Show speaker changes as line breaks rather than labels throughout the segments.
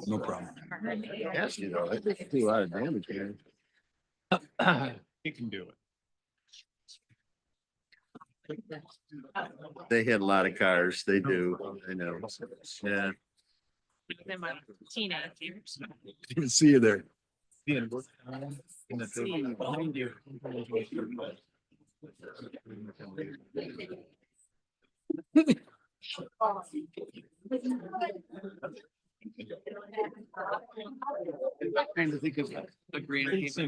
No problem.
Yes, you know, I think it do a lot of damage here.
He can do it.
They hit a lot of cars. They do. I know. Yeah.
In my teenage years.
Didn't see you there.
Behind you.
Trying to think of a grand meeting.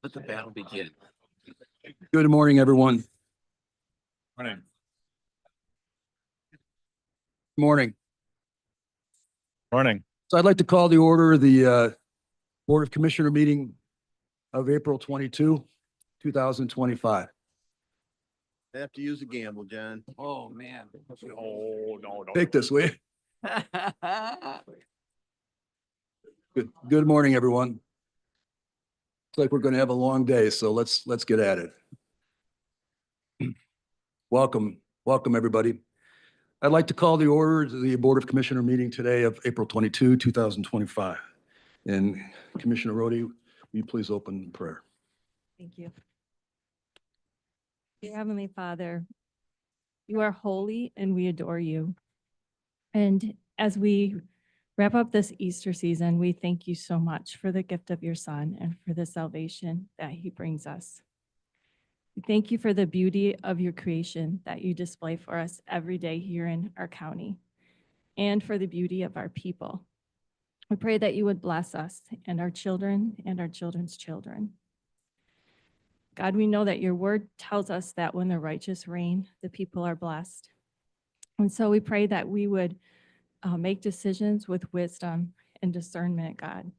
Let the battle begin.
Good morning, everyone.
Morning.
Morning.
Morning.
So I'd like to call the order of the Board of Commissioner meeting of April 22, 2025.
I have to use a gamble, John.
Oh, man.
Oh, no.
Take this, will you? Good morning, everyone. Looks like we're going to have a long day, so let's get at it. Welcome, everybody. I'd like to call the order to the Board of Commissioner meeting today of April 22, 2025. And Commissioner Rhodey, will you please open prayer?
Thank you. Dear Heavenly Father, you are holy and we adore you. And as we wrap up this Easter season, we thank you so much for the gift of your Son and for the salvation that he brings us. We thank you for the beauty of your creation that you display for us every day here in our county and for the beauty of our people. We pray that you would bless us and our children and our children's children. God, we know that your word tells us that when the righteous reign, the people are blessed. And so we pray that we would make decisions with wisdom and discernment, God.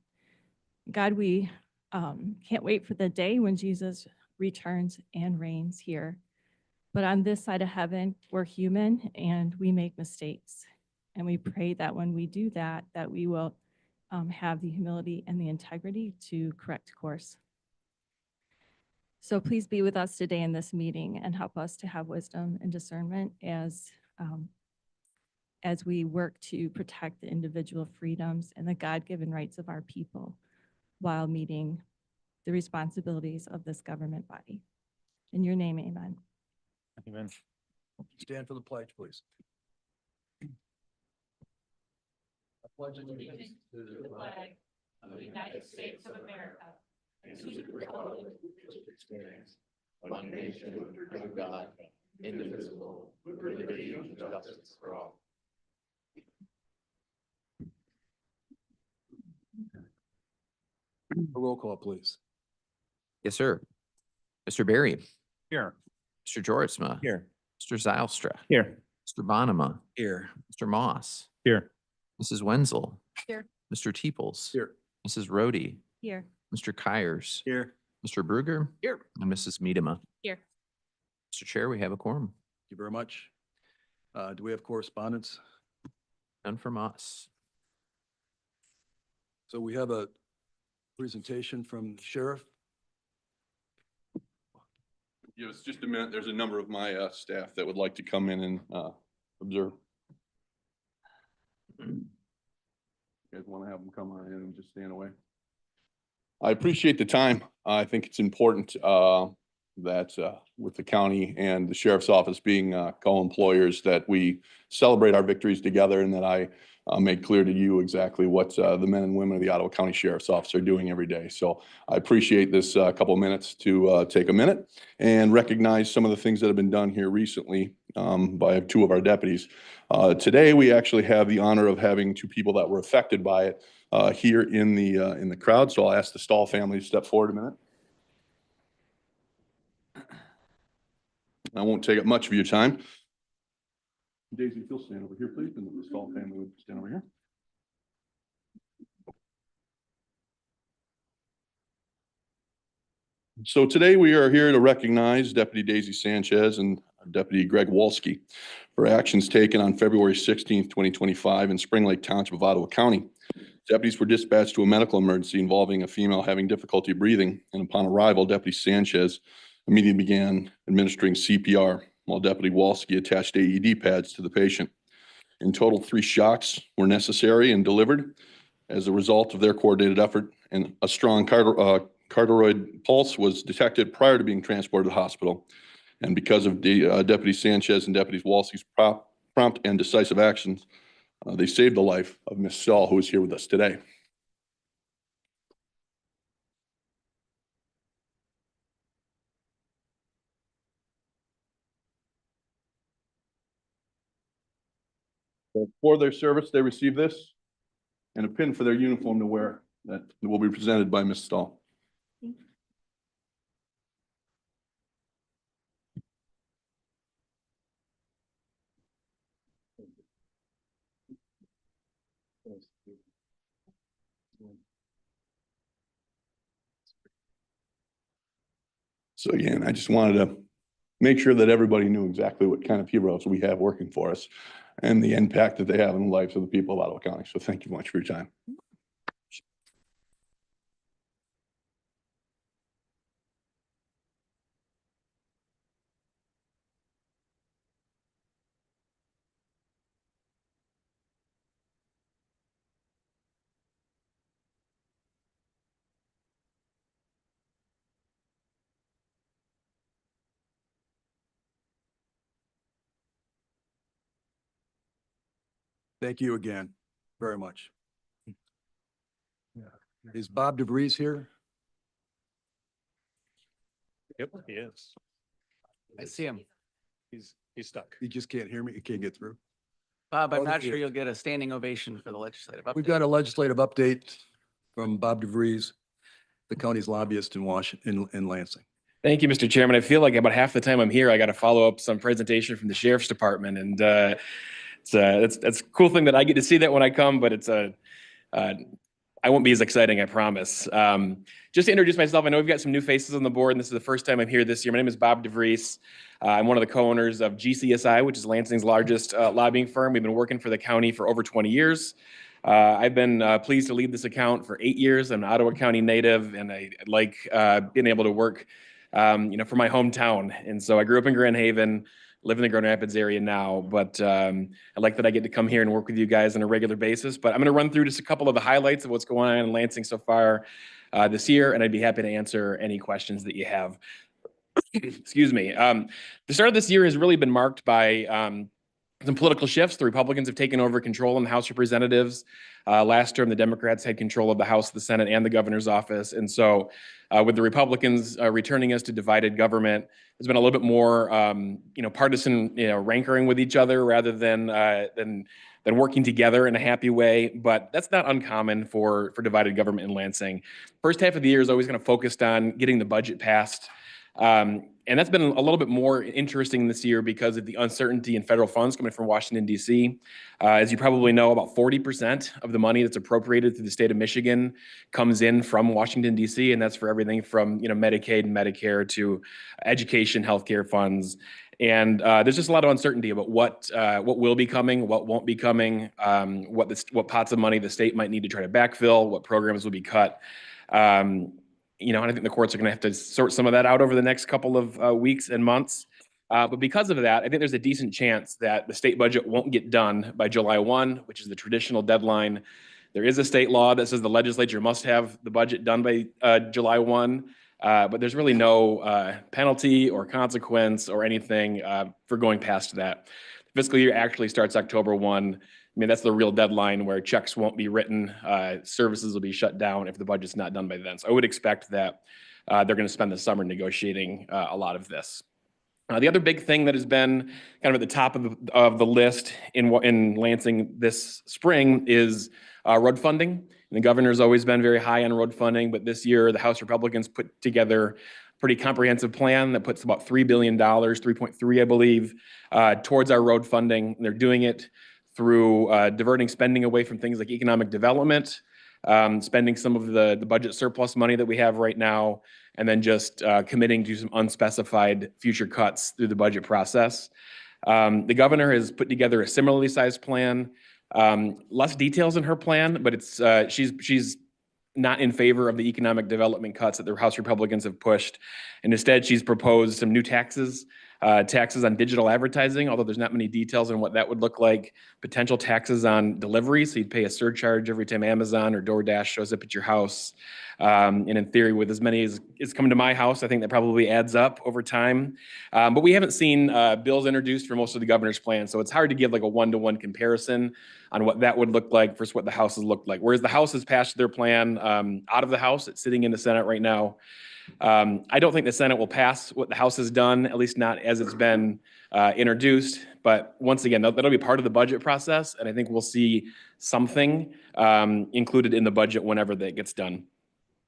God, we can't wait for the day when Jesus returns and reigns here. But on this side of heaven, we're human and we make mistakes. And we pray that when we do that, that we will have the humility and the integrity to correct course. So please be with us today in this meeting and help us to have wisdom and discernment as we work to protect the individual freedoms and the God-given rights of our people while meeting the responsibilities of this government body. In your name, amen.
Amen.
Stand for the pledge, please. I pledge allegiance to the flag
of the United States of America
and to the republic which stands one nation under God, indivisible, with liberty and justice for all.
A roll call, please.
Yes, sir. Mr. Berry,
Here.
Mr. Jortsma,
Here.
Mr. Zylstra,
Here.
Mr. Bonema,
Here.
Mr. Moss,
Here.
Mrs. Wenzel,
Here.
Mr. Teeples,
Here.
Mrs. Rhodey,
Here.
Mr. Kyers,
Here.
Mr. Bruger,
Here.
and Mrs. Miedema.
Here.
Mr. Chair, we have a quorum.
Thank you very much. Do we have correspondence?
None from us.
So we have a presentation from the sheriff.
Yes, just a minute. There's a number of my staff that would like to come in and observe. You guys want to have them come on in and just stand away? I appreciate the time. I think it's important that with the county and the sheriff's office being co-employers, that we celebrate our victories together, and that I make clear to you exactly what the men and women of the Ottawa County Sheriff's Office are doing every day. So I appreciate this couple of minutes to take a minute and recognize some of the things that have been done here recently by two of our deputies. Today, we actually have the honor of having two people that were affected by it here in the crowd. So I'll ask the Stahl family to step forward a minute. I won't take up much of your time. Daisy, if you'll stand over here, please, and the Stahl family would stand over here. So today we are here to recognize Deputy Daisy Sanchez and Deputy Greg Wolski for actions taken on February 16th, 2025 in Spring Lake Township of Ottawa County. Deputies were dispatched to a medical emergency involving a female having difficulty breathing, and upon arrival, Deputy Sanchez immediately began administering CPR while Deputy Wolski attached AED pads to the patient. In total, 3 shocks were necessary and delivered as a result of their coordinated effort, and a strong carotid pulse was detected prior to being transported to the hospital. And because of Deputy Sanchez and Deputies Wolski's prompt and decisive actions, they saved the life of Ms. Stahl, who is here with us today. So for their service, they received this and a pin for their uniform to wear that will be presented by Ms. Stahl. So again, I just wanted to make sure that everybody knew exactly what kind of heroes we have working for us and the impact that they have in the lives of the people of Ottawa County. So thank you much for your time.
Thank you again, very much. Is Bob DeVries here?
Yep, he is.
I see him.
He's stuck.
You just can't hear me? You can't get through?
Bob,
Oh,
I'm not
there
sure
he
you'll get a standing ovation for the legislative update.
We've got a legislative update from Bob DeVries, the county's lobbyist in Washington, in Lansing.
Thank you, Mr. Chairman. I feel like about half the time I'm here, I got to follow up some presentation from the Sheriff's Department, and it's a cool thing that I get to see that when I come, but I won't be as exciting, I promise. Just to introduce myself, I know we've got some new faces on the board, and this is the first time I'm here this year. My name is Bob DeVries. I'm one of the co-owners of GCSI, which is Lansing's largest lobbying firm. We've been working for the county for over 20 years. I've been pleased to lead this account for 8 years. I'm an Ottawa County native, and I like being able to work for my hometown. And so I grew up in Grand Haven, live in the Grand Rapids area now, but I like that I get to come here and work with you guys on a regular basis. But I'm going to run through just a couple of the highlights of what's going on in Lansing so far this year, and I'd be happy to answer any questions that you have. Excuse me. The start of this year has really been marked by some political shifts. The Republicans have taken over control in the House of Representatives. Last term, the Democrats had control of the House, the Senate, and the governor's office. And so with the Republicans returning us to divided government, there's been a little bit more, partisan, rancor with each other rather than working together in a happy way. But that's not uncommon for divided government in Lansing. First half of the year is always kind of focused on getting the budget passed. And that's been a little bit more interesting this year because of the uncertainty in federal funds coming from Washington, D.C. As you probably know, about 40% of the money that's appropriated through the state of Michigan comes in from Washington, D.C., and that's for everything from Medicaid and Medicare to education, healthcare funds. And there's just a lot of uncertainty about what will be coming, what won't be coming, what pots of money the state might need to try to backfill, what programs will be cut. And I think the courts are going to have to sort some of that out over the next couple of weeks and months. But because of that, I think there's a decent chance that the state budget won't get done by July 1, which is the traditional deadline. There is a state law that says the legislature must have the budget done by July 1, but there's really no penalty or consequence or anything for going past that. The fiscal year actually starts October 1. I mean, that's the real deadline where checks won't be written, services will be shut down if the budget's not done by then. So I would expect that they're going to spend the summer negotiating a lot of this. The other big thing that has been kind of at the top of the list in Lansing this spring is road funding. And the governor's always been very high on road funding, but this year the House Republicans put together a pretty comprehensive plan that puts about $3 billion, 3.3, I believe, towards our road funding. And they're doing it through diverting spending away from things like economic development, spending some of the budget surplus money that we have right now, and then just committing to some unspecified future cuts through the budget process. The governor has put together a similarly sized plan. Less details in her plan, but it's she's not in favor of the economic development cuts that the House Republicans have pushed. And instead, she's proposed some new taxes, taxes on digital advertising, although there's not many details on what that would look like, potential taxes on delivery, so you'd pay a surcharge every time Amazon or DoorDash shows up at your house. And in theory, with as many as come to my house, I think that probably adds up over time. But we haven't seen bills introduced for most of the governor's plan, so it's hard to give like a one-to-one comparison on what that would look like versus what the House has looked like. Whereas the House has passed their plan out of the House, it's sitting in the Senate right now. I don't think the Senate will pass what the House has done, at least not as it's been introduced. But once again, that'll be part of the budget process, and I think we'll see something included in the budget whenever that gets done.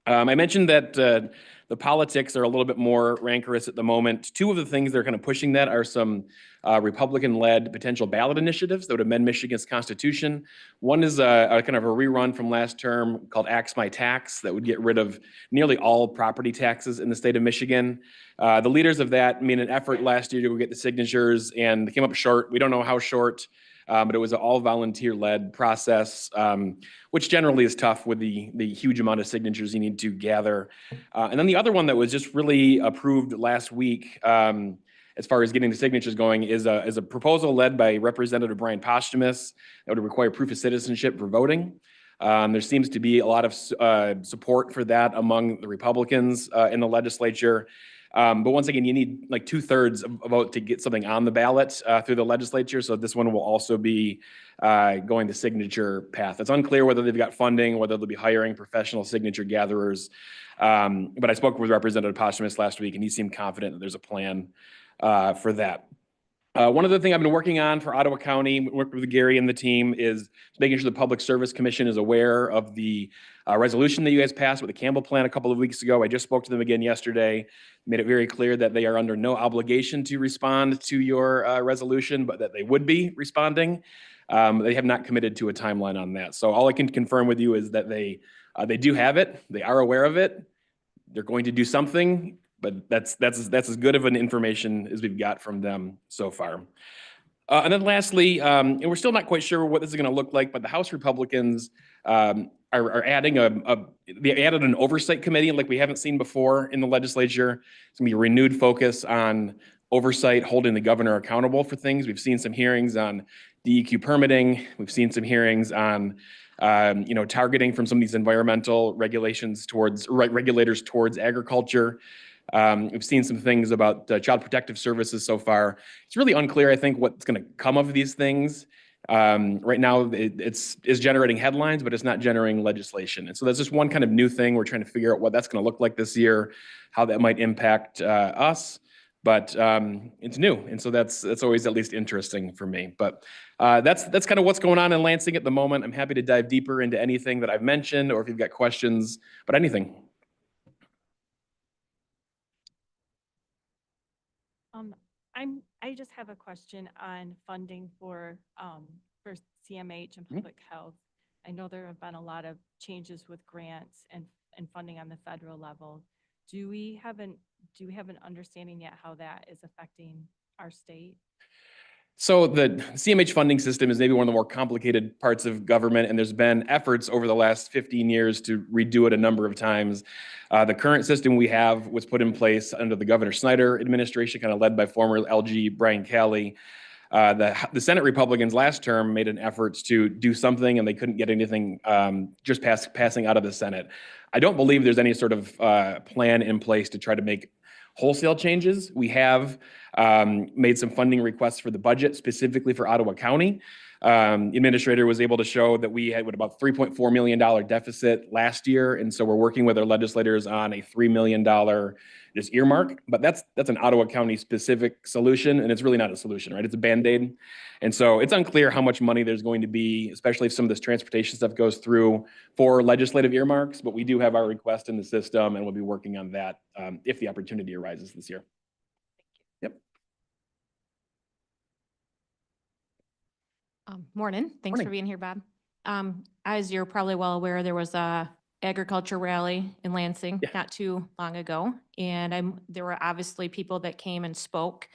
I mentioned that the politics are a little bit more rancorous at the moment. Two of the things that are kind of pushing that are some Republican-led potential ballot initiatives that would amend Michigan's constitution. One is a kind of a rerun from last term called Axe My Tax that would get rid of nearly all property taxes in the state of Michigan. The leaders of that made an effort last year to go get the signatures, and they came up short. We don't know how short. But it was an all volunteer-led process, which generally is tough with the huge amount of signatures you need to gather. And then the other one that was just really approved last week, as far as getting the signatures going, is a proposal led by Representative Brian Posthumus that would require proof of citizenship for voting. There seems to be a lot of support for that among the Republicans in the legislature. But once again, you need like 2/3 of a vote to get something on the ballot through the legislature. So this one will also be going the signature path. It's unclear whether they've got funding, whether they'll be hiring professional signature gatherers. But I spoke with Representative Posthumus last week, and he seemed confident that there's a plan for that. One other thing I've been working on for Ottawa County, working with Gary and the team, is making sure the Public Service Commission is aware of the resolution that you guys passed with the Campbell plan a couple of weeks ago. I just spoke to them again yesterday, made it very clear that they are under no obligation to respond to your resolution, but that they would be responding. They have not committed to a timeline on that. So all I can confirm with you is that they do have it. They are aware of it. They're going to do something, but that's as good of an information as we've got from them so far. And then lastly, and we're still not quite sure what this is going to look like, but the House Republicans are adding they added an oversight committee like we haven't seen before in the legislature. It's going to be a renewed focus on oversight, holding the governor accountable for things. We've seen some hearings on DEQ permitting. We've seen some hearings on targeting from some of these environmental regulations towards regulators towards agriculture. We've seen some things about child protective services so far. It's really unclear, I think, what's going to come of these things. Right now, it's generating headlines, but it's not generating legislation. And so that's just one kind of new thing. We're trying to figure out what that's going to look like this year, how that might impact us. But it's new, and so that's always at least interesting for me. But that's kind of what's going on in Lansing at the moment. I'm happy to dive deeper into anything that I've mentioned, or if you've got questions, but anything.
I just have a question on funding for CMH and public health. I know there have been a lot of changes with grants and funding on the federal level. Do we have an understanding yet how that is affecting our state?
So the CMH funding system is maybe one of the more complicated parts of government, and there's been efforts over the last 15 years to redo it a number of times. The current system we have was put in place under the Governor Snyder administration, kind of led by former LG Brian Calley. The Senate Republicans last term made an effort to do something, and they couldn't get anything just passing out of the Senate. I don't believe there's any sort of plan in place to try to make wholesale changes. We have made some funding requests for the budget specifically for Ottawa County. The administrator was able to show that we had about $3.4 million deficit last year. And so we're working with our legislators on a $3 million just earmark, but that's an Ottawa County specific solution. And it's really not a solution, right? It's a Band-Aid. And so it's unclear how much money there's going to be, especially if some of this transportation stuff goes through for legislative earmarks, but we do have our request in the system and we'll be working on that if the opportunity arises this year. Yep.
Morning. Thanks
Morning.
for being here, Bob. As you're probably well aware, there was a agriculture rally in Lansing
Yeah.
not too long ago, and there were obviously people that came and spoke.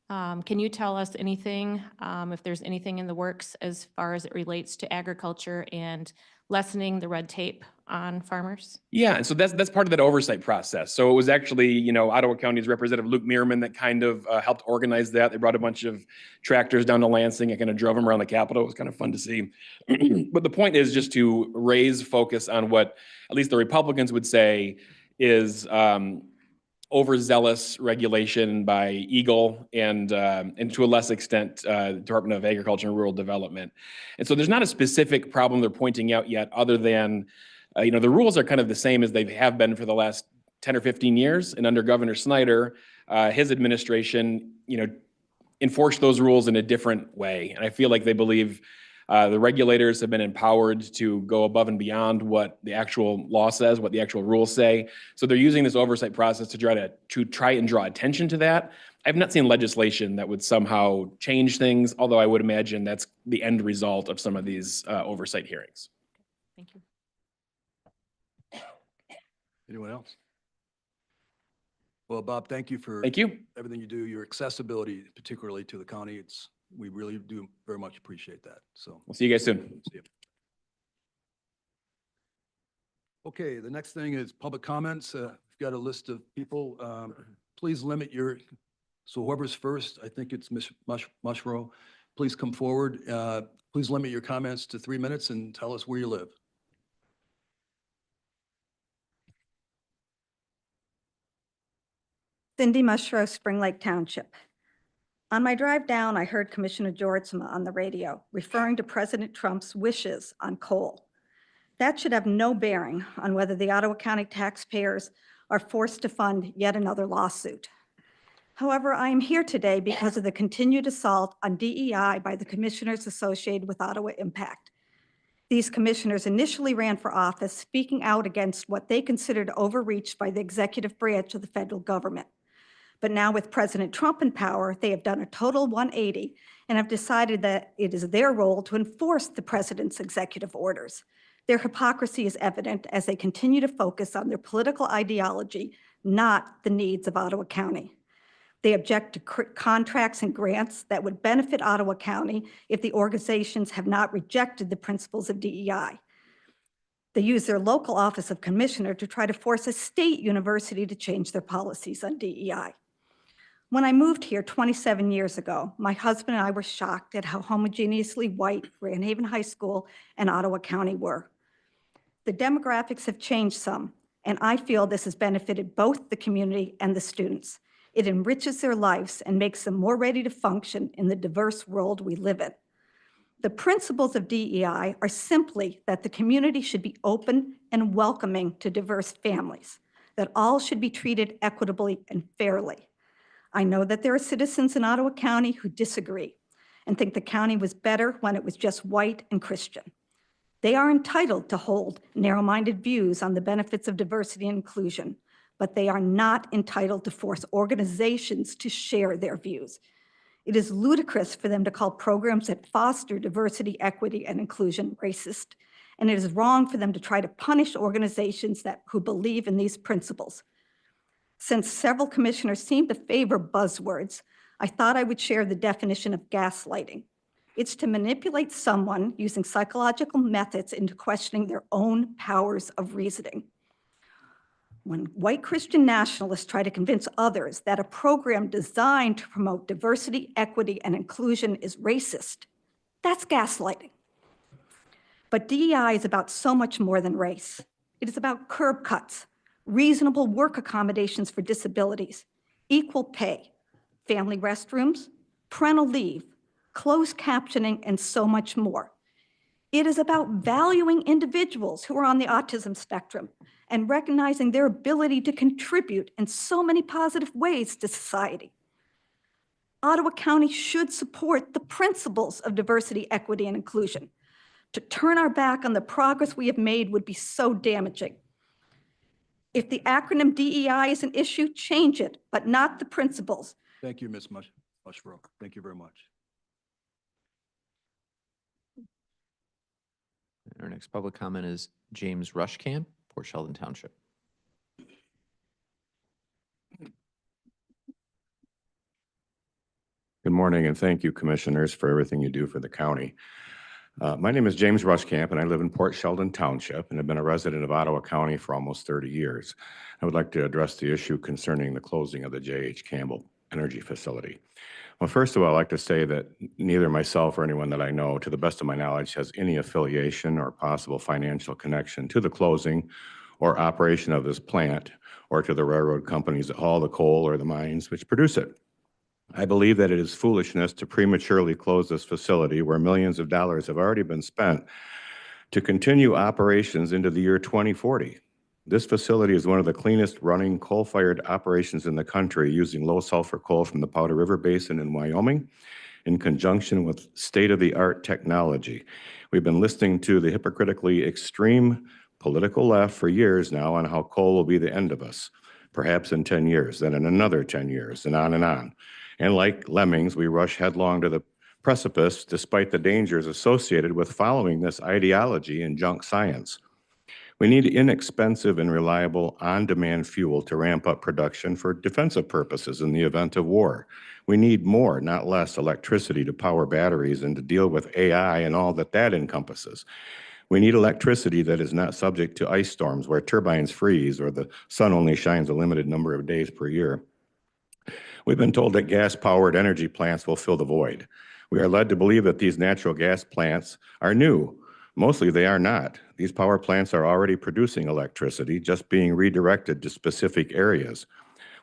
Can you tell us anything, if there's anything in the works as far as it relates to agriculture and lessening the red tape on farmers?
Yeah, and so that's part of that oversight process. So it was actually, Ottawa County's Representative Luke Meerman that kind of helped organize that. They brought a bunch of tractors down to Lansing and kind of drove them around the Capitol. It was kind of fun to see. But the point is just to raise focus on what at least the Republicans would say is overzealous regulation by Eagle and to a less extent, Department of Agriculture and Rural Development. And so there's not a specific problem they're pointing out yet, other than, the rules are kind of the same as they have been for the last 10 or 15 years. And under Governor Snyder, his administration, enforced those rules in a different way. And I feel like they believe the regulators have been empowered to go above and beyond what the actual law says, what the actual rules say. So they're using this oversight process to try and draw attention to that. I've not seen legislation that would somehow change things, although I would imagine that's the end result of some of these oversight hearings.
Thank you.
Anyone else? Well, Bob, thank you for
Thank you.
everything you do, your accessibility, particularly to the county. We really do very much appreciate that. So,
We'll see you guys soon.
see you. Okay, the next thing is public comments. We've got a list of people. Please limit so whoever's first, I think it's Ms. Mushrow, please come forward. Please limit your comments to 3 minutes and tell us where you live.
Cindy Mushrow, Spring Lake Township. On my drive down, I heard Commissioner Georgema on the radio referring to President Trump's wishes on coal. That should have no bearing on whether the Ottawa County taxpayers are forced to fund yet another lawsuit. However, I am here today because of the continued assault on DEI by the commissioners associated with Ottawa Impact. These commissioners initially ran for office speaking out against what they considered overreach by the executive branch of the federal government. But now with President Trump in power, they have done a total 180 and have decided that it is their role to enforce the president's executive orders. Their hypocrisy is evident as they continue to focus on their political ideology, not the needs of Ottawa County. They object to contracts and grants that would benefit Ottawa County if the organizations have not rejected the principles of DEI. They use their local office of commissioner to try to force a state university to change their policies on DEI. When I moved here 27 years ago, my husband and I were shocked at how homogeneously white Grand Haven High School and Ottawa County were. The demographics have changed some, and I feel this has benefited both the community and the students. It enriches their lives and makes them more ready to function in the diverse world we live in. The principles of DEI are simply that the community should be open and welcoming to diverse families, that all should be treated equitably and fairly. I know that there are citizens in Ottawa County who disagree and think the county was better when it was just white and Christian. They are entitled to hold narrow-minded views on the benefits of diversity and inclusion, but they are not entitled to force organizations to share their views. It is ludicrous for them to call programs that foster diversity, equity, and inclusion racist, and it is wrong for them to try to punish organizations who believe in these principles. Since several commissioners seem to favor buzzwords, I thought I would share the definition of gaslighting. It's to manipulate someone using psychological methods into questioning their own powers of reasoning. When white Christian nationalists try to convince others that a program designed to promote diversity, equity, and inclusion is racist, that's gaslighting. But DEI is about so much more than race. It is about curb cuts, reasonable work accommodations for disabilities, equal pay, family restrooms, parental leave, closed captioning, and so much more. It is about valuing individuals who are on the autism spectrum and recognizing their ability to contribute in so many positive ways to society. Ottawa County should support the principles of diversity, equity, and inclusion. To turn our back on the progress we have made would be so damaging. If the acronym DEI is an issue, change it, but not the principles.
Thank you, Ms. Mushrow. Thank you very much.
Our next public comment is James Rushkamp, Port Sheldon Township.
Good morning, and thank you, commissioners, for everything you do for the county. My name is James Rushkamp, and I live in Port Sheldon Township and have been a resident of Ottawa County for almost 30 years. I would like to address the issue concerning the closing of the J.H. Campbell Energy Facility. Well, first of all, I'd like to say that neither myself or anyone that I know, to the best of my knowledge, has any affiliation or possible financial connection to the closing or operation of this plant or to the railroad companies that haul the coal or the mines which produce it. I believe that it is foolishness to prematurely close this facility where millions of dollars have already been spent to continue operations into the year 2040. This facility is one of the cleanest running coal-fired operations in the country, using low sulfur coal from the Powder River Basin in Wyoming in conjunction with state-of-the-art technology. We've been listening to the hypocritically extreme political left for years now on how coal will be the end of us, perhaps in 10 years, then in another 10 years, and on and on. And like lemmings, we rush headlong to the precipice despite the dangers associated with following this ideology and junk science. We need inexpensive and reliable on-demand fuel to ramp up production for defensive purposes in the event of war. We need more, not less, electricity to power batteries and to deal with AI and all that that encompasses. We need electricity that is not subject to ice storms where turbines freeze or the sun only shines a limited number of days per year. We've been told that gas-powered energy plants will fill the void. We are led to believe that these natural gas plants are new. Mostly they are not. These power plants are already producing electricity, just being redirected to specific areas.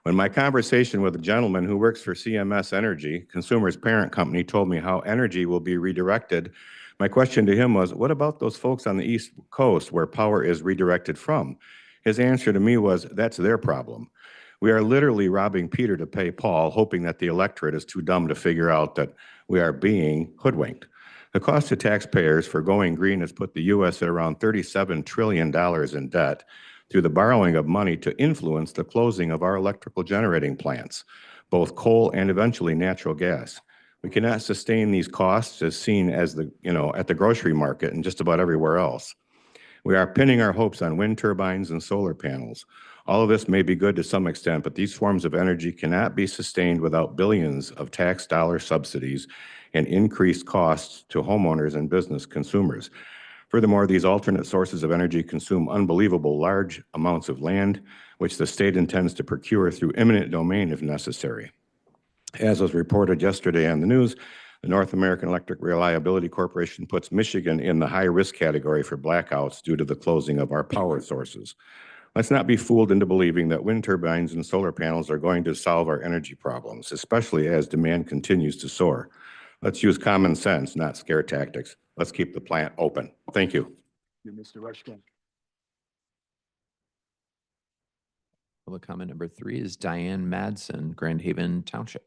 When my conversation with a gentleman who works for CMS Energy, Consumer's parent company, told me how energy will be redirected, my question to him was, what about those folks on the East Coast where power is redirected from? His answer to me was, that's their problem. We are literally robbing Peter to pay Paul, hoping that the electorate is too dumb to figure out that we are being hoodwinked. The cost to taxpayers for going green has put the U.S. at around $37 trillion in debt through the borrowing of money to influence the closing of our electrical generating plants, both coal and eventually natural gas. We cannot sustain these costs as seen as at the grocery market and just about everywhere else. We are pinning our hopes on wind turbines and solar panels. All of this may be good to some extent, but these forms of energy cannot be sustained without billions of tax dollar subsidies and increased costs to homeowners and business consumers. Furthermore, these alternate sources of energy consume unbelievable large amounts of land, which the state intends to procure through eminent domain if necessary. As was reported yesterday on the news, the North American Electric Reliability Corporation puts Michigan in the high-risk category for blackouts due to the closing of our power sources. Let's not be fooled into believing that wind turbines and solar panels are going to solve our energy problems, especially as demand continues to soar. Let's use common sense, not scare tactics. Let's keep the plant open. Thank you.
Mr. Rushkamp.
Public comment number 3 is Diane Madsen, Grand Haven Township.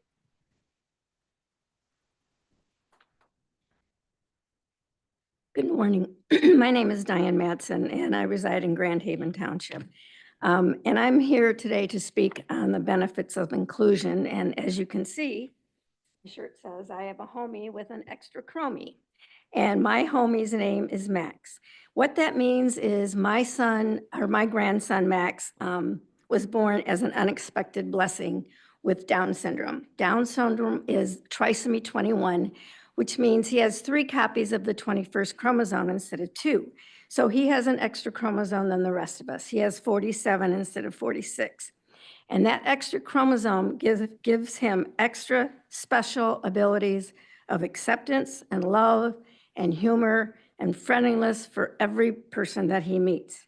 Good morning. My name is Diane Madsen, and I reside in Grand Haven Township. And I'm here today to speak on the benefits of inclusion. And as you can see, the shirt says, I have a homie with an extra chromie. And my homie's name is Max. What that means is my son, or my grandson, Max, was born as an unexpected blessing with Down syndrome. Down syndrome is trisomy 21, which means he has 3 copies of the 21st chromosome instead of 2. So he has an extra chromosome than the rest of us. He has 47 instead of 46. And that extra chromosome gives him extra special abilities of acceptance and love and humor and friendliness for every person that he meets.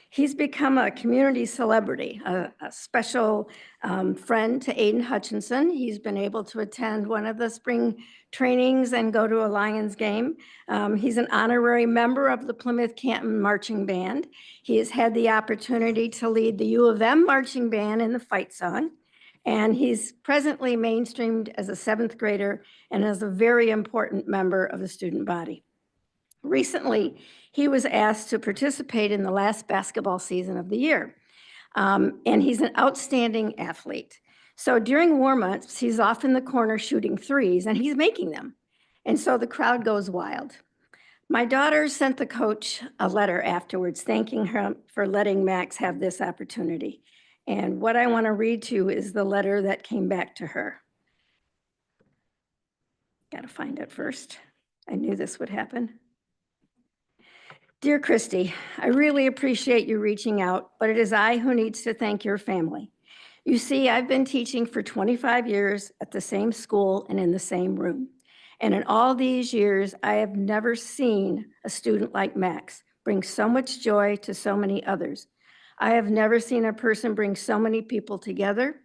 He's become a community celebrity, a special friend to Aiden Hutchinson. He's been able to attend one of the spring trainings and go to a Lions game. He's an honorary member of the Plymouth Canton Marching Band. He has had the opportunity to lead the U of M Marching Band in the fight song. And he's presently mainstreamed as a 7th grader and as a very important member of the student body. Recently, he was asked to participate in the last basketball season of the year. And he's an outstanding athlete. So during warm-ups, he's off in the corner shooting threes, and he's making them. And so the crowd goes wild. My daughter sent the coach a letter afterwards, thanking her for letting Max have this opportunity. And what I want to read to you is the letter that came back to her. Got to find it first. I knew this would happen. Dear Christy, I really appreciate you reaching out, but it is I who needs to thank your family. You see, I've been teaching for 25 years at the same school and in the same room. And in all these years, I have never seen a student like Max bring so much joy to so many others. I have never seen a person bring so many people together.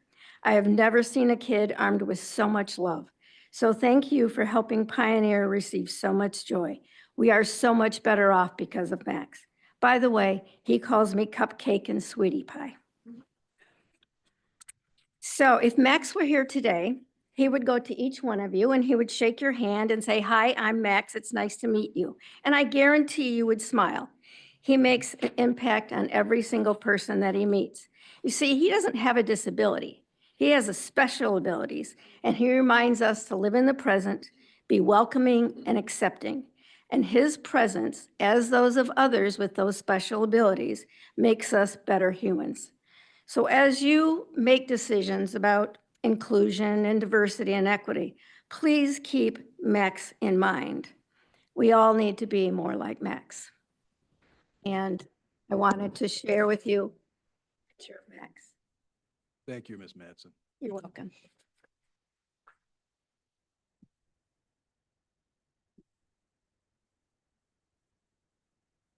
I have never seen a kid armed with so much love. So thank you for helping Pioneer receive so much joy. We are so much better off because of Max. By the way, he calls me Cupcake and Sweetie Pie. So if Max were here today, he would go to each one of you and he would shake your hand and say, "Hi, I'm Max. It's nice to meet you." And I guarantee you would smile. He makes an impact on every single person that he meets. You see, he doesn't have a disability. He has a special abilities, and he reminds us to live in the present, be welcoming and accepting. And his presence, as those of others with those special abilities, makes us better humans. So as you make decisions about inclusion and diversity and equity, please keep Max in mind. We all need to be more like Max. And I wanted to share with you a picture of Max.
Thank you, Ms. Madsen.
You're welcome.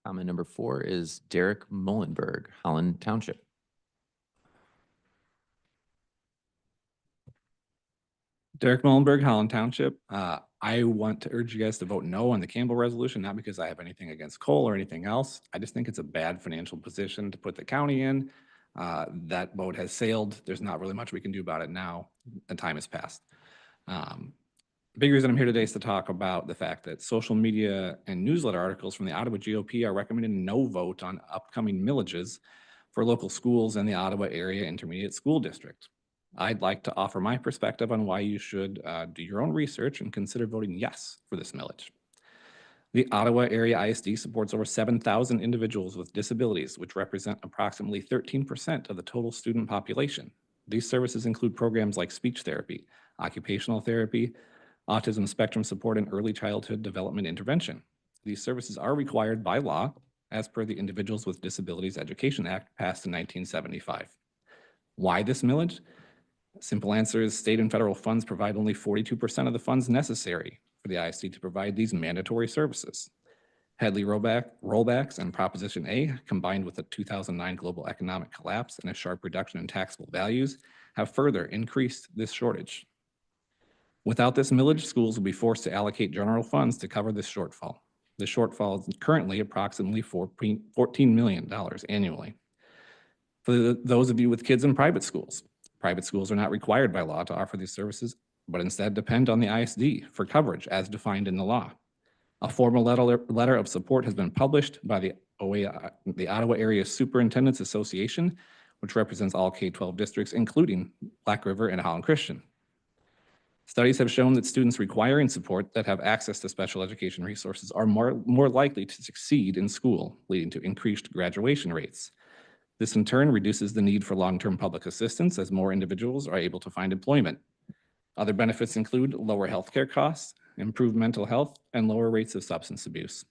Comment number 4 is Derek Mullenberg, Holland Township.
Derek Mullenberg, Holland Township. I want to urge you guys to vote no on the Campbell resolution, not because I have anything against coal or anything else. I just think it's a bad financial position to put the county in. That boat has sailed. There's not really much we can do about it now, and time has passed. Big reason I'm here today is to talk about the fact that social media and newsletter articles from the Ottawa GOP are recommending no vote on upcoming millages for local schools in the Ottawa Area Intermediate School District. I'd like to offer my perspective on why you should do your own research and consider voting yes for this millage. The Ottawa Area ISD supports over 7,000 individuals with disabilities, which represent approximately 13% of the total student population. These services include programs like speech therapy, occupational therapy, autism spectrum support, and early childhood development intervention. These services are required by law as per the Individuals with Disabilities Education Act passed in 1975. Why this millage? Simple answer is state and federal funds provide only 42% of the funds necessary for the ISD to provide these mandatory services. Headley rollbacks and Proposition A, combined with the 2009 global economic collapse and a sharp reduction in taxable values, have further increased this shortage. Without this millage, schools will be forced to allocate general funds to cover this shortfall. The shortfall is currently approximately $14 million annually. For those of you with kids in private schools are not required by law to offer these services, but instead depend on the ISD for coverage as defined in the law. A formal letter of support has been published by the Ottawa Area Superintendents Association, which represents all K-12 districts, including Black River and Holland Christian. Studies have shown that students requiring support that have access to special education resources are more likely to succeed in school, leading to increased graduation rates. This in turn reduces the need for long-term public assistance as more individuals are able to find employment. Other benefits include lower healthcare costs, improved mental health, and lower rates of substance abuse.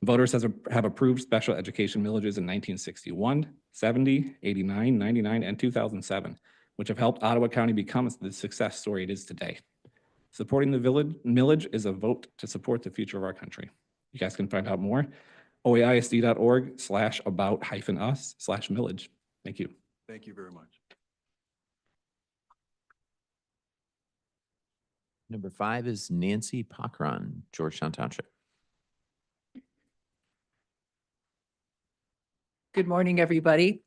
Voters have approved special education millages in 1961, 70, 89, 99, and 2007, which have helped Ottawa County become the success story it is today. Supporting the millage is a vote to support the future of our country. You guys can find out more, oaisd.org/about-us/millage. Thank you.
Thank you very much.
Number 5 is Nancy Pockron, Georgetown Township.
Good morning, everybody.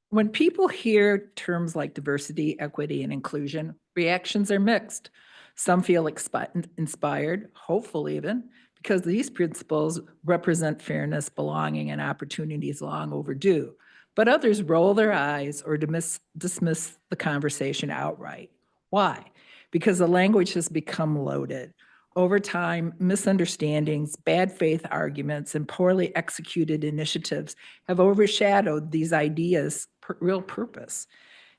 When people hear terms like diversity, equity, and inclusion, reactions are mixed. Some feel inspired, hopeful even, because these principles represent fairness, belonging, and opportunities long overdue. But others roll their eyes or dismiss the conversation outright. Why? Because the language has become loaded. Over time, misunderstandings, bad faith arguments, and poorly executed initiatives have overshadowed these ideas' real purpose.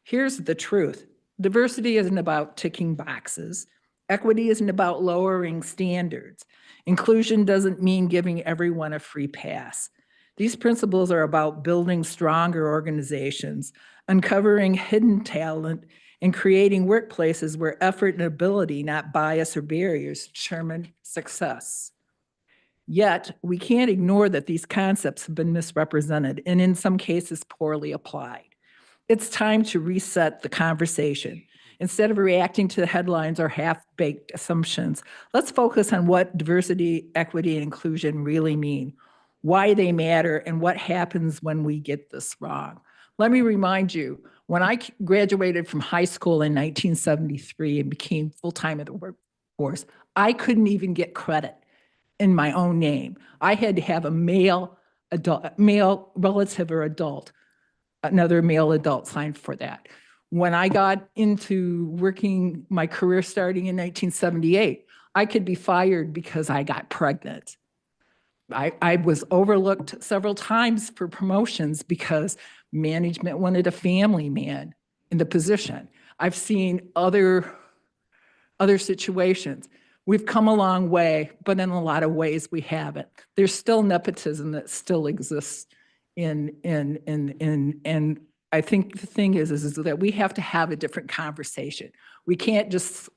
Here's the truth. Diversity isn't about ticking boxes. Equity isn't about lowering standards. Inclusion doesn't mean giving everyone a free pass. These principles are about building stronger organizations, uncovering hidden talent, and creating workplaces where effort and ability, not bias or barriers, determine success. Yet, we can't ignore that these concepts have been misrepresented and in some cases poorly applied. It's time to reset the conversation. Instead of reacting to the headlines or half-baked assumptions, let's focus on what diversity, equity, and inclusion really mean, why they matter, and what happens when we get this wrong. Let me remind you, when I graduated from high school in 1973 and became full-time in the workforce, I couldn't even get credit in my own name. I had to have a male relative or adult, another male adult sign for that. When I got into working, my career starting in 1978, I could be fired because I got pregnant. I was overlooked several times for promotions because management wanted a family man in the position. I've seen other situations. We've come a long way, but in a lot of ways we haven't. There's still nepotism that still exists and I think the thing is that we have to have a different conversation. We just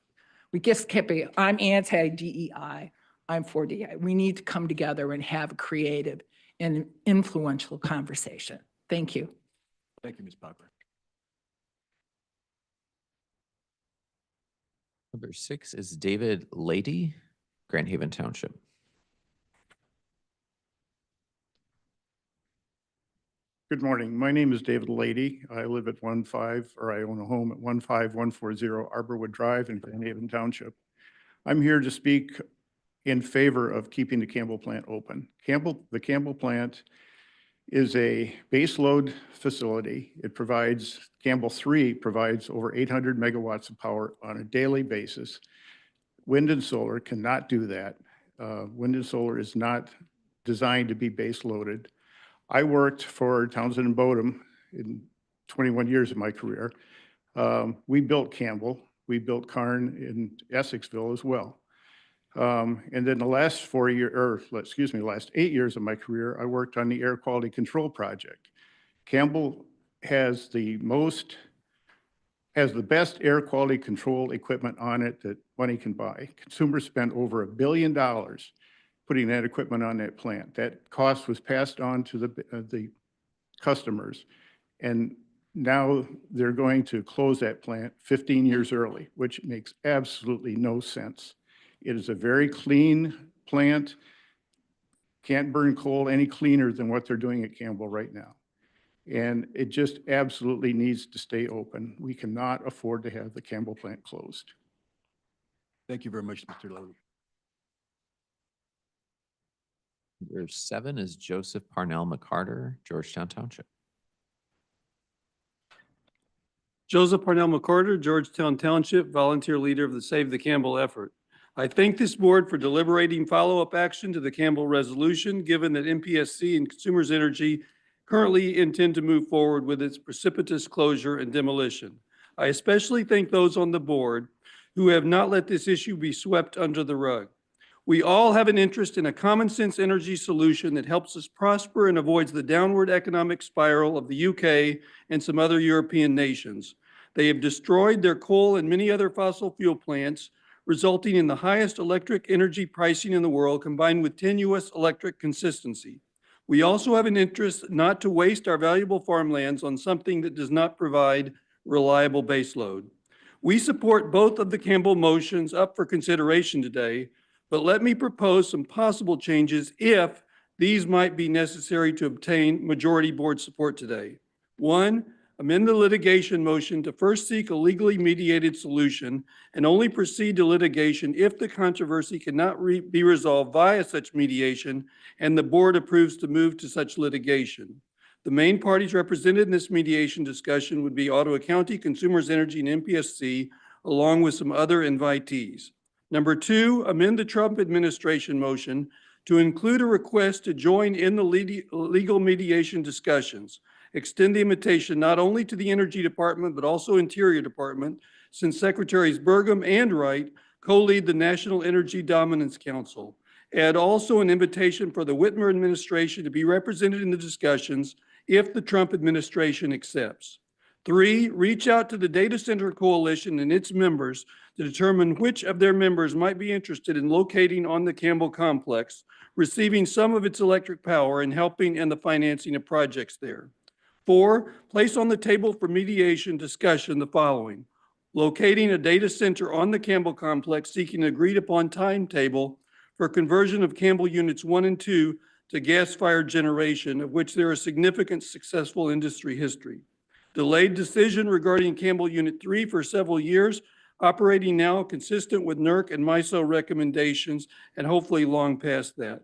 can't be, I'm anti-DEI, I'm for DEI. We need to come together and have a creative and influential conversation. Thank you.
Thank you, Ms. Popper.
Number 6 is David Lady, Grand Haven Township.
Good morning. My name is David Lady. I live at I own a home at 15140 Arborwood Drive in Grand Haven Township. I'm here to speak in favor of keeping the Campbell plant open. The Campbell plant is a baseload facility. Campbell 3 provides over 800 megawatts of power on a daily basis. Wind and solar cannot do that. Wind and solar is not designed to be base loaded. I worked for Townsend and Bodum in 21 years of my career. We built Campbell. We built Carn in Essexville as well. And then the last 8 years of my career, I worked on the air quality control project. Campbell has the best air quality control equipment on it that money can buy. Consumers spent over $1 billion putting that equipment on that plant. That cost was passed on to the customers. And now they're going to close that plant 15 years early, which makes absolutely no sense. It is a very clean plant. Can't burn coal any cleaner than what they're doing at Campbell right now. And it just absolutely needs to stay open. We cannot afford to have the Campbell plant closed.
Thank you very much, Mr. Levy.
Number 7 is Joseph Parnell McCarter, Georgetown Township.
Joseph Parnell McCarter, Georgetown Township, volunteer leader of the Save the Campbell effort. I thank this board for deliberating follow-up action to the Campbell resolution, given that MPSC and Consumers Energy currently intend to move forward with its precipitous closure and demolition. I especially thank those on the board who have not let this issue be swept under the rug. We all have an interest in a common sense energy solution that helps us prosper and avoids the downward economic spiral of the UK and some other European nations. They have destroyed their coal and many other fossil fuel plants, resulting in the highest electric energy pricing in the world, combined with tenuous electric consistency. We also have an interest not to waste our valuable farmlands on something that does not provide reliable baseload. We support both of the Campbell motions up for consideration today, but let me propose some possible changes if these might be necessary to obtain majority board support today. 1, amend the litigation motion to first seek a legally mediated solution and only proceed to litigation if the controversy cannot be resolved via such mediation and the board approves to move to such litigation. The main parties represented in this mediation discussion would be Ottawa County, Consumers Energy, and MPSC, along with some other invitees. Number two, amend the Trump administration motion to include a request to join in the legal mediation discussions. Extend the invitation not only to the Energy Department, but also Interior Department, since Secretaries Burgum and Wright co-lead the National Energy Dominance Council. Add also an invitation for the Whitmer administration to be represented in the discussions if the Trump administration accepts. Three, reach out to the Data Center Coalition and its members to determine which of their members might be interested in locating on the Campbell complex, receiving some of its electric power, and helping in the financing of projects there. Four, place on the table for mediation discussion the following: locating a data center on the Campbell complex, seeking an agreed upon timetable for conversion of Campbell Units 1 and 2 to gas-fired generation, of which there is significant successful industry history. Delayed decision regarding Campbell Unit 3 for several years, operating now consistent with NERC and MISO recommendations, and hopefully long past that.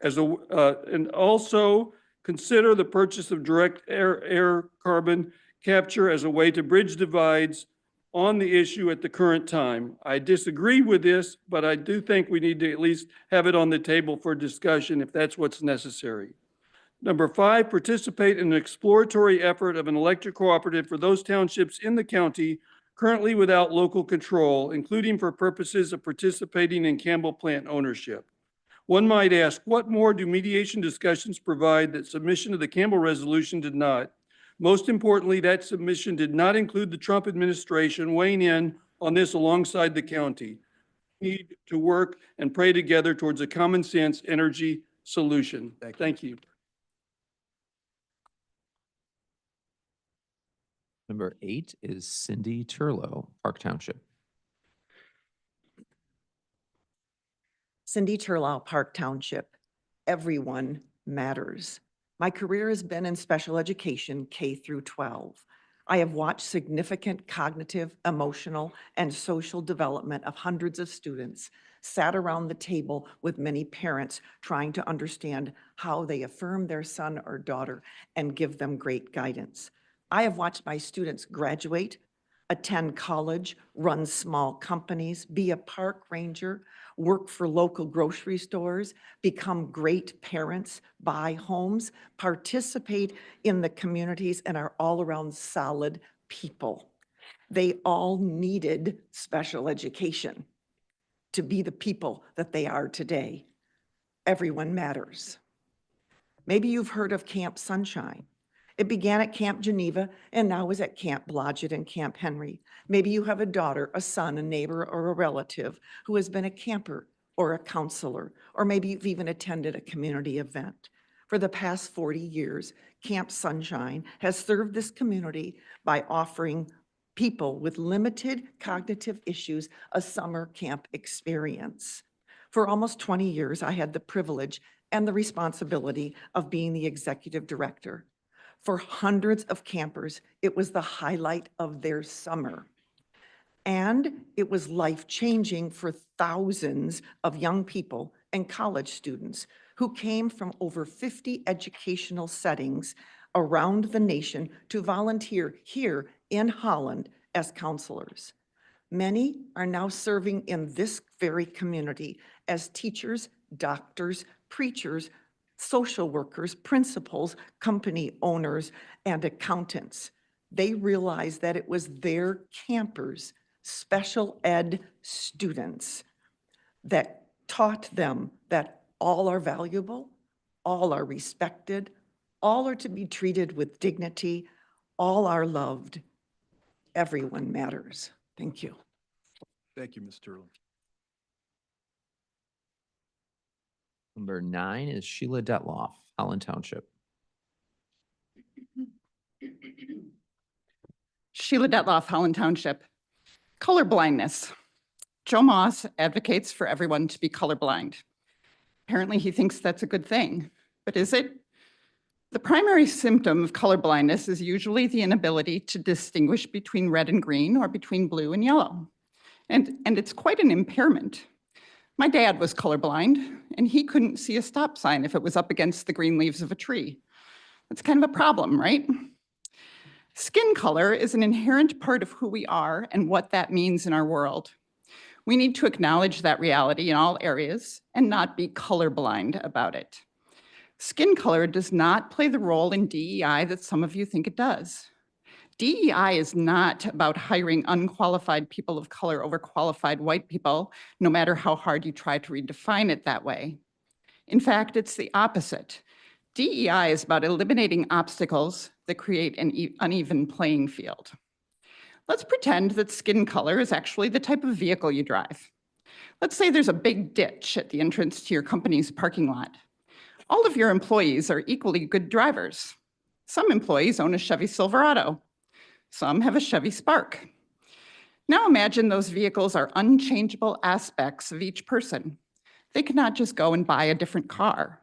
And also consider the purchase of direct air carbon capture as a way to bridge divides on the issue at the current time. I disagree with this, but I do think we need to at least have it on the table for discussion if that's what's necessary. Number five, participate in an exploratory effort of an electric cooperative for those townships in the county currently without local control, including for purposes of participating in Campbell plant ownership. One might ask, what more do mediation discussions provide that submission of the Campbell resolution did not? Most importantly, that submission did not include the Trump administration weighing in on this alongside the county. We need to work and pray together towards a common sense energy solution. Thank you.
Number 8 is Cindy Turlow, Park Township.
Cindy Turlow, Park Township. Everyone matters. My career has been in special education, K through 12. I have watched significant cognitive, emotional, and social development of hundreds of students, sat around the table with many parents trying to understand how they affirm their son or daughter and give them great guidance. I have watched my students graduate, attend college, run small companies, be a park ranger, work for local grocery stores, become great parents, buy homes, participate in the communities, and are all around solid people. They all needed special education to be the people that they are today. Everyone matters. Maybe you've heard of Camp Sunshine. It began at Camp Geneva and now is at Camp Blodgett and Camp Henry. Maybe you have a daughter, a son, a neighbor, or a relative who has been a camper or a counselor, or maybe you've even attended a community event. For the past 40 years, Camp Sunshine has served this community by offering people with limited cognitive issues a summer camp experience. For almost 20 years, I had the privilege and the responsibility of being the executive director. For hundreds of campers, it was the highlight of their summer. And it was life-changing for thousands of young people and college students who came from over 50 educational settings around the nation to volunteer here in Holland as counselors. Many are now serving in this very community as teachers, doctors, preachers, social workers, principals, company owners, and accountants. They realized that it was their campers, special ed students, that taught them that all are valuable, all are respected, all are to be treated with dignity, all are loved. Everyone matters. Thank you.
Thank you, Ms. Turlow.
Number 9 is Sheila Detloff, Holland Township.
Sheila Detloff, Holland Township. Color blindness. Joe Moss advocates for everyone to be colorblind. Apparently he thinks that's a good thing, but is it? The primary symptom of color blindness is usually the inability to distinguish between red and green or between blue and yellow. And it's quite an impairment. My dad was colorblind, and he couldn't see a stop sign if it was up against the green leaves of a tree. That's kind of a problem, right? Skin color is an inherent part of who we are and what that means in our world. We need to acknowledge that reality in all areas and not be colorblind about it. Skin color does not play the role in DEI that some of you think it does. DEI is not about hiring unqualified people of color over qualified white people, no matter how hard you try to redefine it that way. In fact, it's the opposite. DEI is about eliminating obstacles that create an uneven playing field. Let's pretend that skin color is actually the type of vehicle you drive. Let's say there's a big ditch at the entrance to your company's parking lot. All of your employees are equally good drivers. Some employees own a Chevy Silverado. Some have a Chevy Spark. Now imagine those vehicles are unchangeable aspects of each person. They cannot just go and buy a different car.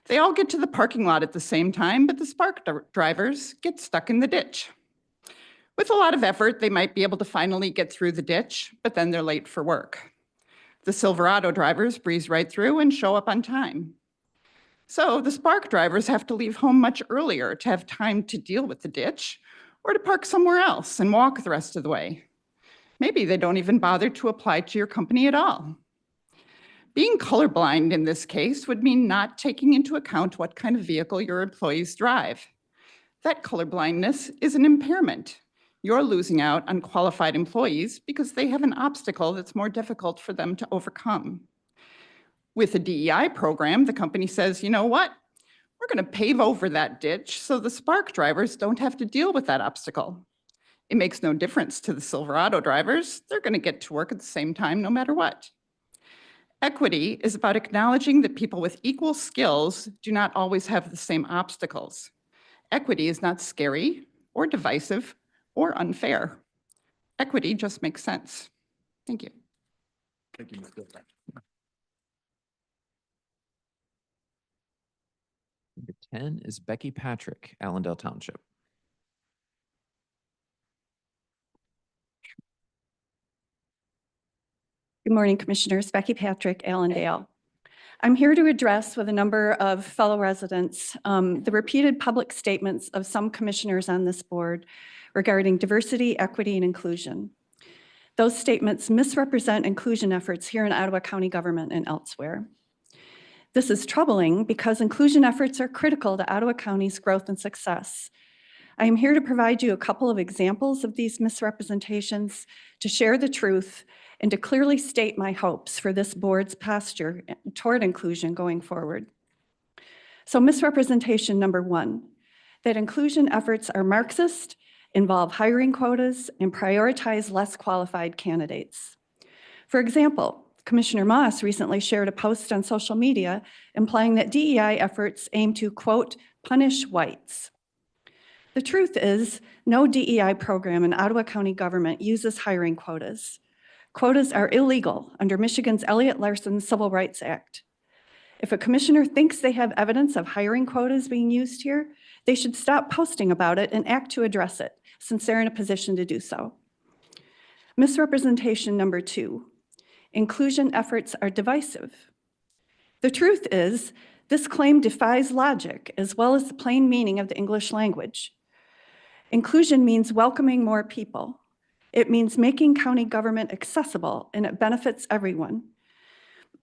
They all get to the parking lot at the same time, but the Spark drivers get stuck in the ditch. With a lot of effort, they might be able to finally get through the ditch, but then they're late for work. The Silverado drivers breeze right through and show up on time. So the Spark drivers have to leave home much earlier to have time to deal with the ditch or to park somewhere else and walk the rest of the way. Maybe they don't even bother to apply to your company at all. Being colorblind in this case would mean not taking into account what kind of vehicle your employees drive. That colorblindness is an impairment. You're losing out on qualified employees because they have an obstacle that's more difficult for them to overcome. With a DEI program, the company says, you know what? We're going to pave over that ditch so the Spark drivers don't have to deal with that obstacle. It makes no difference to the Silverado drivers. They're going to get to work at the same time no matter what. Equity is about acknowledging that people with equal skills do not always have the same obstacles. Equity is not scary or divisive or unfair. Equity just makes sense. Thank you.
Thank you, Ms. Gill.
Number 10 is Becky Patrick, Allendale Township.
Good morning, Commissioners. Becky Patrick, Allendale. I'm here to address with a number of fellow residents the repeated public statements of some commissioners on this board regarding diversity, equity, and inclusion. Those statements misrepresent inclusion efforts here in Ottawa County government and elsewhere. This is troubling because inclusion efforts are critical to Ottawa County's growth and success. I am here to provide you a couple of examples of these misrepresentations, to share the truth, and to clearly state my hopes for this board's posture toward inclusion going forward. So misrepresentation number 1, that inclusion efforts are Marxist, involve hiring quotas, and prioritize less qualified candidates. For example, Commissioner Moss recently shared a post on social media implying that DEI efforts aim to, quote, punish whites. The truth is, no DEI program in Ottawa County government uses hiring quotas. Quotas are illegal under Michigan's Elliott-Larsen Civil Rights Act. If a commissioner thinks they have evidence of hiring quotas being used here, they should stop posting about it and act to address it, since they're in a position to do so. Misrepresentation number 2, inclusion efforts are divisive. The truth is, this claim defies logic as well as the plain meaning of the English language. Inclusion means welcoming more people. It means making county government accessible, and it benefits everyone.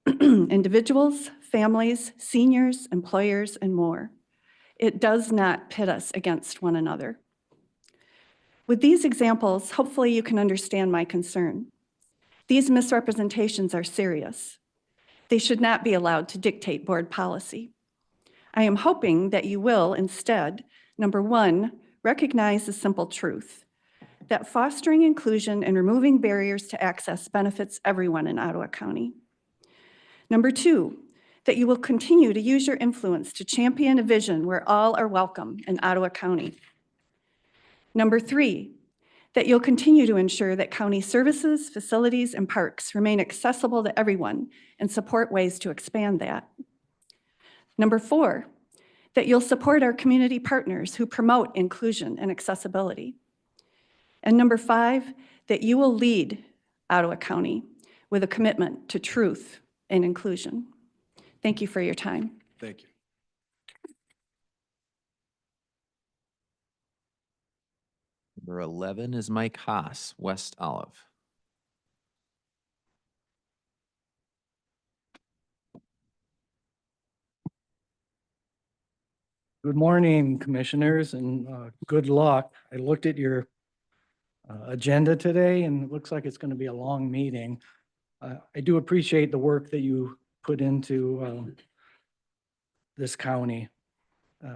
Individuals, families, seniors, employers, and more. It does not pit us against one another. With these examples, hopefully you can understand my concern. These misrepresentations are serious. They should not be allowed to dictate board policy. I am hoping that you will instead, number 1, recognize the simple truth, that fostering inclusion and removing barriers to access benefits everyone in Ottawa County. Number 2, that you will continue to use your influence to champion a vision where all are welcome in Ottawa County. Number 3, that you'll continue to ensure that county services, facilities, and parks remain accessible to everyone and support ways to expand that. Number 4, that you'll support our community partners who promote inclusion and accessibility. And number 5, that you will lead Ottawa County with a commitment to truth and inclusion. Thank you for your time.
Thank you.
Number 11 is Mike Haas, West Olive.
Good morning, commissioners, and good luck. I looked at your agenda today, and it looks like it's going to be a long meeting. I do appreciate the work that you put into this county.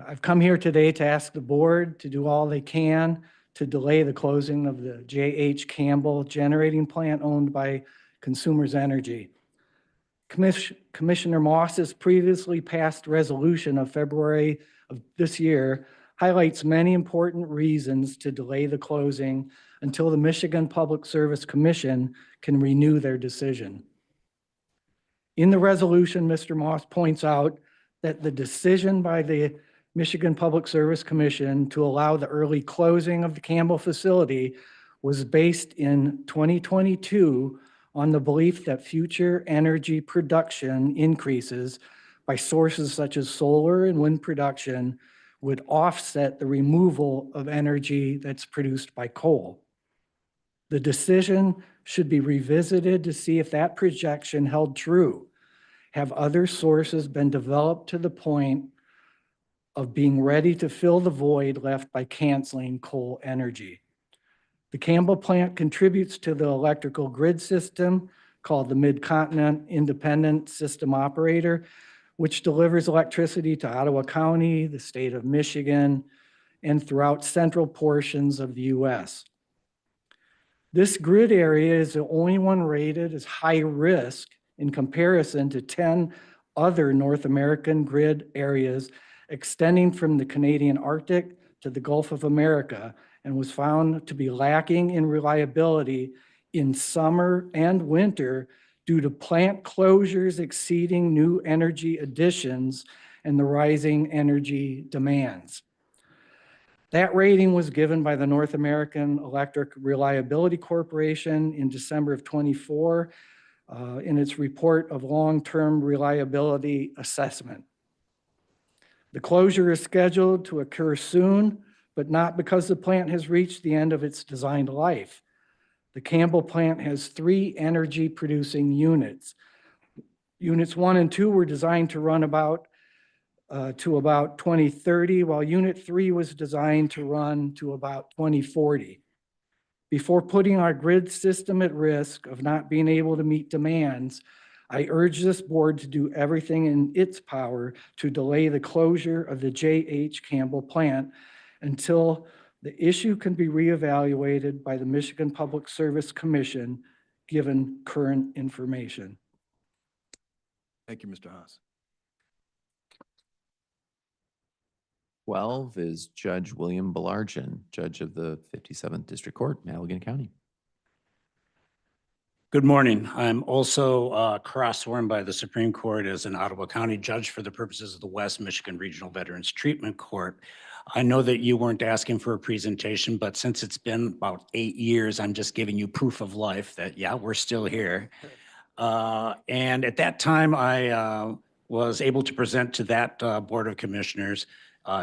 I've come here today to ask the board to do all they can to delay the closing of the J.H. Campbell generating plant owned by Consumers Energy. Commissioner Moss's previously passed resolution of February of this year highlights many important reasons to delay the closing until the Michigan Public Service Commission can renew their decision. In the resolution, Mr. Moss points out that the decision by the Michigan Public Service Commission to allow the early closing of the Campbell facility was based in 2022 on the belief that future energy production increases by sources such as solar and wind production would offset the removal of energy that's produced by coal. The decision should be revisited to see if that projection held true. Have other sources been developed to the point of being ready to fill the void left by canceling coal energy? The Campbell plant contributes to the electrical grid system called the Mid-Continent Independent System Operator, which delivers electricity to Ottawa County, the state of Michigan, and throughout central portions of the U.S. This grid area is the only one rated as high risk in comparison to 10 other North American grid areas extending from the Canadian Arctic to the Gulf of America, and was found to be lacking in reliability in summer and winter due to plant closures exceeding new energy additions and the rising energy demands. That rating was given by the North American Electric Reliability Corporation in December of 24 in its report of long-term reliability assessment. The closure is scheduled to occur soon, but not because the plant has reached the end of its designed life. The Campbell plant has 3 energy-producing units. Units 1 and 2 were designed to run to about 2030, while Unit 3 was designed to run to about 2040. Before putting our grid system at risk of not being able to meet demands, I urge this board to do everything in its power to delay the closure of the J.H. Campbell plant until the issue can be reevaluated by the Michigan Public Service Commission, given current information.
Thank you, Mr. Haas.
12 is Judge William Belargin, Judge of the 57th District Court in Allegan County.
Good morning. I'm also cross-sworn by the Supreme Court as an Ottawa County judge for the purposes of the West Michigan Regional Veterans Treatment Court. I know that you weren't asking for a presentation, but since it's been about 8 years, I'm just giving you proof of life that, yeah, we're still here. And at that time, I was able to present to that Board of Commissioners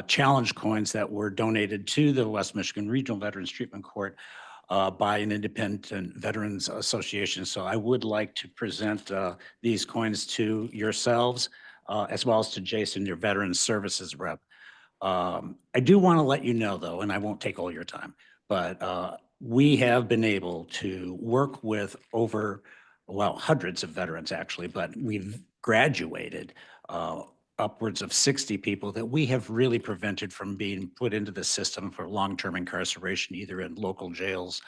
challenge coins that were donated to the West Michigan Regional Veterans Treatment Court by an independent veterans association. So I would like to present these coins to yourselves as well as to Jason, your Veterans Services rep. I do want to let you know though, and I won't take all your time, but we have been able to work with hundreds of veterans actually, but we've graduated upwards of 60 people that we have really prevented from being put into the system for long-term incarceration, either in local jails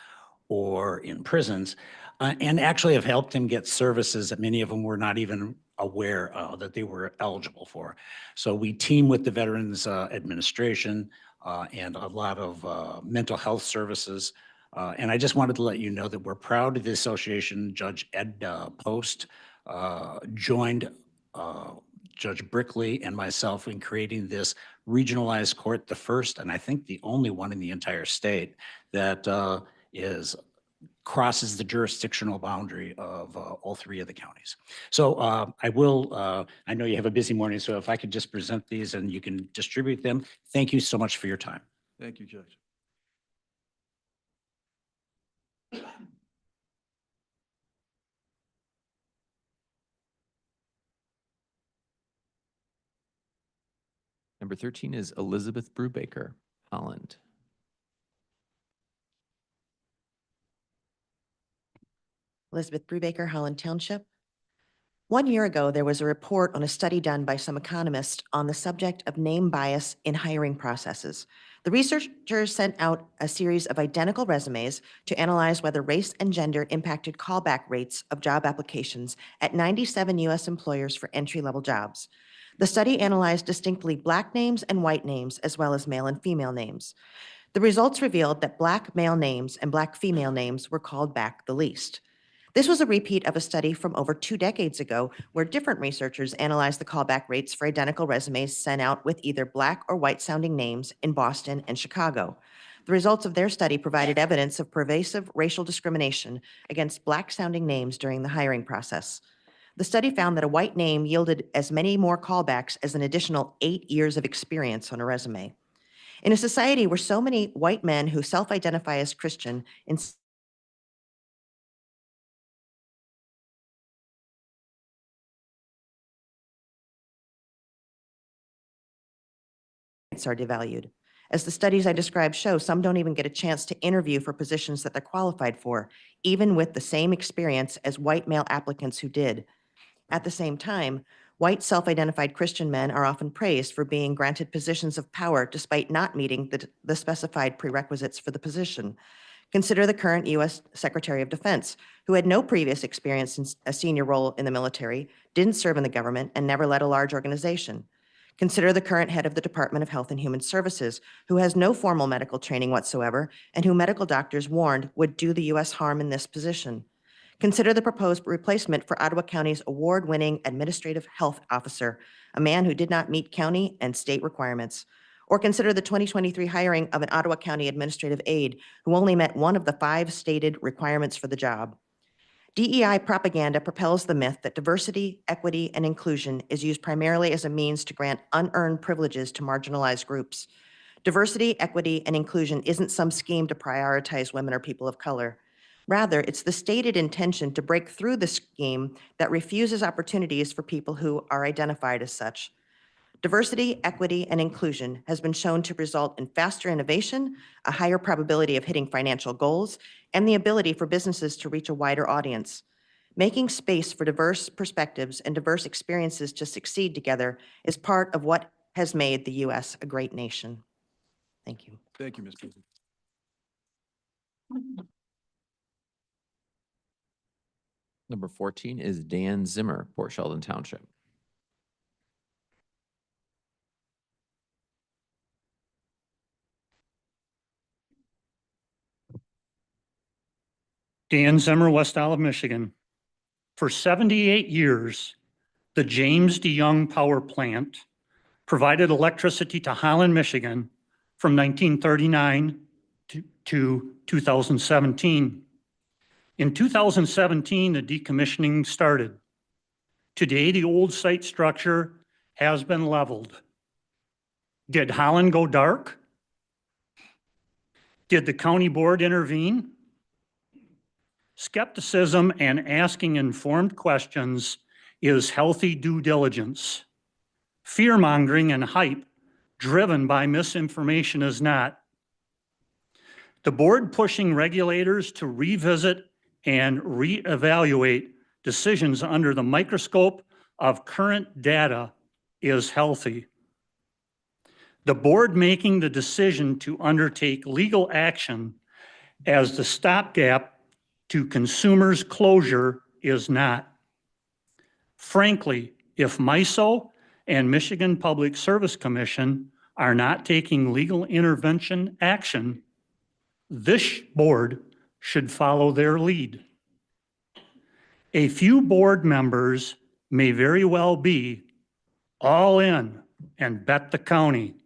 or in prisons, and actually have helped them get services that many of them were not even aware that they were eligible for. So we team with the Veterans Administration and a lot of mental health services. And I just wanted to let you know that we're proud of the association. Judge Ed Post joined Judge Brickley and myself in creating this regionalized court, the first and I think the only one in the entire state that crosses the jurisdictional boundary of all 3 of the counties. So I know you have a busy morning, so if I could just present these and you can distribute them. Thank you so much for your time.
Thank you, Judge.
Number 13 is Elizabeth Brubaker, Holland.
Elizabeth Brubaker, Holland Township. 1 year ago, there was a report on a study done by some economists on the subject of name bias in hiring processes. The researchers sent out a series of identical resumes to analyze whether race and gender impacted callback rates of job applications at 97 U.S. employers for entry-level jobs. The study analyzed distinctly Black names and white names, as well as male and female names. The results revealed that Black male names and Black female names were called back the least. This was a repeat of a study from over 2 decades ago where different researchers analyzed the callback rates for identical resumes sent out with either Black or white sounding names in Boston and Chicago. The results of their study provided evidence of pervasive racial discrimination against Black sounding names during the hiring process. The study found that a white name yielded as many more callbacks as an additional 8 years of experience on a resume. In a society where so many white men who self-identify as Christian are devalued. As the studies I described show, some don't even get a chance to interview for positions that they're qualified for, even with the same experience as white male applicants who did. At the same time, white self-identified Christian men are often praised for being granted positions of power despite not meeting the specified prerequisites for the position. Consider the current U.S. Secretary of Defense, who had no previous experience in a senior role in the military, didn't serve in the government, and never led a large organization. Consider the current head of the Department of Health and Human Services, who has no formal medical training whatsoever, and who medical doctors warned would do the U.S. harm in this position. Consider the proposed replacement for Ottawa County's award-winning administrative health officer, a man who did not meet county and state requirements. Or consider the 2023 hiring of an Ottawa County administrative aide who only met one of the 5 stated requirements for the job. DEI propaganda propels the myth that diversity, equity, and inclusion is used primarily as a means to grant unearned privileges to marginalized groups. Diversity, equity, and inclusion isn't some scheme to prioritize women or people of color. Rather, it's the stated intention to break through the scheme that refuses opportunities for people who are identified as such. Diversity, equity, and inclusion has been shown to result in faster innovation, a higher probability of hitting financial goals, and the ability for businesses to reach a wider audience. Making space for diverse perspectives and diverse experiences to succeed together is part of what has made the U.S. a great nation. Thank you.
Thank you, Ms. Beasley.
Number 14 is Dan Zimmer, Port Sheldon Township.
Dan Zimmer, West Olive, Michigan. For 78 years, the James D. Young Power Plant provided electricity to Holland, Michigan from 1939 to 2017. In 2017, the decommissioning started. Today, the old site structure has been leveled. Did Holland go dark? Did the county board intervene? Skepticism and asking informed questions is healthy due diligence. Fear-mongering and hype driven by misinformation is not. The board pushing regulators to revisit and reevaluate decisions under the microscope of current data is healthy. The board making the decision to undertake legal action as the stopgap to consumers' closure is not. Frankly, if MISO and Michigan Public Service Commission are not taking legal intervention action, this board should follow their lead. A few board members may very well be all in and bet the county.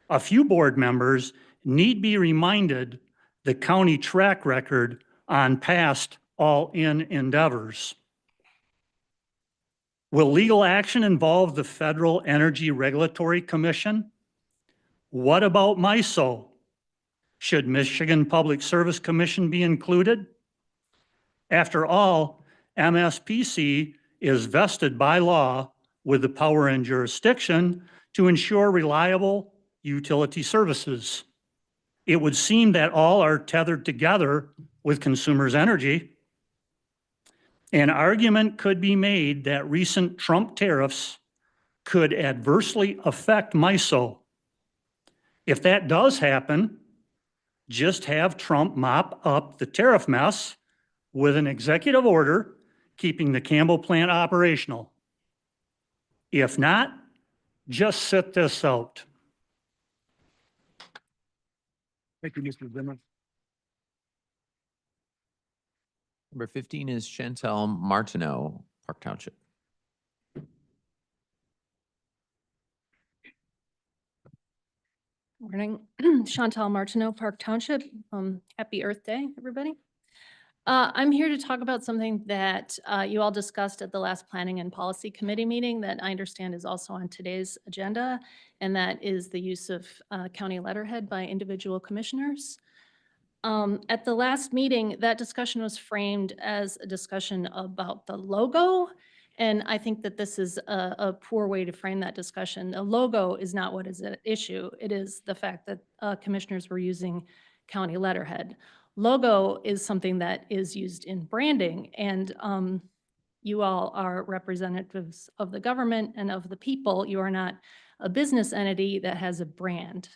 A few board members need be reminded the county track record on past all-in endeavors. Will legal action involve the Federal Energy Regulatory Commission? What about MISO? Should Michigan Public Service Commission be included? After all, MSPC is vested by law with the power and jurisdiction to ensure reliable utility services. It would seem that all are tethered together with consumers' energy. An argument could be made that recent Trump tariffs could adversely affect MISO. If that does happen, just have Trump mop up the tariff mess with an executive order keeping the Campbell plant operational. If not, just sit this out.
Thank you, Mr. Zimmer.
Number 15 is Chantel Martineau, Park Township.
Morning, Chantal Martineau, Park Township. Happy Earth Day, everybody. I'm here to talk about something that you all discussed at the last Planning and Policy Committee meeting that I understand is also on today's agenda, and that is the use of county letterhead by individual commissioners. At the last meeting, that discussion was framed as a discussion about the logo, and I think that this is a poor way to frame that discussion. The logo is not what is at issue. It is the fact that commissioners were using county letterhead. Logo is something that is used in branding, and you all are representatives of the government and of the people. You are not a business entity that has a brand.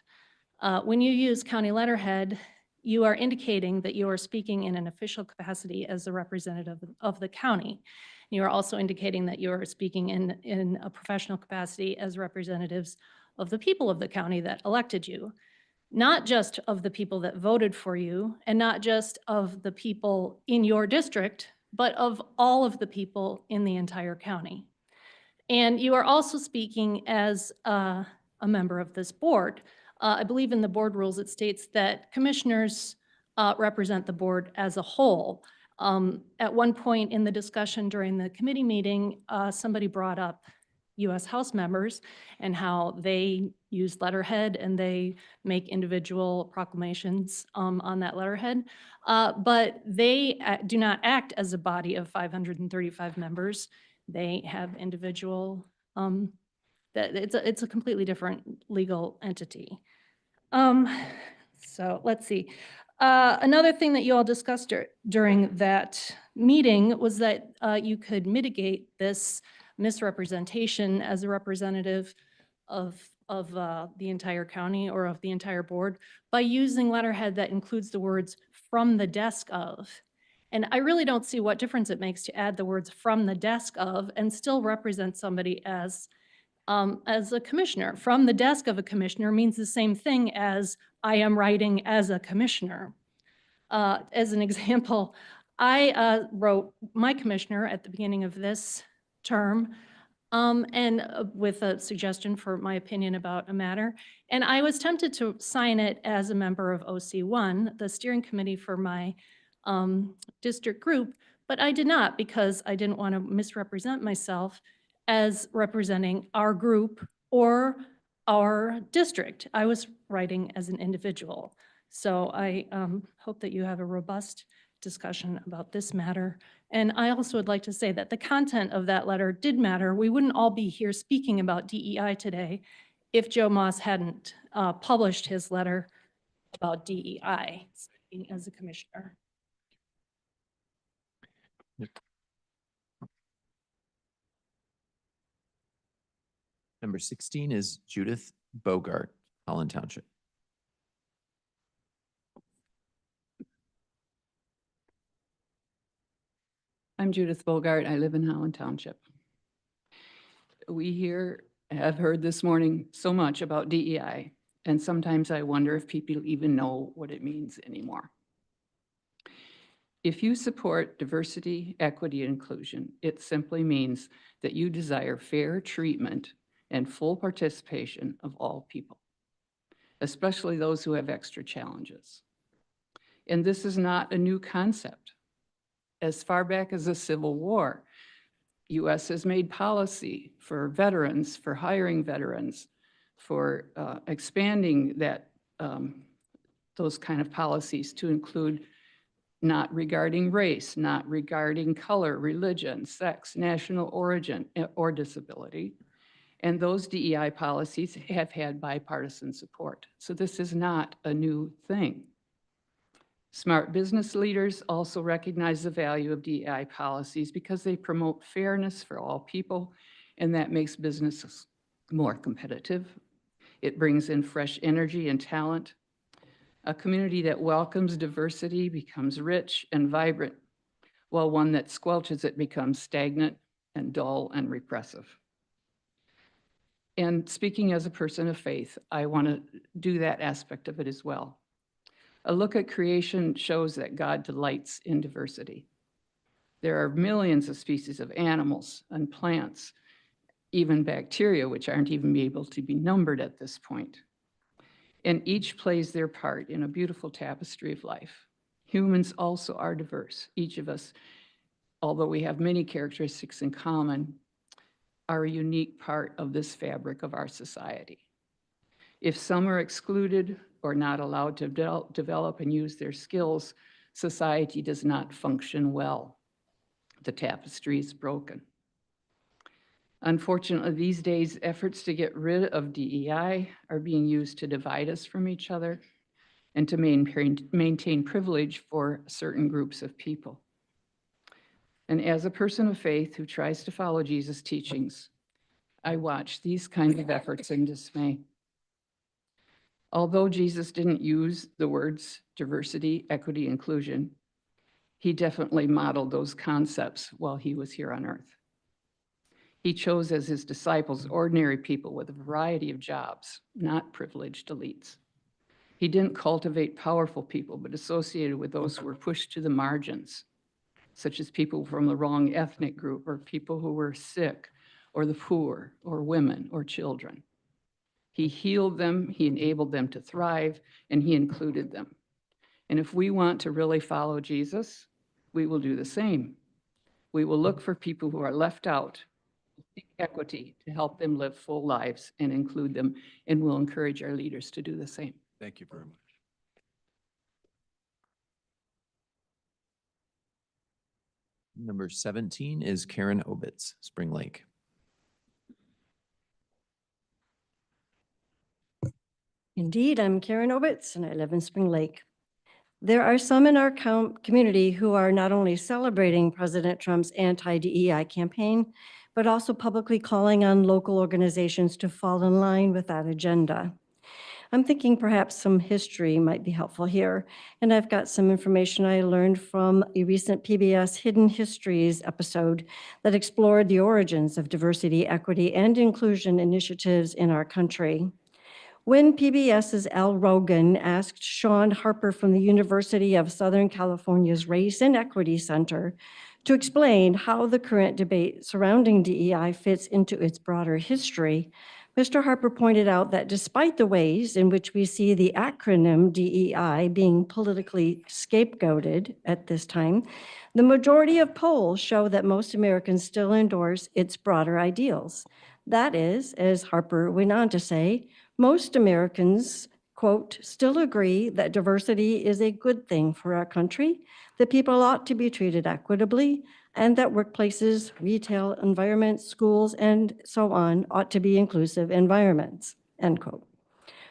When you use county letterhead, you are indicating that you are speaking in an official capacity as a representative of the county. You are also indicating that you are speaking in a professional capacity as representatives of the people of the county that elected you. Not just of the people that voted for you, and not just of the people in your district, but of all of the people in the entire county. And you are also speaking as a member of this board. I believe in the board rules, it states that commissioners represent the board as a whole. At one point in the discussion during the committee meeting, somebody brought up U.S. House members and how they use letterhead and they make individual proclamations on that letterhead. But they do not act as a body of 535 members. They have individual, it's a completely different legal entity. So let's see. Another thing that you all discussed during that meeting was that you could mitigate this misrepresentation as a representative of the entire county or of the entire board by using letterhead that includes the words "from the desk of." And I really don't see what difference it makes to add the words "from the desk of" and still represent somebody as a commissioner. From the desk of a commissioner means the same thing as I am writing as a commissioner. As an example, I wrote my commissioner at the beginning of this term and with a suggestion for my opinion about a matter. And I was tempted to sign it as a member of OC1, the steering committee for my district group, but I did not because I didn't want to misrepresent myself as representing our group or our district. I was writing as an individual. So I hope that you have a robust discussion about this matter. And I also would like to say that the content of that letter did matter. We wouldn't all be here speaking about DEI today if Joe Moss hadn't published his letter about DEI, speaking as a commissioner.
Number 16 is Judith Bogart, Holland Township.
I'm Judith Bogart. I live in Holland Township. We have heard this morning so much about DEI, and sometimes I wonder if people even know what it means anymore. If you support diversity, equity, and inclusion, it simply means that you desire fair treatment and full participation of all people, especially those who have extra challenges. And this is not a new concept. As far back as the Civil War, U.S. has made policy for veterans, for hiring veterans, for expanding that those kind of policies to include not regarding race, not regarding color, religion, sex, national origin, or disability. And those DEI policies have had bipartisan support. So this is not a new thing. Smart business leaders also recognize the value of DEI policies because they promote fairness for all people, and that makes businesses more competitive. It brings in fresh energy and talent. A community that welcomes diversity becomes rich and vibrant, while one that squelches it becomes stagnant and dull and repressive. And speaking as a person of faith, I want to do that aspect of it as well. A look at creation shows that God delights in diversity. There are millions of species of animals and plants, even bacteria, which aren't even able to be numbered at this point. And each plays their part in a beautiful tapestry of life. Humans also are diverse. Each of us, although we have many characteristics in common, are a unique part of this fabric of our society. If some are excluded or not allowed to develop and use their skills, society does not function well. The tapestry is broken. Unfortunately, these days, efforts to get rid of DEI are being used to divide us from each other and to maintain privilege for certain groups of people. And as a person of faith who tries to follow Jesus' teachings, I watch these kinds of efforts in dismay. Although Jesus didn't use the words diversity, equity, inclusion, he definitely modeled those concepts while he was here on earth. He chose as his disciples ordinary people with a variety of jobs, not privileged elites. He didn't cultivate powerful people, but associated with those who were pushed to the margins, such as people from the wrong ethnic group or people who were sick or the poor or women or children. He healed them, he enabled them to thrive, and he included them. And if we want to really follow Jesus, we will do the same. We will look for people who are left out, seek equity to help them live full lives and include them, and we'll encourage our leaders to do the same.
Thank you very much.
Number 17 is Karen Obitz, Spring Lake.
Indeed, I'm Karen Obitz, and I live in Spring Lake. There are some in our community who are not only celebrating President Trump's anti-DEI campaign, but also publicly calling on local organizations to fall in line with that agenda. I'm thinking perhaps some history might be helpful here, and I've got some information I learned from a recent PBS Hidden Histories episode that explored the origins of diversity, equity, and inclusion initiatives in our country. When PBS's Al Rogan asked Sean Harper from the University of Southern California's Race and Equity Center to explain how the current debate surrounding DEI fits into its broader history, Mr. Harper pointed out that despite the ways in which we see the acronym DEI being politically scapegoated at this time, the majority of polls show that most Americans still endorse its broader ideals. That is, as Harper went on to say, most Americans, quote, still agree that diversity is a good thing for our country, that people ought to be treated equitably, and that workplaces, retail environments, schools, and so on ought to be inclusive environments, end quote.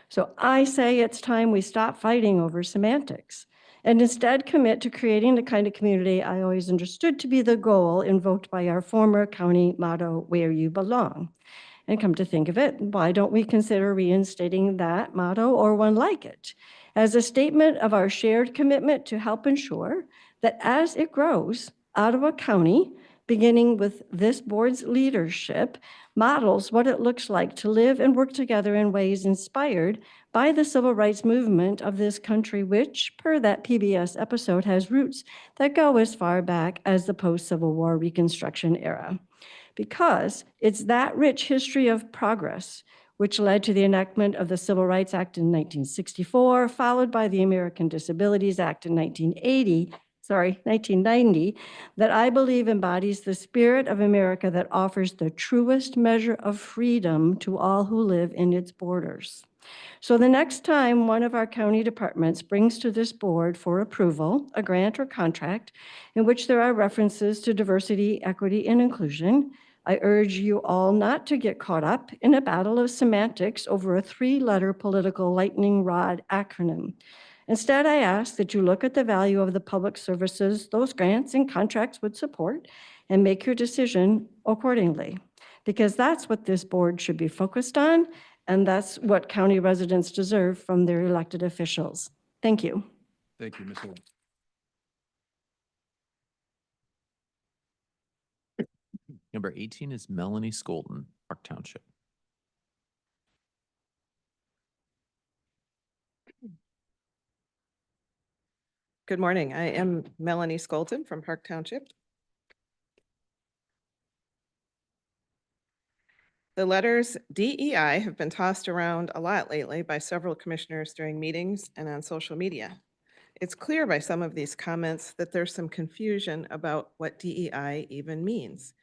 So I say it's time we stop fighting over semantics and instead commit to creating the kind of community I always understood to be the goal invoked by our former county motto, where you belong. And come to think of it, why don't we consider reinstating that motto or one like it as a statement of our shared commitment to help ensure that as it grows, Ottawa County, beginning with this board's leadership, models what it looks like to live and work together in ways inspired by the civil rights movement of this country, which, per that PBS episode, has roots that go as far back as the post-Civil War Reconstruction era. Because it's that rich history of progress which led to the enactment of the Civil Rights Act in 1964, followed by the American Disabilities Act in 1990, that I believe embodies the spirit of America that offers the truest measure of freedom to all who live in its borders. So the next time one of our county departments brings to this board for approval a grant or contract in which there are references to diversity, equity, and inclusion, I urge you all not to get caught up in a battle of semantics over a 3-letter political lightning rod acronym. Instead, I ask that you look at the value of the public services those grants and contracts would support and make your decision accordingly, because that's what this board should be focused on, and that's what county residents deserve from their elected officials. Thank you.
Thank you, Ms. Owens.
Number 18 is Melanie Skolton, Park Township.
Good morning. I am Melanie Skolton from Park Township. The letters DEI have been tossed around a lot lately by several commissioners during meetings and on social media. It's clear by some of these comments that there's some confusion about what DEI even means.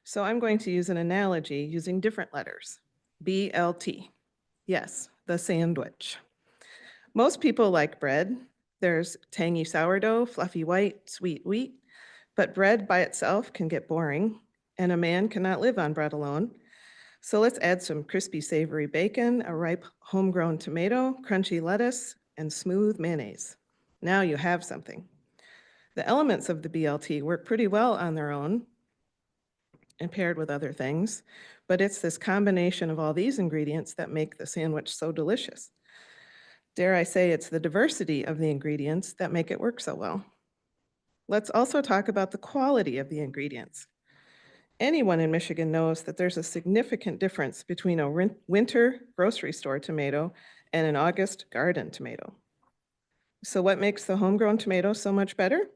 So I'm going to use an analogy using different letters. BLT. Yes, the sandwich. Most people like bread. There's tangy sourdough, fluffy white, sweet wheat, but bread by itself can get boring, and a man cannot live on bread alone. So let's add some crispy, savory bacon, a ripe homegrown tomato, crunchy lettuce, and smooth mayonnaise. Now you have something. The elements of the BLT work pretty well on their own and paired with other things, but it's this combination of all these ingredients that make the sandwich so delicious. Dare I say it's the diversity of the ingredients that make it work so well. Let's also talk about the quality of the ingredients. Anyone in Michigan knows that there's a significant difference between a winter grocery store tomato and an August garden tomato. So what makes the homegrown tomato so much better?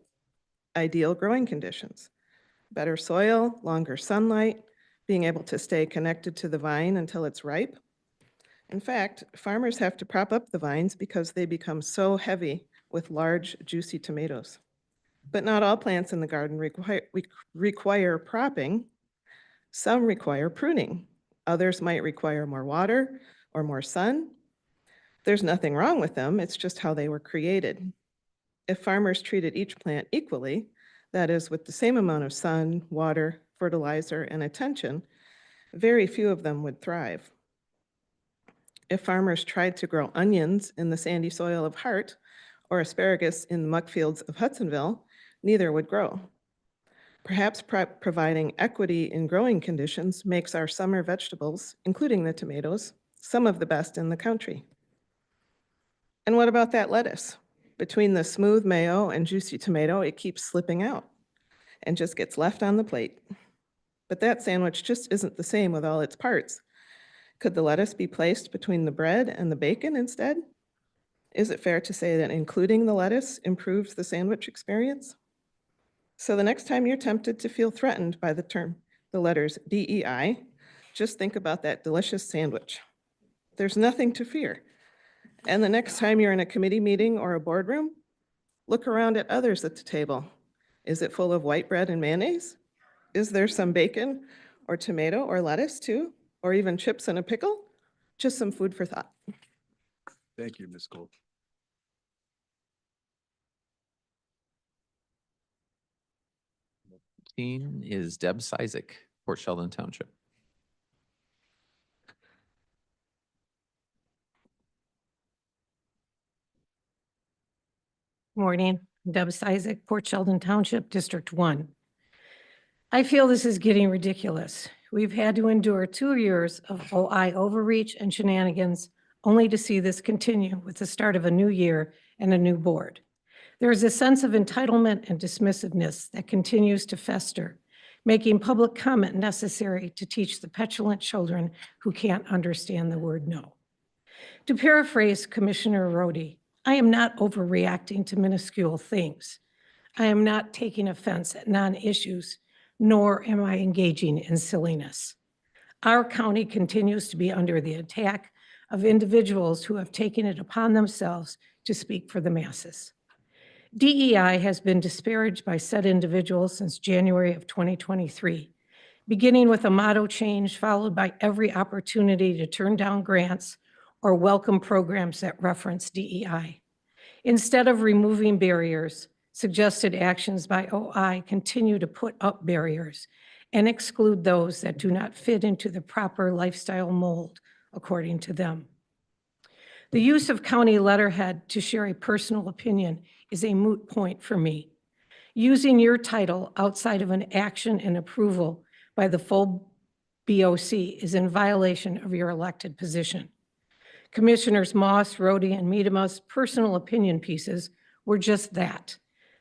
Ideal growing conditions. Better soil, longer sunlight, being able to stay connected to the vine until it's ripe. In fact, farmers have to prop up the vines because they become so heavy with large, juicy tomatoes. But not all plants in the garden require propping. Some require pruning. Others might require more water or more sun. There's nothing wrong with them, it's just how they were created. If farmers treated each plant equally, that is, with the same amount of sun, water, fertilizer, and attention, very few of them would thrive. If farmers tried to grow onions in the sandy soil of Hart or asparagus in the muck fields of Hudsonville, neither would grow. Perhaps providing equity in growing conditions makes our summer vegetables, including the tomatoes, some of the best in the country. And what about that lettuce? Between the smooth mayo and juicy tomato, it keeps slipping out and just gets left on the plate. But that sandwich just isn't the same with all its parts. Could the lettuce be placed between the bread and the bacon instead? Is it fair to say that including the lettuce improves the sandwich experience? So the next time you're tempted to feel threatened by the letters DEI, just think about that delicious sandwich. There's nothing to fear. And the next time you're in a committee meeting or a boardroom, look around at others at the table. Is it full of white bread and mayonnaise? Is there some bacon or tomato or lettuce too? Or even chips and a pickle? Just some food for thought.
Thank you, Ms. Gold.
Is Deb Cizik, Port Sheldon Township.
Morning, Deb Cizik, Port Sheldon Township, District 1. I feel this is getting ridiculous. We've had to endure 2 years of OI overreach and shenanigans only to see this continue with the start of a new year and a new board. There is a sense of entitlement and dismissiveness that continues to fester, making public comment necessary to teach the petulant children who can't understand the word no. To paraphrase Commissioner Rhodey, I am not overreacting to minuscule things. I am not taking offense at non-issues, nor am I engaging in silliness. Our county continues to be under the attack of individuals who have taken it upon themselves to speak for the masses. DEI has been disparaged by said individuals since January of 2023, beginning with a motto change followed by every opportunity to turn down grants or welcome programs that reference DEI. Instead of removing barriers, suggested actions by OI continue to put up barriers and exclude those that do not fit into the proper lifestyle mold, according to them. The use of county letterhead to share a personal opinion is a moot point for me. Using your title outside of an action and approval by the full BOC is in violation of your elected position. Commissioners Moss, Rohde, and Miedema's personal opinion pieces were just that.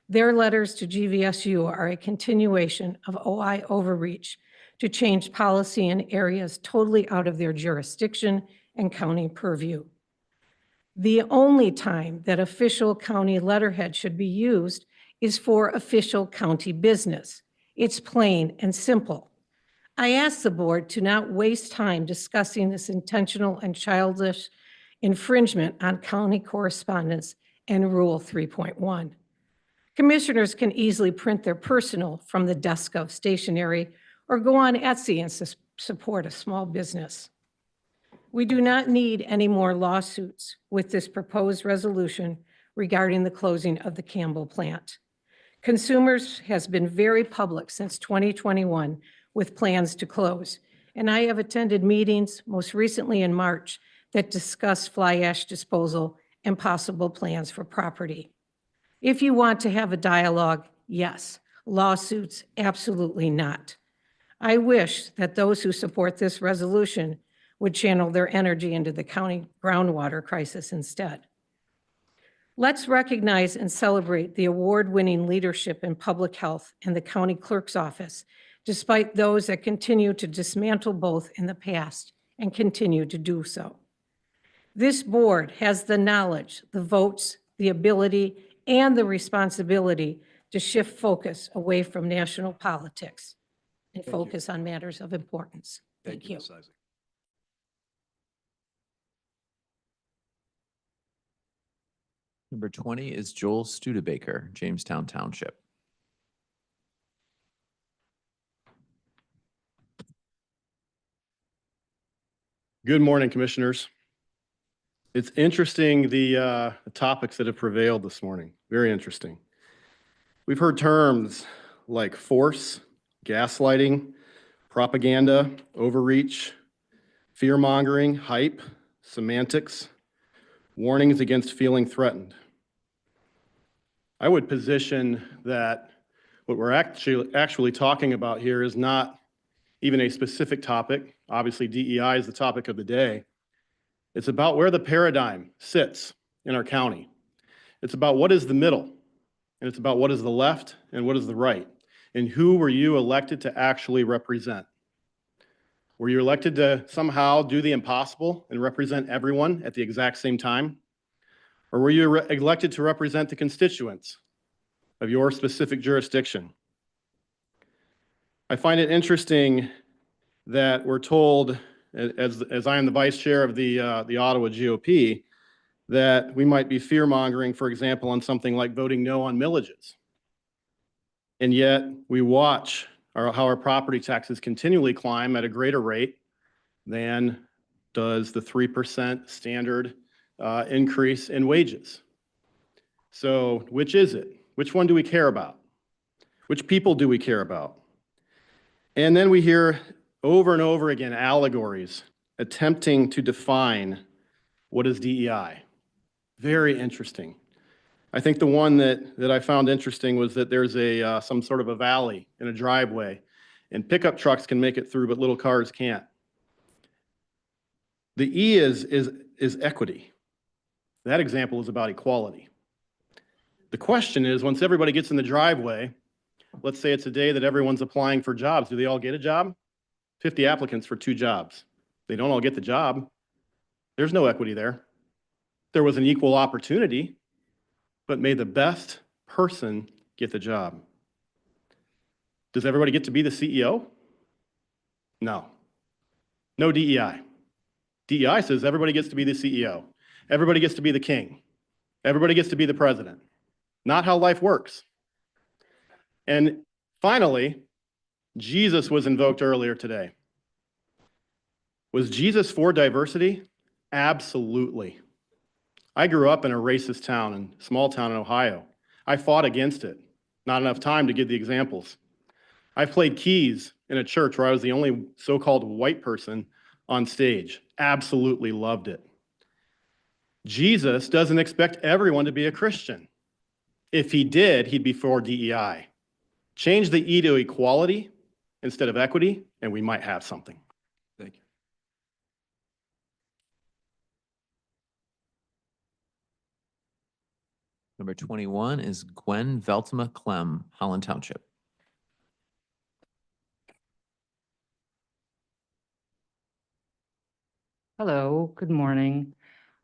Their letters to GVSU are a continuation of OI overreach to change policy in areas totally out of their jurisdiction and county purview. The only time that official county letterhead should be used is for official county business. It's plain and simple. I ask the board to not waste time discussing this intentional and childish infringement on county correspondence and Rule 3.1. Commissioners can easily print their personal from the desk of stationery or go on Etsy and support a small business. We do not need any more lawsuits with this proposed resolution regarding the closing of the Campbell plant. Consumers has been very public since 2021 with plans to close, and I have attended meetings, most recently in March, that discuss fly ash disposal and possible plans for property. If you want to have a dialogue, yes. Lawsuits, absolutely not. I wish that those who support this resolution would channel their energy into the county groundwater crisis instead. Let's recognize and celebrate the award-winning leadership in public health in the county clerk's office, despite those that continue to dismantle both in the past and continue to do so. This board has the knowledge, the votes, the ability, and the responsibility to shift focus away from national politics and focus on matters of importance. Thank you.
Ms. Isaac.
Number 20 is Joel Studebaker, Jamestown Township.
Good morning, Commissioners. It's interesting, the topics that have prevailed this morning. Very interesting. We've heard terms like force, gaslighting, propaganda, overreach, fear-mongering, hype, semantics, warnings against feeling threatened. I would position that what we're actually talking about here is not even a specific topic. Obviously, DEI is the topic of the day. It's about where the paradigm sits in our county. It's about what is the middle, and it's about what is the left and what is the right, and who were you elected to actually represent? Were you elected to somehow do the impossible and represent everyone at the exact same time? Or were you elected to represent the constituents of your specific jurisdiction? I find it interesting that we're told, as I am the vice chair of the Ottawa GOP, that we might be fear-mongering, for example, on something like voting no on millages. And yet we watch how our property taxes continually climb at a greater rate than does the 3% standard increase in wages. So which is it? Which one do we care about? Which people do we care about? And then we hear over and over again allegories attempting to define what is DEI. Very interesting. I think the one that I found interesting was that there's some sort of a valley in a driveway, and pickup trucks can make it through, but little cars can't. The E is equity. That example is about equality. The question is, once everybody gets in the driveway, let's say it's a day that everyone's applying for jobs, do they all get a job? 50 applicants for 2 jobs. They don't all get the job. There's no equity there. There was an equal opportunity, but may the best person get the job. Does everybody get to be the CEO? No. No DEI. DEI says everybody gets to be the CEO. Everybody gets to be the king. Everybody gets to be the president. Not how life works. And finally, Jesus was invoked earlier today. Was Jesus for diversity? Absolutely. I grew up in a racist town, small town in Ohio. I fought against it. Not enough time to give the examples. I've played keys in a church where I was the only so-called white person on stage. Absolutely loved it. Jesus doesn't expect everyone to be a Christian. If he did, he'd be for DEI. Change the E to equality instead of equity, and we might have something.
Thank you.
Number 21 is Gwen Veltema Clem, Holland Township.
Hello, good morning.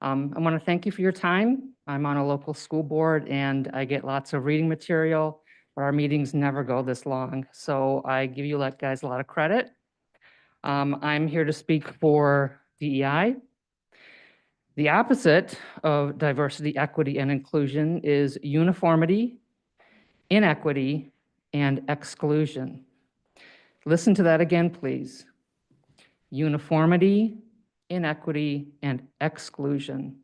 I want to thank you for your time. I'm on a local school board and I get lots of reading material, but our meetings never go this long. So I give you guys a lot of credit. I'm here to speak for DEI. The opposite of diversity, equity, and inclusion is uniformity, inequity, and exclusion. Listen to that again, please. Uniformity, inequity, and exclusion.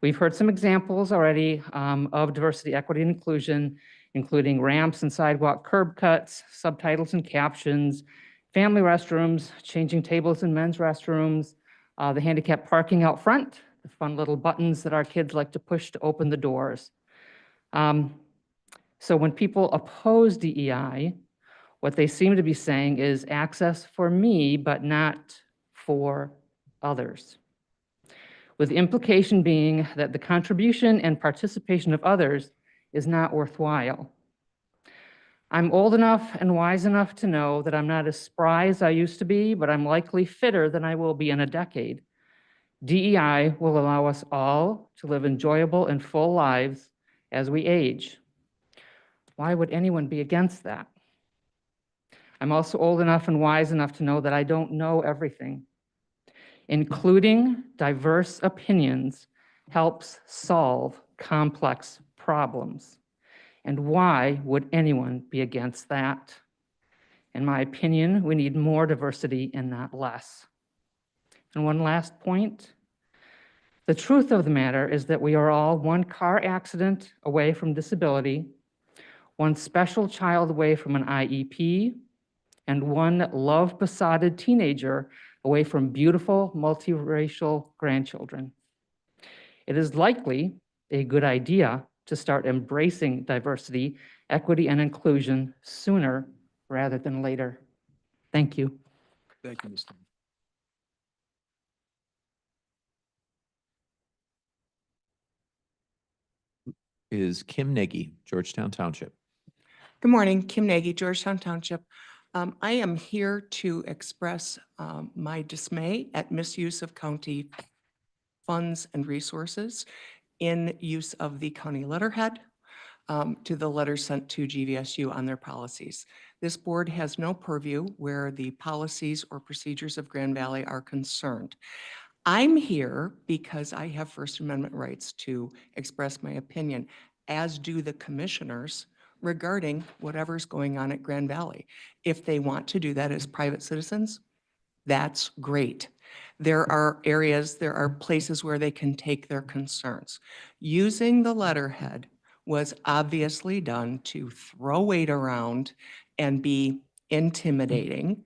We've heard some examples already of diversity, equity, and inclusion, including ramps and sidewalk curb cuts, subtitles and captions, family restrooms, changing tables in men's restrooms, the handicap parking out front, the fun little buttons that our kids like to push to open the doors. So when people oppose DEI, what they seem to be saying is access for me, but not for others. With the implication being that the contribution and participation of others is not worthwhile. I'm old enough and wise enough to know that I'm not as spry as I used to be, but I'm likely fitter than I will be in a decade. DEI will allow us all to live enjoyable and full lives as we age. Why would anyone be against that? I'm also old enough and wise enough to know that I don't know everything. Including diverse opinions helps solve complex problems. And why would anyone be against that? In my opinion, we need more diversity and not less. And one last point. The truth of the matter is that we are all one car accident away from disability, one special child away from an IEP, and one love-besotted teenager away from beautiful multiracial grandchildren. It is likely a good idea to start embracing diversity, equity, and inclusion sooner rather than later. Thank you.
Thank you, Mr.
Is Kim Nagy, Georgetown Township.
Good morning, Kim Nagy, Georgetown Township. I am here to express my dismay at misuse of county funds and resources in use of the county letterhead to the letters sent to GVSU on their policies. This board has no purview where the policies or procedures of Grand Valley are concerned. I'm here because I have First Amendment rights to express my opinion, as do the commissioners regarding whatever's going on at Grand Valley. If they want to do that as private citizens, that's great. There are areas, there are places where they can take their concerns. Using the letterhead was obviously done to throw weight around and be intimidating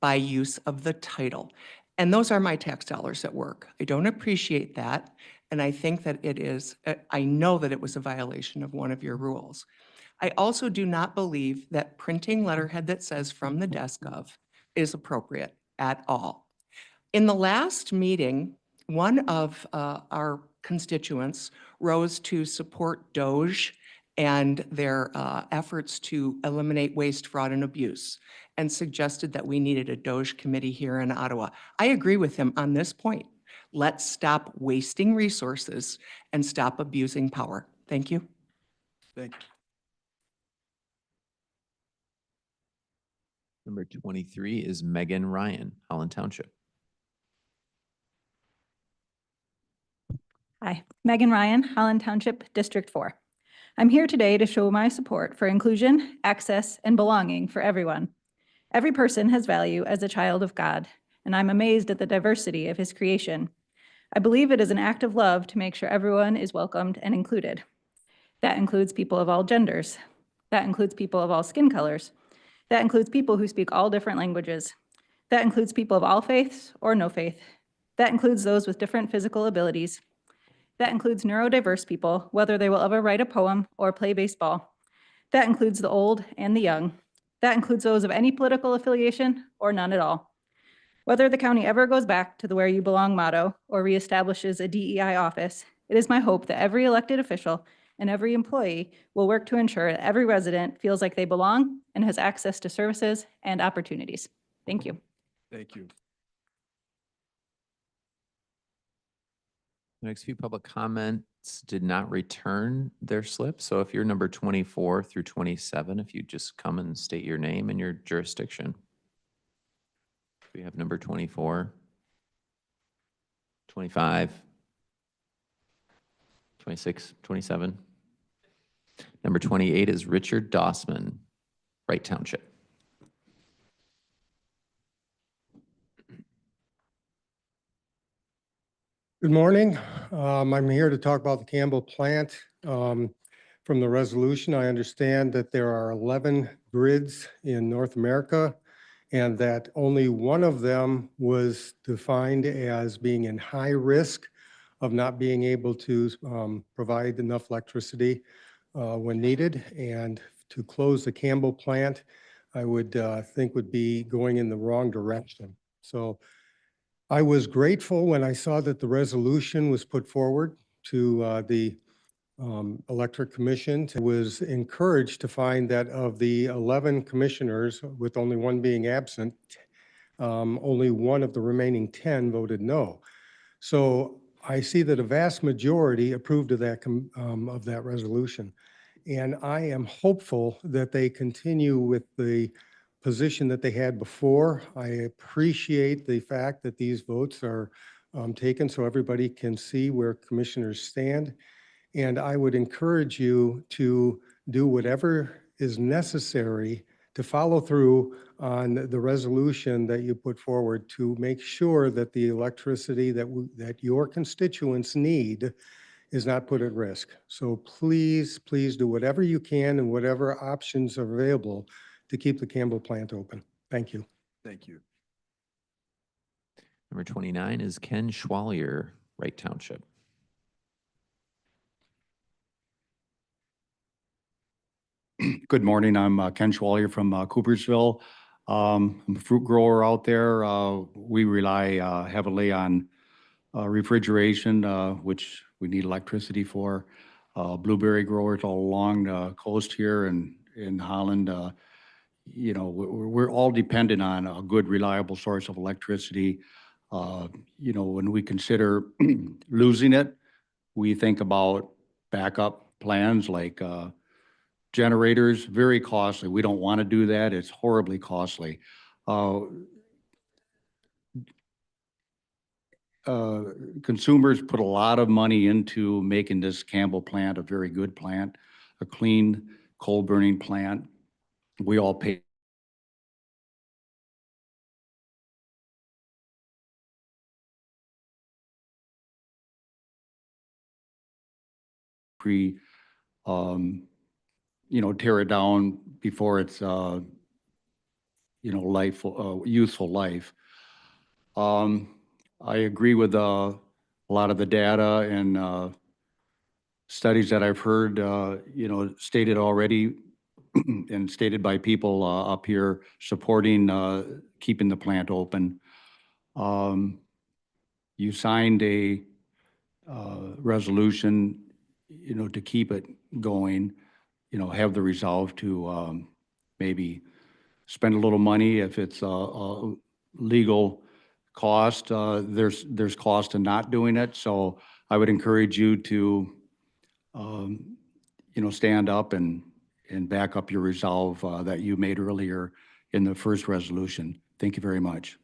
by use of the title. And those are my tax dollars at work. I don't appreciate that. And I think that it is, I know that it was a violation of one of your rules. I also do not believe that printing letterhead that says from the desk of is appropriate at all. In the last meeting, one of our constituents rose to support DOJ and their efforts to eliminate waste, fraud, and abuse, and suggested that we needed a DOJ committee here in Ottawa. I agree with him on this point. Let's stop wasting resources and stop abusing power. Thank you.
Thank you.
Number 23 is Megan Ryan, Holland Township.
Hi, Megan Ryan, Holland Township, District 4. I'm here today to show my support for inclusion, access, and belonging for everyone. Every person has value as a child of God, and I'm amazed at the diversity of his creation. I believe it is an act of love to make sure everyone is welcomed and included. That includes people of all genders. That includes people of all skin colors. That includes people who speak all different languages. That includes people of all faiths or no faith. That includes those with different physical abilities. That includes neurodiverse people, whether they will ever write a poem or play baseball. That includes the old and the young. That includes those of any political affiliation or none at all. Whether the county ever goes back to the Where You Belong motto or reestablishes a DEI office, it is my hope that every elected official and every employee will work to ensure that every resident feels like they belong and has access to services and opportunities. Thank you.
Thank you.
The next few public comments did not return their slip. So if you're number 24 through 27, if you just come and state your name and your jurisdiction. We have number 24, 25, 26, 27. Number 28 is Richard Dossman, Wright Township.
Good morning. I'm here to talk about the Campbell plant. From the resolution, I understand that there are 11 grids in North America and that only one of them was defined as being in high risk of not being able to provide enough electricity when needed. And to close the Campbell plant, I would think would be going in the wrong direction. So I was grateful when I saw that the resolution was put forward to the Electric Commission. I was encouraged to find that of the 11 commissioners, with only one being absent, only one of the remaining 10 voted no. So I see that a vast majority approved of that resolution. And I am hopeful that they continue with the position that they had before. I appreciate the fact that these votes are taken so everybody can see where commissioners stand. And I would encourage you to do whatever is necessary to follow through on the resolution that you put forward to make sure that the electricity that your constituents need is not put at risk. So please, please do whatever you can and whatever options are available to keep the Campbell plant open. Thank you.
Thank you.
Number 29 is Ken Schwalier, Wright Township.
Good morning. I'm Ken Schwalier from Coopersville. I'm a fruit grower out there. We rely heavily on refrigeration, which we need electricity for. Blueberry growers all along the coast here and in Holland. You know, we're all dependent on a good, reliable source of electricity. You know, when we consider losing it, we think about backup plans like generators, very costly. We don't want to do that. It's horribly costly. Consumers put a lot of money into making this Campbell plant a very good plant, a clean coal burning plant. We all pay you know, tear it down before it's, you know, useful life. I agree with a lot of the data and studies that I've heard, you know, stated already and stated by people up here supporting keeping the plant open. You signed a resolution, you know, to keep it going, you know, have the resolve to maybe spend a little money if it's a legal cost. There's cost to not doing it. So I would encourage you to, you know, stand up and back up your resolve that you made earlier in the first resolution. Thank you very much.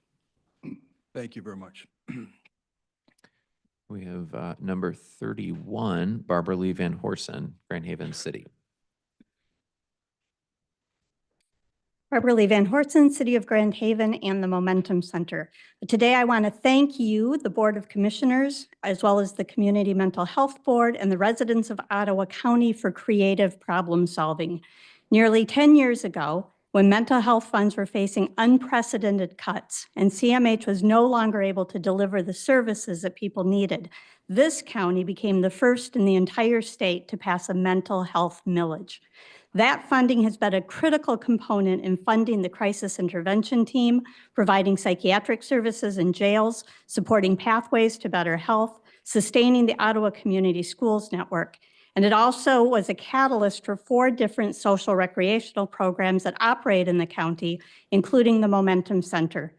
Thank you very much.
We have number 31, Barbara Lee Van Horsen, Grand Haven City.
Barbara Lee Van Horsen, City of Grand Haven, and the Momentum Center. Today, I want to thank you, the Board of Commissioners, as well as the Community Mental Health Board and the residents of Ottawa County for creative problem solving. Nearly 10 years ago, when when mental health funds were facing unprecedented cuts and CMH was no longer able to deliver the services that people needed, this county became the first in the entire state to pass a mental health millage. That funding has been a critical component in funding the crisis intervention team, providing psychiatric services in jails, supporting pathways to better health, sustaining the Ottawa Community Schools Network. And it also was a catalyst for 4 different social recreational programs that operate in the county, including the Momentum Center.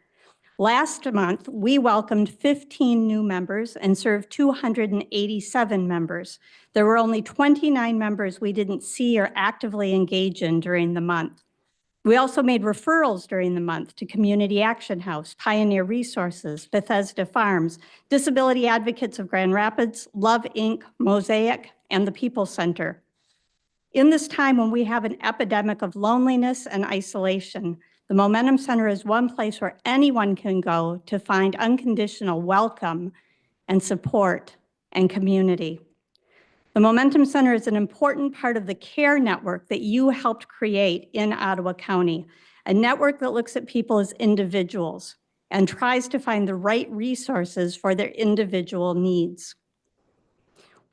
Last month, we welcomed 15 new members and served 287 members. There were only 29 members we didn't see or actively engage in during the month. We also made referrals during the month to Community Action House, Pioneer Resources, Bethesda Farms, Disability Advocates of Grand Rapids, Love Inc., Mosaic, and the People Center. In this time when we have an epidemic of loneliness and isolation, the Momentum Center is one place where anyone can go to find unconditional welcome and support and community. The Momentum Center is an important part of the care network that you helped create in Ottawa County, a network that looks at people as individuals and tries to find the right resources for their individual needs.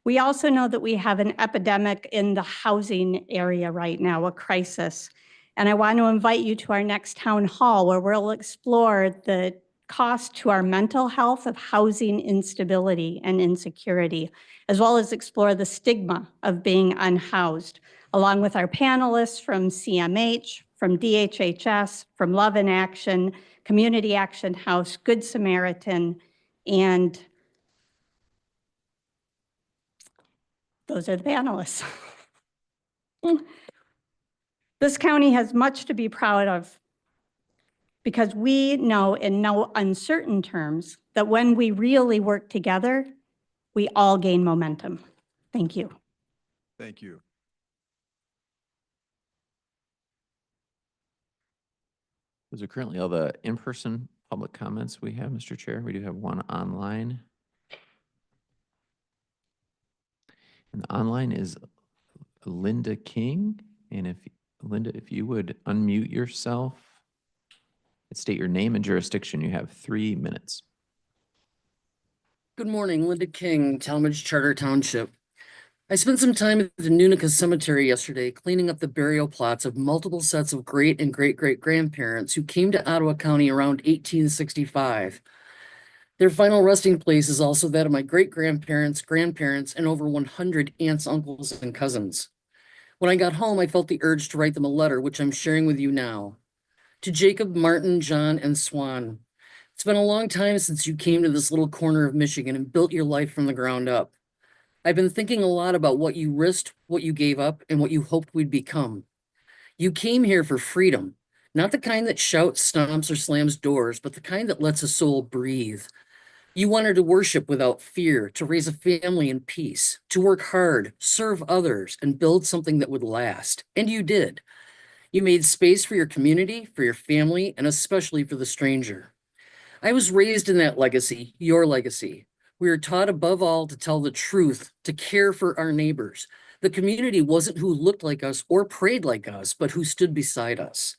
We also know that we have an epidemic in the housing area right now, a crisis. And I want to invite you to our next town hall where we'll explore the cost to our mental health of housing instability and insecurity, as well as explore the stigma of being unhoused, along with our panelists from CMH, from DHHS, from Love in Action, Community Action House, Good Samaritan, and those are the panelists. This county has much to be proud of because we know in no uncertain terms that when we really work together, we all gain momentum. Thank you.
Thank you.
Those are currently all the in-person public comments we have, Mr. Chair. We do have one online. And the online is Linda King. And if Linda, if you would unmute yourself and state your name and jurisdiction, you have 3 minutes.
Good morning, Linda King, Talmadge Charter Township. I spent some time at the Nunica Cemetery yesterday cleaning up the burial plots of multiple sets of great and great-great-grandparents who came to Ottawa County around 1865. Their final resting place is also that of my great-grandparents, grandparents, and over 100 aunts, uncles, and cousins. When I got home, I felt the urge to write them a letter, which I'm sharing with you now. To Jacob, Martin, John, and Swan, it's been a long time since you came to this little corner of Michigan and built your life from the ground up. I've been thinking a lot about what you risked, what you gave up, and what you hoped we'd become. You came here for freedom, not the kind that shouts, stomps, or slams doors, but the kind that lets a soul breathe. You wanted to worship without fear, to raise a family in peace, to work hard, serve others, and build something that would last. And you did. You made space for your community, for your family, and especially for the stranger. I was raised in that legacy, your legacy. We were taught above all to tell the truth, to care for our neighbors. The community wasn't who looked like us or prayed like us, but who stood beside us.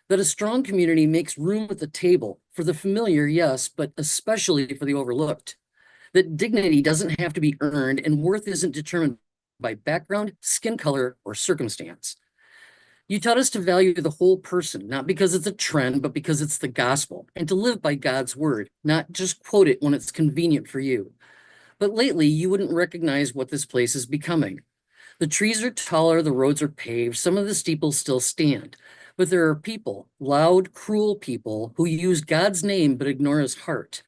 That a strong community makes room at the table for the familiar, yes, but especially for the overlooked. That dignity doesn't have to be earned and worth isn't determined by background, skin color, or circumstance. You taught us to value the whole person, not because it's a trend, but because it's the gospel, and to live by God's word, not just quote it when it's convenient for you. But lately, you wouldn't recognize what this place is becoming. The trees are taller, the roads are paved, some of the steeples still stand. But there are people, loud, cruel people, who use God's name but ignore his heart.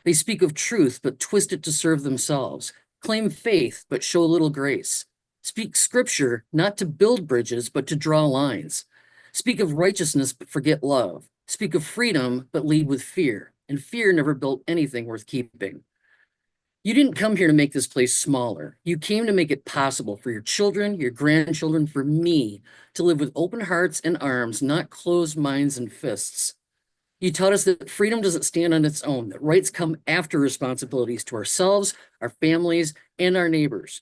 They speak of truth but twist it to serve themselves, claim faith but show little grace, speak scripture not to build bridges but to draw lines, speak of righteousness but forget love, speak of freedom but lead with fear, and fear never built anything worth keeping. You didn't come here to make this place smaller. You came to make it possible for your children, your grandchildren, for me to live with open hearts and arms, not closed minds and fists. You taught us that freedom doesn't stand on its own, that rights come after responsibilities to ourselves, our families, and our neighbors.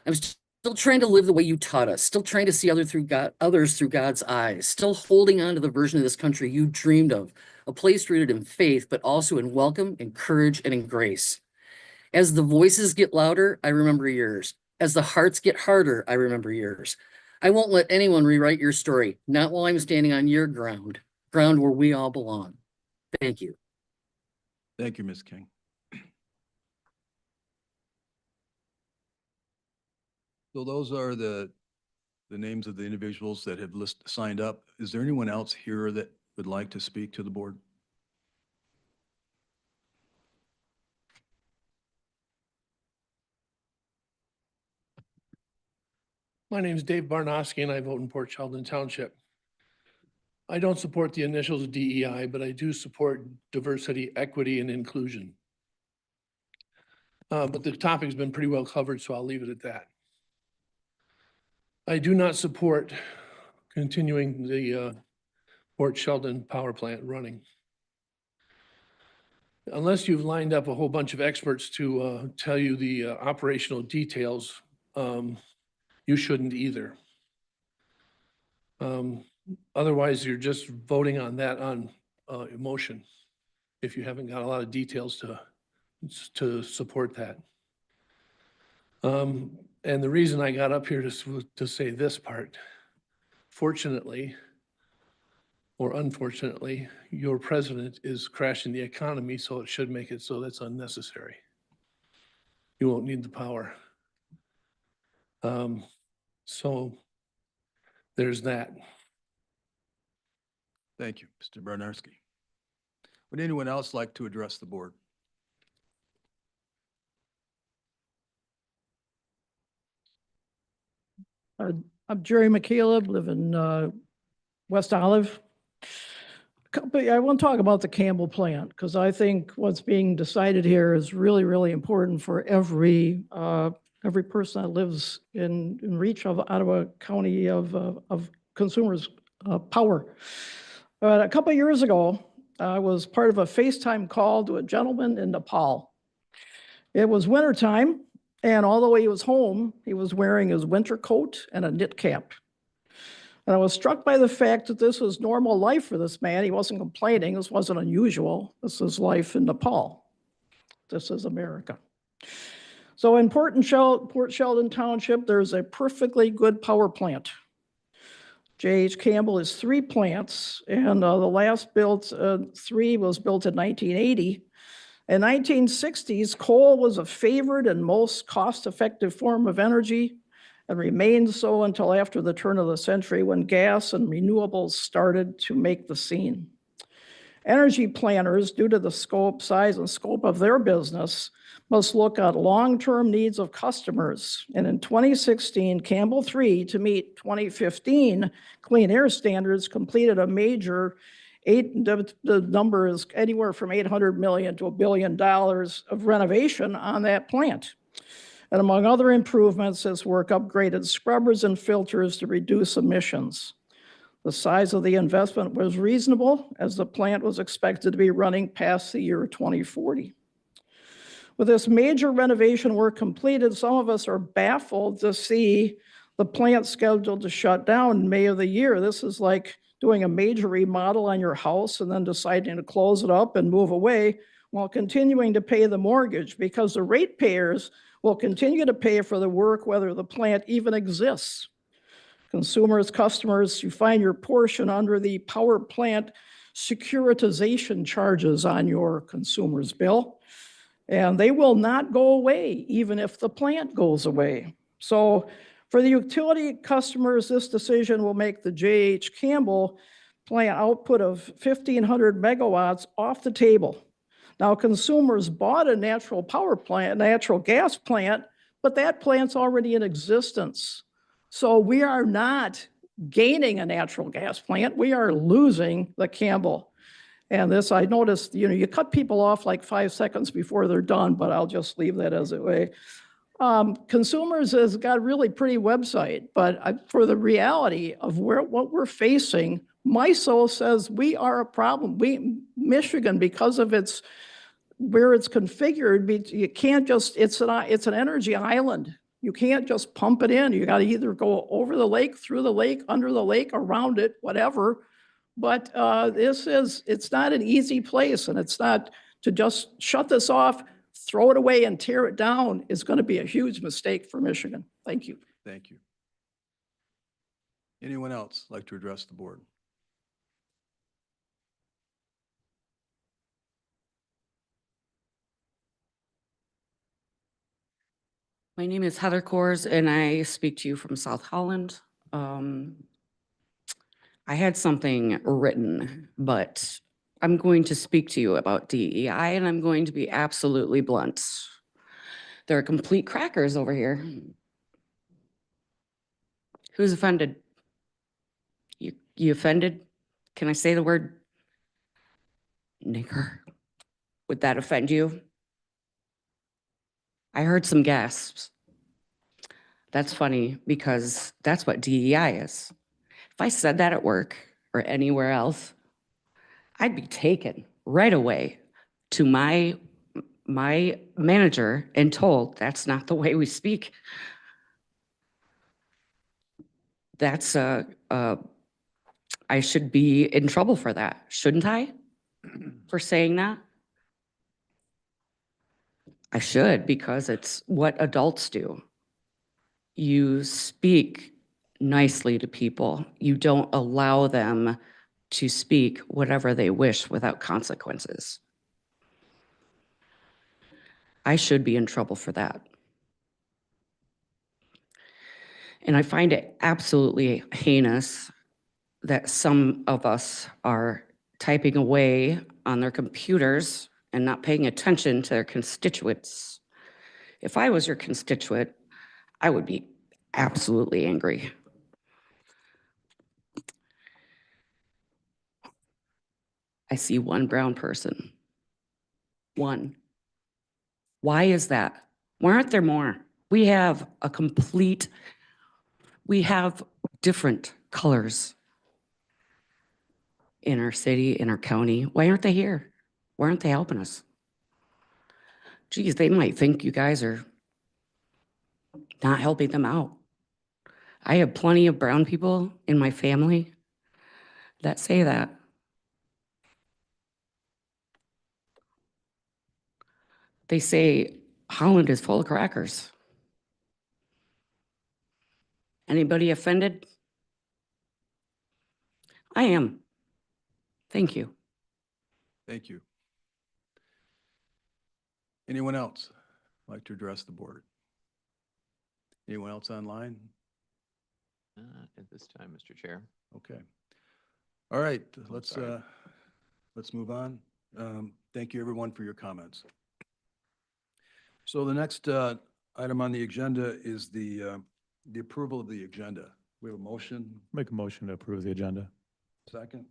I was Still trying to live the way you taught us, still trying to see others through God's eyes, still holding on to the version of this country you dreamed of, a place rooted in faith, but also in welcome, in courage, and in grace. As the voices get louder, I remember yours. As the hearts get harder, I remember yours. I won't let anyone rewrite your story, not while I'm standing on your ground where we all belong. Thank you.
Thank you, Ms. King. So those are the names of the individuals that have signed up. Is there anyone else here that would like to speak to the board?
My name is Dave Barnowski and I vote in Port Sheldon Township. I don't support the initials of DEI, but I do support diversity, equity, and inclusion. But the topic's been pretty well covered, so I'll leave it at that. I do not support continuing the Port Sheldon power plant running. Unless you've lined up a whole bunch of experts to tell you the operational details, you shouldn't either. Otherwise, you're just voting on that on emotion if you haven't got a lot of details to support that. And the reason I got up here to say this part, fortunately or unfortunately, your president is crashing the economy, so it should make it so that's unnecessary. You won't need the power. So there's that.
Thank you, Mr. Barnarski. Would anyone else like to address the board?
I'm Jerry McCaleb, live in West Olive. I want to talk about the Campbell plant because I think what's being decided here is really, really important for every person that lives in reach of Ottawa County of consumers' power. But a couple of years ago, I was part of a FaceTime call to a gentleman in Nepal. It was wintertime, and although he was home, he was wearing his winter coat and a knit cap. And I was struck by the fact that this was normal life for this man. He wasn't complaining. This wasn't unusual. This is life in Nepal. This is America. So in Port Sheldon Township, there's a perfectly good power plant. J.H. Campbell is 3 plants, and the last built 3 was built in 1980. In 1960s, coal was a favored and most cost-effective form of energy and remained so until after the turn of the century when gas and renewables started to make the scene. Energy planners, due to the size and scope of their business, must look at long-term needs of customers. And in 2016, Campbell 3, to meet 2015 clean air standards, completed a major the number is anywhere from $800 million to $1 billion of renovation on that plant. And among other improvements, this work upgraded scrubbers and filters to reduce emissions. The size of the investment was reasonable, as the plant was expected to be running past the year 2040. With this major renovation work completed, some of us are baffled to see the plant scheduled to shut down in May of the year. This is like doing a major remodel on your house and then deciding to close it up and move away while continuing to pay the mortgage, because the ratepayers will continue to pay for the work whether the plant even exists. Consumers, customers, you find your portion under the power plant securitization charges on your consumer's bill, and they will not go away even if the plant goes away. So for the utility customers, this decision will make the J.H. Campbell plant output of 1,500 megawatts off the table. Now, consumers bought a natural gas plant, but that plant's already in existence. So we are not gaining a natural gas plant. We are losing the Campbell. And this, I noticed, you cut people off like 5 seconds before they're done, but I'll just leave that as a way. Consumers has got a really pretty website, but for the reality of what we're facing, MISO says we are a problem. Michigan, because of where it's configured, you can't just, it's an energy island. You can't just pump it in. You got to either go over the lake, through the lake, under the lake, around it, whatever. But it's not an easy place, and it's not to just shut this off, throw it away and tear it down is going to be a huge mistake for Michigan. Thank you.
Thank you. Anyone else like to address the board?
My name is Heather Kors, and I speak to you from South Holland. I had something written, but I'm going to speak to you about DEI, and I'm going to be absolutely blunt. They're complete crackers over here. Who's offended? You offended? Can I say the word nigger? Would that offend you? I heard some gasps. That's funny because that's what DEI is. If I said that at work or anywhere else, I'd be taken right away to my manager and told that's not the way we speak. That's I should be in trouble for that, shouldn't I? For saying that? I should, because it's what adults do. You speak nicely to people. You don't allow them to speak whatever they wish without consequences. I should be in trouble for that. And I find it absolutely heinous that some of us are typing away on their computers and not paying attention to their constituents. If I was your constituent, I would be absolutely angry. I see one brown person. One. Why is that? Why aren't there more? We have different colors in our city, in our county. Why aren't they here? Why aren't they helping us? Geez, they might think you guys are not helping them out. I have plenty of brown people in my family that say that. They say Holland is full of crackers. Anybody offended? I am. Thank you.
Thank you. Anyone else like to address the board? Anyone else online?
At this time, Mr. Chair.
Okay. All right,
sorry.
let's move on. Thank you everyone for your comments. So the next item on the agenda is the approval of the agenda. We have a motion,
Make a motion to approve the agenda.
second?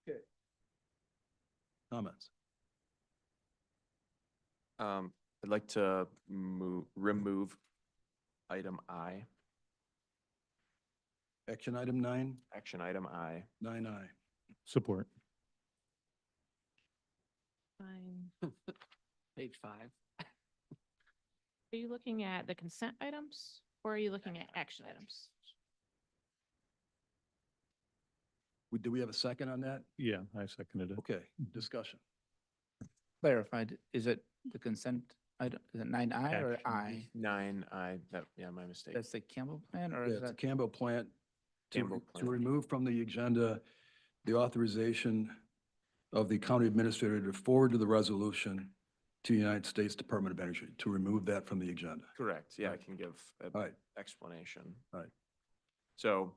Okay. Comments?
I'd like to remove item I,
Action item 9,
action item I.
9I.
Support.
Page 5. Are you looking at the consent items or are you looking at action items?
Do we have a second on that?
Yeah, I seconded it.
Okay, discussion.
Clarified, is it the consent item, is it 9I or I?
9I, yeah, my mistake.
That's the Campbell plan or
Yeah,
is
it's a
that?
Campbell plant to
Campbell
to
plant.
remove from the agenda the authorization of the county administrator to forward to the resolution to the United States Department of Energy, to remove that from the agenda.
Correct, yeah, I can give an
All right.
explanation.
All right.
So,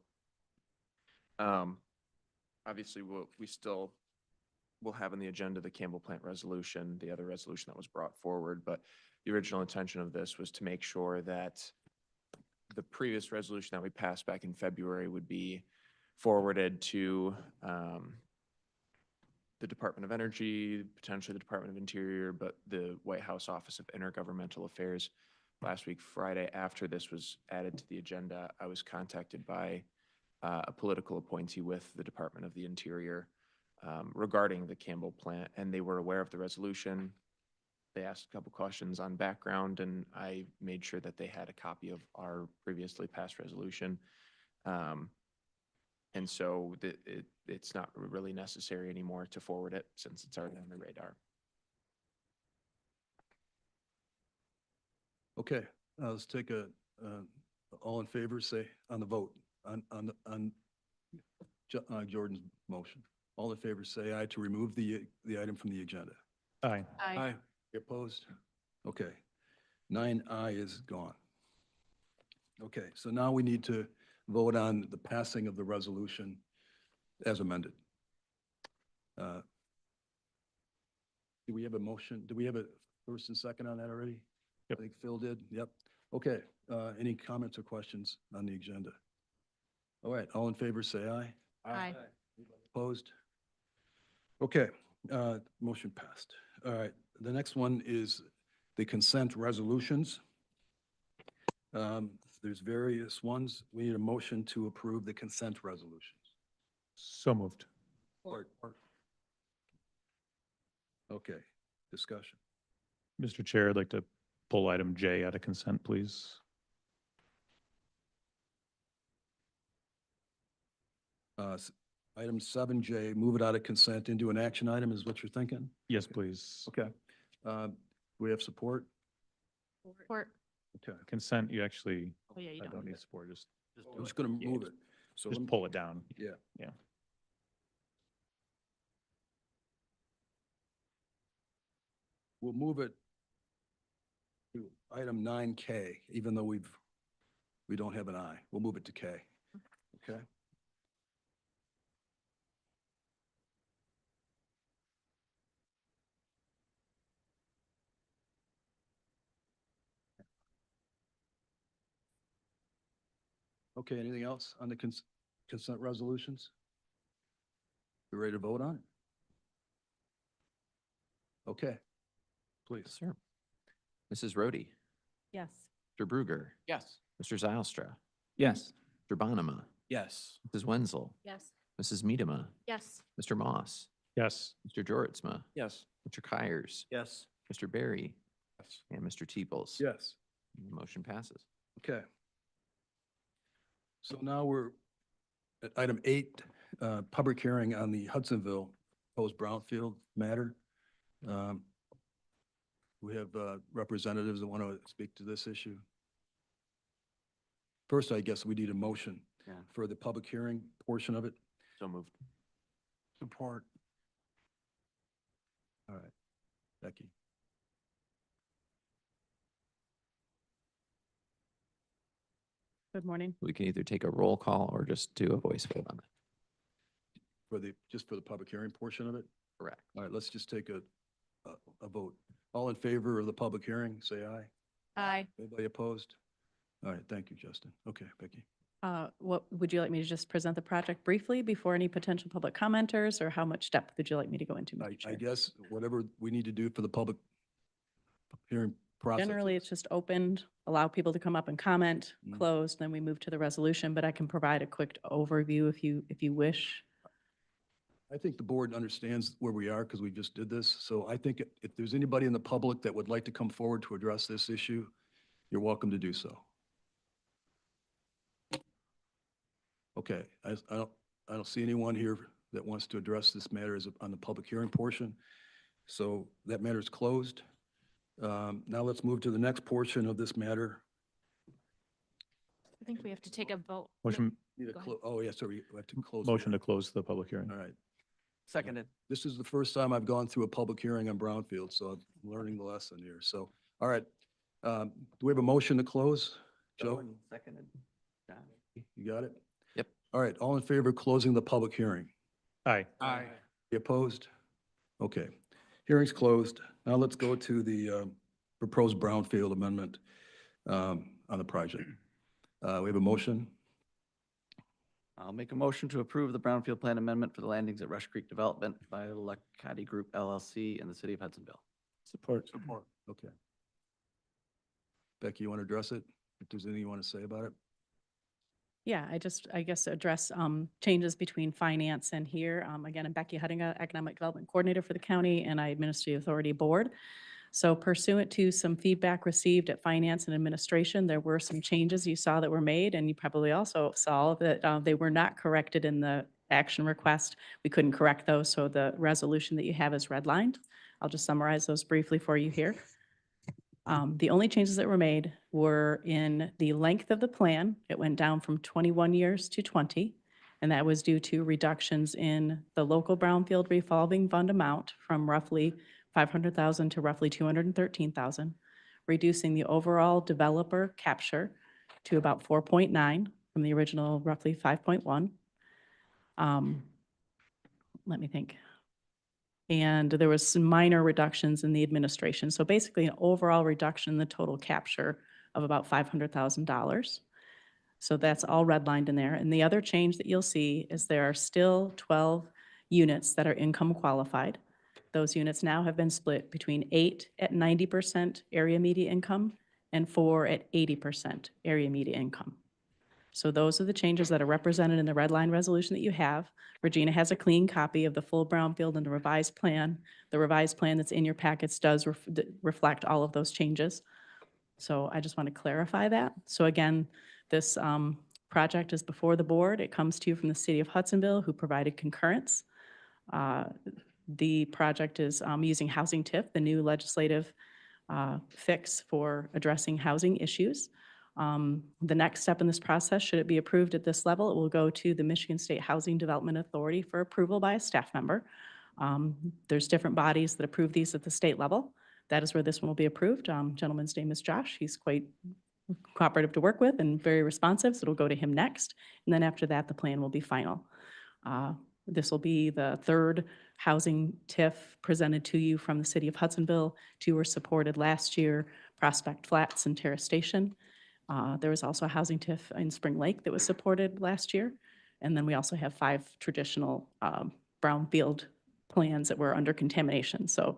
obviously, we'll have on the agenda the Campbell plant resolution, the other resolution that was brought forward, but the original intention of this was to make sure that the previous resolution that we passed back in February would be forwarded to the Department of Energy, potentially the Department of Interior, but the White House Office of Intergovernmental Affairs. Last week, Friday, after this was added to the agenda, I was contacted by a political appointee with the Department of the Interior regarding the Campbell plant, and they were aware of the resolution. they asked a couple questions on background, and I made sure that they had a copy of our previously passed resolution. And so it's not really necessary anymore to forward it since it's already on the radar.
Okay, let's take all in favor, say on the vote, on Jordan's motion. All in favor, say aye to remove the item from the agenda.
Aye.
Aye. Opposed? Okay. 9I is gone. Okay, so now we need to vote on the passing of the resolution as amended. Do we have a motion? Do we have a first and second on that already?
Yep.
I think Phil did. Yep. Okay. Any comments or questions on the agenda? All right. All in favor, say aye.
Aye.
Opposed? Okay. Motion passed. All right. The next one is the consent resolutions. There's various ones. We need a motion to approve the consent resolutions.
So moved.
Okay. Discussion.
Mr. Chair, I'd like to pull item J out of consent, please.
Item 7J, move it out of consent into an action item is what you're thinking?
Yes, please.
Okay. Do we have support?
Support.
Okay.
Consent, you actually,
Oh, yeah, you
I
don't.
don't need support, just
I'm just going to
Yeah,
move it. So let me-
pull it down.
Yeah.
Yeah.
We'll move it to item 9K, even though we don't have an I. We'll move it to K. Okay? Okay, anything else on the consent resolutions? You ready to vote on it? Okay, please.
Sir. Mrs. Rhodey,
Yes.
Mr. Bruger,
Yes.
Mr. Zylstra,
Yes.
Mr. Bonema,
Yes.
Mrs. Wenzel,
Yes.
Mrs. Miedema,
Yes.
Mr. Moss,
Yes.
Mr. Joritsma,
Yes.
Mr. Kyers,
Yes.
Mr. Barry,
Yes.
and Mr. Teeples.
Yes.
The motion passes.
Okay. So now we're at item 8, public hearing on the Hudsonville proposed brownfield matter. We have representatives that want to speak to this issue. First, I guess we need a motion for the public hearing portion of it.
So moved.
Support. All right. Becky.
Good morning.
We can either take a roll call or just do a voice vote on it.
Just for the public hearing portion of it?
Correct.
All right, let's just take a vote. All in favor of the public hearing, say aye.
Aye.
Anybody opposed? All right, thank you, Justin. Okay, Becky.
What, would you like me to just present the project briefly before any potential public commenters, or how much depth would you like me to go into, Mr.
I
Chair?
guess whatever we need to do for the public hearing process.
Generally, it's just opened, allow people to come up and comment,
Mm.
closed, then we move to the resolution, but I can provide a quick overview if you wish.
I think the board understands where we are because we just did this. So I think if there's anybody in the public that would like to come forward to address this issue, you're welcome to do so. Okay, I don't see anyone here that wants to address this matter on the public hearing portion. So that matter is closed. Now let's move to the next portion of this matter.
I think we have to take a vote.
Motion,
Need a
Go ahead.
Oh, yeah, sorry, we have to close. the
motion to
hearing.
close the public hearing.
All right.
Seconded.
This is the first time I've gone through a public hearing on brownfield, so I'm learning the lesson here. So, all right. Do we have a motion to close? Joe,
Seconded.
you got it?
Yep.
All right, all in favor of closing the public hearing?
Aye.
Aye.
You opposed? Okay, hearing's closed. Now let's go to the proposed brownfield amendment on the project. We have a motion.
I'll make a motion to approve the brownfield plan amendment for the landings at Rush Creek Development by Lacati Group LLC in the city of Hudsonville.
Support.
Okay. Becky, you want to address it? If there's anything you want to say about it?
Yeah, I guess address changes between finance and here. Again, I'm Becky Huttinga, Economic Development Coordinator for the county, and I administer the authority board. So pursuant to some feedback received at Finance and Administration, there were some changes you saw that were made, and you probably also saw that they were not corrected in the action request. We couldn't correct those, so the resolution that you have is redlined. I'll just summarize those briefly for you here. The only changes that were made were in the length of the plan. It went down from 21 years to 20, and that was due to reductions in the local brownfield revolving fund amount from roughly 500,000 to roughly 213,000, reducing the overall developer capture to about 4.9 from the original roughly 5.1. Let me think. And there was some minor reductions in the administration. So basically an overall reduction in the total capture of about $500,000. So that's all redlined in there. And the other change that you'll see is there are still 12 units that are income qualified. Those units now have been split between 8 at 90% area media income and 4 at 80% area media income. So those are the changes that are represented in the red line resolution that you have. Regina has a clean copy of the full brownfield and the revised plan. The revised plan that's in your packets does reflect all of those changes. So I just want to clarify that. So again, this project is before the board. It comes to you from the city of Hudsonville, who provided concurrence. The project is using housing TIF, the new legislative fix for addressing housing issues. The next step in this process, should it be approved at this level, it will go to the Michigan State Housing Development Authority for approval by a staff member. There's different bodies that approve these at the state level. That is where this one will be approved. Gentleman's name is Josh. He's quite cooperative to work with and very responsive, so it'll go to him next. And then after that, the plan will be final. This will be the third housing TIF presented to you from the city of Hudsonville. 2 were supported last year, Prospect Flats and Terrace Station. There was also a housing TIF in Spring Lake that was supported last year. And then we also have 5 traditional brownfield plans that were under contamination. So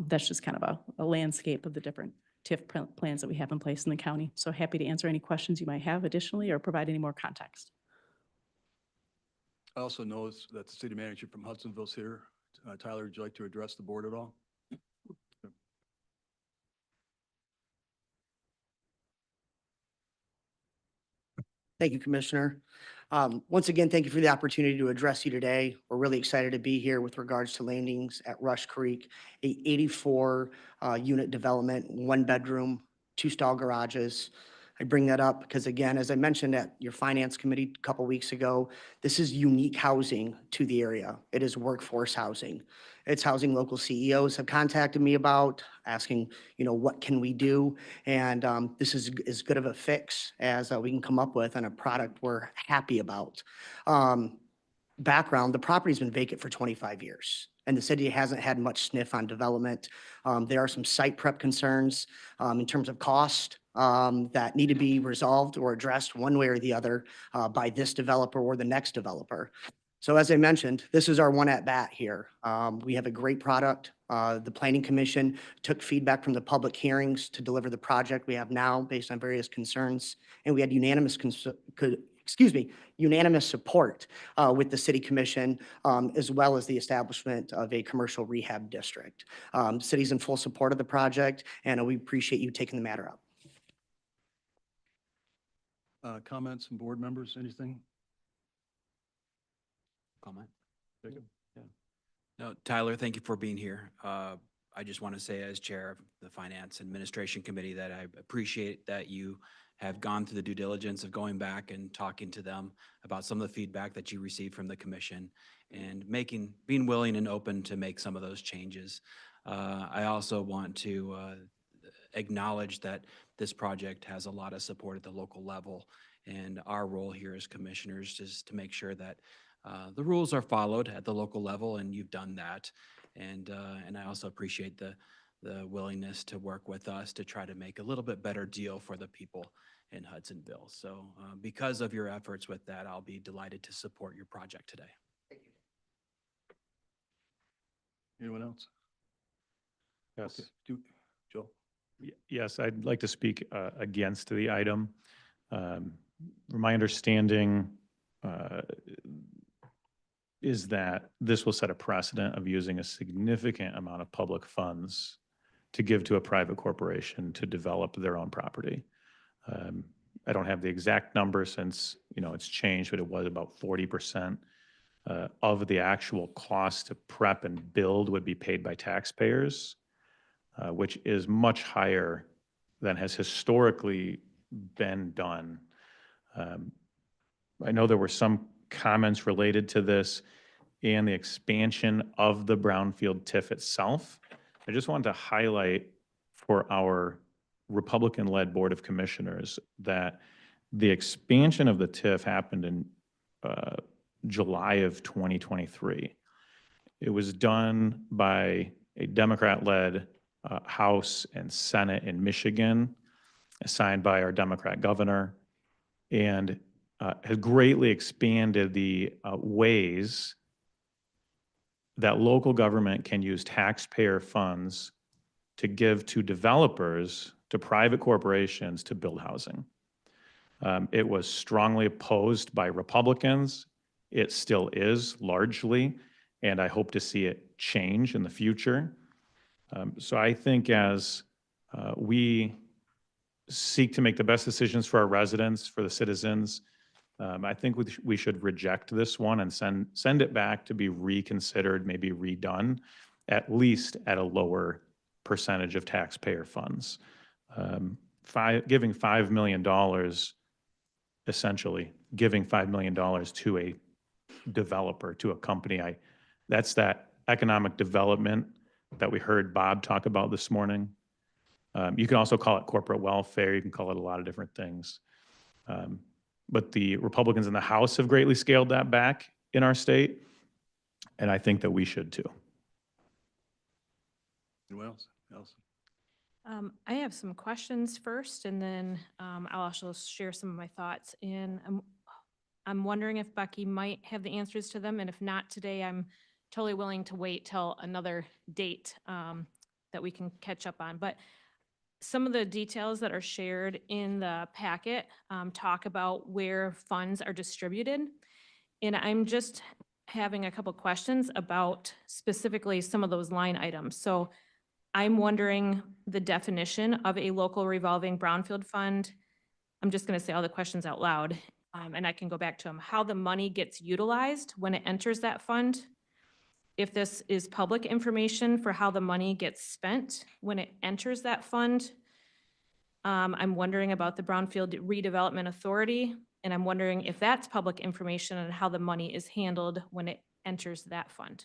that's just kind of a landscape of the different TIF plans that we have in place in the county. So happy to answer any questions you might have additionally or provide any more context.
I also noticed that the city manager from Hudsonville is here. Tyler, would you like to address the board at all?
Thank you, Commissioner. Once again, thank you for the opportunity to address you today. We're really excited to be here with regards to landings at Rush Creek, a 84 unit development, 1 bedroom, 2 stall garages. I bring that up because, again, as I mentioned at your finance committee a couple weeks ago, this is unique housing to the area. It is workforce housing. It's housing local CEOs have contacted me about, asking, what can we do? And this is as good of a fix as we can come up with and a product we're happy about. Background, the property's been vacant for 25 years. And the city hasn't had much sniff on development. There are some site prep concerns in terms of cost that need to be resolved or addressed one way or the other by this developer or the next developer. So as I mentioned, this is our one at bat here. We have a great product. The Planning Commission took feedback from the public hearings to deliver the project we have now based on various concerns. And we had unanimous support with the City Commission, as well as the establishment of a commercial rehab district. City's in full support of the project, and we appreciate you taking the matter up.
Comments from board members, anything?
Comment?
Jacob?
Yeah. No, Tyler, thank you for being here. I just want to say as chair of the Finance Administration Committee that I appreciate that you have gone through the due diligence of going back and talking to them about some of the feedback that you received from the commission and being willing and open to make some of those changes. I also want to acknowledge that this project has a lot of support at the local level, and our role here as commissioners is to make sure that the rules are followed at the local level, and you've done that. And I also appreciate the willingness to work with us to try to make a little bit better deal for the people in Hudsonville. So because of your efforts with that, I'll be delighted to support your project today.
Thank you.
Anyone else?
Yes.
Okay. Joe?
Yes, I'd like to speak against the item. My understanding is that this will set a precedent of using a significant amount of public funds to give to a private corporation to develop their own property. I don't have the exact number since, it's changed, but it was about 40% of the actual cost to prep and build would be paid by taxpayers, which is much higher than has historically been done. I know there were some comments related to this and the expansion of the brownfield TIF itself. I just wanted to highlight for our Republican-led Board of Commissioners that the expansion of the TIF happened in July of 2023. It was done by a Democrat-led House and Senate in Michigan, signed by our Democrat governor, and has greatly expanded the ways that local government can use taxpayer funds to give to developers, to private corporations to build housing. It was strongly opposed by Republicans. It still is largely, and I hope to see it change in the future. So I think as we seek to make the best decisions for our residents, for the citizens, I think we should reject this one and send it back to be reconsidered, maybe redone, at least at a lower percentage of taxpayer funds. Giving $5 million, essentially giving $5 million to a developer, to a company, that's that economic development that we heard Bob talk about this morning. You can also call it corporate welfare. You can call it a lot of different things. But the Republicans in the House have greatly scaled that back in our state, and I think that we should too.
Anyone else?
I have some questions first, and then I'll also share some of my thoughts. And I'm wondering if Becky might have the answers to them, and if not today, I'm totally willing to wait till another date that we can catch up on. But some of the details that are shared in the packet talk about where funds are distributed. And I'm just having a couple questions about specifically some of those line items. So I'm wondering the definition of a local revolving brownfield fund. I'm just going to say all the questions out loud, and I can go back to them. How the money gets utilized when it enters that fund. If this is public information for how the money gets spent when it enters that fund. I'm wondering about the Brownfield Redevelopment Authority, and I'm wondering if that's public information and how the money is handled when it enters that fund.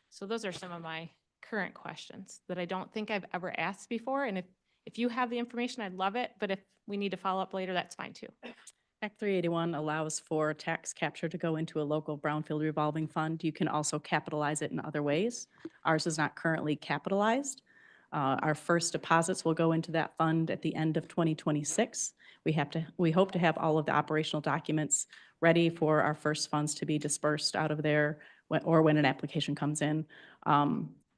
So those are some of my current questions that I don't think I've ever asked before. And if you have the information, I'd love it. But if we need to follow up later, that's fine too.
Act 381 allows for tax capture to go into a local brownfield revolving fund. You can also capitalize it in other ways. Ours is not currently capitalized. Our first deposits will go into that fund at the end of 2026. We hope to have all of the operational documents ready for our first funds to be dispersed out of there when an application comes in.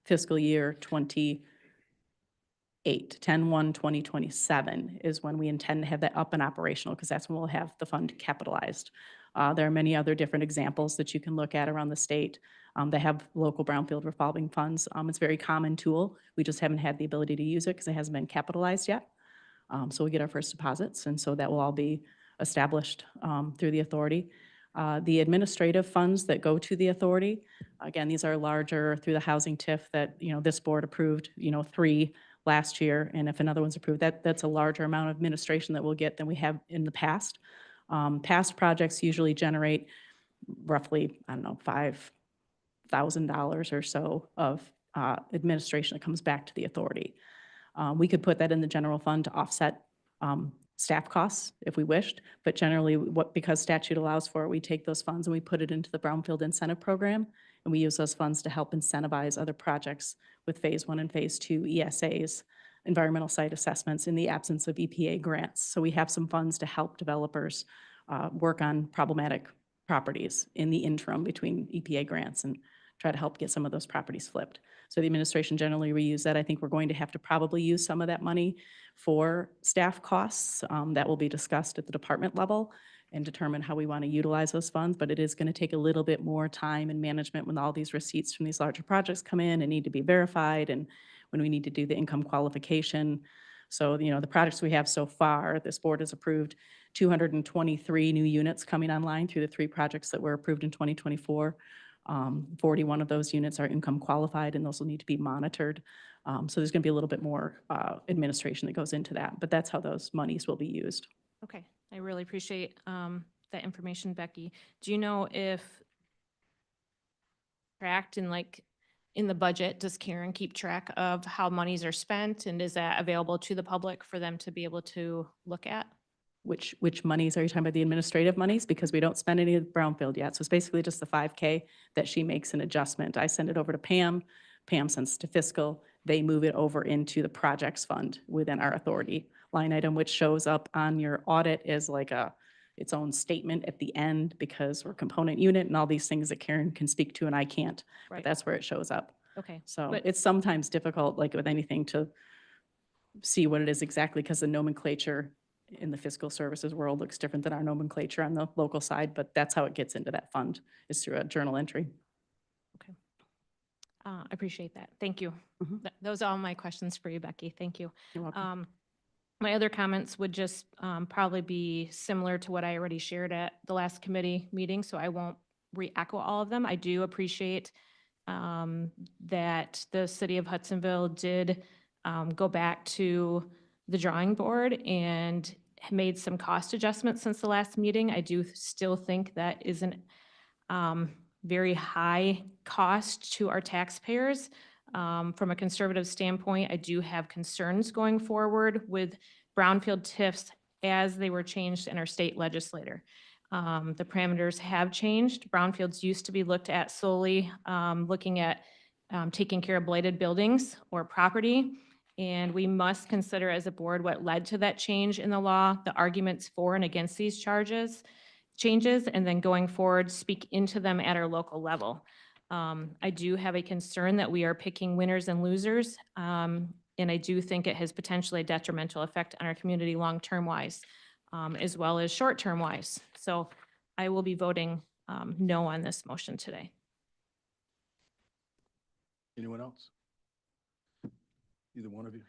Fiscal year 10/1/2027 is when we intend to have that up and operational, because that's when we'll have the fund capitalized. There are many other different examples that you can look at around the state that have local brownfield revolving funds. It's a very common tool. We just haven't had the ability to use it because it hasn't been capitalized yet. So we get our first deposits, and so that will all be established through the authority. The administrative funds that go to the authority, again, these are larger through the housing TIF that, this board approved, 3 last year. And if another one's approved, that's a larger amount of administration that we'll get than we have in the past. Past projects usually generate roughly, $5,000 or so of administration that comes back to the authority. We could put that in the general fund to offset staff costs if we wished, but generally because statute allows for it, we take those funds and we put it into the Brownfield Incentive Program, and we use those funds to help incentivize other projects with Phase 1 and Phase 2 ESAs, environmental site assessments, in the absence of EPA grants. So we have some funds to help developers work on problematic properties in the interim between EPA grants and try to help get some of those properties flipped. So the administration generally reuse that. I think we're going to have to probably use some of that money for staff costs. That will be discussed at the department level and determine how we want to utilize those funds. But it is going to take a little bit more time and management when all these receipts from these larger projects come in and need to be verified. And when we need to do the income qualification. So, the projects we have so far, this board has approved 223 new units coming online through the 3 projects that were approved in 2024. 41 of those units are income qualified, and those will need to be monitored. So there's going to be a little bit more administration that goes into that, but that's how those monies will be used.
Okay, I really appreciate that information, Becky. Do you know if tracked in the budget, does Karen keep track of how monies are spent, and is that available to the public for them to be able to look at?
Which monies are you talking about? The administrative monies? Because we don't spend any of the brownfield yet. So it's basically just the 5K that she makes an adjustment. I send it over to Pam. Pam sends it to fiscal. They move it over into the projects fund within our authority line item, which shows up on your audit as like its own statement at the end, because we're component unit and all these things that Karen can speak to and I can't. But
Right.
that's where it shows up.
Okay.
So
but-
it's sometimes difficult, like with anything, to see what it is exactly, because the nomenclature in the fiscal services world looks different than our nomenclature on the local side, but that's how it gets into that fund, is through a journal entry.
I appreciate that. Thank you.
Mhm.
Those are all my questions for you, Becky. Thank you.
You're welcome.
My other comments would just probably be similar to what I already shared at the last committee meeting, so I won't re-echo all of them. I do appreciate that the city of Hudsonville did go back to the drawing board and made some cost adjustments since the last meeting. I do still think that is an very high cost to our taxpayers. From a conservative standpoint, I do have concerns going forward with brownfield TIFs as they were changed in our state legislature. The parameters have changed. Brownfields used to be looked at solely looking at taking care of blighted buildings or property. And we must consider as a board what led to that change in the law, the arguments for and against these changes, and then going forward, speak into them at our local level. I do have a concern that we are picking winners and losers, and I do think it has potentially a detrimental effect on our community long-term wise, as well as short-term wise. So I will be voting no on this motion today.
Anyone else? Either one of you?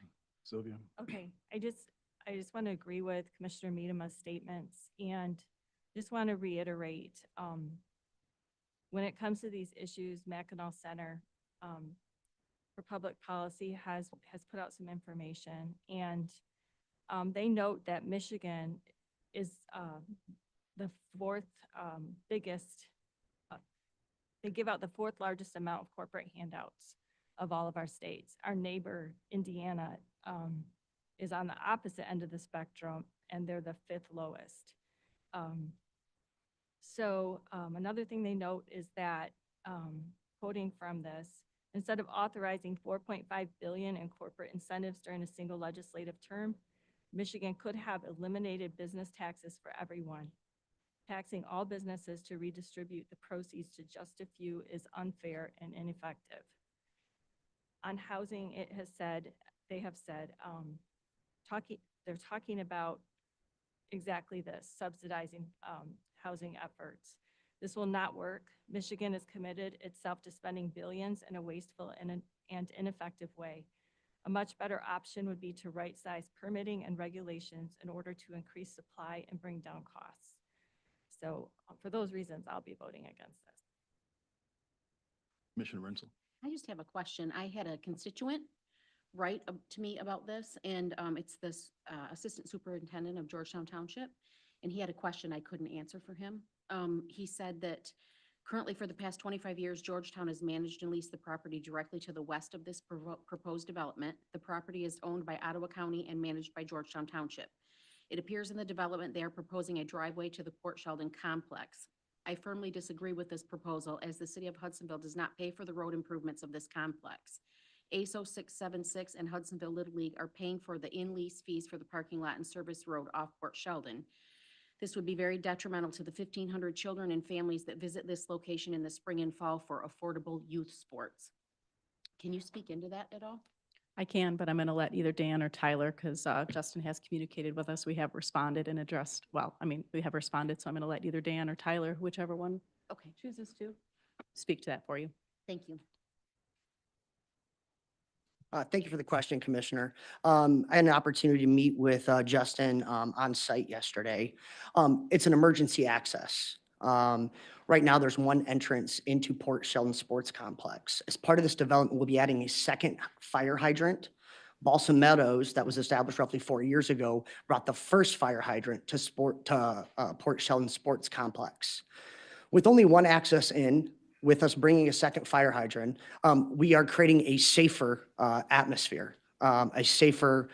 Sylvia?
Okay, I just want to agree with Commissioner Miedema's statements and just want to reiterate, when it comes to these issues, Mackinac Center for Public Policy has put out some information, and they note that Michigan is the 4th biggest, they give out the 4th largest amount of corporate handouts of all of our states. Our neighbor, Indiana, is on the opposite end of the spectrum, and they're the 5th lowest. Another thing they note is that, quoting from this, instead of authorizing $4.5 billion in corporate incentives during a single legislative term, Michigan could have eliminated business taxes for everyone. Taxing all businesses to redistribute the proceeds to just a few is unfair and ineffective. On housing, they have said, they're talking about exactly this, subsidizing housing efforts. This will not work. Michigan is committed itself to spending billions in a wasteful and ineffective way. A much better option would be to right-size permitting and regulations in order to increase supply and bring down costs. So for those reasons, I'll be voting against this.
Commissioner Rensel?
I just have a question. I had a constituent write to me about this, and it's this assistant superintendent of Georgetown Township, and he had a question I couldn't answer for him. He said that currently for the past 25 years, Georgetown has managed and leased the property directly to the west of this proposed development. The property is owned by Ottawa County and managed by Georgetown Township. It appears in the development they are proposing a driveway to the Port Sheldon complex. I firmly disagree with this proposal, as the city of Hudsonville does not pay for the road improvements of this complex. ASO 676 and Hudsonville Little League are paying for the in-lease fees for the parking lot and service road off Port Sheldon. This would be very detrimental to the 1,500 children and families that visit this location in the spring and fall for affordable youth sports. Can you speak into that at all?
I can, but I'm going to let either Dan or Tyler, because Justin has communicated with us. We have responded and addressed, we have responded, so I'm going to let either Dan or Tyler, whichever one
Okay,
chooses to, speak to that for you.
thank you.
Thank you for the question, Commissioner. I had an opportunity to meet with Justin on site yesterday. It's an emergency access. Right now, there's one entrance into Port Sheldon Sports Complex. As part of this development, we'll be adding a second fire hydrant. Balsam Meadows, that was established roughly 4 years ago, brought the first fire hydrant to Port Sheldon Sports Complex. With only one access in, with us bringing a second fire hydrant, we are creating a safer atmosphere, a safer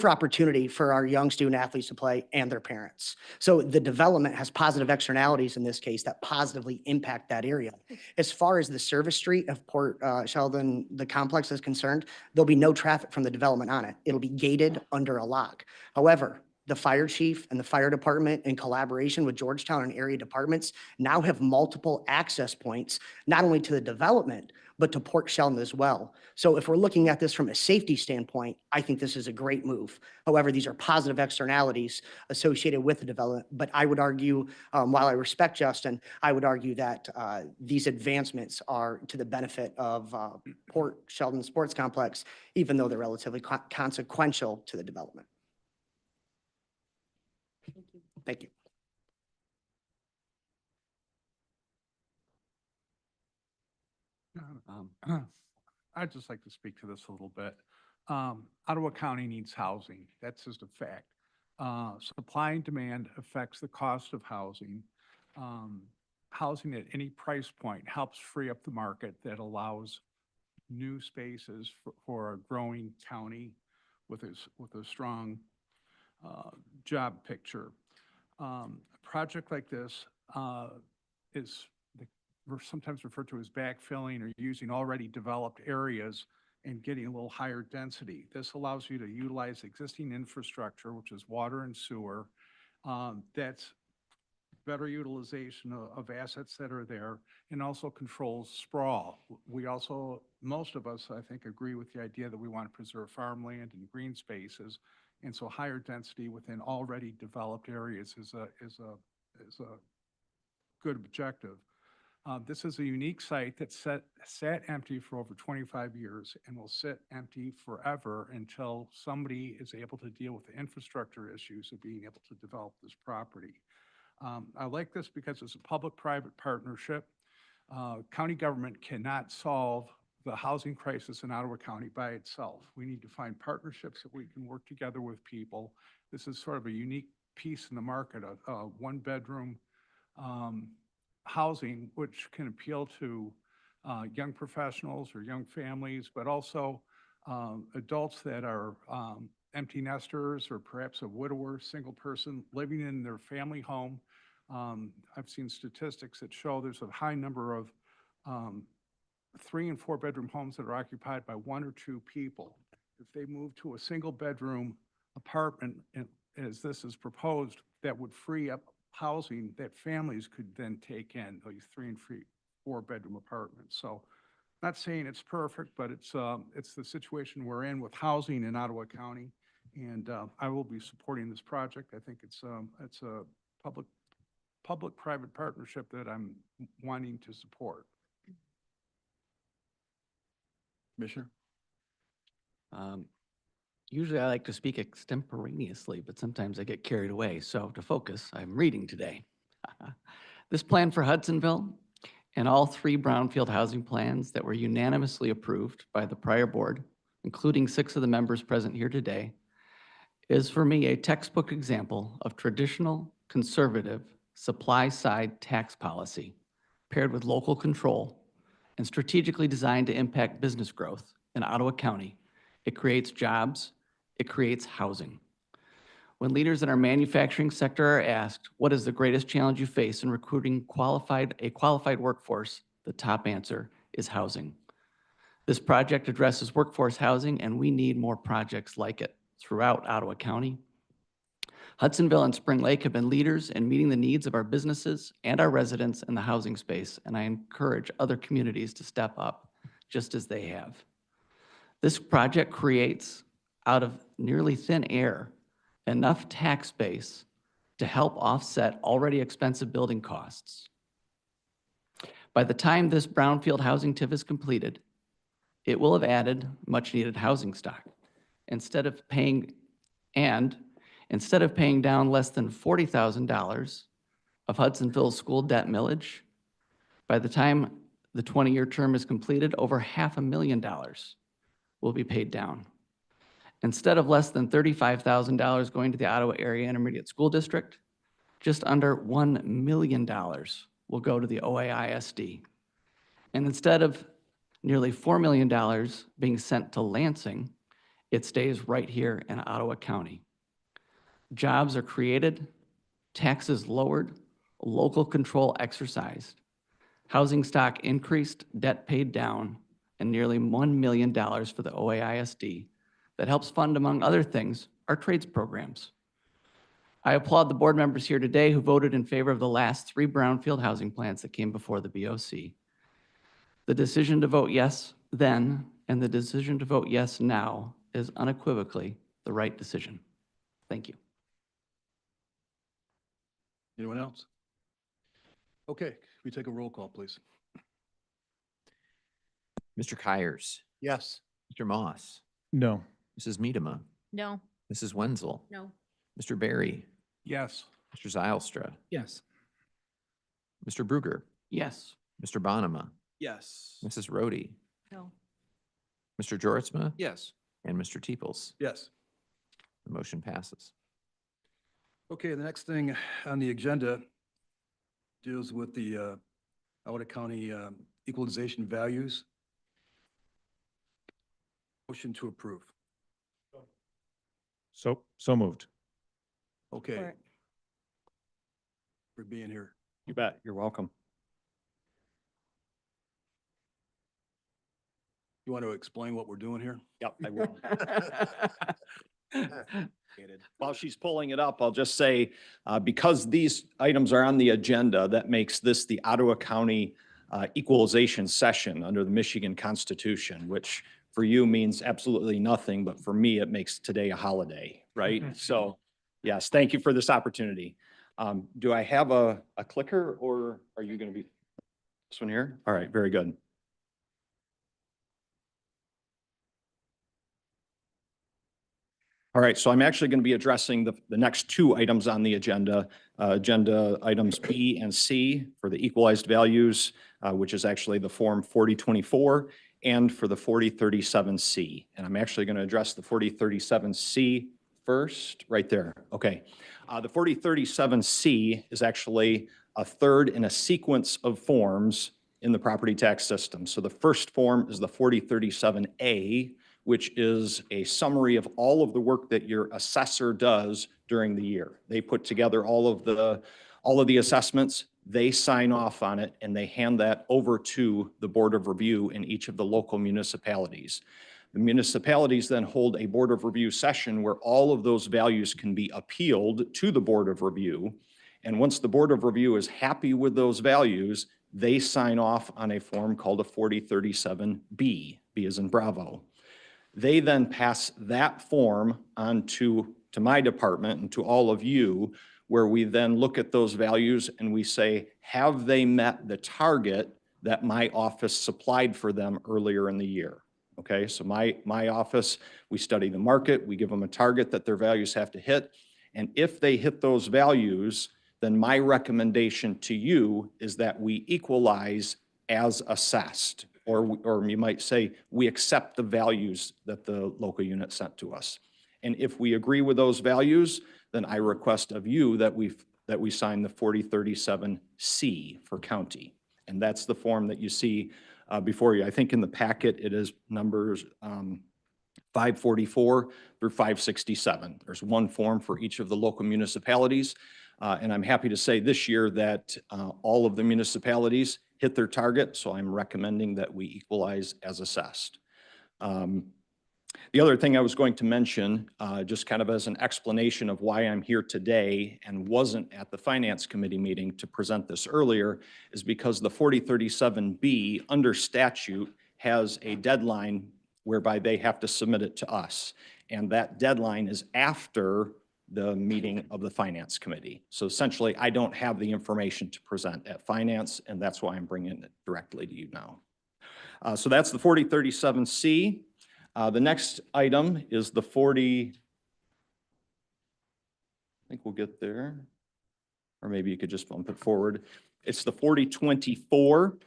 opportunity for our young student athletes to play and their parents. So the development has positive externalities in this case that positively impact that area. As far as the service street of Port Sheldon, the complex is concerned, there'll be no traffic from the development on it. It'll be gated under a lock. However, the fire chief and the fire department, in collaboration with Georgetown and area departments, now have multiple access points, not only to the development, but to Port Sheldon as well. So if we're looking at this from a safety standpoint, I think this is a great move. However, these are positive externalities associated with the development. But I would argue, while I respect Justin, I would argue that these advancements are to the benefit of Port Sheldon Sports Complex, even though they're relatively consequential to the development. Thank you.
I'd just like to speak to this a little bit. Ottawa County needs housing. That's just a fact. Supply and demand affects the cost of housing. Housing at any price point helps free up the market that allows new spaces for a growing county with a strong job picture. A project like this is sometimes referred to as backfilling or using already developed areas and getting a little higher density. This allows you to utilize existing infrastructure, which is water and sewer. That's better utilization of assets that are there, and also controls sprawl. We also, most of us, I think, agree with the idea that we want to preserve farmland and green spaces. And so higher density within already developed areas is a good objective. This is a unique site that sat empty for over 25 years and will sit empty forever until somebody is able to deal with the infrastructure issues of being able to develop this property. I like this because it's a public-private partnership. County government cannot solve the housing crisis in Ottawa County by itself. We need to find partnerships that we can work together with people. This is sort of a unique piece in the market of one-bedroom housing, which can appeal to young professionals or young families, but also adults that are empty nesters or perhaps a widower, single person living in their family home. I've seen statistics that show there's a high number of 3 and 4 bedroom homes that are occupied by 1 or 2 people. If they move to a single bedroom apartment, as this is proposed, that would free up housing that families could then take in, these 3 and 4 bedroom apartments. So not saying it's perfect, but it's the situation we're in with housing in Ottawa County. And I will be supporting this project. I think it's a public-private partnership that I'm wanting to support.
Commissioner?
Usually I like to speak extemporaneously, but sometimes I get carried away. So to focus, I'm reading today. This plan for Hudsonville and all 3 brownfield housing plans that were unanimously approved by the prior board, including 6 of the members present here today, is for me a textbook example of traditional conservative supply-side tax policy paired with local control and strategically designed to impact business growth in Ottawa County. It creates jobs, it creates housing. When leaders in our manufacturing sector are asked, what is the greatest challenge you face in recruiting a qualified workforce, the top answer is housing. This project addresses workforce housing, and we need more projects like it throughout Ottawa County. Hudsonville and Spring Lake have been leaders in meeting the needs of our businesses and our residents in the housing space, and I encourage other communities to step up just as they have. This project creates, out of nearly thin air, enough tax base to help offset already expensive building costs. By the time this brownfield housing TIF is completed, it will have added much-needed housing stock. Instead of paying down less than $40,000 of Hudsonville's school debt millage, by the time the 20-year term is completed, over $500,000 will be paid down. Instead of less than $35,000 going to the Ottawa Area Intermediate School District, just under $1 million will go to the OAISD. And instead of nearly $4 million being sent to Lansing, it stays right here in Ottawa County. Jobs are created, taxes lowered, local control exercised, housing stock increased, debt paid down, and nearly $1 million for the OAISD that helps fund, among other things, our trades programs. I applaud the board members here today who voted in favor of the last 3 brownfield housing plans that came before the BOC. The decision to vote yes then and the decision to vote yes now is unequivocally the right decision. Thank you.
Anyone else? Okay, can we take a roll call, please?
Mr. Kyers,
Yes.
Mr. Moss,
No.
Mrs. Miedema,
No.
Mrs. Wenzel,
No.
Mr. Barry,
Yes.
Mr. Zylstra,
Yes.
Mr. Bruger,
Yes.
Mr. Bonema,
Yes.
Mrs. Rhodey,
No.
Mr. Jortsma,
Yes.
and Mr. Teeples.
Yes.
The motion passes.
Okay, the next thing on the agenda deals with the Ottawa County equalization values. Motion to approve.
So moved.
Okay.
Support.
For being here.
You bet. You're welcome.
You want to explain what we're doing here?
Yep, I will. While she's pulling it up, I'll just say, because these items are on the agenda, that makes this the Ottawa County equalization session under the Michigan Constitution, which for you means absolutely nothing, but for me, it makes today a holiday, right? So, yes, thank you for this opportunity. Do I have a clicker, or are you going to be this one here? All right, very good. All right, so I'm actually going to be addressing the next 2 items on the agenda, agenda items B and C for the equalized values, which is actually the Form 4024, and for the 4037C. And I'm actually going to address the 4037C first, right there. Okay. The 4037C is actually a third in a sequence of forms in the property tax system. So the first form is the 4037A, which is a summary of all of the work that your assessor does during the year. They put together all of the assessments, they sign off on it, and they hand that over to the Board of Review in each of the local municipalities. The municipalities then hold a Board of Review session where all of those values can be appealed to the Board of Review. And once the Board of Review is happy with those values, they sign off on a form called a 4037B, B as in Bravo. They then pass that form on to my department and to all of you, where we then look at those values and we say, have they met the target that my office supplied for them earlier in the year? Okay, so my office, we study the market, we give them a target that their values have to hit. And if they hit those values, then my recommendation to you is that we equalize as assessed. Or you might say, we accept the values that the local unit sent to us. And if we agree with those values, then I request of you that we sign the 4037C for county. And that's the form that you see before you. I think in the packet, it is numbers 544 through 567. There's one form for each of the local municipalities. And I'm happy to say this year that all of the municipalities hit their target, so I'm recommending that we equalize as assessed. The other thing I was going to mention, just kind of as an explanation of why I'm here today and wasn't at the Finance Committee meeting to present this earlier, is because the 4037B under statute has a deadline whereby they have to submit it to us. And that deadline is after
the meeting of the Finance Committee. So essentially, I don't have the information to present at Finance, and that's why I'm bringing it directly to you now. So that's the 4037C. The next item is the 40, I think we'll get there, or maybe you could just bump it forward. It's the 4024,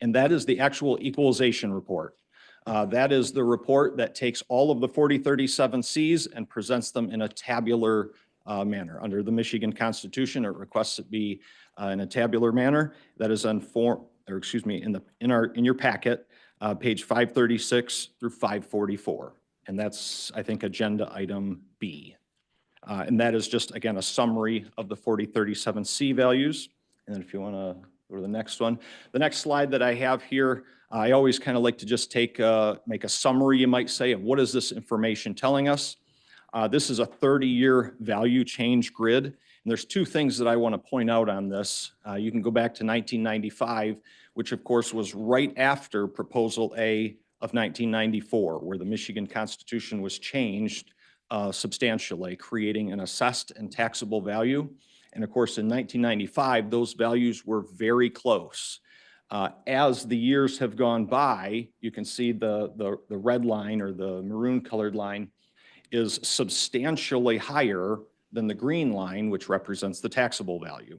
and that is the actual equalization report. That is the report that takes all of the 4037Cs and presents them in a tabular manner. Under the Michigan Constitution, it requests it be in a tabular manner. That is in your packet, page 536 through 544. And that's, I think, agenda item B. And that is just, again, a summary of the 4037C values. And then if you want to go to the next one. The next slide that I have here, I always kind of like to just make a summary, you might say, of what is this information telling us. This is a 30-year value change grid. And there's two things that I want to point out on this. You can go back to 1995, which of course was right after Proposal A of 1994, where the Michigan Constitution was changed substantially, creating an assessed and taxable value. And of course, in 1995, those values were very close. As the years have gone by, you can see the red line or the maroon colored line is substantially higher than the green line, which represents the taxable value.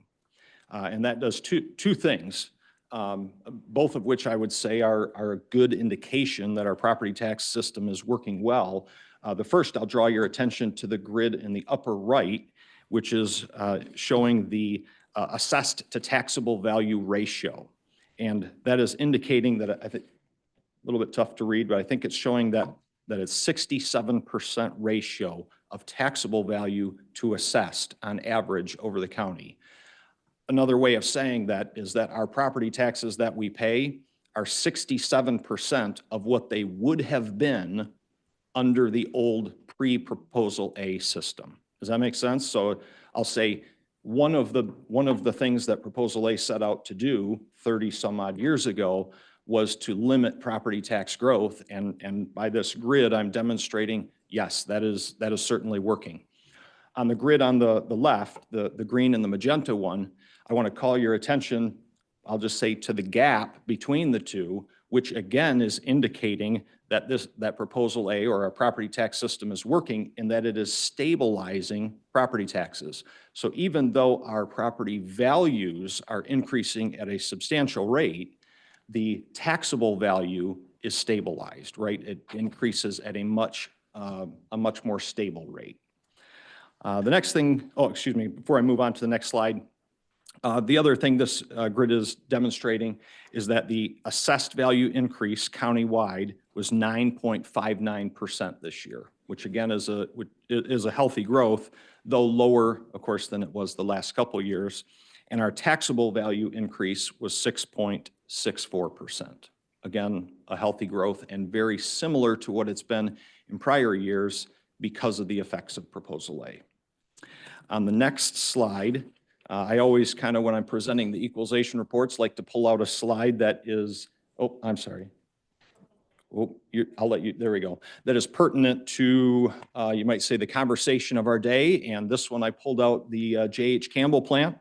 And that does two things, both of which I would say are a good indication that our property tax system is working well. The first, I'll draw your attention to the grid in the upper right, which is showing the assessed to taxable value ratio. And that is indicating that, I think, a little bit tough to read, but I think it's showing that it's 67% ratio of taxable value to assessed on average over the county. Another way of saying that is that our property taxes that we pay are 67% of what they would have been under the old pre-Proposal A system. Does that make sense? So I'll say one of the things that Proposal A set out to do 30 some odd years ago was to limit property tax growth. And by this grid, I'm demonstrating, yes, that is certainly working. On the grid on the left, the green and the magenta one, I want to call your attention, I'll just say, to the gap between the two, which again is indicating that that Proposal A, or our property tax system, is working and that it is stabilizing property taxes. So even though our property values are increasing at a substantial rate, the taxable value is stabilized, right? It increases at a much more stable rate. The next thing, before I move on to the next slide, the other thing this grid is demonstrating is that the assessed value increase countywide was 9.59% this year, which again is a healthy growth, though lower, of course, than it was the last couple of years. And our taxable value increase was 6.64%. Again, a healthy growth and very similar to what it's been in prior years because of the effects of Proposal A. On the next slide, I always kind of, when I'm presenting the equalization reports, like to pull out a slide that is, oh, I'm sorry. Oh, I'll let you, there we go. That is pertinent to, you might say, the conversation of our day. And this one, I pulled out the J.H. Campbell plant.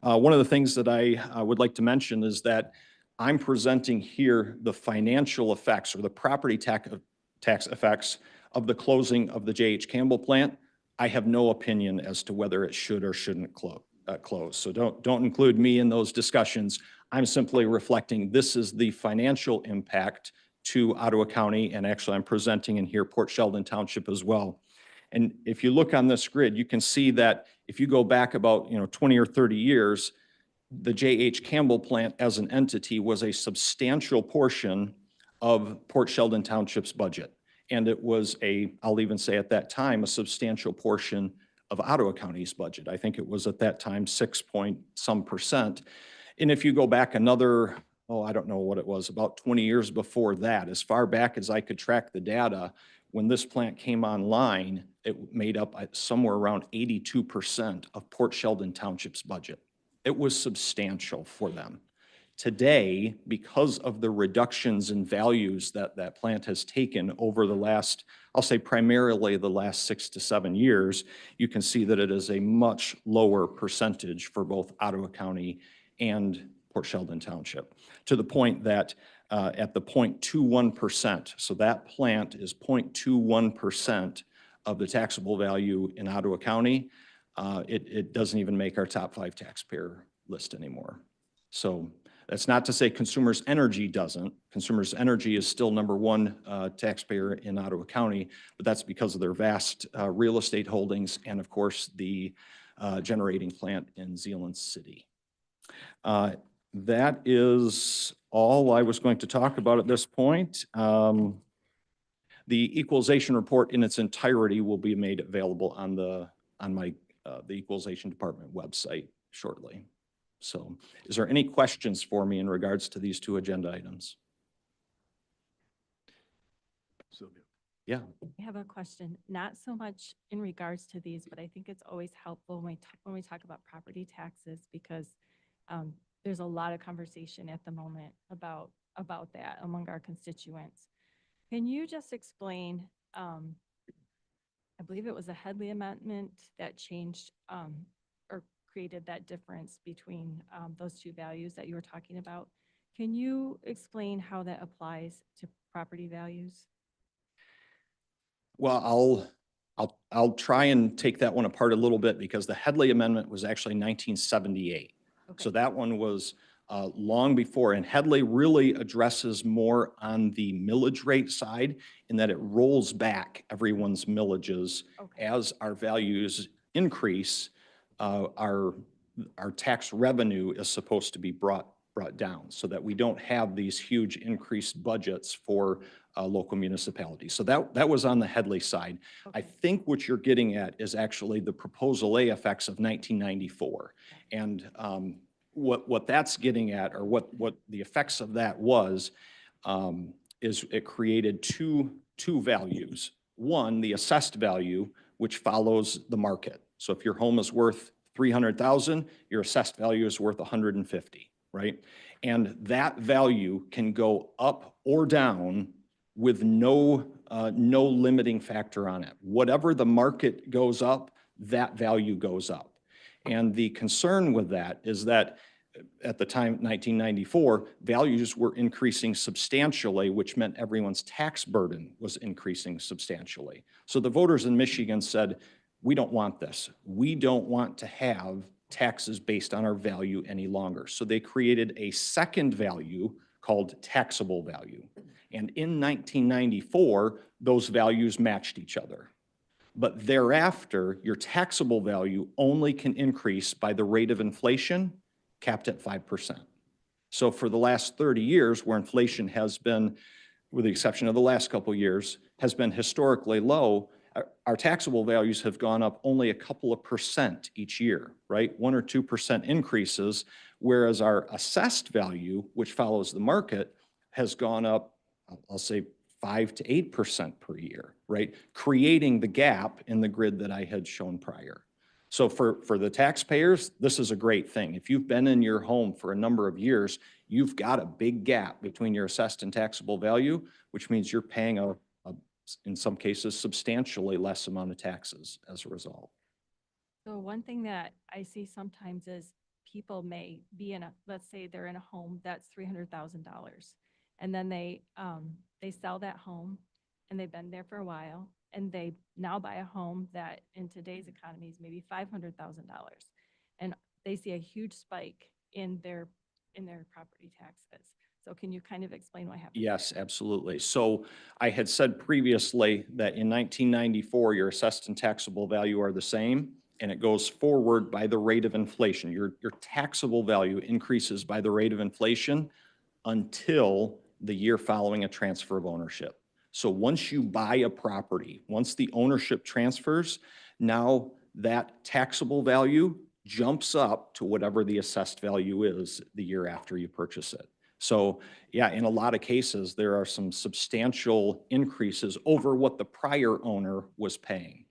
One of the things that I would like to mention is that I'm presenting here the financial effects or the property tax effects of the closing of the J.H. Campbell plant. I have no opinion as to whether it should or shouldn't close. So don't include me in those discussions. I'm simply reflecting this is the financial impact to Ottawa County, and actually I'm presenting in here Port Sheldon Township as well. And if you look on this grid, you can see that if you go back about 20 or 30 years, the J.H. Campbell plant as an entity was a substantial portion of Port Sheldon Township's budget. And it was I'll even say at that time, a substantial portion of Ottawa County's budget. I think it was at that time 6.some%. And if you go back another, I don't know what it was, about 20 years before that, as far back as I could track the data, when this plant came online, it made up somewhere around 82% of Port Sheldon Township's budget. It was substantial for them. Today, because of the reductions in values that that plant has taken over the last, I'll say primarily the last 6 to 7 years, you can see that it is a much lower percentage for both Ottawa County and Port Sheldon Township, to the point that at the 0.21%, so that plant is 0.21% of the taxable value in Ottawa County. It doesn't even make our top 5 taxpayer list anymore. So that's not to say Consumers Energy doesn't. Consumers Energy is still #1 taxpayer in Ottawa County, but that's because of their vast real estate holdings and, of course, the generating plant in Zeeland City. That is all I was going to talk about at this point. The equalization report in its entirety will be made available on the Equalization Department website shortly. So is there any questions for me in regards to these 2 agenda items?
Sylvia.
Yeah.
I have a question, not so much in regards to these, but I think it's always helpful when we talk about property taxes, because there's a lot of conversation at the moment about that among our constituents. Can you just explain, I believe it was a Headley Amendment that changed or created that difference between those 2 values that you were talking about. Can you explain how that applies to property values?
Well, I'll try and take that one apart a little bit, because the Headley Amendment was actually 1978.
Okay.
So that one was long before, and Headley really addresses more on the millage rate side, in that it rolls back everyone's millages.
Okay.
As our values increase, our tax revenue is supposed to be brought down, so that we don't have these huge increased budgets for local municipalities. So that was on the Headley side.
Okay.
I think what you're getting at is actually the Proposal A effects of 1994. And what that's getting at, or what the effects of that was, is it created two values. One, the assessed value, which follows the market. So if your home is worth $300,000, your assessed value is worth $150,000, right? And that value can go up or down with no limiting factor on it. Whatever the market goes up, that value goes up. And the concern with that is that at the time, 1994, values were increasing substantially, which meant everyone's tax burden was increasing substantially. So the voters in Michigan said, we don't want this. We don't want to have taxes based on our value any longer. So they created a second value called taxable value. And in 1994, those values matched each other. But thereafter, your taxable value only can increase by the rate of inflation, capped at 5%. So for the last 30 years, where inflation has been, with the exception of the last couple of years, has been historically low, our taxable values have gone up only a couple of percent each year, right? 1 or 2% increases, whereas our assessed value, which follows the market, has gone up, I'll say 5 to 8% per year, right? Creating the gap in the grid that I had shown prior. So for the taxpayers, this is a great thing. If you've been in your home for a number of years, you've got a big gap between your assessed and taxable value, which means you're paying in some cases, substantially less amount of taxes as a result.
So one thing that I see sometimes is people may be let's say they're in a home that's $300,000, and then they sell that home, and they've been there for a while, and they now buy a home that in today's economy is maybe $500,000, and they see a huge spike in their property taxes. So can you kind of explain what happened?
Yes, absolutely. So I had said previously that in 1994, your assessed and taxable value are the same, and it goes forward by the rate of inflation. Your taxable value increases by the rate of inflation until the year following a transfer of ownership. So once you buy a property, once the ownership transfers, now that taxable value jumps up to whatever the assessed value is the year after you purchase it. So yeah, in a lot of cases, there are some substantial increases over what the prior owner was paying.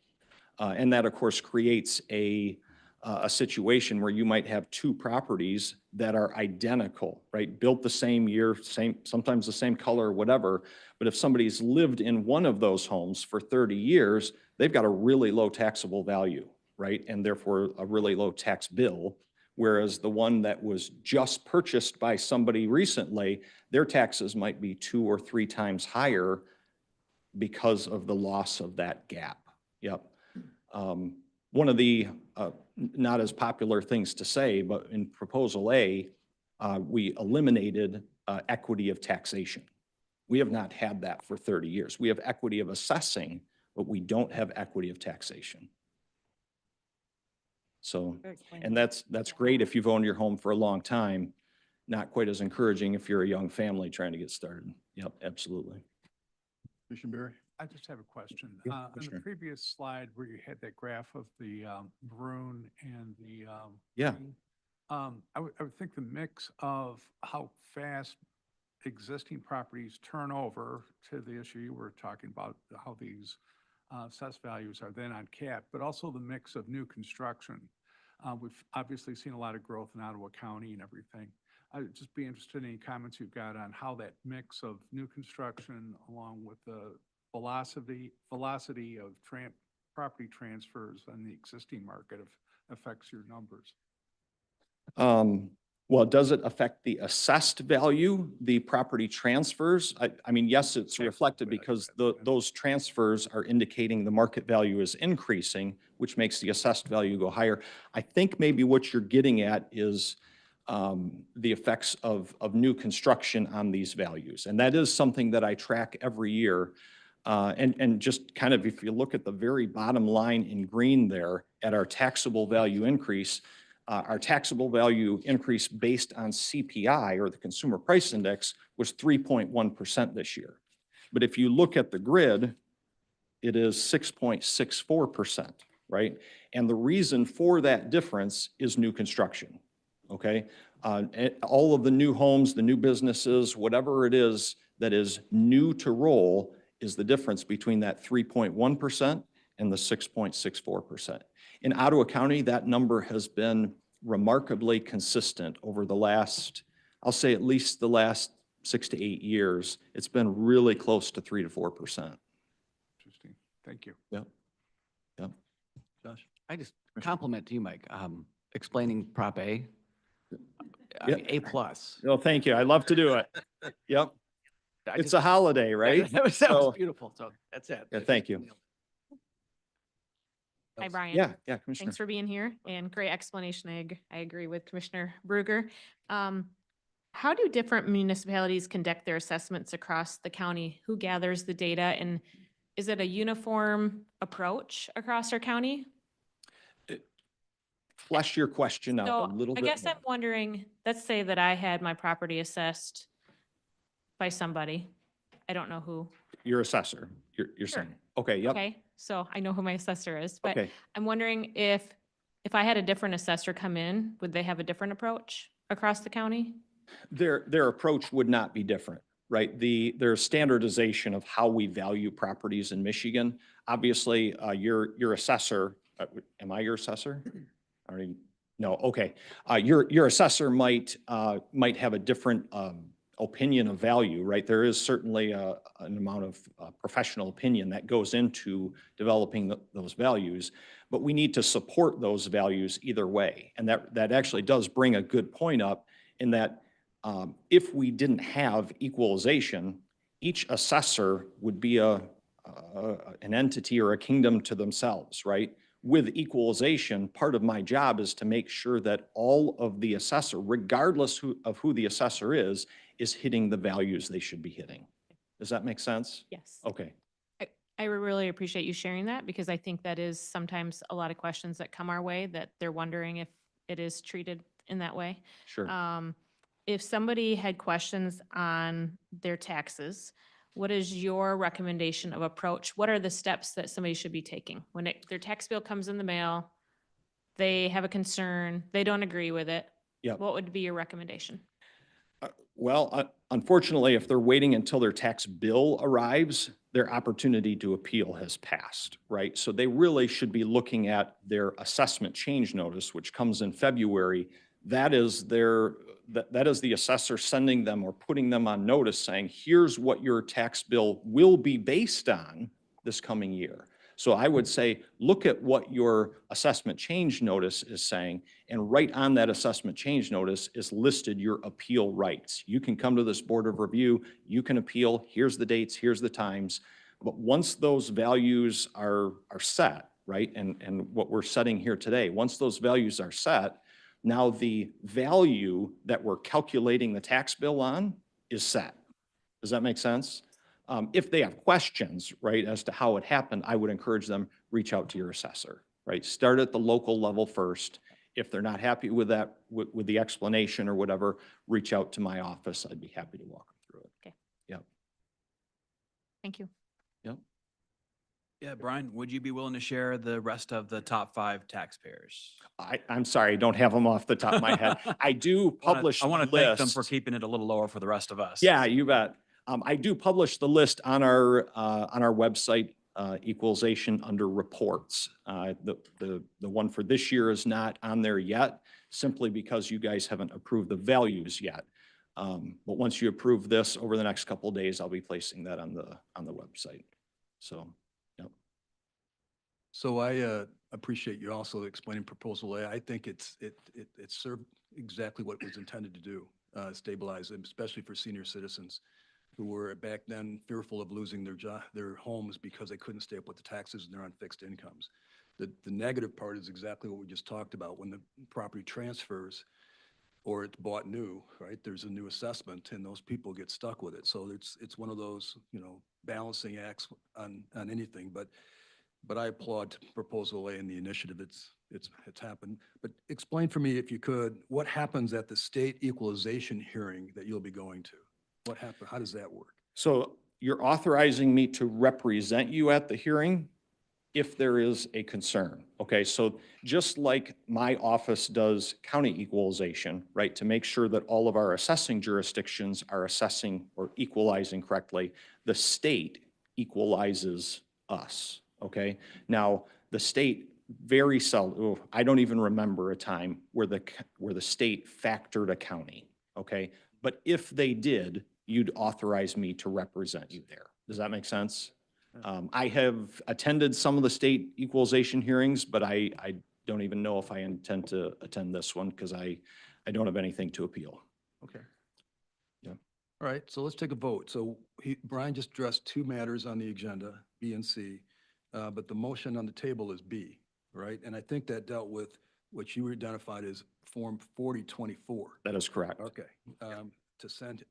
And that, of course, creates a a situation where you might have two properties that are identical, right? Built the same year, sometimes the same color, whatever. But if somebody's lived in one of those homes for 30 years, they've got a really low taxable value, right? And therefore a really low tax bill. Whereas the one that was just purchased by somebody recently, their taxes might be 2 or 3 times higher because of the loss of that gap. Yep. One of the not as popular things to say, but in Proposal A, we eliminated equity of taxation. We have not had that for 30 years. We have equity of assessing, but we don't have equity of taxation. So, and that's great if you've owned your home for a long time. Not quite as encouraging if you're a young family trying to get started. Yep, absolutely.
Commissioner Berry?
I just have a question.
Yeah,
On the
Commissioner.
previous slide where you had that graph of the maroon and the
Yeah.
green, I would think the mix of how fast existing properties turn over to the issue you were talking about, how these assessed values are then on cap, but also the mix of new construction. We've obviously seen a lot of growth in Ottawa County and everything. I'd just be interested in any comments you've got on how that mix of new construction along with the velocity of property transfers on the existing market affects your numbers.
Well, does it affect the assessed value, the property transfers? I mean, yes, it's reflected because those transfers are indicating the market value is increasing, which makes the assessed value go higher. I think maybe what you're getting at is the effects of new construction on these values. And that is something that I track every year. And just kind of, if you look at the very bottom line in green there at our taxable value increase, our taxable value increase based on CPI, or the Consumer Price Index, was 3.1% this year. But if you look at the grid, it is 6.64%, right? And the reason for that difference is new construction, okay? All of the new homes, the new businesses, whatever it is that is new to roll is the difference between that 3.1% and the 6.64%. In Ottawa County, that number has been remarkably consistent over the last, I'll say at least the last 6 to 8 years. It's been really close to 3 to 4%.
Interesting. Thank you.
Yep. Yep.
Josh?
I just compliment to you, Mike, explaining Prop A. I
Yep.
mean, A plus.
No, thank you. I love to do it. Yep. It's a holiday, right?
That was
So-
beautiful. So that's it.
Yeah, thank you.
Hi, Brian.
Yeah, Commissioner.
Thanks for being here and great explanation. I agree with Commissioner Bruger. How do different municipalities conduct their assessments across the county? Who gathers the data, and is it a uniform approach across our county?
Flesh your question out a
So
little
I
bit
guess
more.
I'm wondering, let's say that I had my property assessed by somebody. I don't know who.
Your assessor, you're
Sure.
saying. Okay, yep.
Okay, so I know who my assessor is, but
Okay.
I'm wondering if I had a different assessor come in, would they have a different approach across the county?
Their approach would not be different, right? There's standardization of how we value properties in Michigan. Obviously, your assessor, am I your assessor? I already, no, okay. Your assessor might have a different opinion of value, right? There is certainly an amount of professional opinion that goes into developing those values, but we need to support those values either way. And that actually does bring a good point up in that if we didn't have equalization, each assessor would be an entity or a kingdom to themselves, right? With equalization, part of my job is to make sure that all of the assessor, regardless of who the assessor is hitting the values they should be hitting. Does that make sense?
Yes.
Okay.
I really appreciate you sharing that, because I think that is sometimes a lot of questions that come our way that they're wondering if it is treated in that way.
Sure.
If somebody had questions on their taxes, what is your recommendation of approach? What are the steps that somebody should be taking? When their tax bill comes in the mail, they have a concern, they don't agree with it.
Yep.
What would be your recommendation?
Well, unfortunately, if they're waiting until their tax bill arrives, their opportunity to appeal has passed, right? So they really should be looking at their assessment change notice, which comes in February. That is that is the assessor sending them or putting them on notice saying, here's what your tax bill will be based on this coming year. So I would say, look at what your assessment change notice is saying, and right on that assessment change notice is listed your appeal rights. You can come to this board of review, you can appeal, here's the dates, here's the times. But once those values are set, right, and what we're setting here today, once those values are set, now the value that we're calculating the tax bill on is set. Does that make sense? If they have questions, right, as to how it happened, I would encourage them, reach out to your assessor, right? Start at the local level first. If they're not happy with that, with the explanation or whatever, reach out to my office. I'd be happy to walk them through it.
Okay.
Yep.
Thank you.
Yep.
Yeah, Brian, would you be willing to share the rest of the top 5 taxpayers?
I'm sorry, I don't have them off the top of my head. I do publish
I want
the
to thank them for
list.
keeping it a little lower for the rest of us.
Yeah, you bet. I do publish the list on our website, Equalization, under reports. The one for this year is not on there yet, simply because you guys haven't approved the values yet. But once you approve this over the next couple of days, I'll be placing that on the website. So, yep.
So I appreciate you also explaining Proposal A. I think it served exactly what it was intended to do, stabilize them, especially for senior citizens who were back then fearful of losing their homes because they couldn't stay up with the taxes and they're on fixed incomes. The negative part is exactly what we just talked about. When the property transfers or it's bought new, right, there's a new assessment and those people get stuck with it. So it's one of those, balancing acts on anything. But I applaud Proposal A and the initiative. It's happened. But explain for me, if you could, what happens at the state equalization hearing that you'll be going to? What happened? How does that work?
So you're authorizing me to represent you at the hearing if there is a concern. Okay, so just like my office does county equalization, right, to make sure that all of our assessing jurisdictions are assessing or equalizing correctly, the state equalizes us. Okay, now the state very seldom, I don't even remember a time where the state factored a county. Okay, but if they did, you'd authorize me to represent you there. Does that make sense? I have attended some of the state equalization hearings, but I don't even know if I intend to attend this one because I don't have anything to appeal.
Okay.
Yeah.
All right, so let's take a vote. So Brian just addressed 2 matters on the agenda, B and C, but the motion on the table is B, right? And I think that dealt with what you identified as Form 4024.
That is correct.
Okay.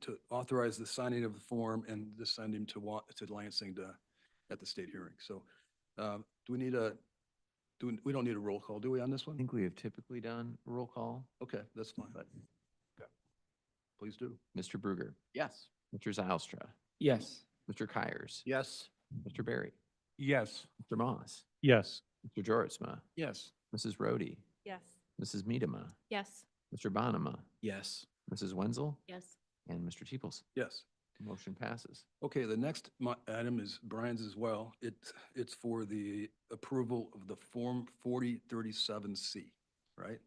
To authorize the signing of the form and to send him to Lansing at the state hearing. So we don't need a roll call, do we, on this
I
one?
think we have typically done a roll call,
Okay, that's fine.
but
Okay. Please do.
Mr. Bruger,
Yes.
Mr. Zylstra,
Yes.
Mr. Kyers,
Yes.
Mr. Berry,
Yes.
Mr. Moss,
Yes.
Mr. Jortsma,
Yes.
Mrs. Rhodey,
Yes.
Mrs. Miedema,
Yes.
Mr. Bonema,
Yes.
Mrs. Wenzel,
Yes.
and Mr. Teeples.
Yes.
Motion passes.
Okay, the next item is Brian's as well. It's for the approval of the Form 4037C, right?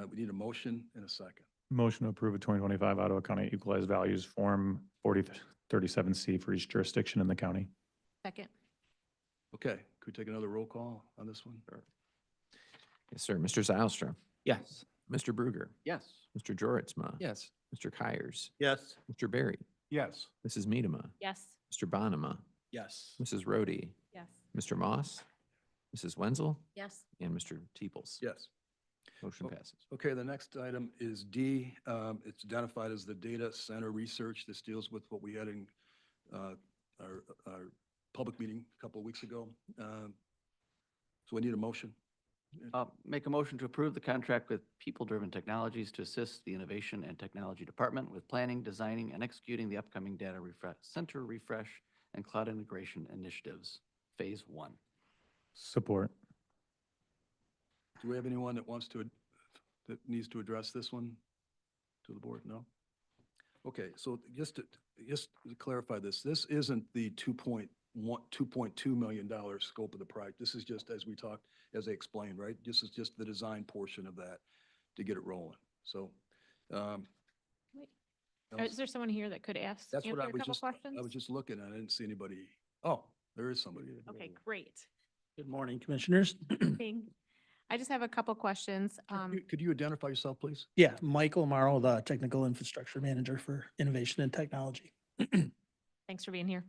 We need a motion and a second.
Motion to approve a 2025 Ottawa County Equalized Values Form 4037C for each jurisdiction in the county.
Second.
Okay, could we take another roll call on this one?
Yes, sir. Mr. Zylstra,
Yes.
Mr. Bruger,
Yes.
Mr. Jortsma,
Yes.
Mr. Kyers,
Yes.
Mr. Berry,
Yes.
Mrs. Miedema,
Yes.
Mr. Bonema,
Yes.
Mrs. Rhodey,
Yes.
Mr. Moss, Mrs. Wenzel,
Yes.
and Mr. Teeples.
Yes.
Motion passes.
Okay, the next item is D. It's identified as the data center research. This deals with what we had in our public meeting a couple of weeks ago. So we need a motion.
Make a motion to approve the contract with People Driven Technologies to assist the Innovation and Technology Department with planning, designing, and executing the upcoming data center refresh and cloud integration initiatives, Phase 1.
Support.
Do we have anyone that needs to address this one to the board? No? Okay, so just to clarify this isn't the 2.0 $2.2 million scope of the project. This is just, as we talked, as they explained, right? This is just the design portion of that to get it rolling. So,
Wait,
that was-
is there someone here that could ask,
that's what
answer
I
a
was
couple
just,
questions?
I was just looking, I didn't see anybody. Oh, there is somebody.
Okay, great.
Good morning, Commissioners.
Thank- I just have a couple questions.
Could you identify yourself, please?
Yeah, Michael Morrow, the Technical Infrastructure Manager for Innovation and Technology.
Thanks for being here.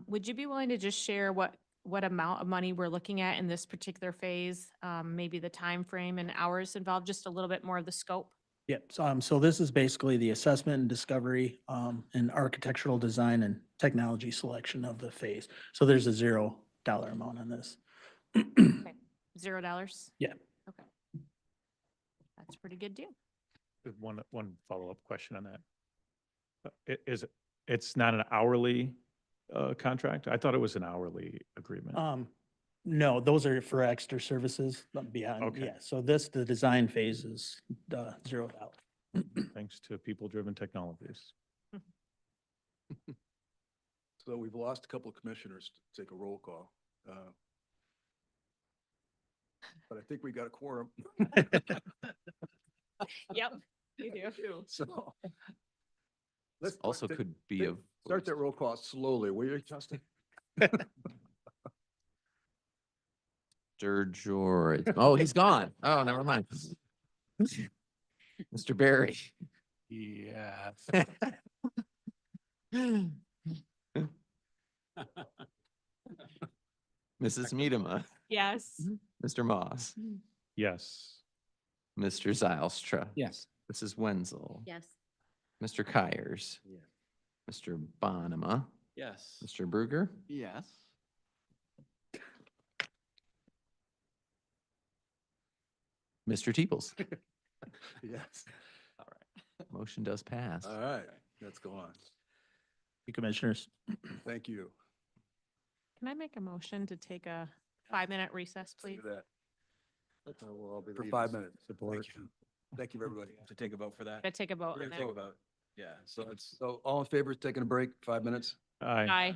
Would you be willing to just share what amount of money we're looking at in this particular phase? Maybe the time frame and hours involved, just a little bit more of the scope?
Yep, so this is basically the assessment and discovery and architectural design and technology selection of the phase. So there's a $0 amount on this.
Okay, $0?
Yeah.
Okay. That's a pretty good deal.
One follow-up question on that. It's not an hourly contract? I thought it was an hourly agreement.
No, those are for extra services beyond,
Okay.
yeah. So the design phase is $0.
Thanks to people-driven technologies.
So we've lost a couple of commissioners to take a roll call. But I think we got a quorum.
Yep, you do.
So. let's
Also
take-
could be
take-
a.
Start that roll call slowly, will you, Justin?
Mr. George. Oh, he's gone. Oh, never mind. Mr. Barry.
Yes.
Mrs. Medema.
Yes.
Mr. Moss.
Yes.
Mr. Zylstra.
Yes.
Mrs. Wenzel.
Yes.
Mr. Kyers.
Yes.
Mr. Bonema.
Yes.
Mr. Bruger.
Yes.
Mr. Teeples.
Yes.
All right. Motion does pass.
All right, let's go on.
Commissioners.
Thank you.
Can I make a motion to take a 5-minute recess, please?
Do that. For 5 minutes. Thank you. Thank you, everybody.
To take a vote for that?
Gotta take a vote.
We're
on
gonna
that.
take a vote. Yeah, so it's.
So all in favor of taking a break, 5 minutes?
Aye.
Aye.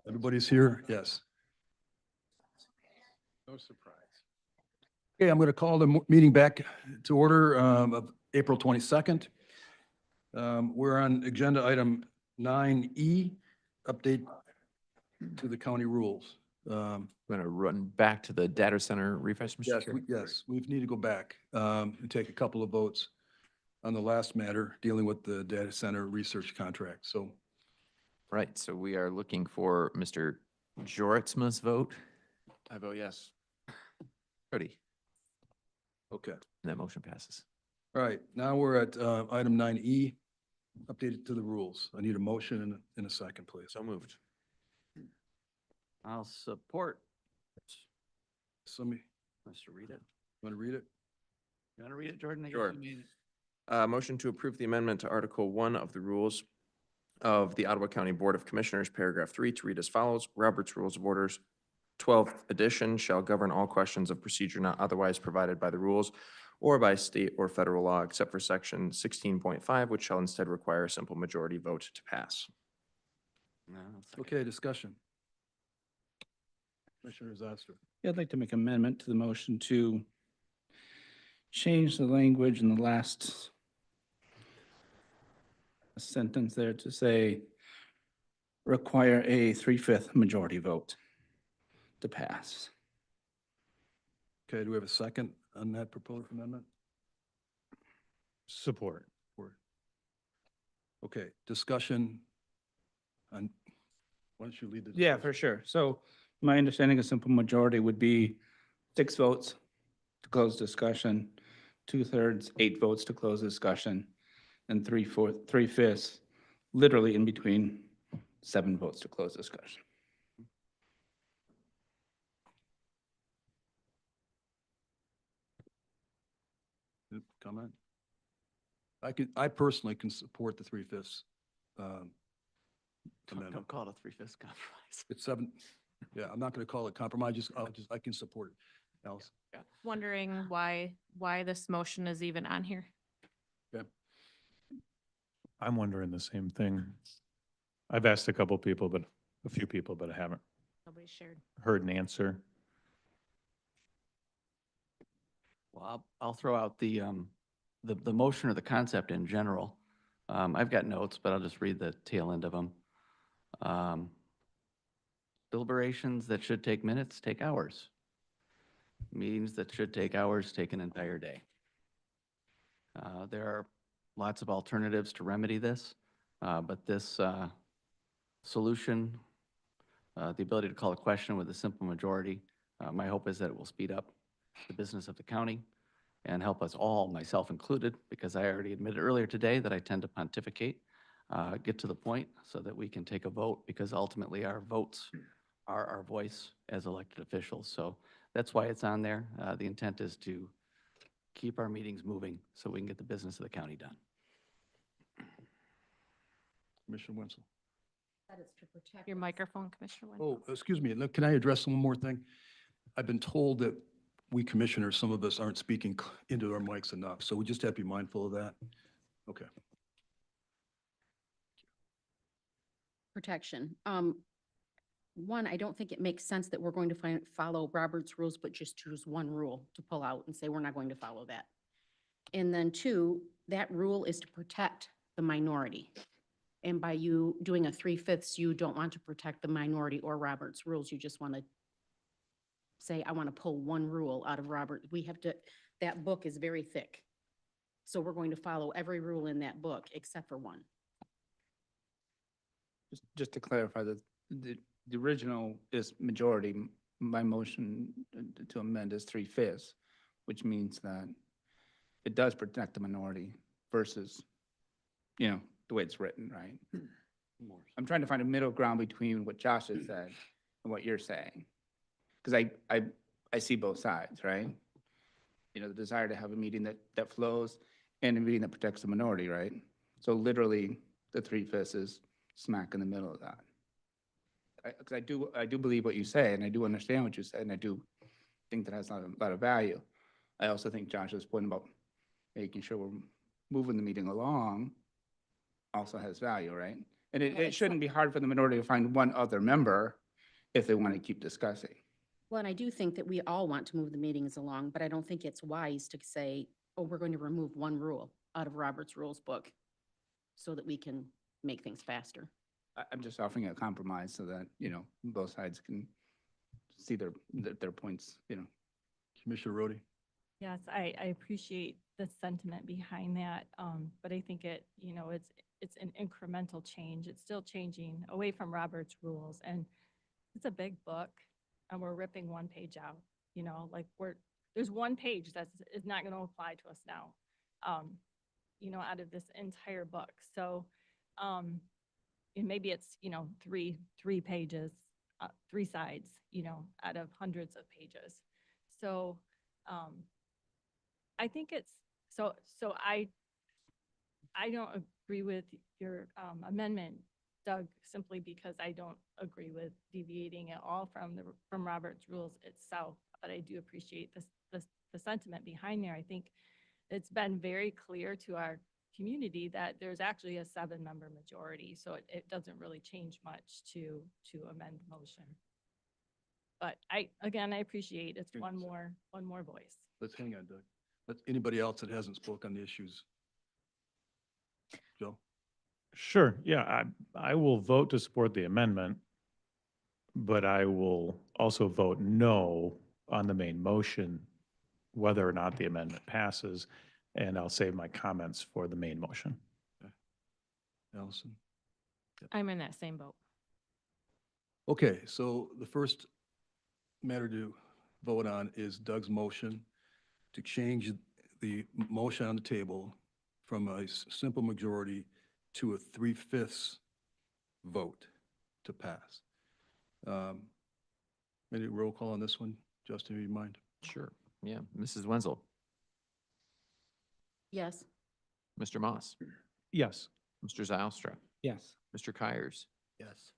Everybody's here? Yes.
No surprise.
Okay, I'm going to call the meeting back to order of April 22nd. We're on agenda item 9E, update to the county rules.
I'm going to run back to the data center refresh. Mr.
Yes,
Chair.
yes, we need to go back and take a couple of votes on the last matter dealing with the data center research contract. So,
Right, so we are looking for Mr. Joritsma's vote.
I vote yes.
Cody,
okay.
and that motion passes.
All right, now we're at item 9E, updated to the rules. I need a motion in a second, please.
So moved.
I'll support.
Somebody,
Let's read it.
want to read it?
You want to read it, Jordan? I guess
Sure.
you made it.
Motion to approve the amendment to Article 1 of the rules of the Ottawa County Board of Commissioners, paragraph 3, to read as follows. Robert's Rules of Orders, 12th edition, shall govern all questions of procedure not otherwise provided by the rules or by state or federal law, except for section 16.5, which shall instead require a simple majority vote to pass.
No, I'll second.
Okay, discussion. Commissioner Zastor.
Yeah, I'd like to make an amendment to the motion to change the language in the last sentence there to say require a 3/5 majority vote to pass.
Okay, do we have a second on that proposed amendment?
Support.
Okay, discussion on, why don't you lead the?
Yeah, for sure. So my understanding of simple majority would be 6 votes to close discussion, 2/3, 8 votes to close discussion, and 3/5, literally in between 7 votes to close discussion.
Comment? I personally can support the 3/5.
Don't call it a 3/5 compromise.
It's 7, yeah, I'm not going to call it compromise, I can support it. Alice?
Wondering why this motion is even on here.
Okay.
I'm wondering the same thing. I've asked a few people, but I haven't
Nobody shared.
heard an answer.
Well, I'll throw out the motion or the concept in general. I've got notes, but I'll just read the tail end of them. Deliberations that should take minutes take hours. Meetings that should take hours take an entire day. There are lots of alternatives to remedy this, but this solution, the ability to call a question with a simple majority, my hope is that it will speed up the business of the county and help us all, myself included, because I already admitted earlier today that I tend to pontificate, get to the point so that we can take a vote, because ultimately our votes are our voice as elected officials. So that's why it's on there. The intent is to keep our meetings moving so we can get the business of the county done.
Commissioner Wenzel.
That is to protect.
Your microphone, Commissioner Wendell.
Oh, excuse me, look, can I address one more thing? I've been told that we commissioners, some of us aren't speaking into our mics enough, so we just have to be mindful of that. Okay.
Protection. One, I don't think it makes sense that we're going to follow Robert's rules, but just choose one rule to pull out and say, we're not going to follow that. And then 2, that rule is to protect the minority. And by you doing a 3/5, you don't want to protect the minority or Robert's rules. You just want to say, I want to pull one rule out of Robert. We have to, that book is very thick. So we're going to follow every rule in that book except for one.
Just to clarify, the original is majority. My motion to amend is 3/5, which means that it does protect the minority versus, the way it's written, right? I'm trying to find a middle ground between what Josh has said and what you're saying. Because I see both sides, right? The desire to have a meeting that flows and a meeting that protects the minority, right? So literally, the 3/5 is smack in the middle of that. Because I do believe what you say, and I do understand what you say, and I do think that has a lot of value. I also think Josh's point about making sure we're moving the meeting along also has value, right? And
Well,
it
it's
shouldn't be hard for the minority to find one other member if they want to keep discussing.
Well, and I do think that we all want to move the meetings along, but I don't think it's wise to say, oh, we're going to remove one rule out of Robert's Rules book so that we can make things faster.
I'm just offering a compromise so that, both sides can see their points,
Commissioner Rhodey?
Yes, I appreciate the sentiment behind that, but I think it's an incremental change. It's still changing away from Robert's rules, and it's a big book, and we're ripping one page out, there's one page that is not going to apply to us now, out of this entire book. So, and maybe it's, three pages, 3 sides, out of hundreds of pages. So, I think so I don't agree with your amendment, Doug, simply because I don't agree with deviating at all from Robert's rules itself. But I do appreciate the sentiment behind there. I think it's been very clear to our community that there's actually a 7-member majority, so it doesn't really change much to amend the motion. But I appreciate it's one more voice.
Let's hang on, Doug. Anybody else that hasn't spoke on the issues? Joe?
Sure, yeah, I will vote to support the amendment, but I will also vote no on the main motion, whether or not the amendment passes, and I'll save my comments for the main motion.
Allison?
I'm in that same boat.
Okay, so the first matter to vote on is Doug's motion to change the motion on the table from a simple majority to a 3/5 vote to pass. Any roll call on this one? Justin, do you mind?
Sure. Yeah. Mrs. Wenzel,
Yes.
Mr. Moss,
Yes.
Mr. Zylstra,
Yes.
Mr. Kyers,
Yes.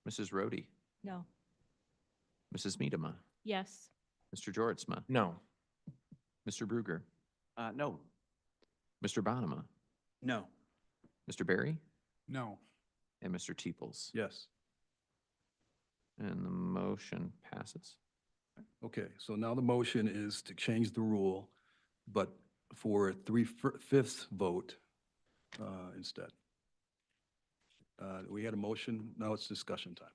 Mrs. Rhodey,
No.
Mrs. Miedema,
Yes.
Mr. Jortsma,
No.
Mr. Bruger,
No.
Mr. Bonema,
No.
Mr. Barry,
No.
and Mr. Teeples.
Yes.
And the motion passes.
Okay, so now the motion is to change the rule, but for a 3/5 vote instead. We had a motion, now it's discussion time.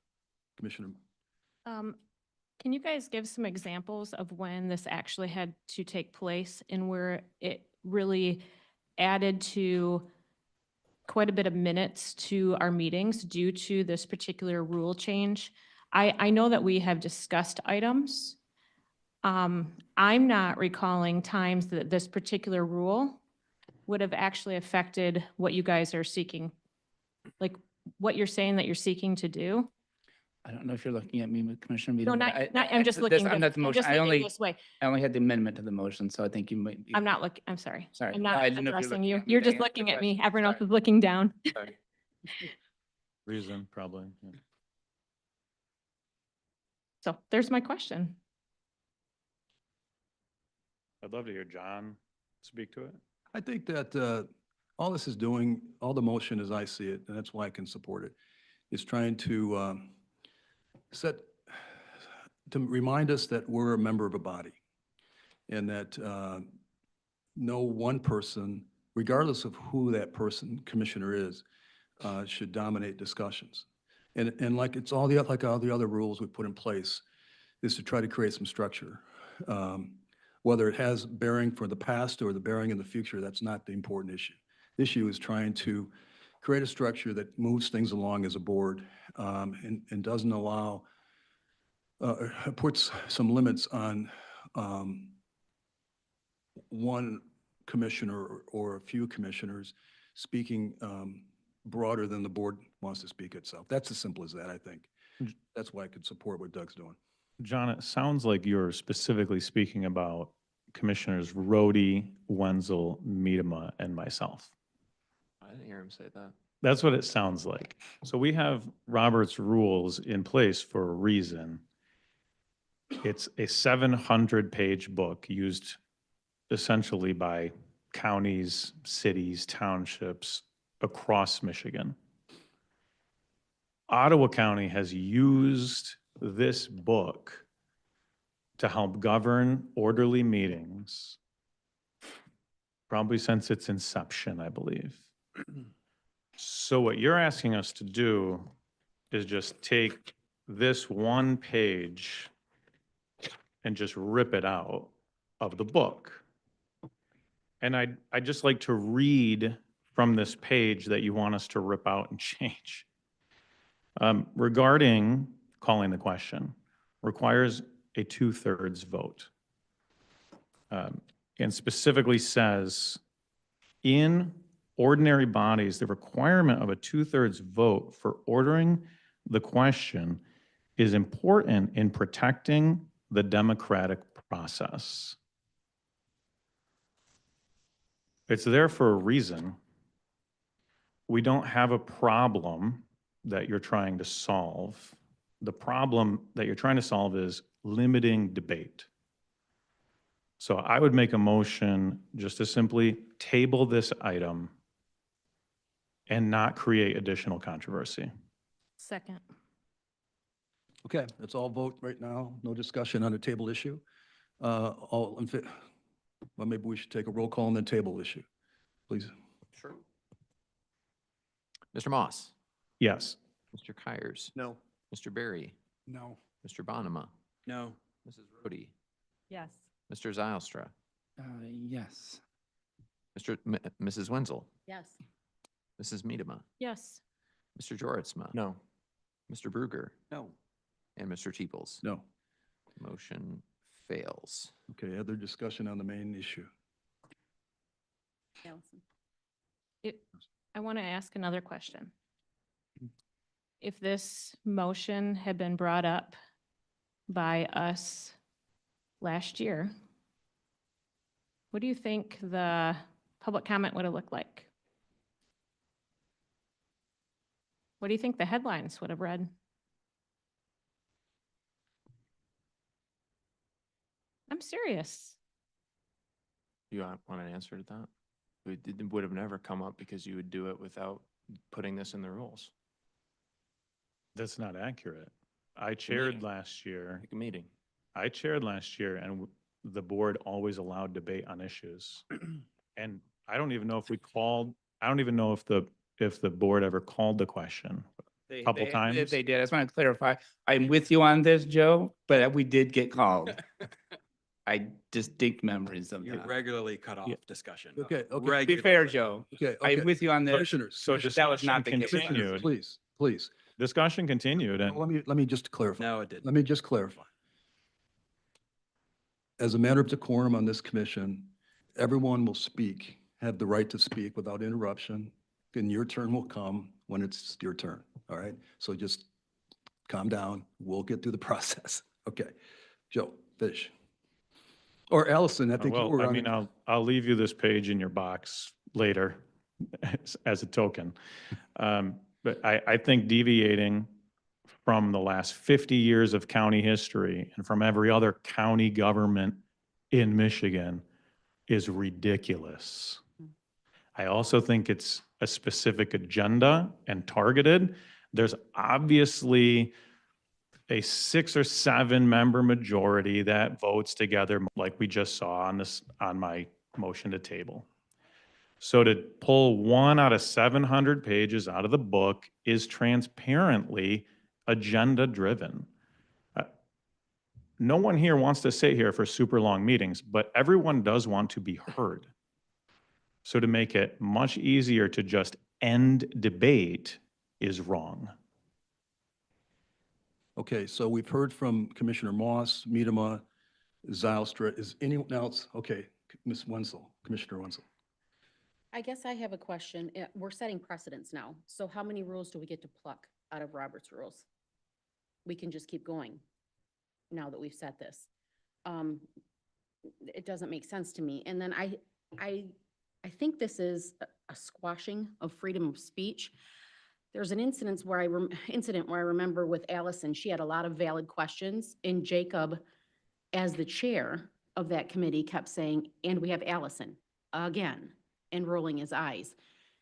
Commissioner,
Can you guys give some examples of when this actually had to take place and where it really added to quite a bit of minutes to our meetings due to this particular rule change? I know that we have discussed items. I'm not recalling times that this particular rule would have actually affected what you guys are seeking, like what you're saying that you're seeking to do.
I don't know if you're looking at me, Commissioner
No,
Miedema.
I'm just looking,
I'm not the
I'm
motion.
just
I
looking
only,
this way.
I only had the amendment to the motion, so I think you might be.
I'm not looking, I'm sorry.
Sorry.
I'm
No,
not
I didn't know if you're
addressing
looking
you.
at me
You're
to
just
answer the
looking at me.
question.
Everyone else
Sorry.
is looking down.
Sorry.
Reason, probably. Yeah.
So there's my question.
I'd love to hear John speak to it.
I think that all this is doing, all the motion as I see it, and that's why I can support it, is trying to to remind us that we're a member of a body and that no one person, regardless of who that person, commissioner is, should dominate discussions. And like it's all the, like all the other rules we put in place, is to try to create some structure. Whether it has bearing for the past or the bearing in the future, that's not the important issue. The issue is trying to create a structure that moves things along as a board and doesn't allow, puts some limits on one commissioner or a few commissioners speaking broader than the board wants to speak itself. That's as simple as that, I think. That's why I could support what Doug's doing.
John, it sounds like you're specifically speaking about Commissioners Rhodey, Wenzel, Miedema, and myself.
I didn't hear him say that.
That's what it sounds like. So we have Robert's rules in place for a reason. It's a 700-page book used essentially by counties, cities, townships across Michigan. Ottawa County has used this book to help govern orderly meetings probably since its inception, I believe. So what you're asking us to do is just take this one page and just rip it out of the book. And I'd just like to read from this page that you want us to rip out and change. Regarding calling the question, requires a 2/3 vote. And specifically says, in ordinary bodies, the requirement of a 2/3 vote for ordering the question is important in protecting the democratic process. It's there for a reason. We don't have a problem that you're trying to solve. The problem that you're trying to solve is limiting debate. So I would make a motion just to simply table this item and not create additional controversy.
Second.
Okay, let's all vote right now. No discussion on the table issue. All in favor? Well, maybe we should take a roll call on the table issue, please.
Sure. Mr. Moss,
Yes.
Mr. Kyers,
No.
Mr. Berry,
No.
Mr. Bonema,
No.
Mrs. Rhodey,
Yes.
Mr. Zylstra,
Yes.
Mrs. Wenzel,
Yes.
Mrs. Miedema,
Yes.
Mr. Joritsma. No. Mr. Bruger,
No.
and Mr. Teeples.
No.
Motion fails.
Okay, other discussion on the main issue.
Allison.
I want to ask another question. If this motion had been brought up by us last year, what do you think the public comment would have looked like? What do you think the headlines would have read? I'm serious.
You want an answer to that? It would have never come up because you would do it without putting this in the rules.
That's not accurate. I chaired last year.
Like a meeting.
I chaired last year and the board always allowed debate on issues. And I don't even know if I don't even know if the board ever called the question.
They-
Couple
they-
times.
They did. I just want to clarify. I'm with you on this, Joe, but we did get called. I distinct memories of
You
that.
regularly cut off
Yeah.
discussion.
Okay, okay.
Be
Regularly.
fair, Joe.
Okay,
I'm with you on this.
Commissioners,
So
but that was not the
discussion
case.
continued.
please.
Discussion continued and
Let me just clarify.
No, it didn't.
Let me just clarify. As a matter of decorum on this commission, everyone will speak, have the right to speak without interruption, and your turn will come when it's your turn, all right? So just calm down. We'll get through the process. Okay. Joe, finish. Or Allison, I think you
well,
were
I
on.
mean, I'll leave you this page in your box later as a token. But I think deviating from the last 50 years of county history and from every other county government in Michigan is ridiculous. I also think it's a specific agenda and targeted. There's obviously a 6 or 7 member majority that votes together like we just saw on my motion to table. So to pull 1 out of 700 pages out of the book is transparently agenda driven. No one here wants to sit here for super long meetings, but everyone does want to be heard. So to make it much easier to just end debate is wrong.
Okay, so we've heard from Commissioner Moss, Miedema, Zylstra. Is anyone else? Okay, Ms. Wenzel, Commissioner Wenzel.
I guess I have a question. We're setting precedents now. So how many rules do we get to pluck out of Robert's rules? We can just keep going now that we've set this. It doesn't make sense to me. And then I think this is a squashing of freedom of speech. There's an incident where I remember with Allison, she had a lot of valid questions, and Jacob, as the chair of that committee, kept saying, and we have Allison again, and rolling his eyes.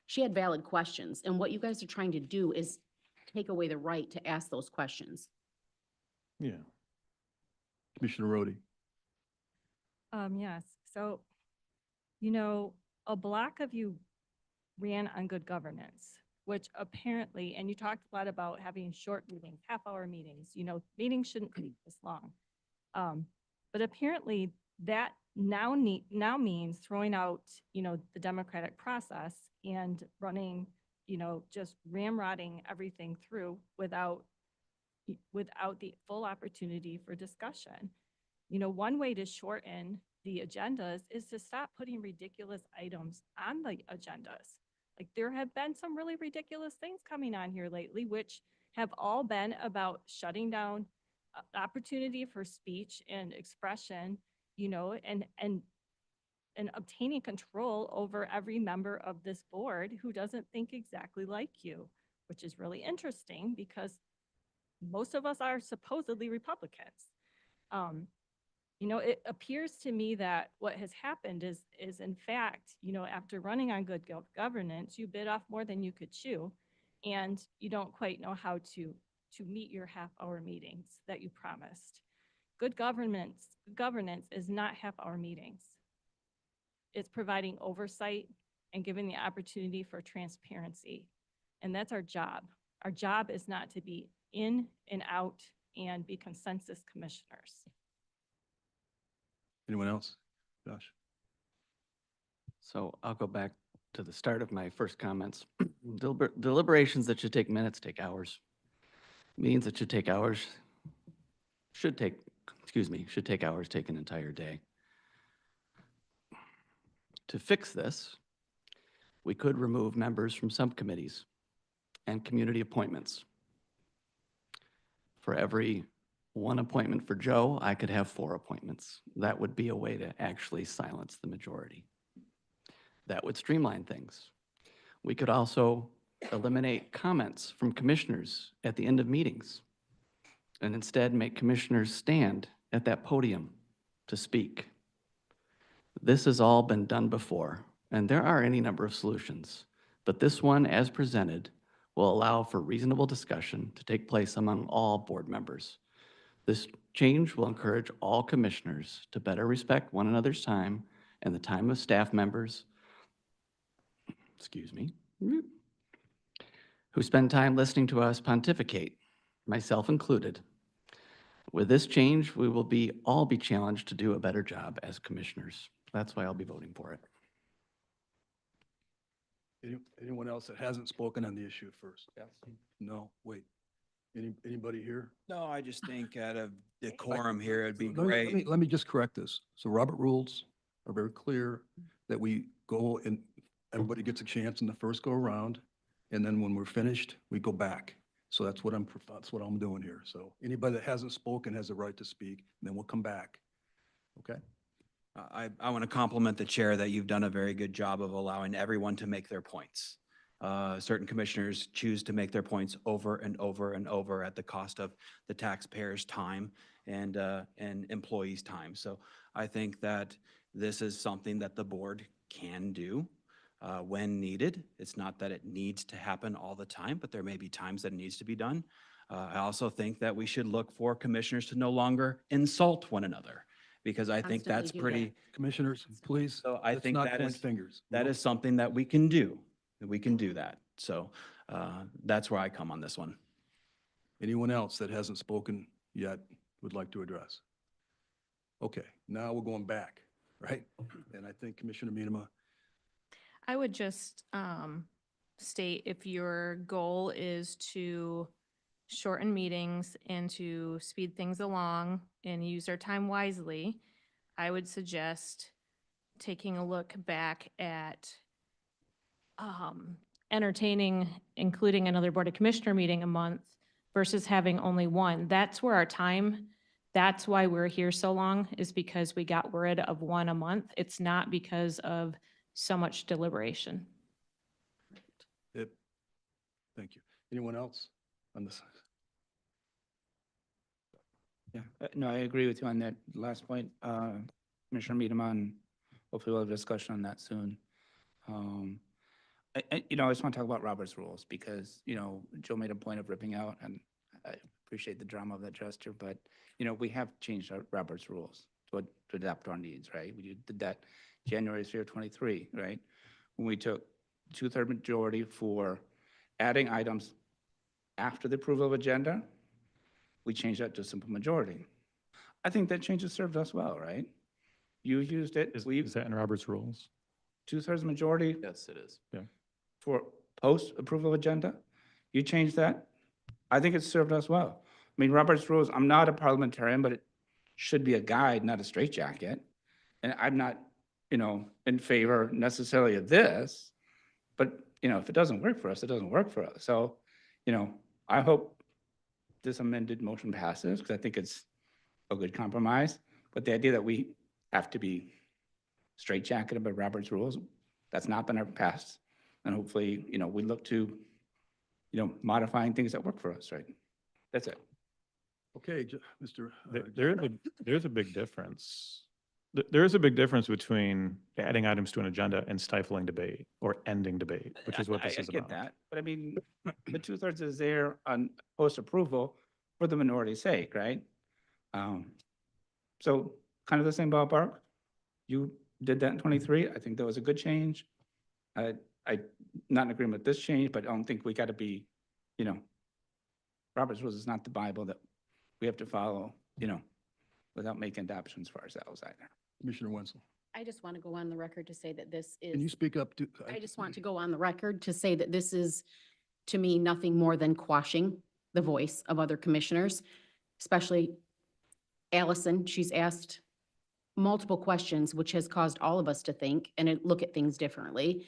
She had valid questions, and what you guys are trying to do is take away the right to ask those questions.
Yeah. Commissioner Rhodey.
Yes, so, a block of you ran on good governance, which apparently, and you talked a lot about having short meetings, half-hour meetings, meetings shouldn't be this long. But apparently that now means throwing out, the democratic process and running, just ramrodding everything through without the full opportunity for discussion. One way to shorten the agendas is to stop putting ridiculous items on the agendas. Like, there have been some really ridiculous things coming on here lately, which have all been about shutting down opportunity for speech and expression, and obtaining control over every member of this board who doesn't think exactly like you, which is really interesting because most of us are supposedly Republicans. It appears to me that what has happened is in fact, after running on good governance, you bit off more than you could chew, and you don't quite know how to meet your half-hour meetings that you promised. Good governance is not half-hour meetings. It's providing oversight and giving the opportunity for transparency. And that's our job. Our job is not to be in and out and be consensus commissioners.
Anyone else? Josh?
So I'll go back to the start of my first comments. Deliberations that should take minutes take hours. Meetings that should take hours should take hours, take an entire day. To fix this, we could remove members from subcommittees and community appointments. For every one appointment for Joe, I could have 4 appointments. That would be a way to actually silence the majority. That would streamline things. We could also eliminate comments from commissioners at the end of meetings and instead make commissioners stand at that podium to speak. This has all been done before, and there are any number of solutions, but this one, as presented, will allow for reasonable discussion to take place among all board members. This change will encourage all commissioners to better respect one another's time and the time of staff members, who spend time listening to us pontificate, myself included. With this change, we will all be challenged to do a better job as commissioners. That's why I'll be voting for it.
Anyone else that hasn't spoken on the issue first? Yes. No, wait. Anybody here?
No, I just think out of decorum here, it'd be
Let me-
great.
Let me just correct this. So Robert rules are very clear that we go and everybody gets a chance in the first go around. And then when we're finished, we go back. So that's what I'm doing here. So anybody that hasn't spoken has a right to speak, and then we'll come back. Okay?
I want to compliment the chair that you've done a very good job of allowing everyone to make their points. Certain commissioners choose to make their points over and over and over at the cost of the taxpayers' time and employees' time. So I think that this is something that the board can do when needed. It's not that it needs to happen all the time, but there may be times that it needs to be done. I also think that we should look for commissioners to no longer insult one another, because I think that's
Constantly do
pretty.
that.
Commissioners, please.
So I
let's
think
not
that
point
is,
fingers.
that is something that we can do. We can do that. So that's where I come on this one.
Anyone else that hasn't spoken yet would like to address? Okay, now we're going back, right? And I think Commissioner Minema.
I would just state, if your goal is to shorten meetings and to speed things along and use our time wisely, I would suggest taking a look back at entertaining, including another Board of Commissioner meeting a month versus having only one. That's where our time, that's why we're here so long, is because we got rid of one a month. It's not because of so much deliberation.
Thank you. Anyone else on this?
Yeah, no, I agree with you on that last point, Commissioner Miedema, and hopefully we'll have a discussion on that soon. I just want to talk about Robert's rules because, Joe made a point of ripping out, and I appreciate the drama of that gesture, but, we have changed our Robert's rules to adapt our needs, right? We did that January 3rd, 23, right? When we took 2/3 majority for adding items after the approval of agenda, we changed that to a simple majority. I think that change has served us well, right? You used it,
Is that in Robert's rules?
2/3 majority
Yes, it is.
Yeah.
for post-approval agenda. You changed that. I think it's served us well. I mean, Robert's rules, I'm not a parliamentarian, but it should be a guide, not a straitjacket. And I'm not, in favor necessarily of this, but, if it doesn't work for us, it doesn't work for us. So, I hope this amended motion passes because I think it's a good compromise. But the idea that we have to be straitjacketed by Robert's rules, that's not been our past. And hopefully, we look to, modifying things that work for us, right? That's it.
Okay, Mr.
There's a big difference. There is a big difference between adding items to an agenda and stifling debate or ending debate, which is what this is
I get
about.
that, but I mean, the 2/3 is there on post-approval for the minority's sake, right? So kind of the same ballpark. You did that in 23. I think that was a good change. I not in agreement with this change, but I don't think we got to be, Robert's rules is not the Bible that we have to follow, without making adoptions for ourselves either.
Commissioner Wenzel.
I just want to go on the record to say that this is.
Can you speak up?
I just want to go on the record to say that this is, to me, nothing more than quashing the voice of other commissioners, especially Allison. She's asked multiple questions, which has caused all of us to think and look at things differently.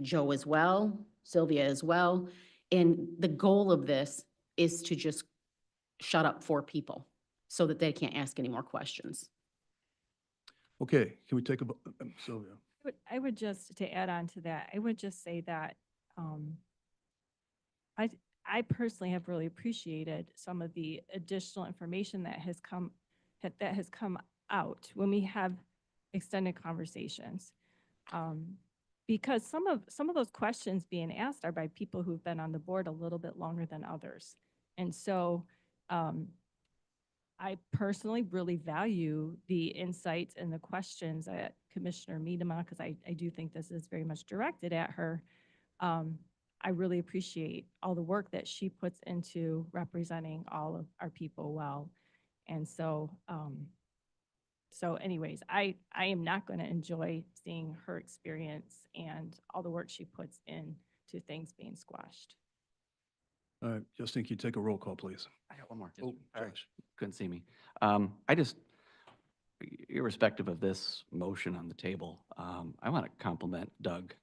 Joe as well, Sylvia as well. And the goal of this is to just shut up 4 people so that they can't ask any more questions.
Okay, can we take a, Sylvia?
I would just, to add on to that, I would just say that I personally have really appreciated some of the additional information that has come out when we have extended conversations. Because some of those questions being asked are by people who've been on the board a little bit longer than others. And so I personally really value the insights and the questions that Commissioner Miedema, because I do think this is very much directed at her. I really appreciate all the work that she puts into representing all of our people well. And so, anyways, I am not going to enjoy seeing her experience and all the work she puts into things being squashed.
All right, Justin, can you take a roll call, please?
I got one more.
Oh,
Josh. Couldn't see me. I just, irrespective of this motion on the table, I want to compliment Doug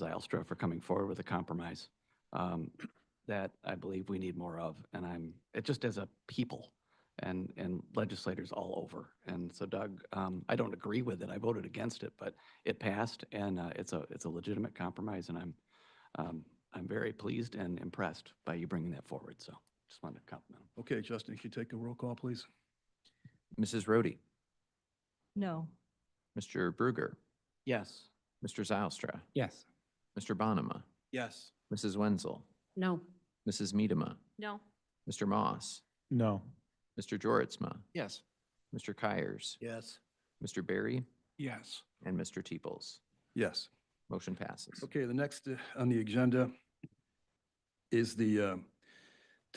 Zylstra for coming forward with a compromise that I believe we need more of. And it just as a people and legislators all over. And so Doug, I don't agree with it. I voted against it, but it passed and it's a legitimate compromise. And I'm very pleased and impressed by you bringing that forward. So just wanted to compliment him.
Okay, Justin, can you take a roll call, please?
Mrs. Rhodey,
No.
Mr. Bruger,
Yes.
Mr. Zylstra,
Yes.
Mr. Bonema,
Yes.
Mrs. Wenzel,
No.
Mrs. Miedema,
No.
Mr. Moss,
No.
Mr. Joritsma,
Yes.
Mr. Kyers,
Yes.
Mr. Barry,
Yes.
and Mr. Teeples.
Yes.
Motion passes.
Okay, the next on the agenda is to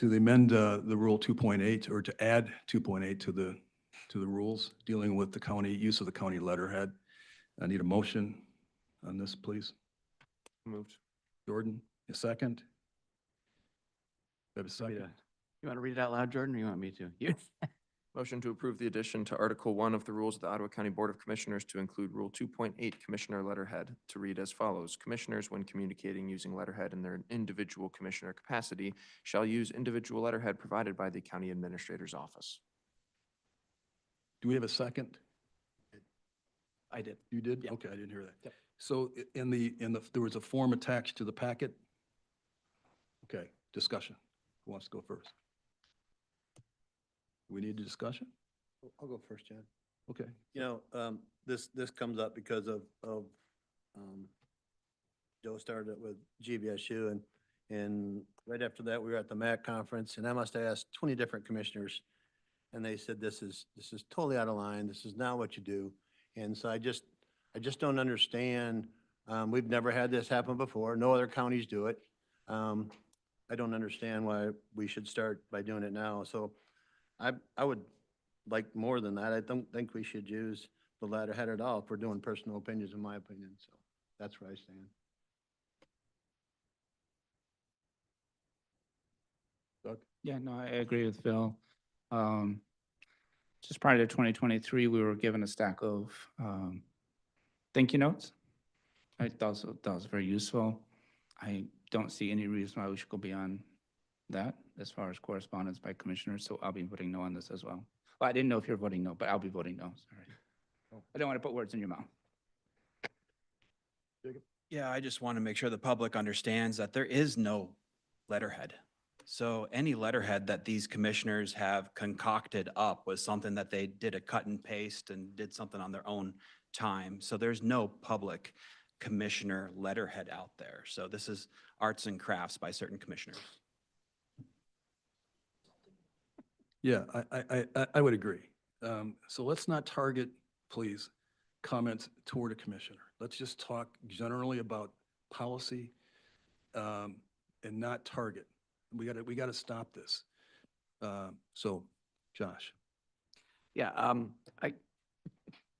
amend the Rule 2.8 or to add 2.8 to the rules dealing with the county, use of the county letterhead. I need a motion on this, please.
Moved.
Jordan, a second? Have a second?
You want to read it out loud, Jordan, or you want me to? You.
Motion to approve the addition to Article 1 of the Rules of the Ottawa County Board of Commissioners to include Rule 2.8 Commissioner Letterhead to read as follows. Commissioners, when communicating using letterhead in their individual commissioner capacity, shall use individual letterhead provided by the County Administrator's Office.
Do we have a second?
I did.
You did?
Yep.
Okay, I didn't hear that.
Yep.
So there was a form attached to the packet? Okay, discussion. Who wants to go first? We need a discussion?
I'll go first, John.
Okay.
This comes up because of Joe started it with GBSU, and right after that, we were at the MAC conference, and I must have asked 20 different commissioners, and they said, this is totally out of line. This is not what you do. And so I just don't understand. We've never had this happen before. No other counties do it. I don't understand why we should start by doing it now. So I would like more than that. I don't think we should use the letterhead at all if we're doing personal opinions, in my opinion. So that's where I stand.
Doug?
Yeah, no, I agree with Phil. Just prior to 2023, we were given a stack of thank you notes. I thought that was very useful. I don't see any reason why we should go beyond that as far as correspondence by commissioners, so I'll be voting no on this as well. Well, I didn't know if you're voting no, but I'll be voting no, sorry. I don't want to put words in your mouth.
Yeah, I just want to make sure the public understands that there is no letterhead. So any letterhead that these commissioners have concocted up was something that they did a cut and paste and did something on their own time. So there's no public commissioner letterhead out there. So this is arts and crafts by certain commissioners.
Yeah, I would agree. So let's not target, please, comments toward a commissioner. Let's just talk generally about policy and not target. We gotta stop this. So, Josh.
Yeah,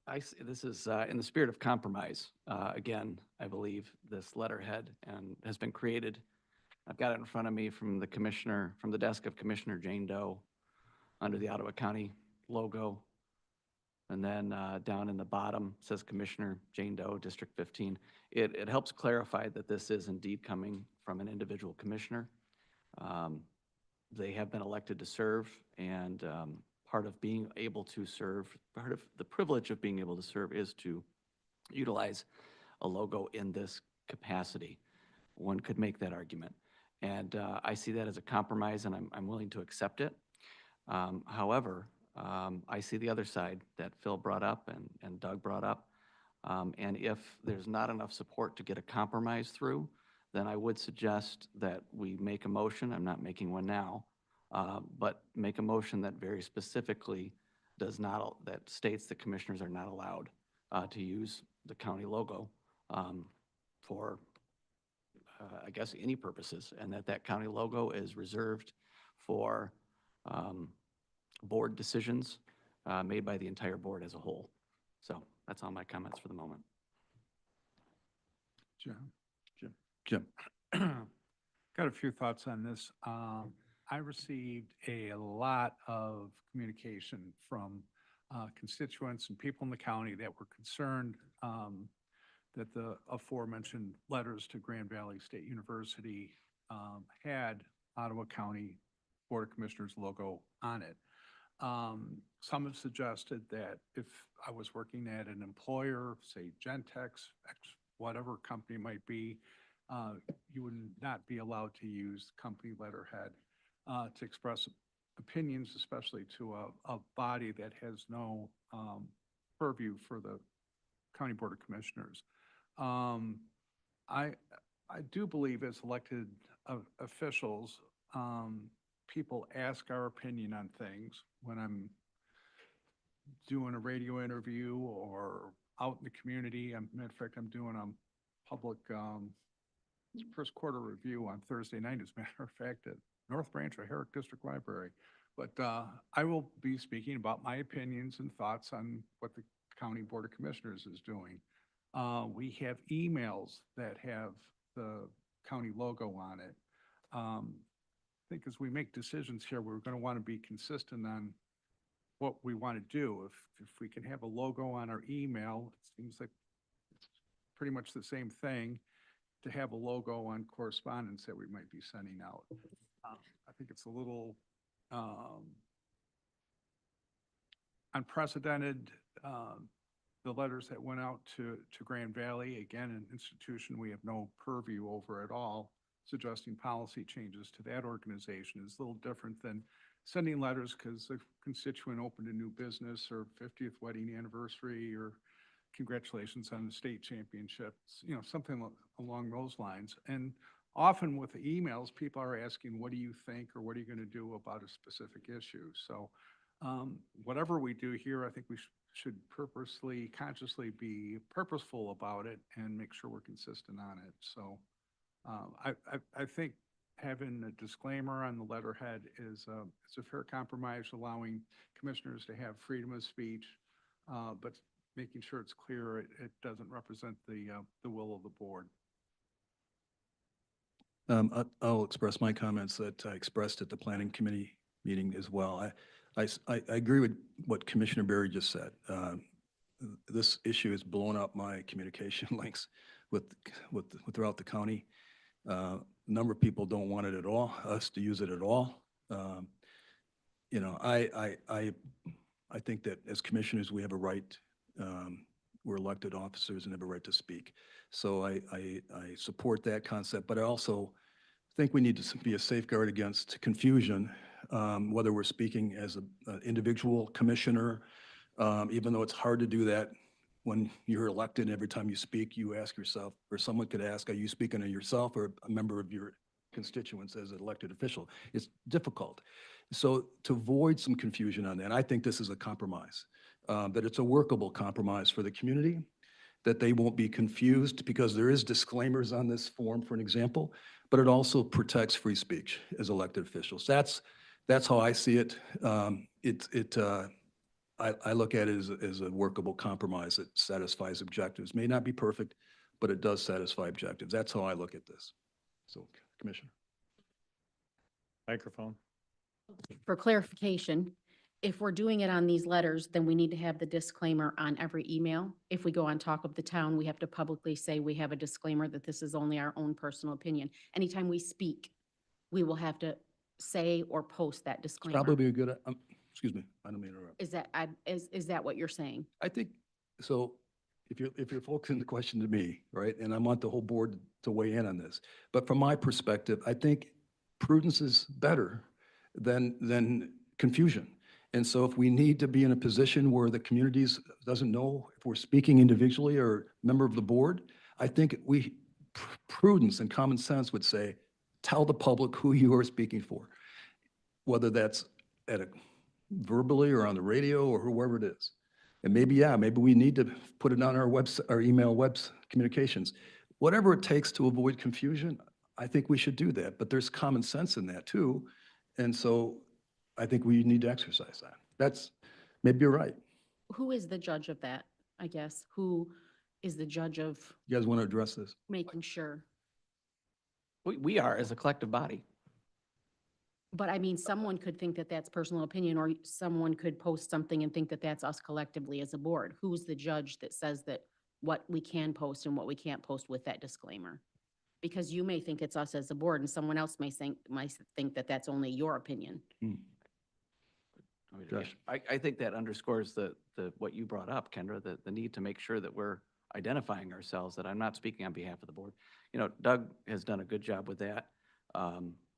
I see this is in the spirit of compromise. Again, I believe this letterhead and has been created. I've got it in front of me from the commissioner, from the desk of Commissioner Jane Doe, under the Ottawa County logo. And then down in the bottom says Commissioner Jane Doe, District 15. It helps clarify that this is indeed coming from an individual commissioner. They have been elected to serve, and part of being able to serve, part of the privilege of being able to serve is to utilize a logo in this capacity. One could make that argument. And I see that as a compromise, and I'm willing to accept it. However, I see the other side that Phil brought up and Doug brought up. And if there's not enough support to get a compromise through, then I would suggest that we make a motion. I'm not making one now, but make a motion that very specifically that states that commissioners are not allowed to use the county logo for, I guess, any purposes, and that county logo is reserved for board decisions made by the entire board as a whole. So that's all my comments for the moment.
Jim.
Got a few thoughts on this. I received a lot of communication from constituents and people in the county that were concerned that the aforementioned letters to Grand Valley State University had Ottawa County Board of Commissioners logo on it. Some have suggested that if I was working at an employer, say Gentex, whatever company might be, you would not be allowed to use company letterhead to express opinions, especially to a body that has no purview for the County Board of Commissioners. I do believe as elected officials, people ask our opinion on things when I'm doing a radio interview or out in the community. Matter of fact, I'm doing a public first quarter review on Thursday night, as a matter of fact, at North Branch of Herrick District Library. But I will be speaking about my opinions and thoughts on what the County Board of Commissioners is doing. We have emails that have the county logo on it. I think as we make decisions here, we're going to want to be consistent on what we want to do. If we can have a logo on our email, it seems like it's pretty much the same thing to have a logo on correspondence that we might be sending out. I think it's a little unprecedented. The letters that went out to Grand Valley, again, an institution we have no purview over at all, suggesting policy changes to that organization is a little different than sending letters because a constituent opened a new business or 50th wedding anniversary or congratulations on the state championships, you know, something along those lines. And often with the emails, people are asking, what do you think, or what are you going to do about a specific issue? So whatever we do here, I think we should purposely, consciously be purposeful about it and make sure we're consistent on it. So I think having a disclaimer on the letterhead is it's a fair compromise, allowing commissioners to have freedom of speech, but making sure it's clear it doesn't represent the will of the board.
I'll express my comments that I expressed at the planning committee meeting as well. I agree with what Commissioner Berry just said. This issue has blown up my communication links throughout the county. A number of people don't want it at all, us to use it at all. You know, I think that as commissioners, we have a right, we're elected officers and have a right to speak. So I support that concept, but I also think we need to be a safeguard against confusion, whether we're speaking as an individual commissioner, even though it's hard to do that when you're elected. Every time you speak, you ask yourself, or someone could ask, are you speaking to yourself or a member of your constituents as an elected official? It's difficult. So to avoid some confusion on that, I think this is a compromise, that it's a workable compromise for the community, that they won't be confused because there is disclaimers on this form, for an example, but it also protects free speech as elected officials. That's how I see it. I look at it as a workable compromise that satisfies objectives. May not be perfect, but it does satisfy objectives. That's how I look at this. So, Commissioner.
Microphone.
For clarification, if we're doing it on these letters, then we need to have the disclaimer on every email. If we go on Talk of the Town, we have to publicly say we have a disclaimer that this is only our own personal opinion. Anytime we speak, we will have to say or post that disclaimer.
Probably a good, excuse me, I don't mean to interrupt.
Is that what you're saying?
I think, so if you're focusing the question to me, right, and I want the whole board to weigh in on this, but from my perspective, I think prudence is better than confusion. And so if we need to be in a position where the communities doesn't know if we're speaking individually or member of the board, I think prudence and common sense would say, tell the public who you are speaking for, whether that's verbally or on the radio or whoever it is. And maybe we need to put it on our website, our email communications. Whatever it takes to avoid confusion, I think we should do that. But there's common sense in that too. And so I think we need to exercise that. Maybe you're right.
Who is the judge of that, I guess? Who is the judge of
You guys want to address this?
making sure?
We are as a collective body.
But I mean, someone could think that that's personal opinion, or someone could post something and think that that's us collectively as a board. Who's the judge that says that what we can post and what we can't post with that disclaimer? Because you may think it's us as a board, and someone else may think that that's only your opinion.
Josh.
I think that underscores what you brought up, Kendra, the need to make sure that we're identifying ourselves, that I'm not speaking on behalf of the board. You know, Doug has done a good job with that.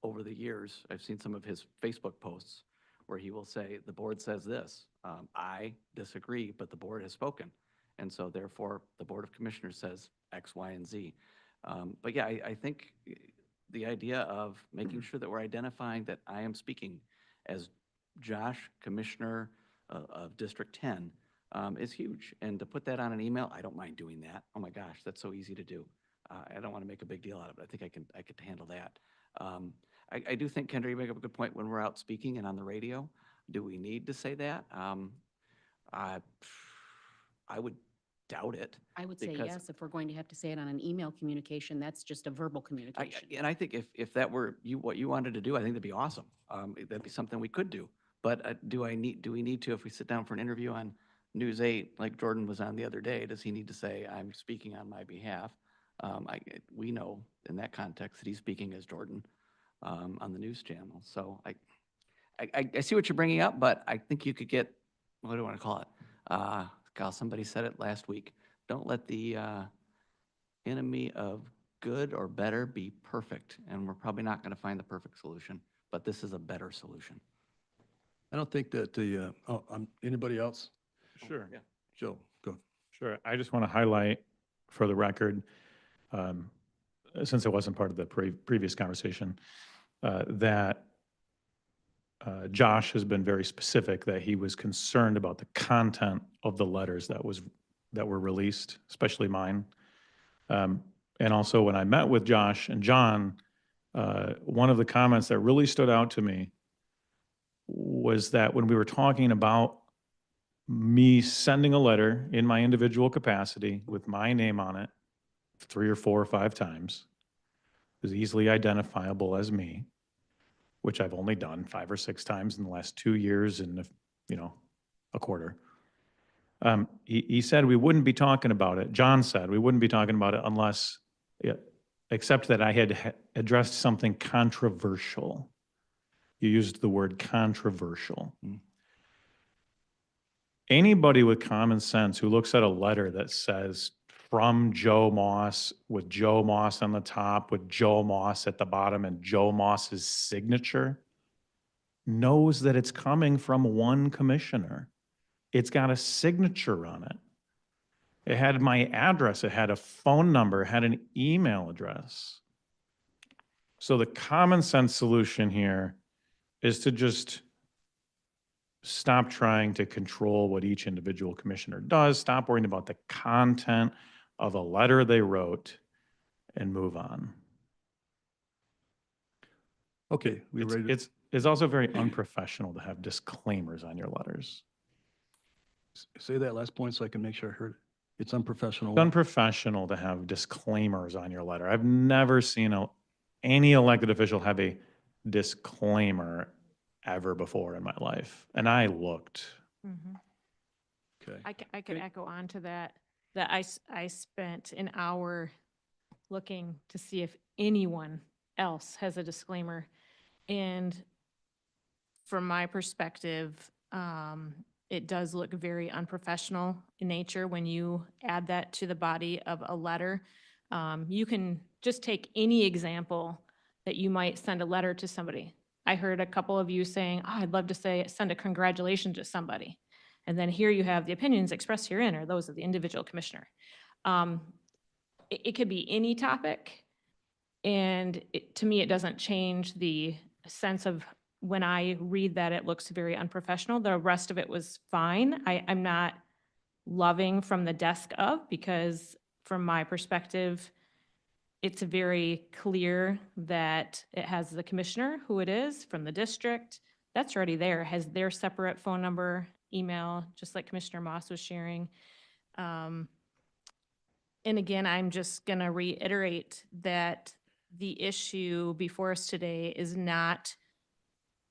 Over the years, I've seen some of his Facebook posts where he will say, the board says this. I disagree, but the board has spoken. And so therefore, the Board of Commissioners says X, Y, and Z. But yeah, I think the idea of making sure that we're identifying that I am speaking as Josh, Commissioner of District 10, is huge. And to put that on an email, I don't mind doing that. Oh my gosh, that's so easy to do. I don't want to make a big deal out of it. I think I could handle that. I do think, Kendra, you make up a good point when we're out speaking and on the radio. Do we need to say that? I would doubt it.
I would say yes, if we're going to have to say it on an email communication, that's just a verbal communication.
And I think if that were what you wanted to do, I think that'd be awesome. That'd be something we could do. But do we need to, if we sit down for an interview on News 8, like Jordan was on the other day, does he need to say, I'm speaking on my behalf? We know in that context that he's speaking as Jordan on the news channel. So I see what you're bringing up, but I think you could get, what do I want to call it? Somebody said it last week. Don't let the enemy of good or better be perfect. And we're probably not going to find the perfect solution, but this is a better solution.
I don't think that anybody else?
Sure.
Yeah.
Joe, go.
Sure. I just want to highlight for the record, since it wasn't part of the previous conversation, that Josh has been very specific that he was concerned about the content of the letters that were released, especially mine. And also when I met with Josh and John, one of the comments that really stood out to me was that when we were talking about me sending a letter in my individual capacity with my name on it 3 or 4 or 5 times, it was easily identifiable as me, which I've only done 5 or 6 times in the last 2 years and, a quarter. He said we wouldn't be talking about it. John said we wouldn't be talking about it unless, except that I had addressed something controversial. You used the word controversial. Anybody with common sense who looks at a letter that says from Joe Moss with Joe Moss on the top with Joe Moss at the bottom and Joe Moss's signature knows that it's coming from one commissioner. It's got a signature on it. It had my address, it had a phone number, it had an email address. So the common sense solution here is to just stop trying to control what each individual commissioner does, stop worrying about the content of a letter they wrote, and move on.
Okay, we ready to?
It's also very unprofessional to have disclaimers on your letters.
Say that last point so I can make sure I heard it. It's unprofessional.
It's unprofessional to have disclaimers on your letter. I've never seen any elected official have a disclaimer ever before in my life. And I looked.
Okay.
I could echo on to that I spent an hour looking to see if anyone else has a disclaimer. And from my perspective, it does look very unprofessional in nature when you add that to the body of a letter. You can just take any example that you might send a letter to somebody. I heard a couple of you saying, oh, I'd love to send a congratulations to somebody. And then here you have the opinions expressed herein are those of the individual commissioner. It could be any topic. And to me, it doesn't change the sense of when I read that it looks very unprofessional. The rest of it was fine. I'm not loving from the desk of, because from my perspective, it's very clear that it has the commissioner, who it is, from the district. That's already there, has their separate phone number, email, just like Commissioner Moss was sharing. And again, I'm just going to reiterate that the issue before us today is not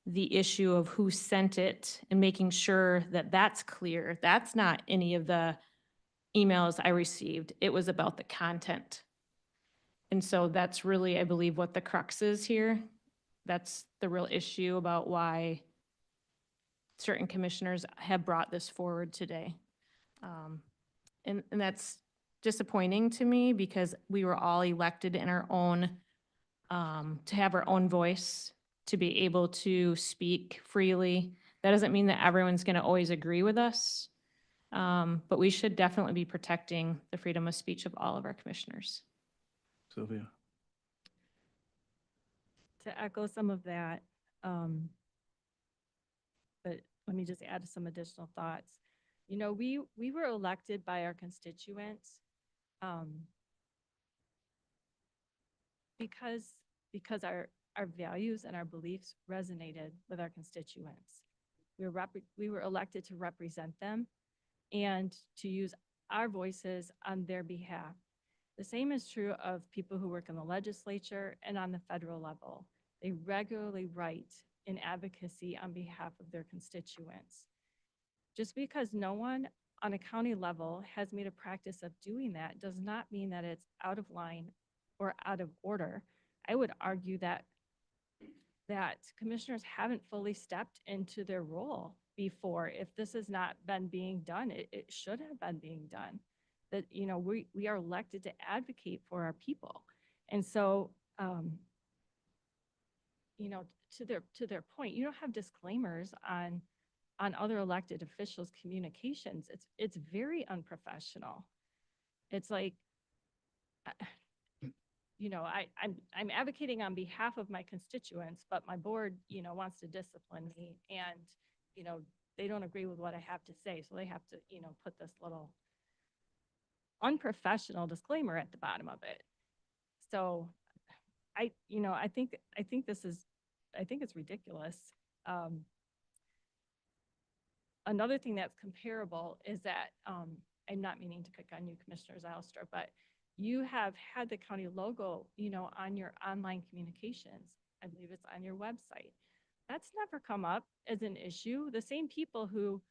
the issue of who sent it and making sure that that's clear. That's not any of the emails I received. It was about the content. And so that's really, I believe, what the crux is here. That's the real issue about why certain commissioners have brought this forward today. And that's disappointing to me because we were all elected in our own, to have our own voice, to be able to speak freely. That doesn't mean that everyone's going to always agree with us, but we should definitely be protecting the freedom of speech of all of our commissioners.
Sylvia.
To echo some of that, but let me just add some additional thoughts. You know, we were elected by our constituents because our values and our beliefs resonated with our constituents. We were elected to represent them and to use our voices on their behalf. The same is true of people who work in the legislature and on the federal level. They regularly write in advocacy on behalf of their constituents. Just because no one on a county level has made a practice of doing that does not mean that it's out of line or out of order. I would argue that commissioners haven't fully stepped into their role before. If this has not been being done, it should have been being done. That, you know, we are elected to advocate for our people. And so, you know, to their point, you don't have disclaimers on on other elected officials' communications. It's very unprofessional. It's like, you know, I'm advocating on behalf of my constituents, but my board, you know, wants to discipline me, and, you know, they don't agree with what I have to say, so they have to, you know, put this little unprofessional disclaimer at the bottom of it. So you know, I think it's ridiculous. Another thing that's comparable is that, I'm not meaning to pick on you, Commissioner Zylstra, but you have had the county logo, you know, on your online communications. I believe it's on your website. That's never come up as an issue. The same people who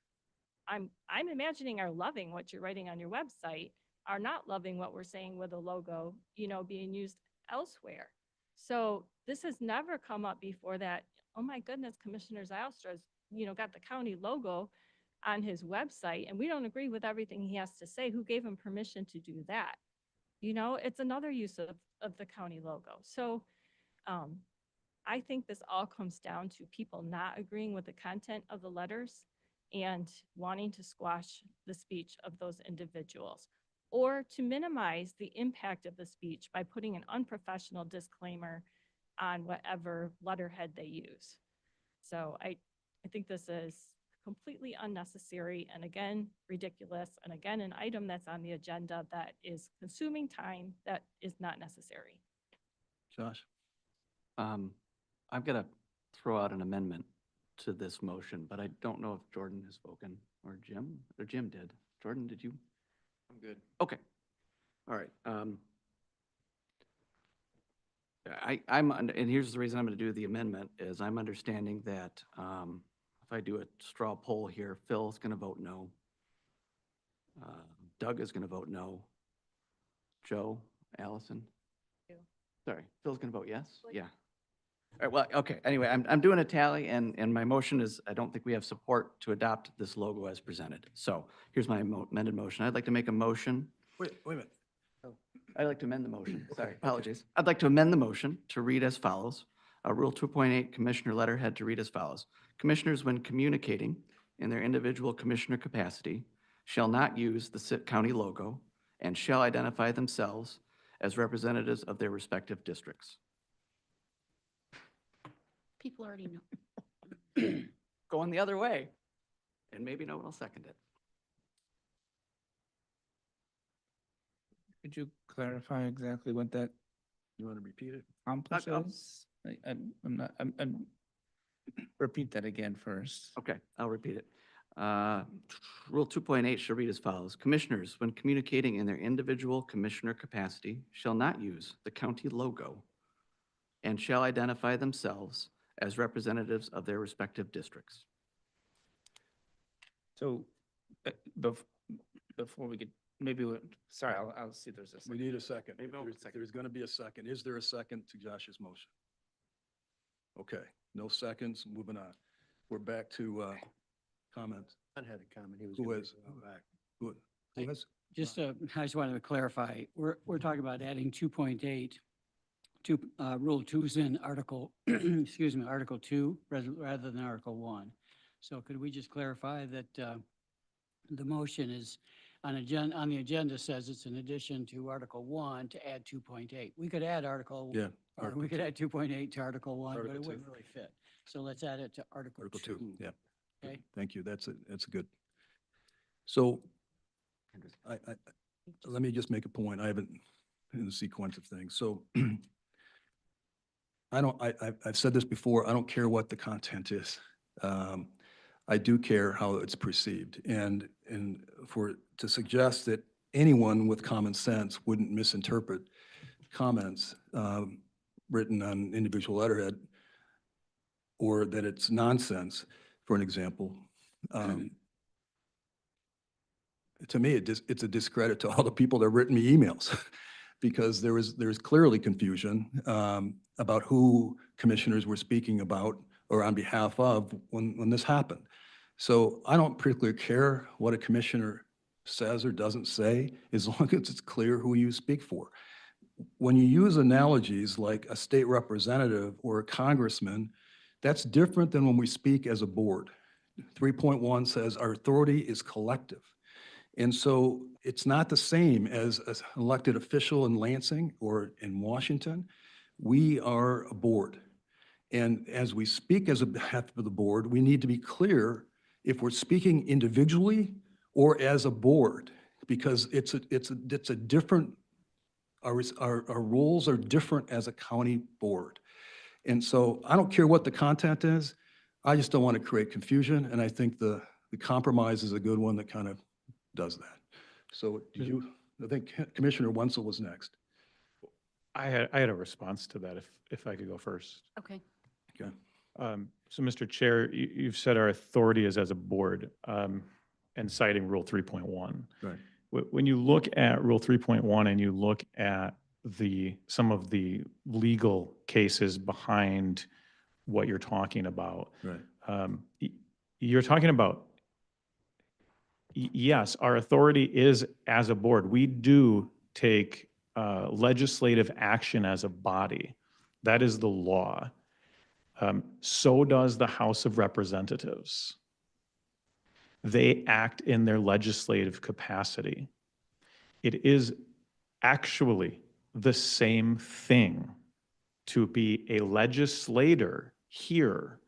I'm imagining are loving what you're writing on your website are not loving what we're saying with the logo, you know, being used elsewhere. So this has never come up before that, oh my goodness, Commissioner Zylstra's, you know, got the county logo on his website and we don't agree with everything he has to say. Who gave him permission to do that? You know, it's another use of the county logo. So I think this all comes down to people not agreeing with the content of the letters and wanting to squash the speech of those individuals, or to minimize the impact of the speech by putting an unprofessional disclaimer on whatever letterhead they use. So I think this is completely unnecessary and, again, ridiculous, and again, an item that's on the agenda that is consuming time that is not necessary.
Josh?
I'm going to throw out an amendment to this motion, but I don't know if Jordan has spoken or Jim did. Jordan, did you?
I'm good.
Okay. All right. And here's the reason I'm going to do the amendment is I'm understanding that if I do a straw poll here, Phil's going to vote no. Doug is going to vote no. Joe, Allison? Sorry, Phil's going to vote yes? Yeah. All right, well, okay, anyway, I'm doing a tally, and my motion is, I don't think we have support to adopt this logo as presented. So here's my amended motion. I'd like to make a motion.
Wait a minute.
I'd like to amend the motion. Sorry, apologies. I'd like to amend the motion to read as follows. Rule 2.8, Commissioner Letterhead to read as follows. Commissioners, when communicating in their individual commissioner capacity, shall not use the county logo and shall identify themselves as representatives of their respective districts.
People already know.
Going the other way, and maybe no one will second it.
Could you clarify exactly what that
You want to repeat it?
accomplishes? I'm repeat that again first.
Okay, I'll repeat it. Rule 2.8 shall read as follows. Commissioners, when communicating in their individual commissioner capacity, shall not use the county logo and shall identify themselves as representatives of their respective districts.
So before we get, sorry, I'll see if there's a
We
second.
need a second.
Maybe I'll
There's-
second.
There's going to be a second. Is there a second to Josh's motion? Okay, no seconds, moving on. We're back to comments.
I had a comment. He was.
Who
gonna
is?
go back.
Who has?
Just, I just wanted to clarify, we're talking about adding 2.8 to, Rule 2 is in Article, excuse me, Article 2 rather than Article 1. So could we just clarify that the motion is on the agenda says it's in addition to Article 1 to add 2.8. We could add Article,
Yeah.
or we could add 2.8 to Article 1, but
Article
it
2.
wouldn't really fit. So let's add it to Article 2.
Article 2, yeah.
Okay?
Thank you. That's a good. So let me just make a point. I haven't in the sequence of things. So I've said this before. I don't care what the content is. I do care how it's perceived. And to suggest that anyone with common sense wouldn't misinterpret comments written on individual letterhead, or that it's nonsense, for an example, to me, it's a discredit to all the people that have written me emails because there's clearly confusion about who commissioners were speaking about or on behalf of when this happened. So I don't particularly care what a commissioner says or doesn't say, as long as it's clear who you speak for. When you use analogies like a state representative or a congressman, that's different than when we speak as a board. 3.1 says our authority is collective. And so it's not the same as an elected official in Lansing or in Washington. We are a board. And as we speak as a behalf of the board, we need to be clear if we're speaking individually or as a board, because it's a different, our roles are different as a county board. And so I don't care what the content is, I just don't want to create confusion, and I think the compromise is a good one that kind of does that. So did you, I think Commissioner Wenzel was next.
I had a response to that, if I could go first.
Okay.
Okay.
So, Mr. Chair, you've said our authority is as a board, and citing Rule 3.1.
Right.
When you look at Rule 3.1 and you look at some of the legal cases behind what you're talking about,
Right.
You're talking about, yes, our authority is as a board. We do take legislative action as a body. That is the law. So does the House of Representatives. They act in their legislative capacity. It is actually the same thing to be a legislator here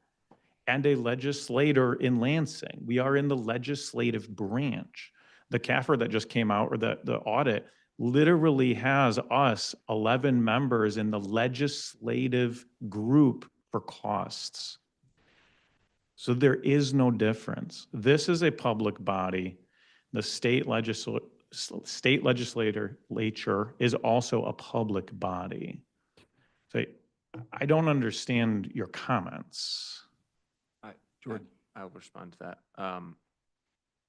and a legislator in Lansing. We are in the legislative branch. The CAFR that just came out, or the audit, literally has us 11 members in the legislative group for costs. So there is no difference. This is a public body. The state legislature is also a public body. So I don't understand your comments.
Jordan.
I'll respond to that.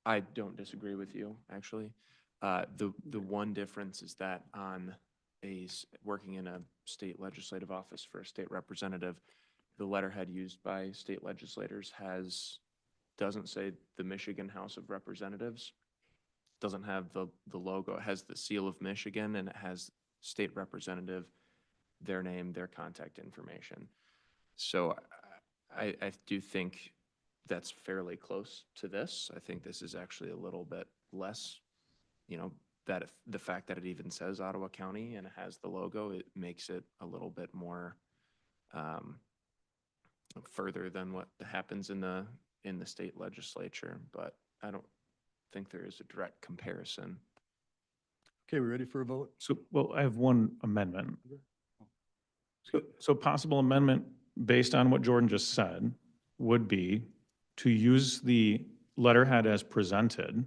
I don't disagree with you, actually. The one difference is that on working in a state legislative office for a state representative, the letterhead used by state legislators doesn't say the Michigan House of Representatives, doesn't have the logo. It has the seal of Michigan, and it has state representative, their name, their contact information. So I do think that's fairly close to this. I think this is actually a little bit less, that the fact that it even says Ottawa County and it has the logo, it makes it a little bit more further than what happens in the state legislature, but I don't think there is a direct comparison.
Okay, we ready for a vote?
So, well, I have one amendment. So possible amendment based on what Jordan just said would be to use the letterhead as presented,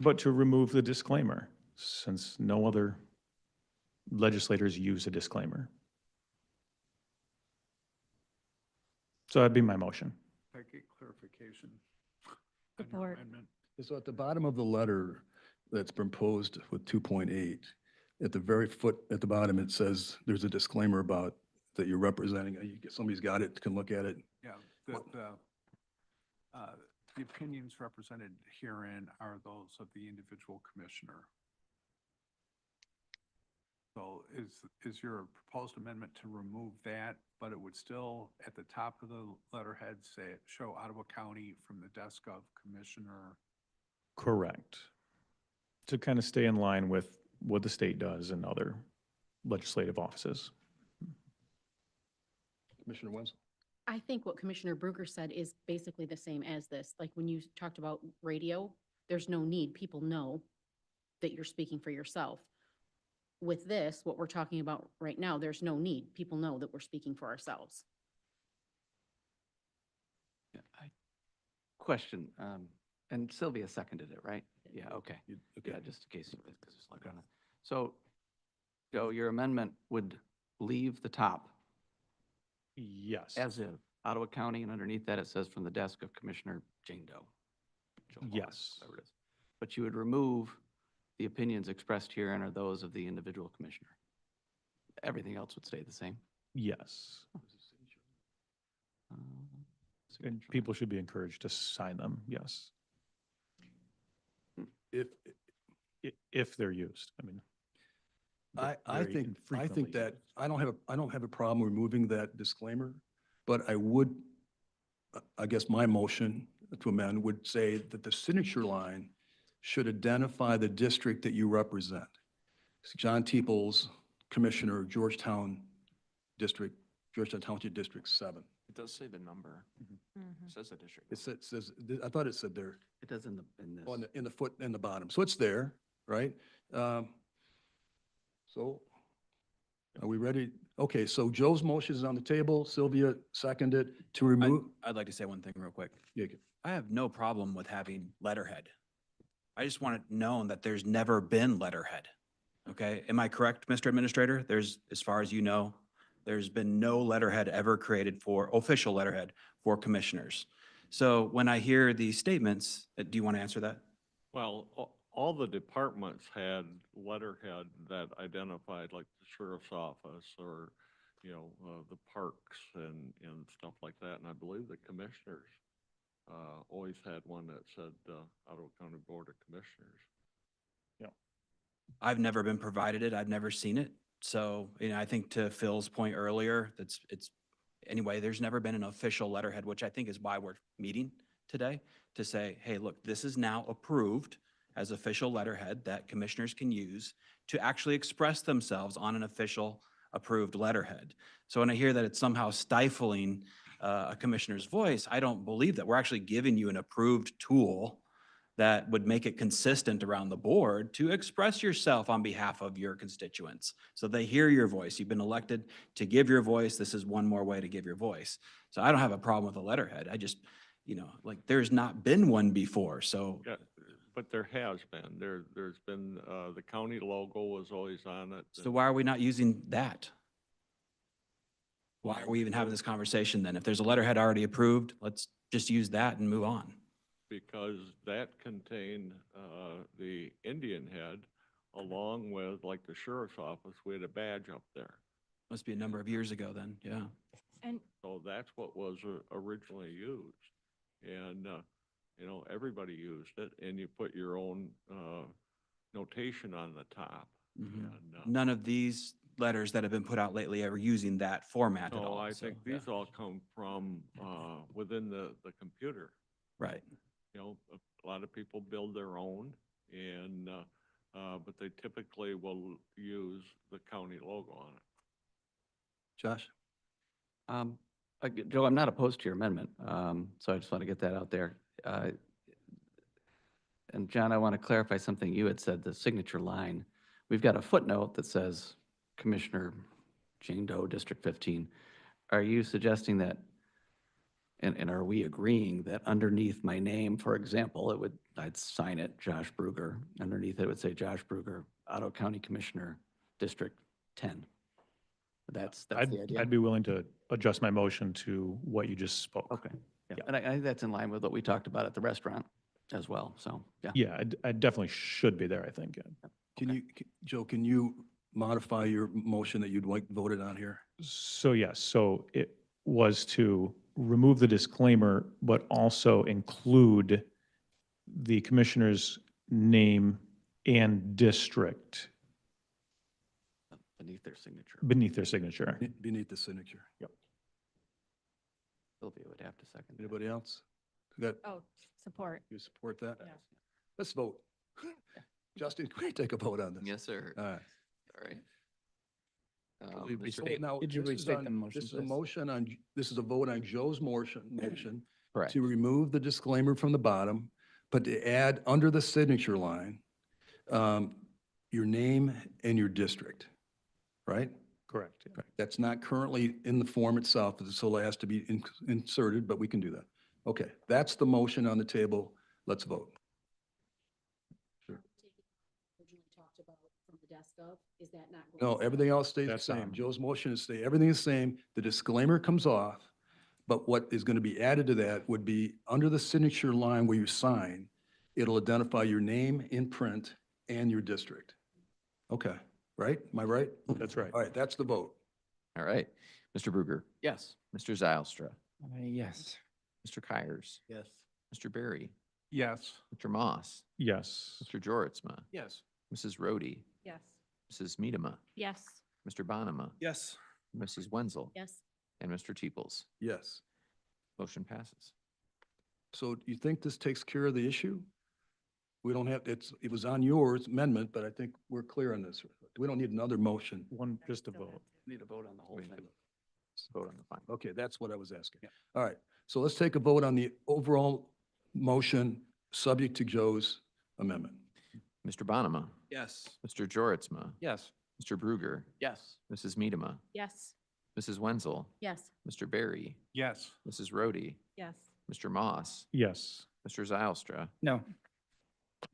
but to remove the disclaimer, since no other legislators use a disclaimer. So that'd be my motion.
I get clarification.
Support.
So at the bottom of the letter that's proposed with 2.8, at the very foot, at the bottom, it says there's a disclaimer about that you're representing. Somebody's got it, can look at it.
Yeah, the opinions represented herein are those of the individual commissioner. So is your proposed amendment to remove that, but it would still, at the top of the letterhead, say, show Ottawa County from the desk of Commissioner?
Correct. To kind of stay in line with what the state does in other legislative offices.
Commissioner Wenzel.
I think what Commissioner Bruger said is basically the same as this. Like when you talked about radio, there's no need. People know that you're speaking for yourself. With this, what we're talking about right now, there's no need. People know that we're speaking for ourselves.
Yeah, question, and Sylvia seconded it, right? Yeah, okay.
Okay.
Yeah, just in case, because it's like on it. So, Joe, your amendment would leave the top
Yes.
as if Ottawa County, and underneath that it says from the desk of Commissioner Jane Doe. Joe Hall,
Yes.
whatever it is. But you would remove the opinions expressed herein are those of the individual commissioner. Everything else would stay the same.
Yes. And people should be encouraged to sign them, yes. If they're used, I mean.
I think that I don't have a problem removing that disclaimer, but I would I guess my motion to amend would say that the signature line should identify the district that you represent. John Teeples, Commissioner, Georgetown Township District 7.
It does say the number. It says the district.
It says, I thought it said there.
It does in this.
In the foot, in the bottom. So it's there, right? So are we ready? Okay, so Joe's motion is on the table. Sylvia seconded to remove.
I'd like to say one thing real quick.
Yeah,
I have no problem with having letterhead. I just want it known that there's never been letterhead. Okay, am I correct, Mr. Administrator? There's, as far as you know, there's been no letterhead ever created for, official letterhead for commissioners. So when I hear these statements, do you want to answer that?
Well, all the departments had letterhead that identified like the sheriff's office or, you know, the parks and stuff like that. And I believe the commissioners always had one that said Ottawa County Board of Commissioners. Yeah.
I've never been provided it. I've never seen it. So, you know, I think to Phil's point earlier, anyway, there's never been an official letterhead, which I think is why we're meeting today, to say, hey, look, this is now approved as official letterhead that commissioners can use to actually express themselves on an official approved letterhead. So when I hear that it's somehow stifling a commissioner's voice, I don't believe that. We're actually giving you an approved tool that would make it consistent around the board to express yourself on behalf of your constituents. So they hear your voice. You've been elected to give your voice. This is one more way to give your voice. So I don't have a problem with a letterhead. I just, you know, like there's not been one before. So
Yeah, but there has been. There's been, the county logo was always on it.
So why are we not using that? Why are we even having this conversation then? If there's a letterhead already approved, let's just use that and move on.
Because that contained the Indian head along with like the sheriff's office. We had a badge up there.
Must be a number of years ago then, yeah.
And
So that's what was originally used. And, you know, everybody used it and you put your own notation on the top. And,
None of these letters that have been put out lately are using that format at
no,
all.
I
so,
think these all come from within the computer.
Right.
You know, a lot of people build their own and, but they typically will use the county logo on it.
Josh?
Joe, I'm not opposed to your amendment, so I just want to get that out there. And John, I want to clarify something you had said, the signature line. We've got a footnote that says Commissioner Jane Doe, District 15. Are you suggesting that, and are we agreeing that underneath my name, for example, I'd sign it, Josh Bruger. Underneath it would say Josh Bruger, Ottawa County Commissioner, District 10. That's the idea.
I'd be willing to adjust my motion to what you just spoke.
Okay. Yeah. And I think that's in line with what we talked about at the restaurant as well. So, yeah.
Yeah, I definitely should be there, I think.
Can you, Joe, can you modify your motion that you'd like voted on here?
So yes, so it was to remove the disclaimer, but also include the commissioner's name and district
Beneath their signature.
beneath their signature.
Beneath the signature.
Yep.
Sylvia would have to second.
Anybody else? Got,
oh, support.
you support that?
Yeah.
Let's vote. Justin, can we take a vote on this?
Yes, sir.
All right.
All right.
So
Mr.
now,
Did you
this is
restate
on-
the motion,
This is a
please?
motion on, this is a vote on Joe's motion
Correct.
to remove the disclaimer from the bottom, but to add under the signature line, your name and your district, right?
Correct. Yeah.
That's not currently in the form itself, so it has to be inserted, but we can do that. Okay, that's the motion on the table. Let's vote. Sure.
Originally talked about from the desk of, is that not? going
No,
to-
everything else stays the
That's
same.
on.
Joe's motion is stay, everything is the same. The disclaimer comes off, but what is going to be added to that would be under the signature line where you sign, it'll identify your name in print and your district. Okay, right? Am I right?
That's right.
All right, that's the vote.
All right. Mr. Bruger,
Yes.
Mr. Zylstra,
Yes.
Mr. Kyers,
Yes.
Mr. Berry,
Yes.
Mr. Moss,
Yes.
Mr. Joritsma,
Yes.
Mrs. Rhodey,
Yes.
Mrs. Medema,
Yes.
Mr. Bonema,
Yes.
Mrs. Wenzel,
Yes.
and Mr. Teeples.
Yes.
Motion passes.
So do you think this takes care of the issue? We don't have, it was on yours amendment, but I think we're clear on this. We don't need another motion.
One, just a vote.
Need a vote on the whole thing.
Just vote on the final.
Okay, that's what I was asking. All right, so let's take a vote on the overall motion, subject to Joe's amendment.
Mr. Bonema,
Yes.
Mr. Joritsma,
Yes.
Mr. Bruger,
Yes.
Mrs. Medema,
Yes.
Mrs. Wenzel,
Yes.
Mr. Barry,
Yes.
Mrs. Rhodey,
Yes.
Mr. Moss,
Yes.
Mr. Zylstra,
No.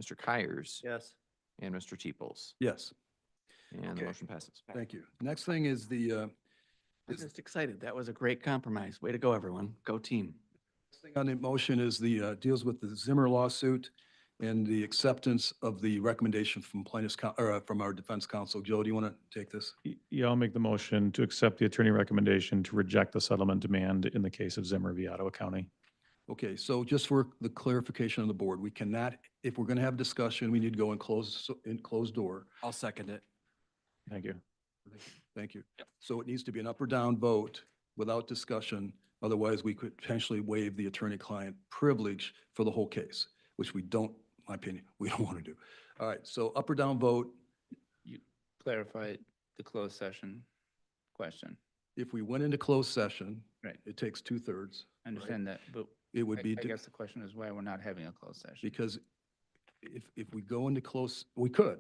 Mr. Kyers,
Yes.
and Mr. Teeples.
Yes,
And the
Okay.
motion passes.
thank you. Next thing is the,
I'm just excited. That was a great compromise. Way to go, everyone. Go team.
thing on the motion is the, deals with the Zimmer lawsuit and the acceptance of the recommendation from from our defense counsel. Joe, do you want to take this?
Yeah, I'll make the motion to accept the attorney recommendation to reject the settlement demand in the case of Zimmer v. Ottawa County.
Okay, so just for the clarification on the board, we cannot, if we're going to have discussion, we need to go in closed door.
I'll second it.
Thank you.
Thank you. So it needs to be an up or down vote without discussion. Otherwise, we could potentially waive the attorney-client privilege for the whole case, which we don't, in my opinion, we don't want to do. All right, so up or down vote,
You clarified the closed session question.
if we went into closed session,
Right.
it takes 2/3.
I understand that, but
It would be,
I guess the question is why we're not having a closed session.
because if we go into close, we could.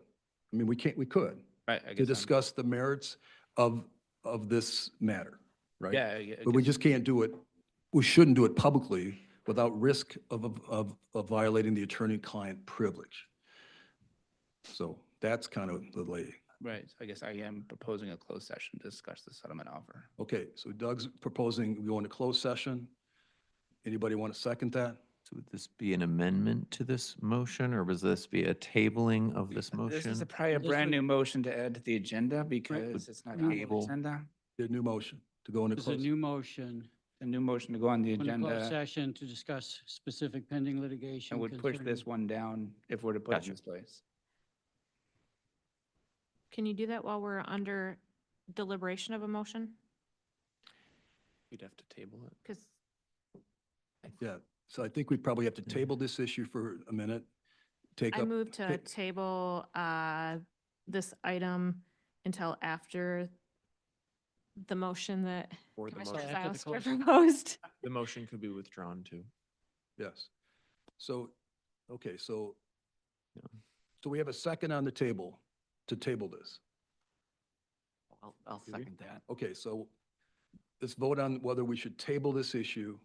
I mean, we could,
Right, I
to
guess I'm-
discuss the merits of this matter, right?
Yeah. I
But we
guess-
just can't do it, we shouldn't do it publicly without risk of violating the attorney-client privilege. So that's kind of the lay.
Right, so I guess I am proposing a closed session to discuss the settlement offer.
Okay, so Doug's proposing we go into closed session. Anybody want to second that?
So would this be an amendment to this motion, or was this be a tabling of this
This is
motion?
probably a
This
brand
would-
new motion to add to the agenda because it's not on the
Table.
agenda.
The new motion to go into
This is a
closed.
new motion.
A new motion to go on the
On a closed
agenda
session to discuss specific pending litigation.
and would push
concerning-
this one down if we're to put it
Gotcha.
in this place.
Can you do that while we're under deliberation of a motion?
We'd have to table it.
Because
Yeah, so I think we probably have to table this issue for a minute. Take
I
up.
move to
take-
table this item until after the motion that
Or the
Commissioner
motion.
After the
Zylstra
closed-
proposed.
The motion could be withdrawn too.
Yes. So, okay, so,
Yeah.
so we have a second on the table to table this.
I'll
Do we?
second that.
Okay, so let's vote on whether we should table this issue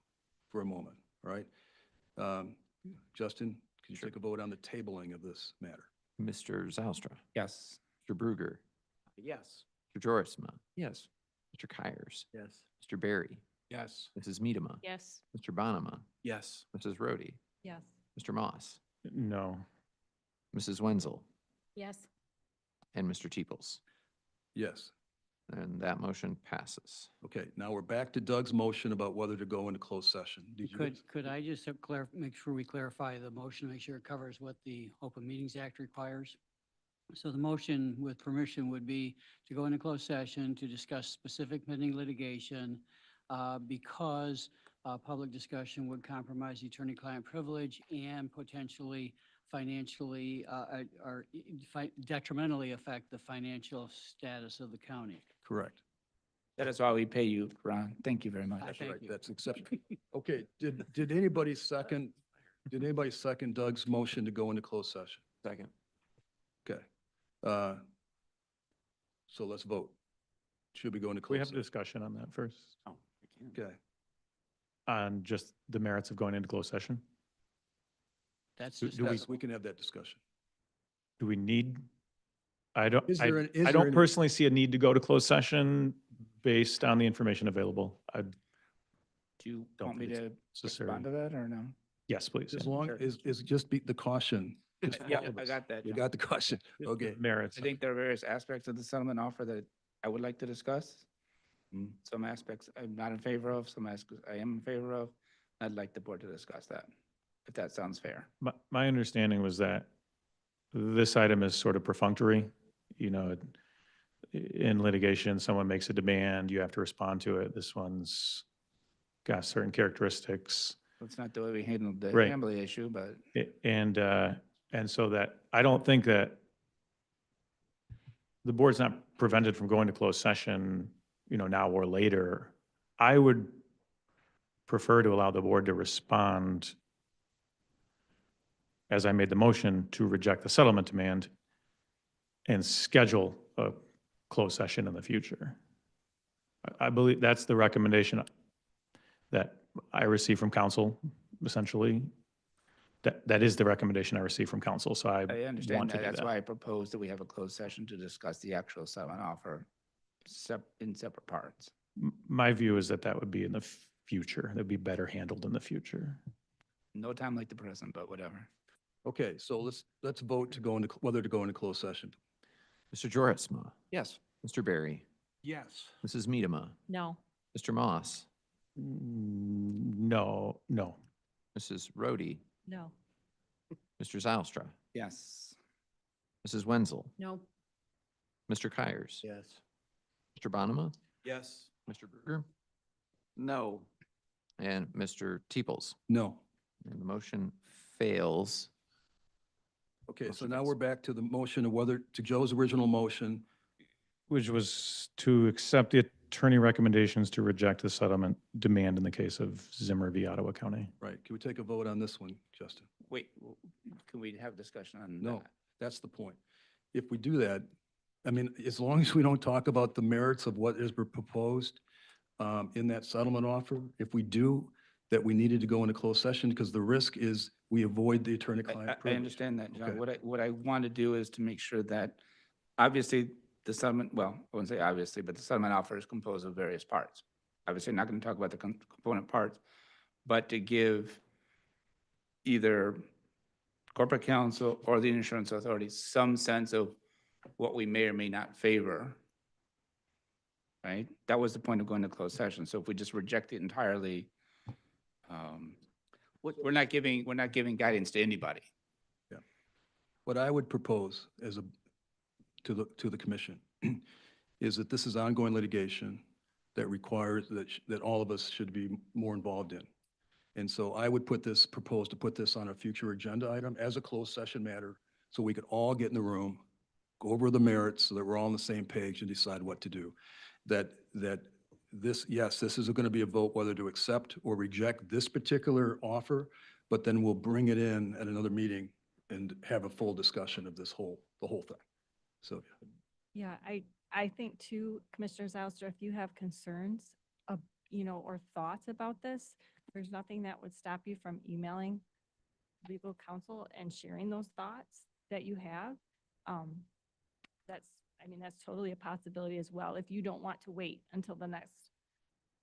for a moment, all right? Justin, can you
Sure.
take a vote on the tabling of this matter?
Mr. Zylstra,
Yes.
Mr. Bruger,
Yes.
Mr. Joritsma,
Yes.
Mr. Kyers,
Yes.
Mr. Barry,
Yes.
Mrs. Medema,
Yes.
Mr. Bonema,
Yes.
Mrs. Rhodey,
Yes.
Mr. Moss,
No.
Mrs. Wenzel,
Yes.
and Mr. Teeples.
Yes.
And that motion passes.
Okay, now we're back to Doug's motion about whether to go into closed session. Did you?
Could I just have make sure we clarify the motion, make sure it covers what the Open Meetings Act requires? So the motion with permission would be to go into closed session to discuss specific pending litigation because public discussion would compromise the attorney-client privilege and potentially financially or detrimentally affect the financial status of the county.
Correct.
That is why we pay you, Ron. Thank you very much.
That's
Thank
right,
you.
that's exception. Okay, did anybody second Doug's motion to go into closed session?
Second.
Okay. So let's vote. Should we go into
We
closed
have
session?
discussion on that first,
Oh, we can.
Okay,
on just the merits of going into closed session.
That's
Do
just.
we-
yes, we can have that discussion.
Do we need? I don't,
Is
I
there an- is
I
there
don't
any-
personally see a need to go to closed session based on the information available.
Do you
Don't
want me
think
to
it's necessary.
respond to that or no?
Yes, please.
As
yeah.
long,
Sure.
is just be the caution. Just
Yeah,
follow
I
this.
got that.
You
John.
got the caution. Okay.
Merits.
I think there are various aspects of the settlement offer that I would like to discuss.
Mm.
Some aspects I'm not in favor of, some aspects I am in favor of. I'd like the board to discuss that, if that sounds fair.
My understanding was that this item is sort of perfunctory. You know, in litigation, someone makes a demand, you have to respond to it. This one's got certain characteristics.
That's not the way we handled the
Right.
Campbell issue, but
And so that, I don't think that the board's not prevented from going to closed session, now or later. I would prefer to allow the board to respond, as I made the motion, to reject the settlement demand and schedule a closed session in the future. I believe that's the recommendation that I received from council, essentially. That is the recommendation I received from council, so I
I understand
want to
that.
do
That's
that.
why I proposed that we have a closed session to discuss the actual settlement offer in separate parts.
My view is that that would be in the future. That'd be better handled in the future.
No time like the present, but whatever.
Okay, so let's vote to go into, whether to go into closed session.
Mr. Jorisma,
Yes.
Mr. Barry,
Yes.
Mrs. Medema,
No.
Mr. Moss,
No.
Mrs. Rhodey,
No.
Mr. Zylstra,
Yes.
Mrs. Wenzel,
No.
Mr. Kyers,
Yes.
Mr. Bonema,
Yes.
Mr. Bruger,
No.
and Mr. Teeples.
No.
And the motion fails.
Okay, so
Motion
now
fails.
we're back to the motion of whether, to Joe's original motion.
Which was to accept the attorney recommendations to reject the settlement demand in the case of Zimmer v. Ottawa County.
Right, can we take a vote on this one, Justin?
Wait, can we have discussion on
No,
that?
that's the point. If we do that, I mean, as long as we don't talk about the merits of what is proposed in that settlement offer, if we do, that we needed to go into closed session, because the risk is we avoid the attorney-client
I
privilege.
understand that, John.
Okay.
What I want to do is to make sure that, obviously, the settlement, well, I wouldn't say obviously, but the settlement offer is composed of various parts. Obviously, not going to talk about the component parts, but to give either corporate counsel or the insurance authority some sense of what we may or may not favor. Right? That was the point of going to closed session. So if we just reject it entirely, we're not giving guidance to anybody.
What I would propose to the commission is that this is ongoing litigation that requires that all of us should be more involved in. And so I would propose to put this on a future agenda item as a closed session matter, so we could all get in the room, go over the merits so that we're all on the same page and decide what to do. This is going to be a vote whether to accept or reject this particular offer, but then we'll bring it in at another meeting and have a full discussion of the whole thing. So,
Yeah, I think too, Commissioner Zylstra, if you have concerns, or thoughts about this, there's nothing that would stop you from emailing legal counsel and sharing those thoughts that you have. That's totally a possibility as well, if you don't want to wait until the next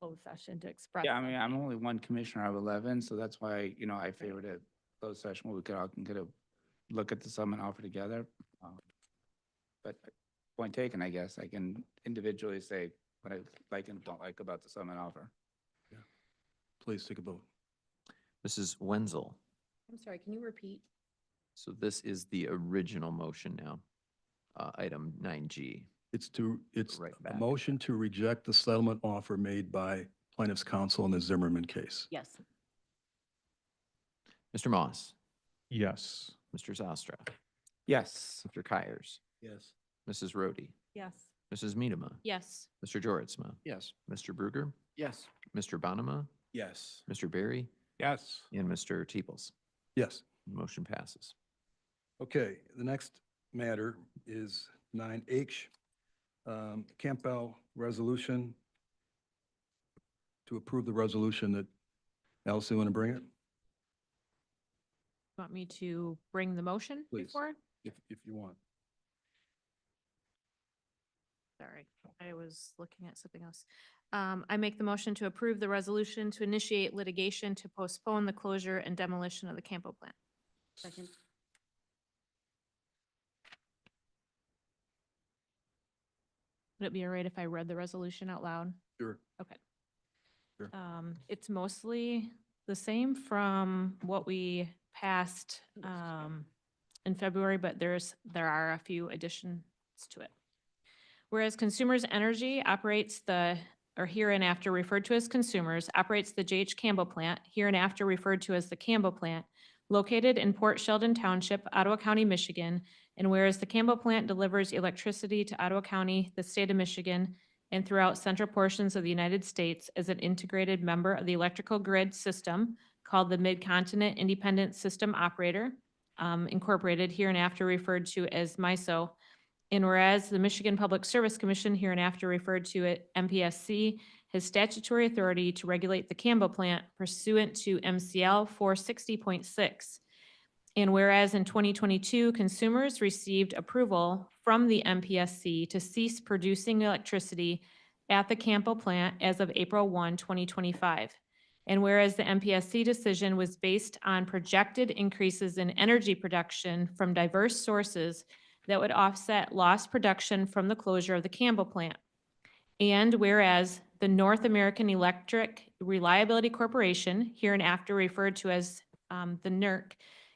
closed session to express.
Yeah, I mean, I'm
something.
only one commissioner of 11, so that's why, I favored a closed session where we could all can get a look at the settlement offer together. But point taken, I guess. I can individually say what I like and don't like about the settlement offer.
please take a vote.
Mrs. Wenzel.
I'm sorry, can you repeat?
So this is the original motion now, item 9G.
It's
Right
a
back.
motion to reject the settlement offer made by plaintiff's counsel in the Zimmerman case.
Yes.
Mr. Moss,
Yes.
Mr. Zylstra,
Yes.
Mr. Kyers,
Yes.
Mrs. Rhodey,
Yes.
Mrs. Medema,
Yes.
Mr. Jorisma,
Yes.
Mr. Bruger,
Yes.
Mr. Bonema,
Yes.
Mr. Barry,
Yes.
and Mr. Teeples.
Yes.
Motion passes.
Okay, the next matter is 9H, Campbell resolution to approve the resolution that, Allison, want to bring it?
Want me to bring the motion
Please.
before?
If you want.
Sorry, I was looking at something else. I make the motion to approve the resolution to initiate litigation to postpone the closure and demolition of the Campbell plant.
Second.
Would it be all right if I read the resolution out loud?
Sure.
Okay.
Sure.
It's mostly the same from what we passed in February, but there are a few additions to it. Whereas Consumers Energy operates the or hereinafter referred to as Consumers, operates the J.H. Campbell plant, hereinafter referred to as the Campbell plant, located in Port Sheldon Township, Ottawa County, Michigan. And whereas the Campbell plant delivers electricity to Ottawa County, the state of Michigan, and throughout central portions of the United States as an integrated member of the electrical grid system called the Mid-Continent Independent System Operator, Incorporated, hereinafter referred to as MISO. And whereas the Michigan Public Service Commission, hereinafter referred to as MPSC, has statutory authority to regulate the Campbell plant pursuant to MCL 460.6. And whereas in 2022, Consumers received approval from the MPSC to cease producing electricity at the Campbell plant as of April 1, 2025. And whereas the MPSC decision was based on projected increases in energy production from diverse sources that would offset lost production from the closure of the Campbell plant. And whereas the North American Electric Reliability Corporation, hereinafter referred to as the NERC,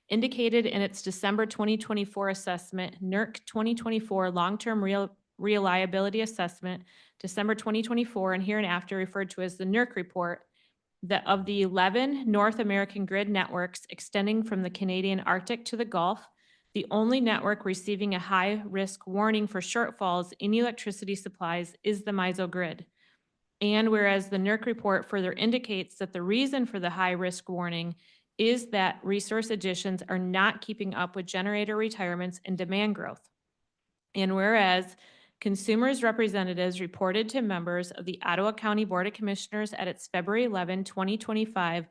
indicated in its December 2024 assessment, NERC 2024 Long-Term Reliability Assessment, December 2024, and hereinafter referred to as the NERC report, that of the 11 North American grid networks extending from the Canadian Arctic to the Gulf, the only network receiving a high-risk warning for shortfalls in electricity supplies is the MISO grid. And whereas the NERC report further indicates that the reason for the high-risk warning is that resource additions are not keeping up with generator retirements and demand growth. And whereas Consumers representatives reported to members of the Ottawa County Board of Commissioners at its February 11, 2025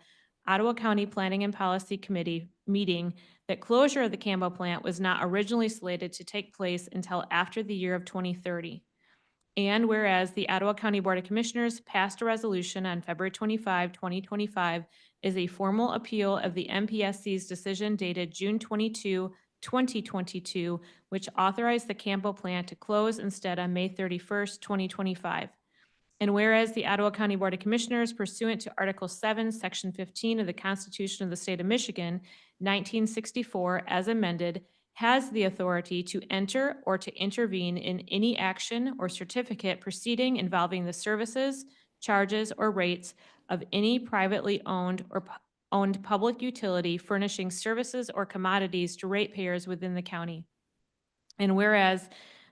Ottawa County Planning and Policy Committee meeting that closure of the Campbell plant was not originally slated to take place until after the year of 2030. And whereas the Ottawa County Board of Commissioners passed a resolution on February 25, 2025 as a formal appeal of the MPSC's decision dated June 22, 2022, which authorized the Campbell plant to close instead on May 31st, 2025. And whereas the Ottawa County Board of Commissioners, pursuant to Article 7, Section 15 of the Constitution of the State of Michigan, 1964, as amended, has the authority to enter or to intervene in any action or certificate proceeding involving the services, charges, or rates of any privately owned or owned public utility furnishing services or commodities to ratepayers within the county. And whereas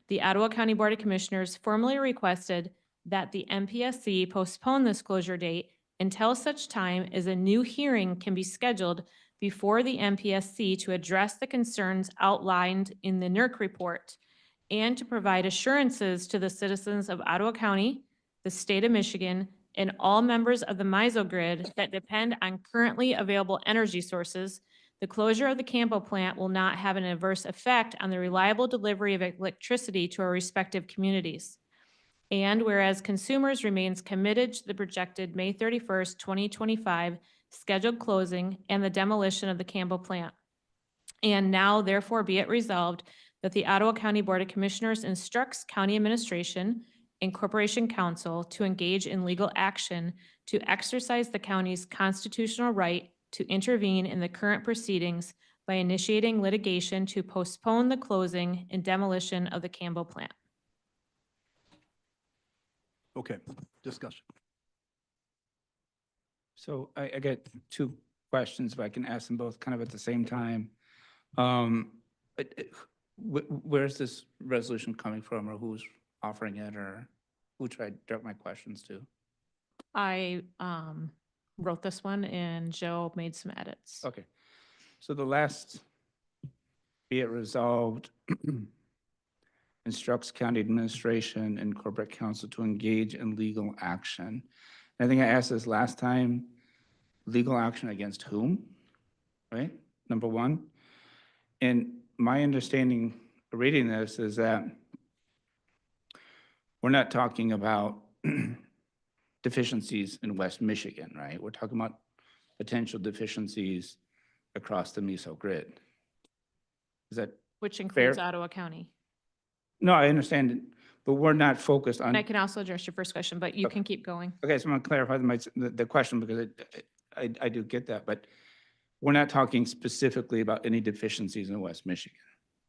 the Ottawa County Board of Commissioners formally requested that the MPSC postpone this closure date until such time as a new hearing can be scheduled before the MPSC to address the concerns outlined in the NERC report and to provide assurances to the citizens of Ottawa County, the state of Michigan, and all members of the MISO grid that depend on currently available energy sources, the closure of the Campbell plant will not have an adverse effect on the reliable delivery of electricity to our respective communities. And whereas Consumers remains committed to the projected May 31st, 2025 scheduled closing and the demolition of the Campbell plant. And now therefore be it resolved that the Ottawa County Board of Commissioners instructs County Administration and Corporation Counsel to engage in legal action to exercise the county's constitutional right to intervene in the current proceedings by initiating litigation to postpone the closing and demolition of the Campbell plant.
Okay, discussion.
So I get two questions, if I can ask them both kind of at the same time. Where's this resolution coming from, or who's offering it, or who should I direct my questions to?
I wrote this one and Joe made some edits.
Okay. So the last, be it resolved, instructs county administration and corporate counsel to engage in legal action. I think I asked this last time, legal action against whom, right? Number one. And my understanding of reading this is that we're not talking about deficiencies in West Michigan, right? We're talking about potential deficiencies across the MISO grid. Is that
Which includes
fair?
Ottawa County.
No, I understand it, but we're not focused on.
And I can also address your first question, but you can keep going.
Okay, so I'm going to clarify the question because I do get that, but we're not talking specifically about any deficiencies in West Michigan.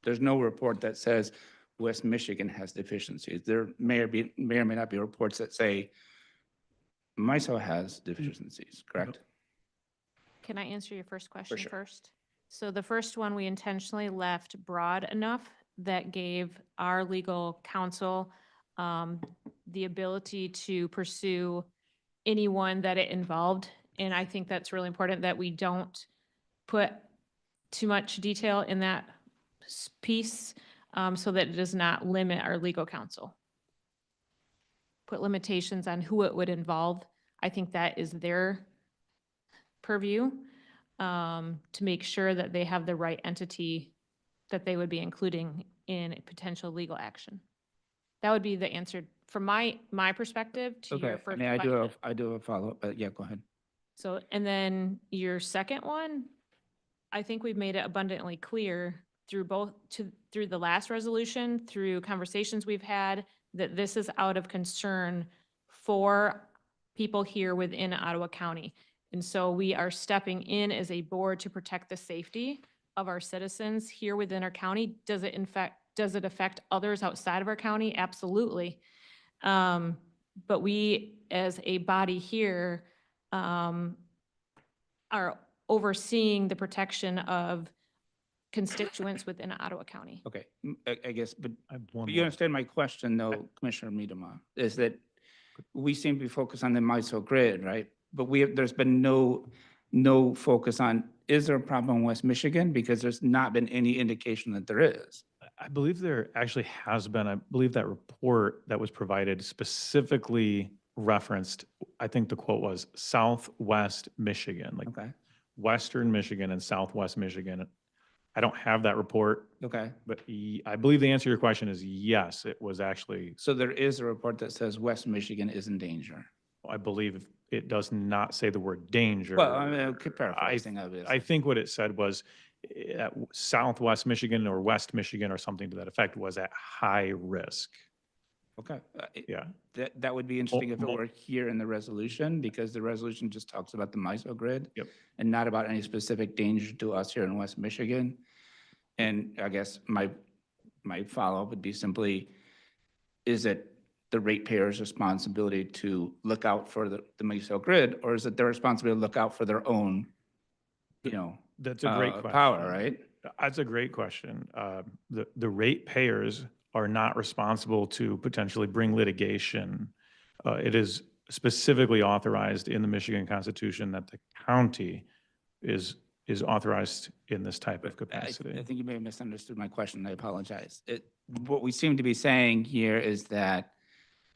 There's no report that says West Michigan has deficiencies. There may or may not be reports that say MISO has deficiencies, correct?
Can I answer your first question
sure.
first? So the first one, we intentionally left broad enough that gave our legal counsel the ability to pursue anyone that it involved. And I think that's really important that we don't put too much detail in that piece so that it does not limit our legal counsel. Put limitations on who it would involve. I think that is their purview to make sure that they have the right entity that they would be including in a potential legal action. That would be the answer from my perspective to your
Okay, I
first
mean,
question.
I do have a follow-up, but yeah, go ahead.
So, and then your second one, I think we've made it abundantly clear through through the last resolution, through conversations we've had, that this is out of concern for people here within Ottawa County. And so we are stepping in as a board to protect the safety of our citizens here within our county. Does it affect others outside of our county? Absolutely. But we, as a body here, are overseeing the protection of constituents within Ottawa County.
Okay, I guess, but
I have one
you
more.
understand my question though, Commissioner Miedema, is that we seem to be focused on the MISO grid, right? But there's been no focus on, is there a problem in West Michigan? Because there's not been any indication that there is.
I believe there actually has been, I believe that report that was provided specifically referenced, I think the quote was Southwest Michigan, like
Okay,
Western Michigan and Southwest Michigan. I don't have that report,
okay.
but I believe the answer to your question is yes, it was actually,
So there is a report that says West Michigan is in danger.
I believe it does not say the word danger.
Well, I mean, paraphrasing of it.
I think what it said was Southwest Michigan or West Michigan or something to that effect was at high risk.
Okay.
Yeah.
That would be interesting if it were here in the resolution, because the resolution just talks about the MISO grid.
Yep.
And not about any specific danger to us here in West Michigan. And I guess my follow-up would be simply, is it the ratepayers' responsibility to look out for the MISO grid, or is it their responsibility to look out for their own,
That's a great question.
power, right?
That's a great question. The ratepayers are not responsible to potentially bring litigation. It is specifically authorized in the Michigan Constitution that the county is authorized in this type of
I
capacity.
think you may have misunderstood my question. I apologize. What we seem to be saying here is that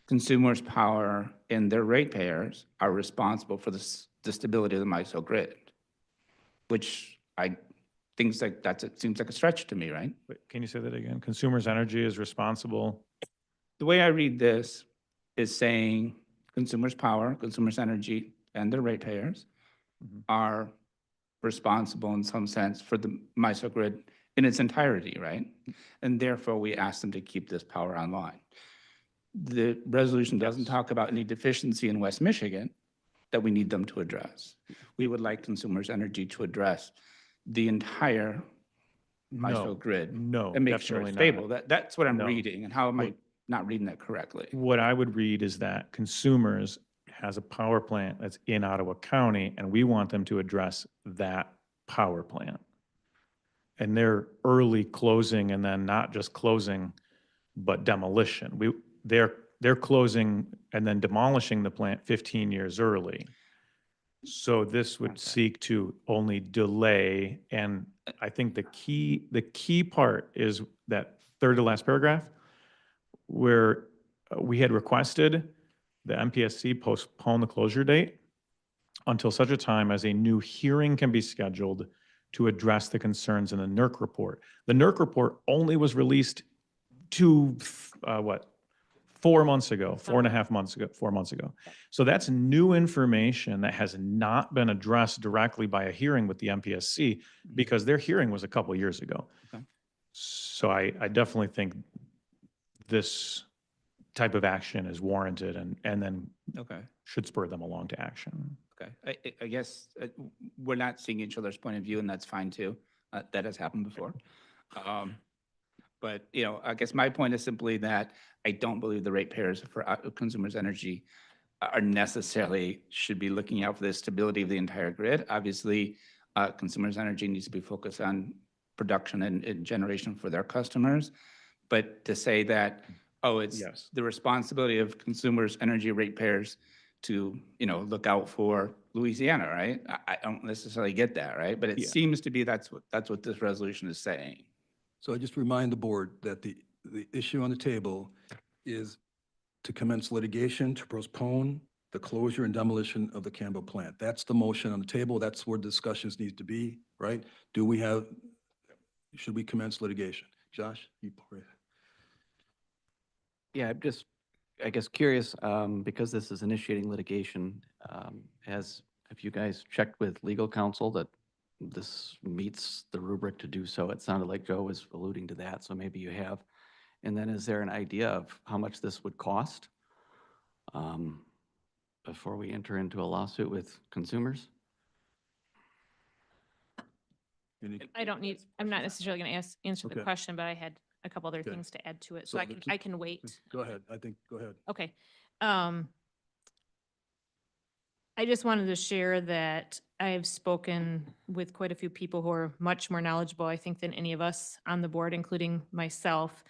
consumers' power and their ratepayers are responsible for the stability of the MISO grid, which I think seems like a stretch to me, right?
Wait, can you say that again? Consumers' energy is responsible.
The way I read this is saying consumers' power, consumers' energy, and their ratepayers are responsible in some sense for the MISO grid in its entirety, right? And therefore, we ask them to keep this power online. The resolution doesn't talk about any deficiency in West Michigan that we need them to address. We would like consumers' energy to address the entire MISO grid.
No,
And make sure
definitely
it's
not.
stable. That's what I'm
No.
reading, and how am I not reading that correctly?
What I would read is that consumers has a power plant that's in Ottawa County, and we want them to address that power plant. And they're early closing, and then not just closing, but demolition. They're closing and then demolishing the plant 15 years early. So this would seek to only delay, and I think the key part is that third to last paragraph, where we had requested the MPSC postpone the closure date until such a time as a new hearing can be scheduled to address the concerns in the NERC report. The NERC report only was released 4 months ago, 4.5 months ago, 4 months ago. So that's new information that has not been addressed directly by a hearing with the MPSC because their hearing was a couple years ago.
Okay.
So I definitely think this type of action is warranted and then
Okay.
should spur them along to action.
Okay. I guess we're not seeing each other's point of view, and that's fine too. That has happened before. But, I guess my point is simply that I don't believe the ratepayers for consumers' energy are necessarily should be looking out for the stability of the entire grid. Obviously, consumers' energy needs to be focused on production and generation for their customers. But to say that, oh, it's the responsibility of consumers' energy ratepayers to, look out for Louisiana, right? I don't necessarily get that, right? But it seems to be that's what this resolution is saying.
So I just remind the board that the issue on the table is to commence litigation to postpone the closure and demolition of the Campbell plant. That's the motion on the table. That's where discussions need to be, right? Should we commence litigation? Josh?
Yeah, I'm just, I guess, curious, because this is initiating litigation, have you guys checked with legal counsel that this meets the rubric to do so? It sounded like Joe was alluding to that, so maybe you have. And then is there an idea of how much this would cost before we enter into a lawsuit with consumers?
I'm not necessarily going to answer the
Okay.
question, but I had a couple other
Okay.
things to add to it,
So
so
the-
I can wait.
Go ahead. Go ahead.
Okay. I just wanted to share that I have spoken with quite a few people who are much more knowledgeable, I think, than any of us on the board, including myself.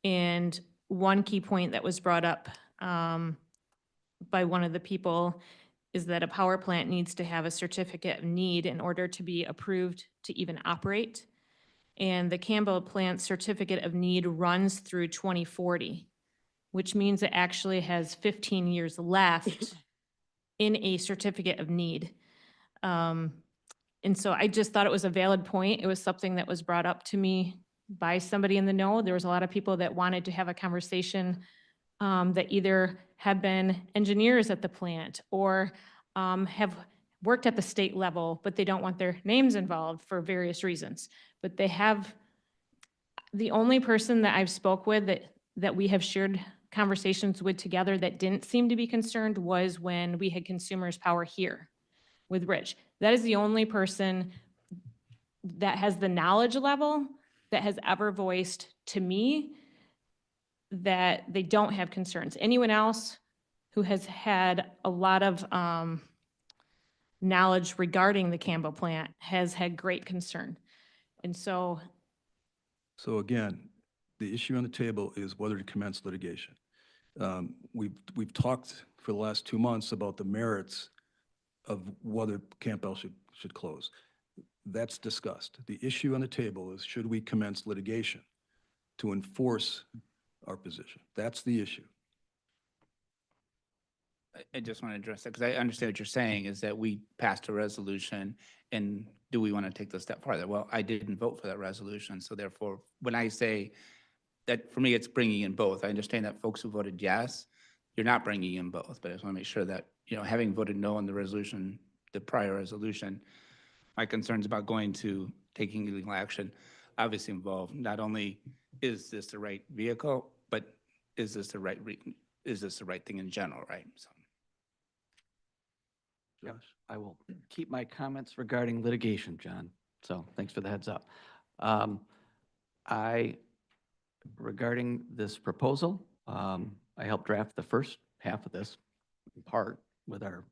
And one key point that was brought up by one of the people is that a power plant needs to have a certificate of need in order to be approved to even operate. And the Campbell plant certificate of need runs through 2040, which means it actually has 15 years left in a certificate of need. And so I just thought it was a valid point. It was something that was brought up to me by somebody in the know. There was a lot of people that wanted to have a conversation that either have been engineers at the plant or have worked at the state level, but they don't want their names involved for various reasons. But they have, the only person that I've spoke with that we have shared conversations with together that didn't seem to be concerned was when we had Consumers Power here with Rich. That is the only person that has the knowledge level that has ever voiced to me that they don't have concerns. Anyone else who has had a lot of knowledge regarding the Campbell plant has had great concern. And so
So again, the issue on the table is whether to commence litigation. We've talked for the last 2 months about the merits of whether Campbell should close. That's discussed. The issue on the table is, should we commence litigation to enforce our position? That's the issue.
I just want to address that because I understand what you're saying is that we passed a resolution and do we want to take this step farther? Well, I didn't vote for that resolution. So therefore, when I say that, for me, it's bringing in both. I understand that folks who voted yes, you're not bringing in both, but I just want to make sure that, having voted no on the resolution, the prior resolution, my concerns about going to taking legal action obviously involve not only is this the right vehicle, but is this the right thing in general, right? So.
Yep, I will keep my comments regarding litigation, John. So thanks for the heads up. Regarding this proposal, I helped draft the first half of this in part with our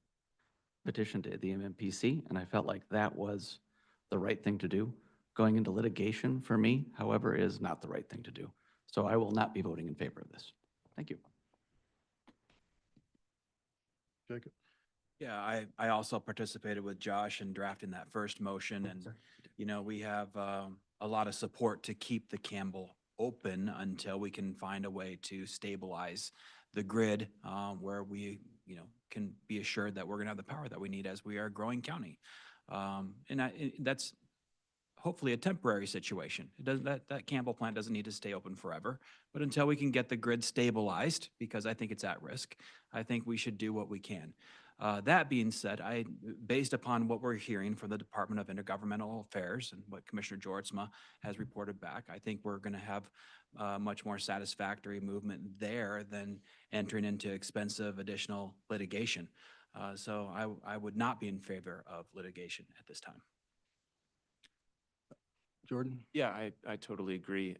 petition to the MMPC, and I felt like that was the right thing to do. Going into litigation for me, however, is not the right thing to do. So I will not be voting in favor of this. Thank you.
Jacob?
Yeah, I also participated with Josh in drafting that first motion, and, we have a lot of support to keep the Campbell open until we can find a way to stabilize the grid, where we, can be assured that we're gonna have the power that we need as we are a growing county. That's hopefully a temporary situation. It doesn't, that Campbell plant doesn't need to stay open forever, but until we can get the grid stabilized, because I think it's at risk, I think we should do what we can. That being said, based upon what we're hearing from the Department of Intergovernmental Affairs and what Commissioner Jortsma has reported back, I think we're going to have much more satisfactory movement there than entering into expensive additional litigation. So I would not be in favor of litigation at this time.
Jordan?
Yeah, I totally agree.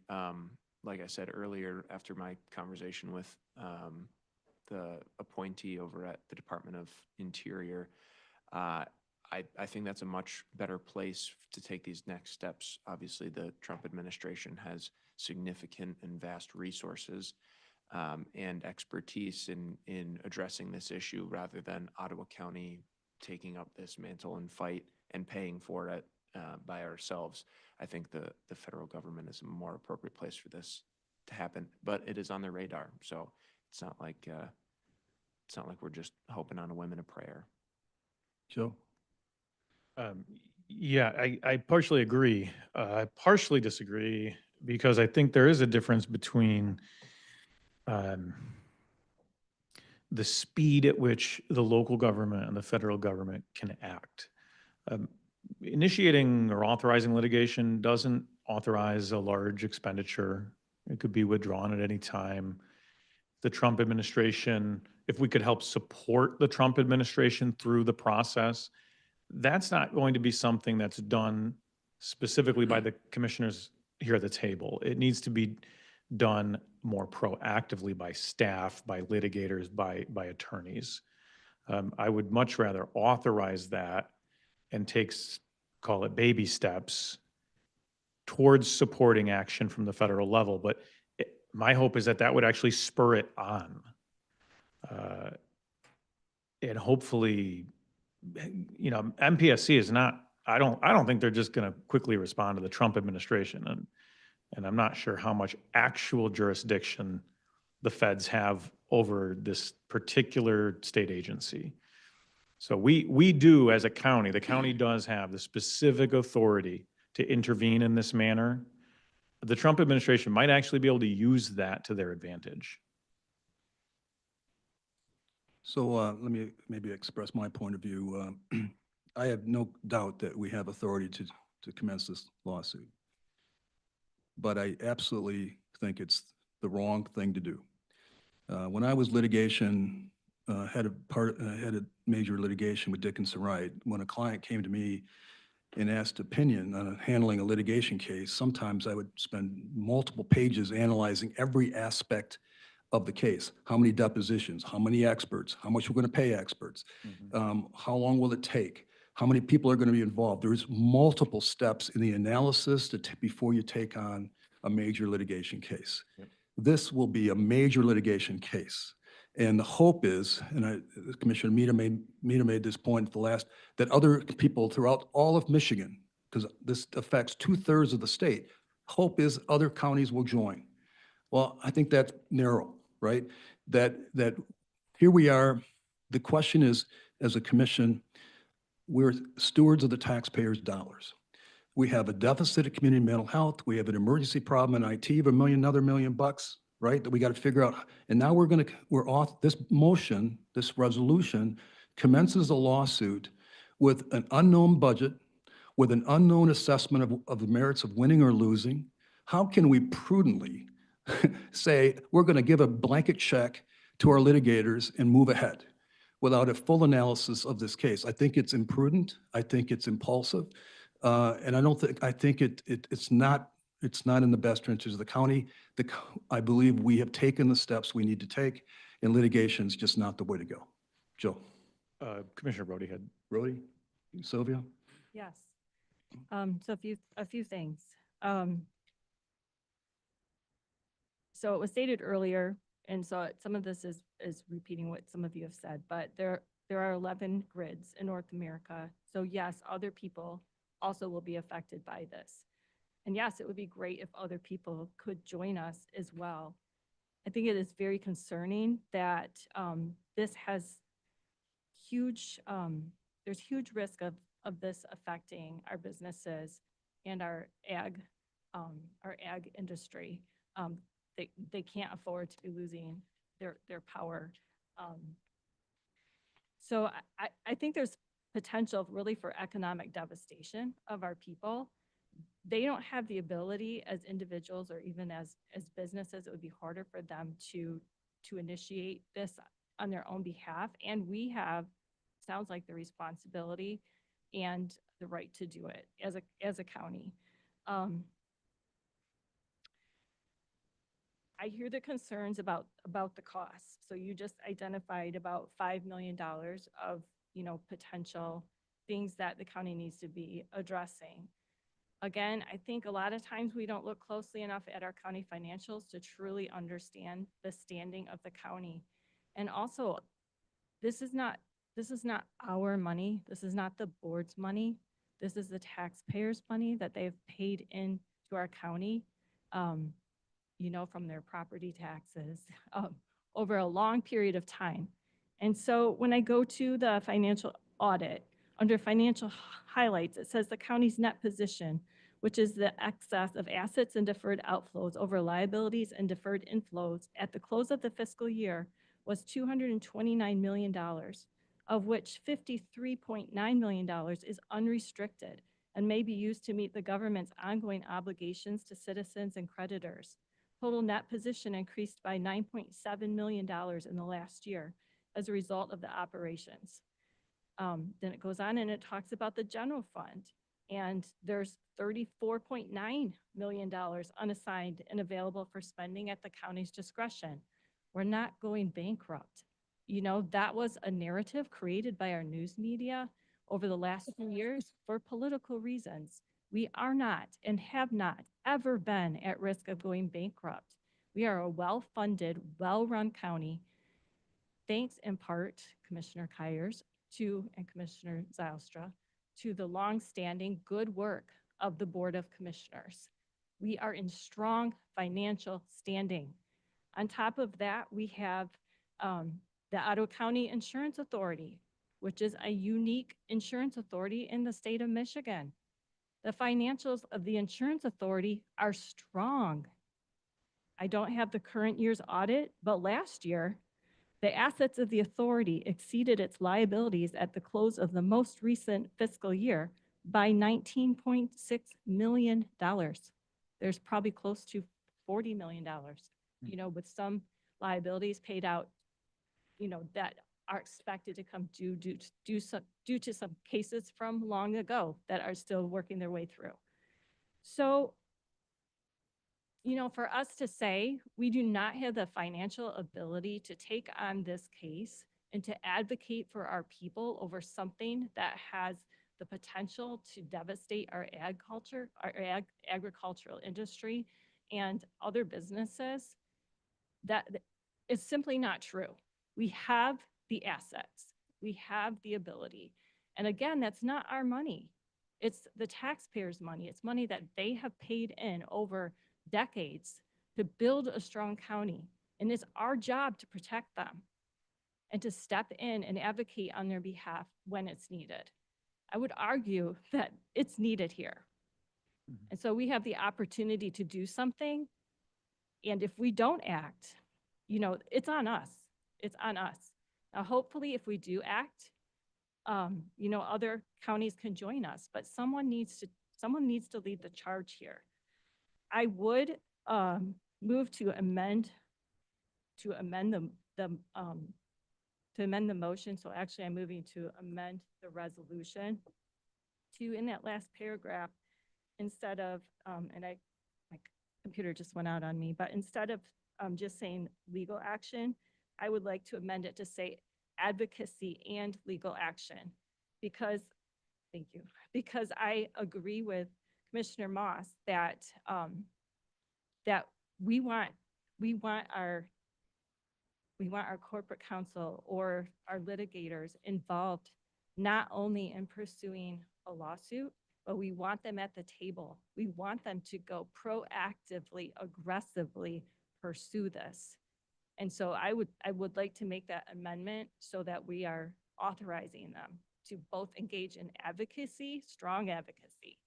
Like I said earlier, after my conversation with the appointee over at the Department of Interior. I think that's a much better place to take these next steps. Obviously, the Trump administration has significant and vast resources and expertise in addressing this issue, rather than Ottawa County taking up this mantle and fight and paying for it by ourselves. I think the federal government is a more appropriate place for this to happen, but it is on the radar. So it's not like we're just hoping on a whim and a prayer.
Joe?
Yeah, I partially agree. I partially disagree because I think there is a difference between the speed at which the local government and the federal government can act. Initiating or authorizing litigation doesn't authorize a large expenditure. It could be withdrawn at any time. The Trump administration, if we could help support the Trump administration through the process, that's not going to be something that's done specifically by the commissioners here at the table. It needs to be done more proactively by staff, by litigators, by attorneys. I would much rather authorize that and take, call it baby steps towards supporting action from the federal level. But my hope is that that would actually spur it on. And hopefully, you know, MPSC is not, I don't think they're just going to quickly respond to the Trump administration. And I'm not sure how much actual jurisdiction the feds have over this particular state agency. So we do, as a county, the county does have the specific authority to intervene in this manner. The Trump administration might actually be able to use that to their advantage.
So let me maybe express my point of view. I have no doubt that we have authority to commence this lawsuit. But I absolutely think it's the wrong thing to do. When I was litigation, had a major litigation with Dickinson Wright, when a client came to me and asked opinion on handling a litigation case, sometimes I would spend multiple pages analyzing every aspect of the case. How many depositions, how many experts, how much we're going to pay experts, how long will it take, how many people are going to be involved. There's multiple steps in the analysis before you take on a major litigation case.
Yep.
This will be a major litigation case. And the hope is, and Commissioner Mita made this point at the last, that other people throughout all of Michigan, because this affects 2/3 of the state, hope is other counties will join. Well, I think that's narrow, right? That here we are. The question is, as a commission, we're stewards of the taxpayers' dollars. We have a deficit of community mental health. We have an emergency problem in IT of another $1 million, right? That we got to figure out. And now we're off this motion, this resolution commences a lawsuit with an unknown budget, with an unknown assessment of the merits of winning or losing. How can we prudently say we're going to give a blanket check to our litigators and move ahead without a full analysis of this case? I think it's imprudent. I think it's impulsive. And I think it's not in the best interest of the county. I believe we have taken the steps we need to take, and litigation is just not the way to go. Joe.
Commissioner Brody had.
Brody? Sylvia?
Yes. So a few things. So it was stated earlier, and so some of this is repeating what some of you have said, but there are 11 grids in North America. So yes, other people also will be affected by this. And yes, it would be great if other people could join us as well. I think it is very concerning that this has there's huge risk of this affecting our businesses and our ag industry. They can't afford to be losing their power. So I think there's potential really for economic devastation of our people. They don't have the ability as individuals or even as businesses. It would be harder for them to initiate this on their own behalf. And we have, sounds like, the responsibility and the right to do it as a county. I hear the concerns about the costs. So you just identified about $5 million of, potential things that the county needs to be addressing. Again, I think a lot of times we don't look closely enough at our county financials to truly understand the standing of the county. And also, this is not our money. This is not the board's money. This is the taxpayers' money that they've paid in to our county, from their property taxes over a long period of time. And so when I go to the financial audit, under financial highlights, it says the county's net position, which is the excess of assets and deferred outflows over liabilities and deferred inflows at the close of the fiscal year, was $229 million, of which $53.9 million is unrestricted and may be used to meet the government's ongoing obligations to citizens and creditors. Total net position increased by $9.7 million in the last year as a result of the operations. Then it goes on and it talks about the general fund, and there's $34.9 million unassigned and available for spending at the county's discretion. We're not going bankrupt. That was a narrative created by our news media over the last few years for political reasons. We are not and have not ever been at risk of going bankrupt. We are a well-funded, well-run county, thanks in part, Commissioner Kyers, and Commissioner Zylstra, to the long-standing good work of the Board of Commissioners. We are in strong financial standing. On top of that, we have the Ottawa County Insurance Authority, which is a unique insurance authority in the state of Michigan. The financials of the insurance authority are strong. I don't have the current year's audit, but last year, the assets of the authority exceeded its liabilities at the close of the most recent fiscal year by $19.6 million. There's probably close to $40 million, with some liabilities paid out, that are expected to come due to some cases from long ago that are still working their way through. So, for us to say we do not have the financial ability to take on this case and to advocate for our people over something that has the potential to devastate our agricultural industry and other businesses, that is simply not true. We have the assets. We have the ability. And again, that's not our money. It's the taxpayers' money. It's money that they have paid in over decades to build a strong county. And it's our job to protect them and to step in and advocate on their behalf when it's needed. I would argue that it's needed here. And so we have the opportunity to do something. And if we don't act, it's on us. It's on us. Now, hopefully, if we do act, other counties can join us, but someone needs to lead the charge here. I would move to amend the motion. So actually, I'm moving to amend the resolution to, in that last paragraph, instead of my computer just went out on me, but instead of just saying legal action, I would like to amend it to say advocacy and legal action, because, thank you, because I agree with Commissioner Moss that that we want our corporate counsel or our litigators involved not only in pursuing a lawsuit, but we want them at the table. We want them to go proactively, aggressively pursue this. And so I would like to make that amendment so that we are authorizing them to both engage in advocacy, strong advocacy,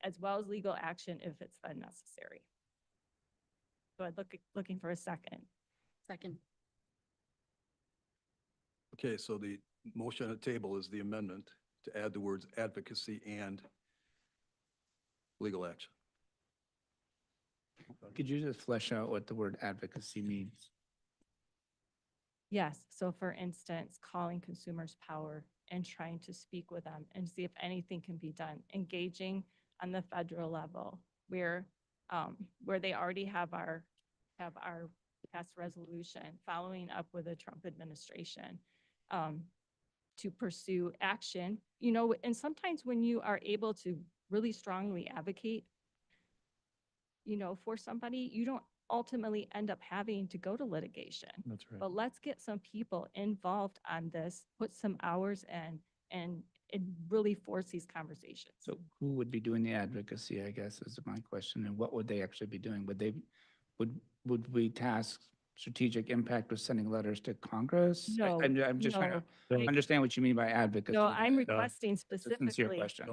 as well as legal action if it's then necessary. So I'm looking for a second.
Second.
Okay, so the motion on the table is the amendment to add the words advocacy and legal action.
Could you just flesh out what the word advocacy means?
Yes, so for instance, calling consumers power and trying to speak with them and see if anything can be done, engaging on the federal level where they already have our have our past resolution following up with the Trump administration to pursue action, you know, and sometimes when you are able to really strongly advocate, you know, for somebody, you don't ultimately end up having to go to litigation.
That's right.
But let's get some people involved on this, put some hours in, and really force these conversations.
So who would be doing the advocacy, I guess, is my question, and what would they actually be doing? Would we task strategic impact with sending letters to Congress?
No,
I'm just trying
no.
to understand what you mean by advocacy.
No, I'm
there.
requesting
It's a sincere
specifically,
question.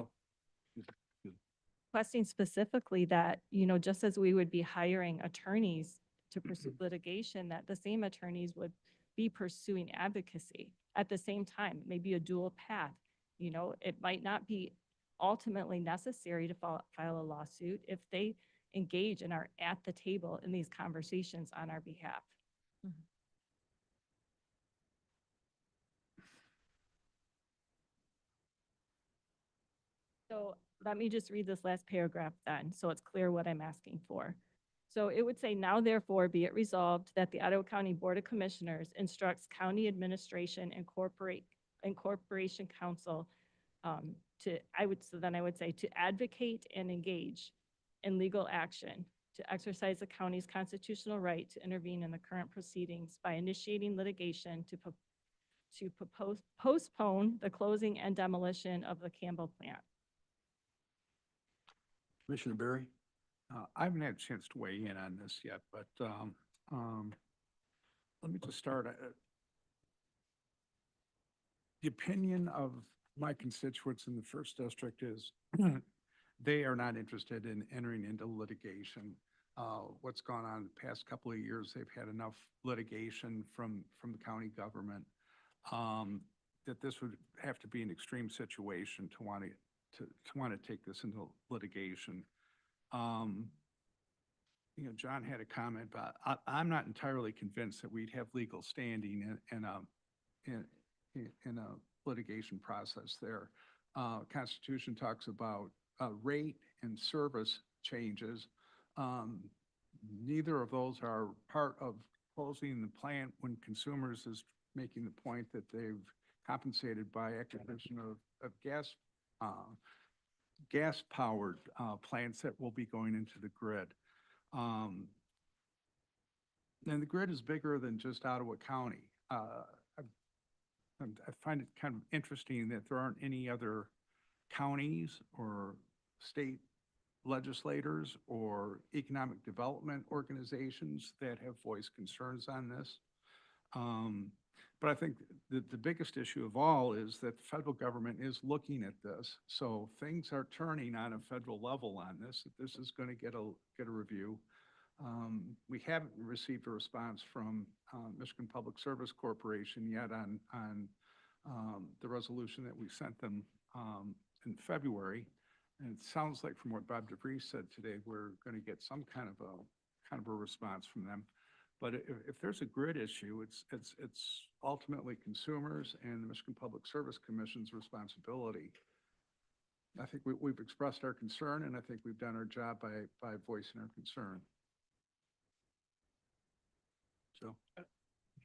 that, you know, just as we would be hiring attorneys to pursue litigation, that the same attorneys would be pursuing advocacy at the same time, maybe a dual path. You know, it might not be ultimately necessary to file a lawsuit if they engage and are at the table in these conversations on our behalf. So let me just read this last paragraph then, so it's clear what I'm asking for. So it would say, now therefore be it resolved that the Ottawa County Board of Commissioners instructs county administration and corporation council I would say to advocate and engage in legal action, to exercise the county's constitutional right to intervene in the current proceedings by initiating litigation to postpone the closing and demolition of the Campbell plant.
Commissioner Berry?
I haven't had a chance to weigh in on this yet, but let me just start. The opinion of my constituents in the first district is they are not interested in entering into litigation. What's gone on the past couple of years, they've had enough litigation from the county government that this would have to be an extreme situation to want to take this into litigation. You know, John had a comment about, I'm not entirely convinced that we'd have legal standing in a litigation process there. Constitution talks about rate and service changes. Neither of those are part of closing the plant when consumers is making the point that they've compensated by acquisition of gas-powered plants that will be going into the grid. And the grid is bigger than just Ottawa County. I find it kind of interesting that there aren't any other counties or state legislators or economic development organizations that have voiced concerns on this. But I think the biggest issue of all is that the federal government is looking at this. So things are turning on a federal level on this. This is going to get a review. We haven't received a response from Michigan Public Service Corporation yet on the resolution that we sent them in February. And it sounds like from what Bob DeVries said today, we're going to get some kind of a response from them. But if there's a grid issue, it's ultimately consumers and the Michigan Public Service Commission's responsibility. I think we've expressed our concern, and I think we've done our job by voicing our concern. So.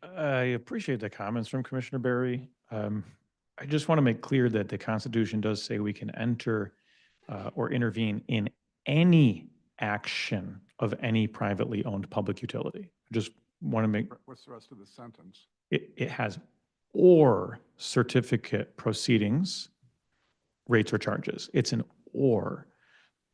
I appreciate the comments from Commissioner Berry. I just want to make clear that the Constitution does say we can enter or intervene in any action of any privately owned public utility. I just want to make.
What's the rest of the sentence?
It has or certificate proceedings, rates or charges. It's an or.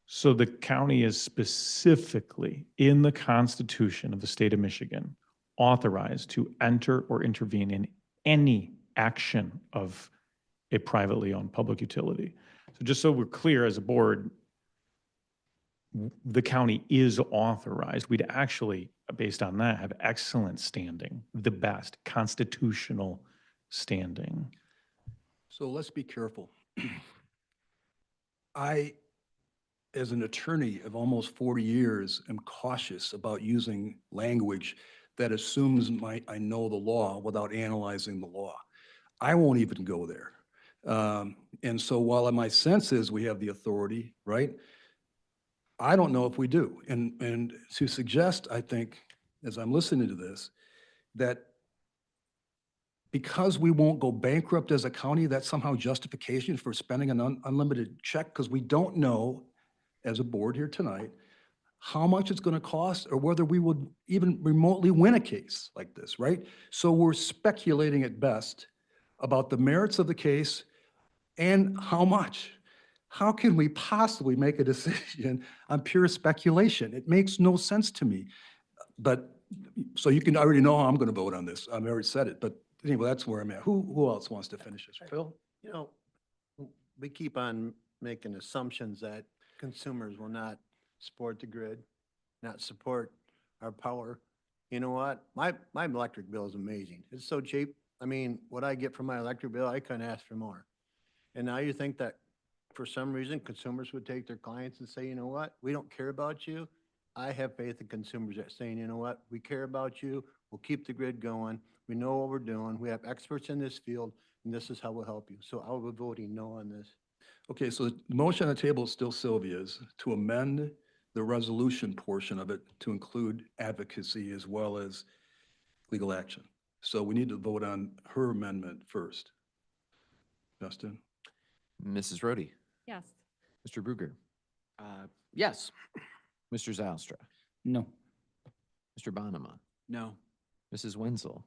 So the county is specifically in the Constitution of the state of Michigan authorized to enter or intervene in any action of a privately owned public utility. So just so we're clear as a board, the county is authorized. We'd actually, based on that, have excellent standing, the best constitutional standing.
So let's be careful. I, as an attorney of almost 40 years, am cautious about using language that assumes I know the law without analyzing the law. I won't even go there. And so while my sense is we have the authority, right? I don't know if we do. And to suggest, I think, as I'm listening to this, that because we won't go bankrupt as a county, that's somehow justification for spending an unlimited check? Because we don't know, as a board here tonight, how much it's going to cost or whether we would even remotely win a case like this, right? So we're speculating at best about the merits of the case and how much. How can we possibly make a decision on pure speculation? It makes no sense to me. But, so you can already know how I'm going to vote on this. I've already said it, but anyway, that's where I'm at. Who else wants to finish this? Phil?
You know, we keep on making assumptions that consumers will not support the grid, not support our power. You know what? My electric bill is amazing. It's so cheap. I mean, what I get from my electric bill, I couldn't ask for more. And now you think that for some reason, consumers would take their clients and say, you know what? We don't care about you. I have faith in consumers that saying, you know what? We care about you. We'll keep the grid going. We know what we're doing. We have experts in this field, and this is how we'll help you. So I will be voting no on this.
Okay, so the motion on the table is still Sylvia's to amend the resolution portion of it to include advocacy as well as legal action. So we need to vote on her amendment first. Justin?
Mrs. Rhodey,
Yes.
Mr. Bruger,
Yes.
Mr. Zylstra,
No.
Mr. Bonema,
No.
Mrs. Wenzel,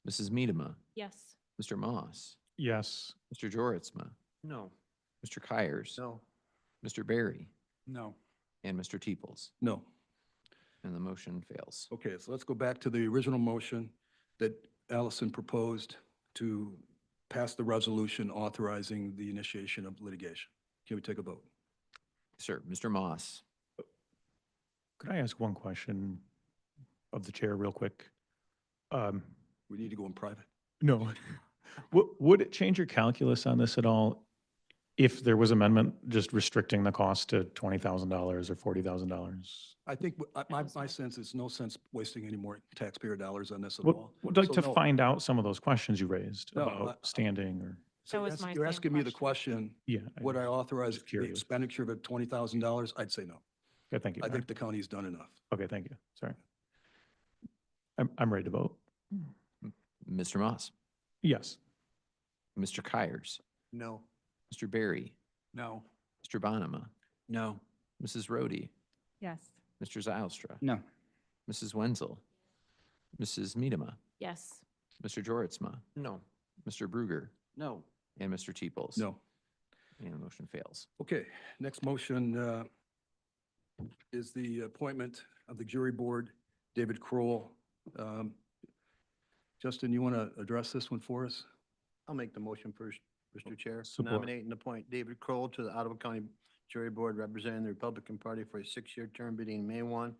Mrs. Medema,
Yes.
Mr. Moss,
Yes.
Mr. Joritsma,
No.
Mr. Kyers,
No.
Mr. Barry,
No.
and Mr. Teeples.
No.
And the motion fails.
Okay, so let's go back to the original motion that Allison proposed to pass the resolution authorizing the initiation of litigation. Can we take a vote?
Sir, Mr. Moss.
Could I ask one question of the chair real quick?
We need to go in private.
No. Would it change your calculus on this at all if there was amendment just restricting the cost to $20,000 or $40,000?
I think my sense is no sense wasting any more taxpayer dollars on this at
Would
all.
would like
So
to
no.
find out some of those questions you raised
No,
about standing or,
So
That was my
you're
same
asking me the question,
yeah.
would I authorize
just
the
curious.
expenditure of $20,000? I'd say no.
Okay, thank you.
I
All
think
right.
the county's done enough.
Okay, thank you. Sorry. I'm ready to vote.
Mr. Moss,
Yes.
Mr. Kyers,
No.
Mr. Barry,
No.
Mr. Bonema,
No.
Mrs. Rhodey,
Yes.
Mr. Zylstra,
No.
Mrs. Wenzel, Mrs. Medema,
Yes.
Mr. Joritsma,
No.
Mr. Bruger,
No.
and Mr. Teeples.
No.
And the motion fails.
Okay, next motion is the appointment of the jury board, David Kroll. Justin, you want to address this one for us?
I'll make the motion first, Mr. Chair.
Support.
Nominate and appoint David Kroll to the Ottawa County Jury Board representing the Republican Party for a 6-year term beginning May 1,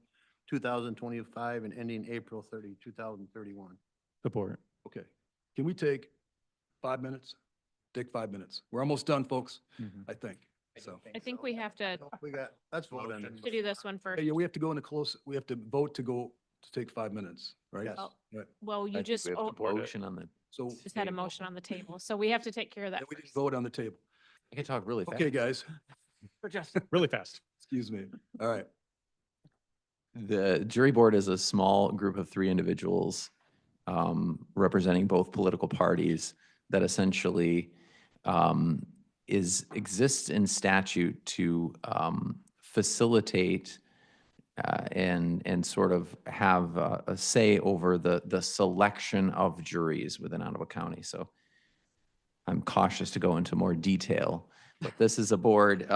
2025 and ending April 30, 2031.
Support.
Okay. Can we take 5 minutes? Take 5 minutes. We're almost done, folks, I think. So,
I think we have to
Let's vote on it.
do this one first.
yeah, we have to go into close, we have to vote to take 5 minutes, right?
Yes.
Oh.
Right.
Well,
I
you
think
just
we have to motion on the,
So
just had a motion on the table, so we have to take care of that
we didn't
first.
vote on the table.
I can talk really fast.
Okay, guys,
Really fast.
excuse me. All right.
The jury board is a small group of 3 individuals representing both political parties that essentially exists in statute to facilitate and sort of have a say over the selection of juries within Ottawa County. So I'm cautious to go into more detail, but this is a board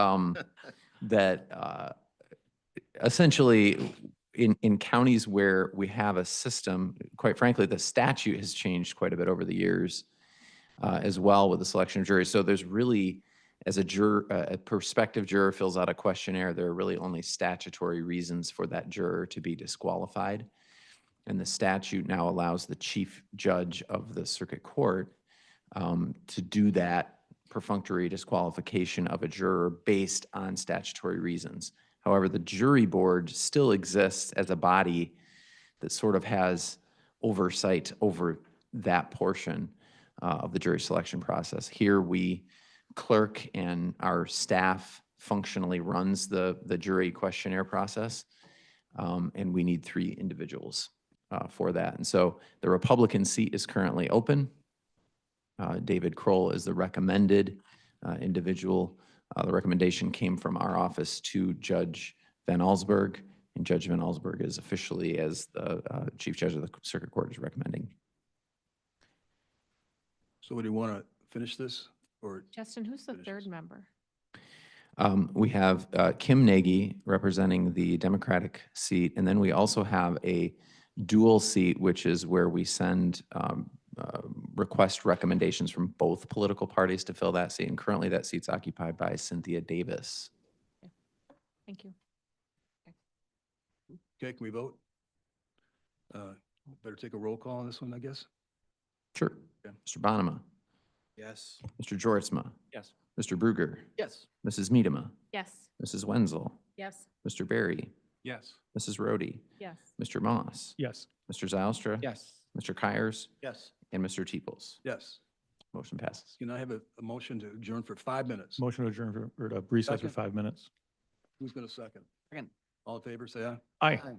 that essentially in counties where we have a system, quite frankly, the statute has changed quite a bit over the years as well with the selection of juries. So there's really, as a prospective juror fills out a questionnaire, there are really only statutory reasons for that juror to be disqualified. And the statute now allows the chief judge of the circuit court to do that perfunctory disqualification of a juror based on statutory reasons. However, the jury board still exists as a body that sort of has oversight over that portion of the jury selection process. Here we clerk and our staff functionally runs the jury questionnaire process. and we need 3 individuals for that. And so the Republican seat is currently open. David Kroll is the recommended individual. The recommendation came from our office to Judge Van Allsburg, and Judge Van Allsburg is officially, as the Chief Judge of the Circuit Court, is recommending.
So would you want to finish this or?
Justin, who's the third member?
We have Kim Nagy representing the Democratic seat, and then we also have a dual seat, which is where we send request recommendations from both political parties to fill that seat. And currently that seat's occupied by Cynthia Davis.
Thank you.
Okay, can we vote? Better take a roll call on this one, I guess.
Sure.
Okay.
Mr. Bonema,
Yes.
Mr. Jortsma,
Yes.
Mr. Bruger,
Yes.
Mrs. Miedema,
Yes.
Mrs. Wenzel,
Yes.
Mr. Barry,
Yes.
Mrs. Rhodey,
Yes.
Mr. Moss,
Yes.
Mr. Zylstra,
Yes.
Mr. Kyers,
Yes.
and Mr. Teeples.
Yes.
Motion passes.
Can I have a motion to adjourn for 5 minutes?
Motion to adjourn or to recess for
Second.
5 minutes.
Who's going to second?
Second.
All in favor, say aye.
Aye.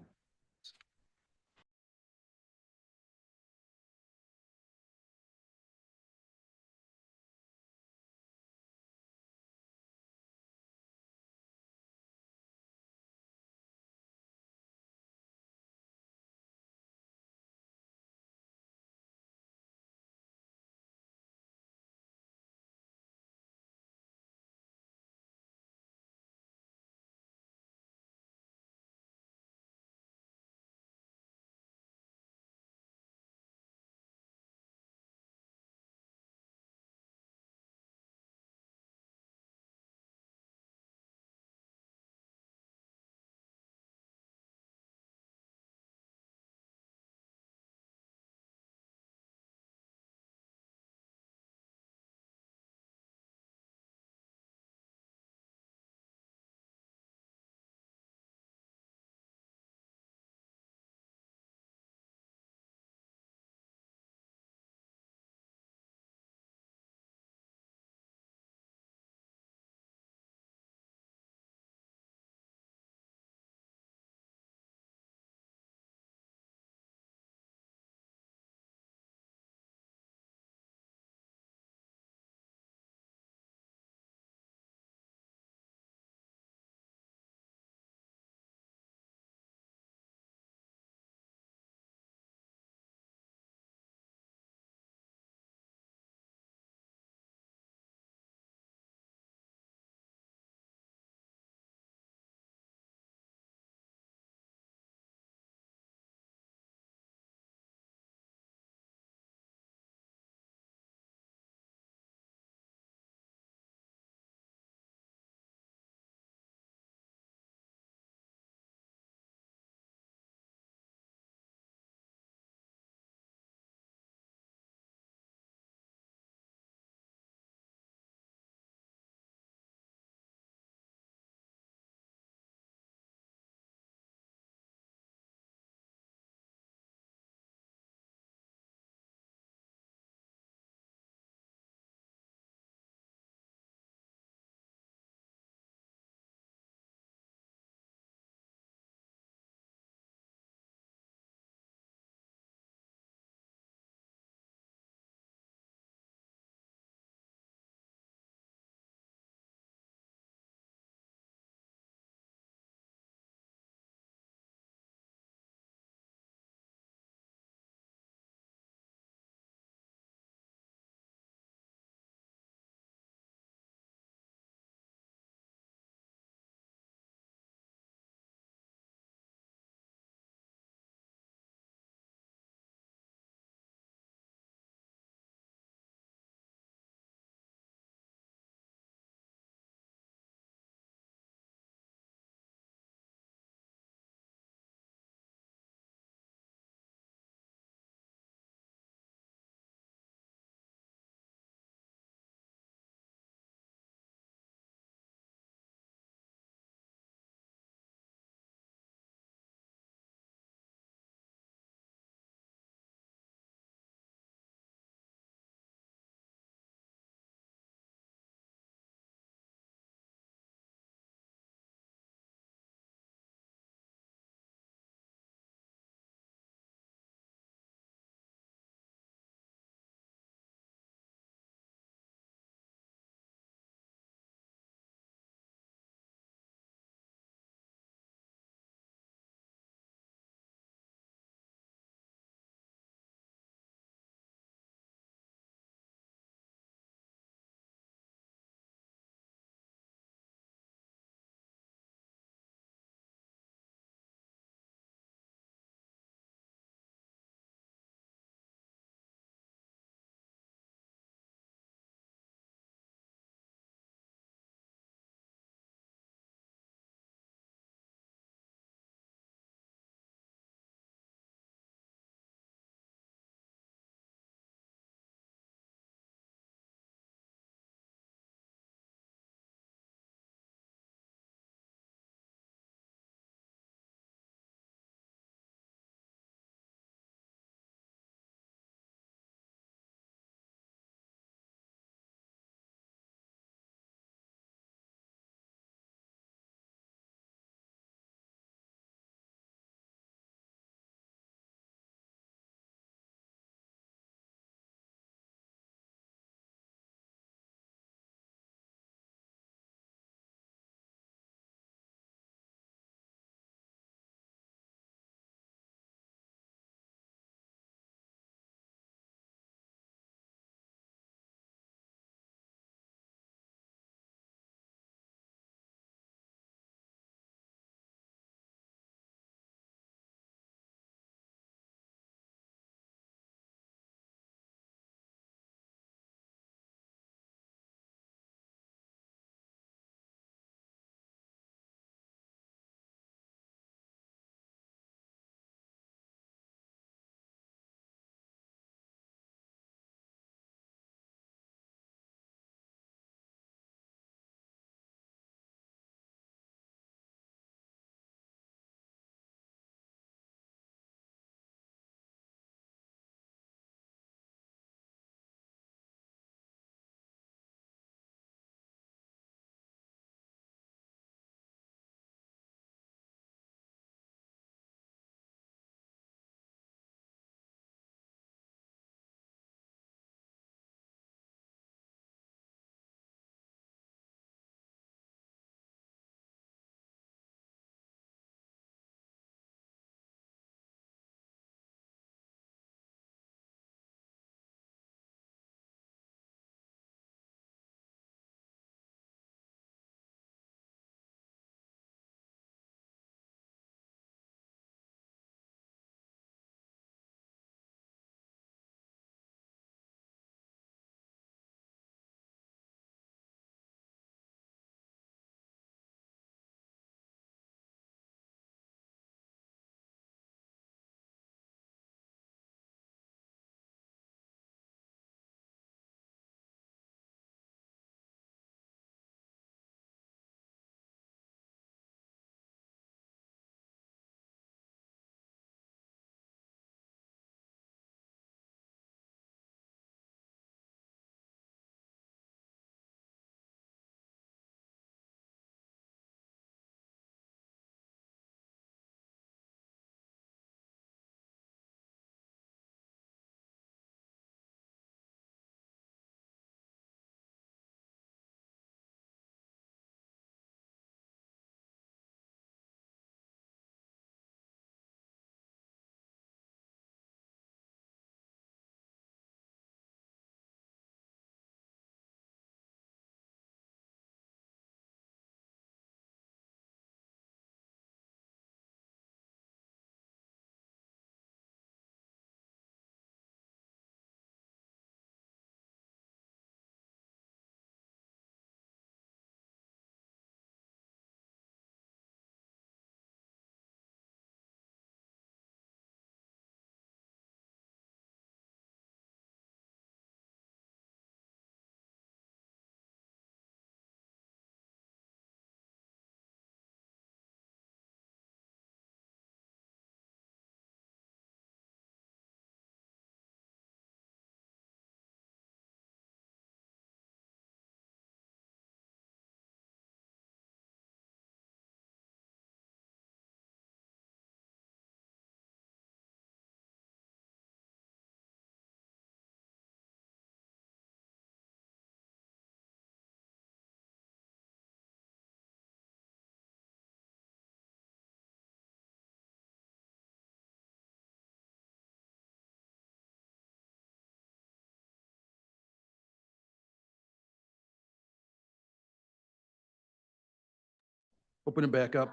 Open it back up.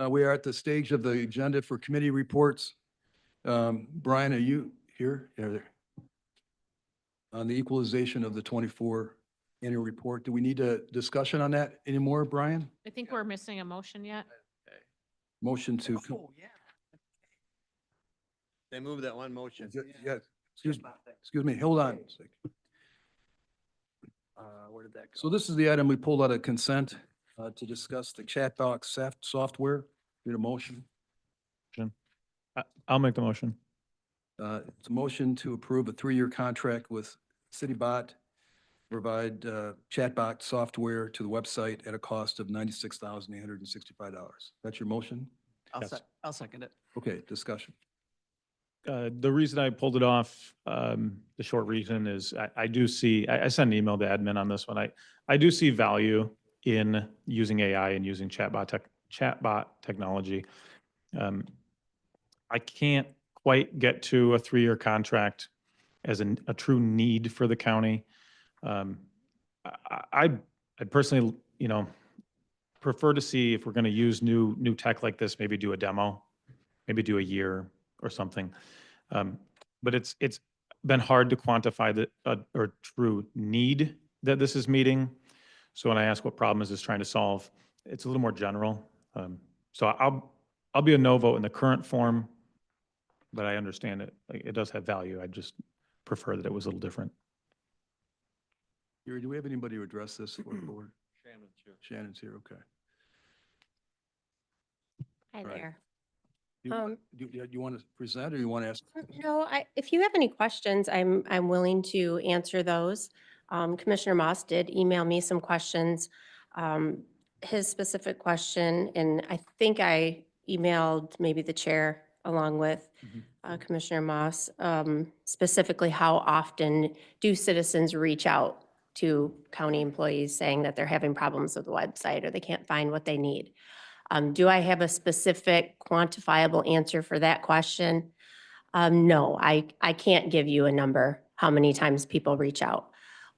We are at the stage of the agenda for committee reports. Brian, are you here? Yeah, there. On the equalization of the 24 annual report, do we need a discussion on that anymore, Brian?
I think we're missing a motion yet.
Motion to,
They moved that one motion.
yeah, excuse me, hold on.
Where did that go?
So this is the item we pulled out of consent to discuss the Chatbot software. Need a motion?
I'll make the motion.
It's a motion to approve a 3-year contract with CityBot, provide Chatbot software to the website at a cost of $96,865. That's your motion?
I'll second it.
Okay, discussion.
The reason I pulled it off, the short reason is I do see, I sent an email to admin on this one. I do see value in using AI and using chatbot technology. I can't quite get to a 3-year contract as a true need for the county. I personally, prefer to see if we're going to use new tech like this, maybe do a demo, maybe do a year or something. But it's been hard to quantify or true need that this is meeting. So when I ask what problem is this trying to solve, it's a little more general. So I'll be a no vote in the current form, but I understand it. Like, it does have value. I just prefer that it was a little different.
Yuri, do we have anybody to address this for the board?
Shannon's here.
Shannon's here, okay.
Hi
Right.
there.
Do you want to present or you want to ask?
No, if you have any questions, I'm willing to answer those. Commissioner Moss did email me some questions. His specific question, and I think I emailed maybe the chair along with Commissioner Moss, specifically how often do citizens reach out to county employees saying that they're having problems with the website or they can't find what they need? Do I have a specific quantifiable answer for that question? No, I can't give you a number, how many times people reach out.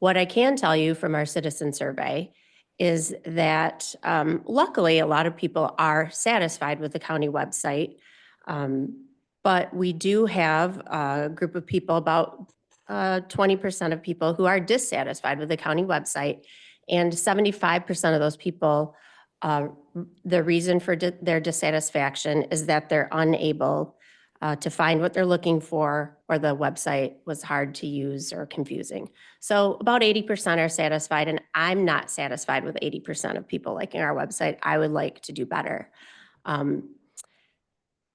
What I can tell you from our citizen survey is that luckily a lot of people are satisfied with the county website. But we do have a group of people, about 20% of people who are dissatisfied with the county website. And 75% of those people, the reason for their dissatisfaction is that they're unable to find what they're looking for, or the website was hard to use or confusing. So about 80% are satisfied, and I'm not satisfied with 80% of people liking our website. I would like to do better. And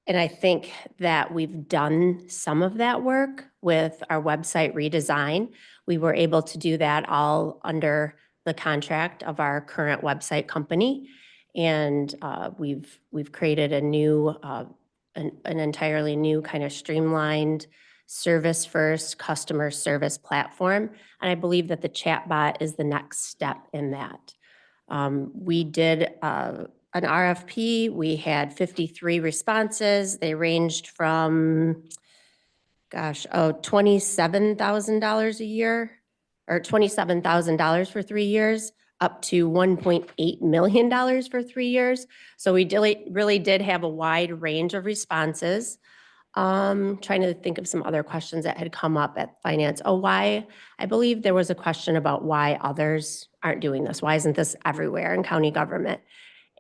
I think that we've done some of that work with our website redesign. We were able to do that all under the contract of our current website company. And we've created a new, an entirely new kind of streamlined service first customer service platform. And I believe that the chatbot is the next step in that. We did an RFP. We had 53 responses. They ranged from, $27,000 a year, or $27,000 for 3 years, up to $1.8 million for 3 years. So we really did have a wide range of responses. Trying to think of some other questions that had come up at finance. I believe there was a question about why others aren't doing this. Why isn't this everywhere in county government?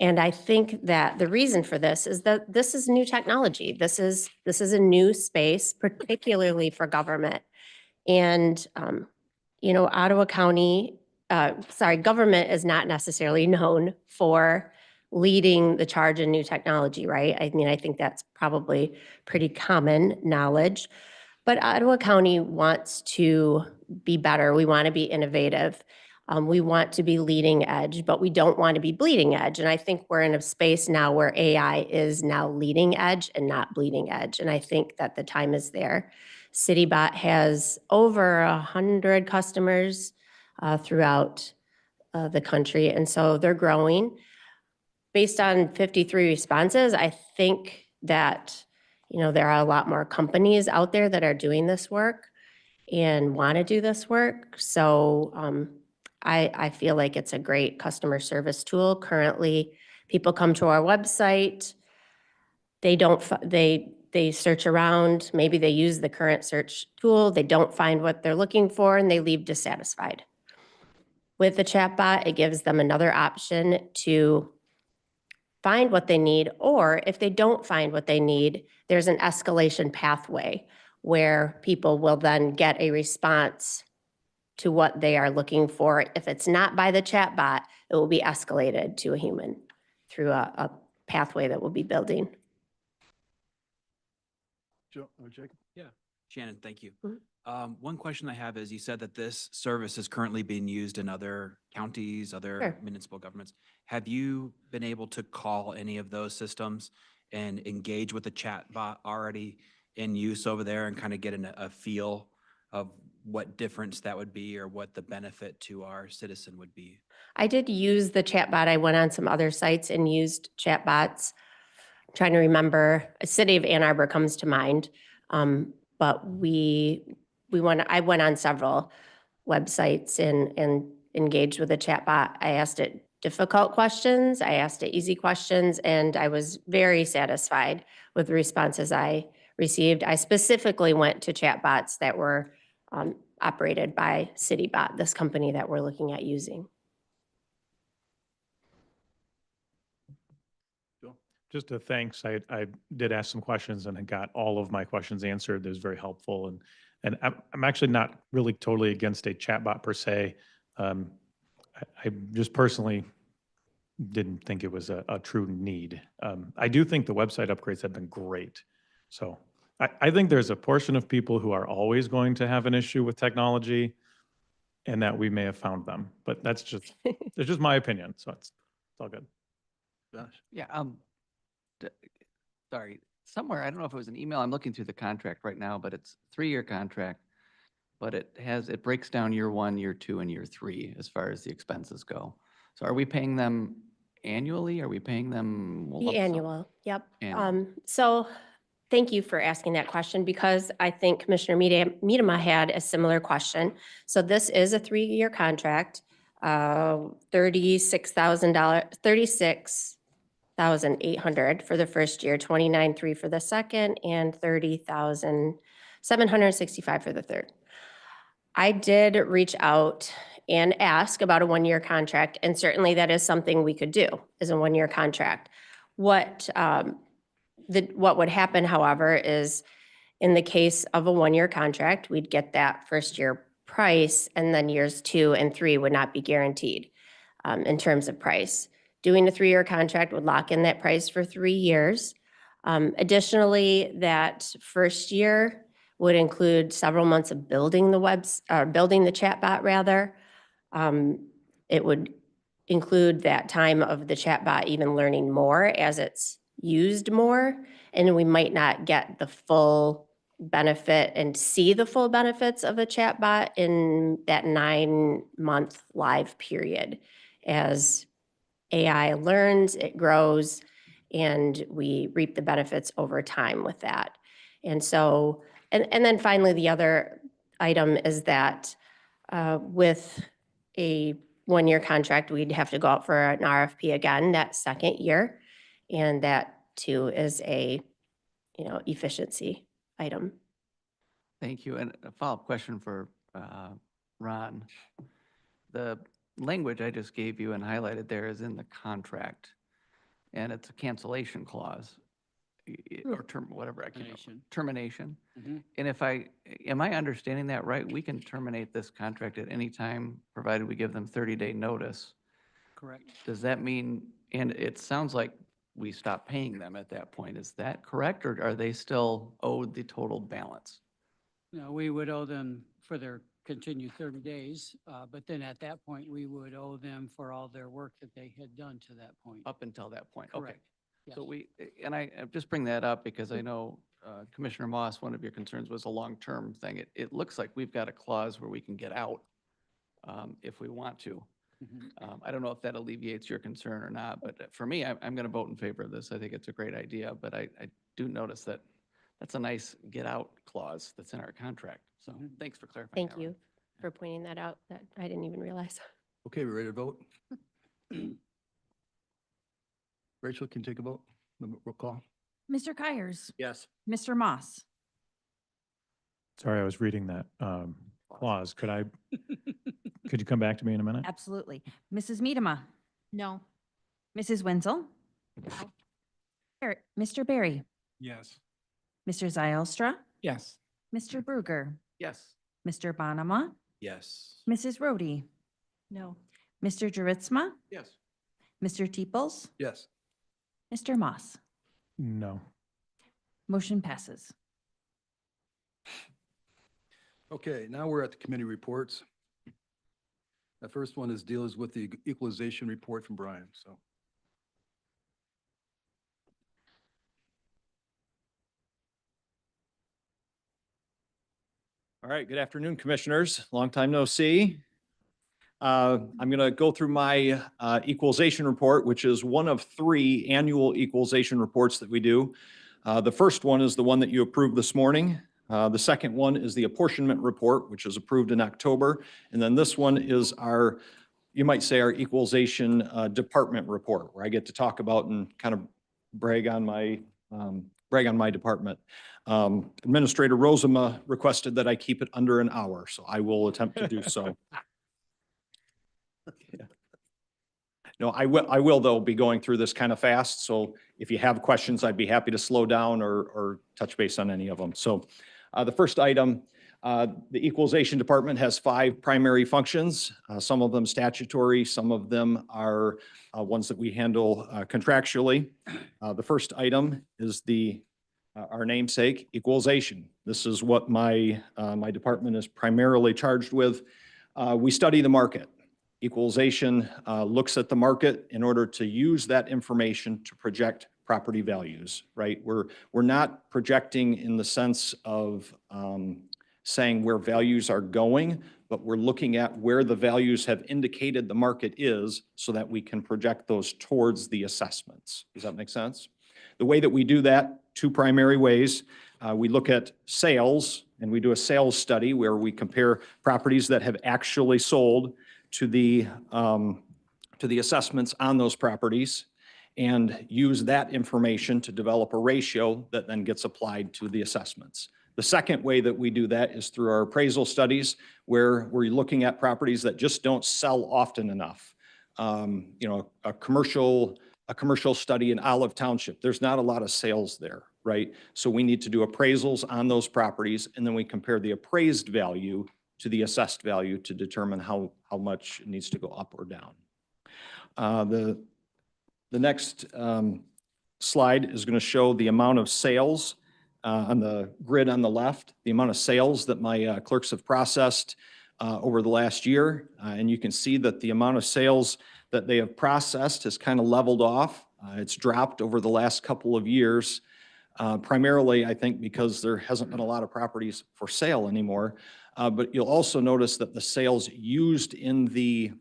And I think that the reason for this is that this is new technology. This is a new space, particularly for government. And, Ottawa County, government is not necessarily known for leading the charge in new technology, right? I mean, I think that's probably pretty common knowledge. But Ottawa County wants to be better. We want to be innovative. We want to be leading edge, but we don't want to be bleeding edge. And I think we're in a space now where AI is now leading edge and not bleeding edge. And I think that the time is there. CityBot has over 100 customers throughout the country. And so they're growing. Based on 53 responses, I think that, there are a lot more companies out there that are doing this work and want to do this work. So I feel like it's a great customer service tool. Currently, People come to our website, they don't, they search around, maybe they use the current search tool, they don't find what they're looking for, and they leave dissatisfied. With the chatbot, it gives them another option to find what they need, or if they don't find what they need, there's an escalation pathway where people will then get a response to what they are looking for. If it's not by the chatbot, it will be escalated to a human through a pathway that we'll be building.
Jacob?
Yeah. Shannon, thank you.
Mhm.
One question I have is, you said that this service is currently being used in other counties, other
Sure.
municipal governments. Have you been able to call any of those systems and engage with the chat bot already in use over there and kind of get a feel of what difference that would be or what the benefit to our citizen would be?
I did use the chatbot. I went on some other sites and used chatbots. I'm trying to remember, City of Ann Arbor comes to mind. But I went on several websites and engaged with a chatbot. I asked it difficult questions, I asked it easy questions, and I was very satisfied with the responses I received. I specifically went to chatbots that were operated by CityBot, this company that we're looking at using.
Just a thanks. I did ask some questions and I got all of my questions answered. It was very helpful. And I'm actually not really totally against a chatbot per se. I just personally didn't think it was a true need. I do think the website upgrades have been great. So I think there's a portion of people who are always going to have an issue with technology and that we may have found them, but it's just my opinion. So it's all good.
Josh?
Yeah, sorry, somewhere, I don't know if it was an email, I'm looking through the contract right now, but it's 3-year contract, but it breaks down year 1, year 2, and year 3 as far as the expenses go. So are we paying them annually? Are we paying them? lump
The
sum?
annual, yep.
Annual.
So thank you for asking that question because I think Commissioner Miedema had a similar question. So this is a 3-year contract, $36,800 for the first year, $29,300 for the second, and $30,765 for the third. I did reach out and ask about a 1-year contract, and certainly that is something we could do, is a 1-year contract. What would happen, however, is in the case of a 1-year contract, we'd get that first year price, and then years 2 and 3 would not be guaranteed in terms of price. Doing a 3-year contract would lock in that price for 3 years. Additionally, that first year would include several months of building the chatbot rather. It would include that time of the chatbot even learning more as it's used more, and we might not get the full benefit and see the full benefits of a chatbot in that 9-month live period. As AI learns, it grows, and we reap the benefits over time with that. And so, and then finally, the other item is that with a 1-year contract, we'd have to go out for an RFP again that second year. And that too is a, efficiency item.
Thank you. And a follow-up question for Ron. The language I just gave you and highlighted there is in the contract, and it's a cancellation clause or whatever I can. Termination.
Mhm.
And am I understanding that right? We can terminate this contract at any time, provided we give them 30-day notice.
Correct.
Does that mean, and it sounds like we stop paying them at that point. Is that correct, or are they still owed the total balance?
No, we would owe them for their continued 30 days, but then at that point, we would owe them for all their work that they had done to that point.
Up until that point, okay.
Correct.
So I just bring that up because I know Commissioner Moss, one of your concerns was a long-term thing. It looks like we've got a clause where we can get out if we want to.
Mhm.
I don't know if that alleviates your concern or not, but for me, I'm going to vote in favor of this. I think it's a great idea, but I do notice that that's a nice get out clause that's in our contract. So thanks for clarifying.
Thank you for pointing that out. That I didn't even realize.
Okay, we ready to vote? Rachel, can you take a vote? Roll call.
Mr. Kyers,
Yes.
Mr. Moss,
Sorry, I was reading that clause. Could you come back to me in a minute?
absolutely. Mrs. Medema,
No.
Mrs. Wenzel, Mr. Barry,
Yes.
Mr. Zylstra,
Yes.
Mr. Bruger,
Yes.
Mr. Bonema,
Yes.
Mrs. Rhodey,
No.
Mr. Dritsma,
Yes.
Mr. Teeples,
Yes.
Mr. Moss.
No.
Motion passes.
Okay, now we're at the committee reports. The first one deals with the equalization report from Brian, so.
All right, good afternoon, Commissioners. Long time no see. I'm going to go through my equalization report, which is one of 3 annual equalization reports that we do. The first one is the one that you approved this morning. The second one is the apportionment report, which is approved in October. And then this one is our, you might say, our equalization department report, where I get to talk about and kind of brag on my department. Administrator Rosema requested that I keep it under an hour, so I will attempt to do so. No, I will though be going through this kind of fast, so if you have questions, I'd be happy to slow down or touch base on any of them. So the first item, the equalization department has 5 primary functions, some of them statutory, some of them are ones that we handle contractually. The first item is our namesake, equalization. This is what my department is primarily charged with. We study the market. Equalization looks at the market in order to use that information to project property values, right? We're not projecting in the sense of saying where values are going, but we're looking at where the values have indicated the market is so that we can project those towards the assessments. Does that make sense? The way that we do that, 2 primary ways. We look at sales, and we do a sales study where we compare properties that have actually sold to the assessments on those properties and use that information to develop a ratio that then gets applied to the assessments. The second way that we do that is through our appraisal studies, where we're looking at properties that just don't sell often enough. You know, a commercial study in Olive Township, there's not a lot of sales there, right? So we need to do appraisals on those properties, and then we compare the appraised value to the assessed value to determine how much it needs to go up or down. The next slide is going to show the amount of sales on the grid on the left, the amount of sales that my clerks have processed over the last year. And you can see that the amount of sales that they have processed has kind of leveled off. It's dropped over the last couple of years, primarily, I think, because there hasn't been a lot of properties for sale anymore. But you'll also notice that the sales used in the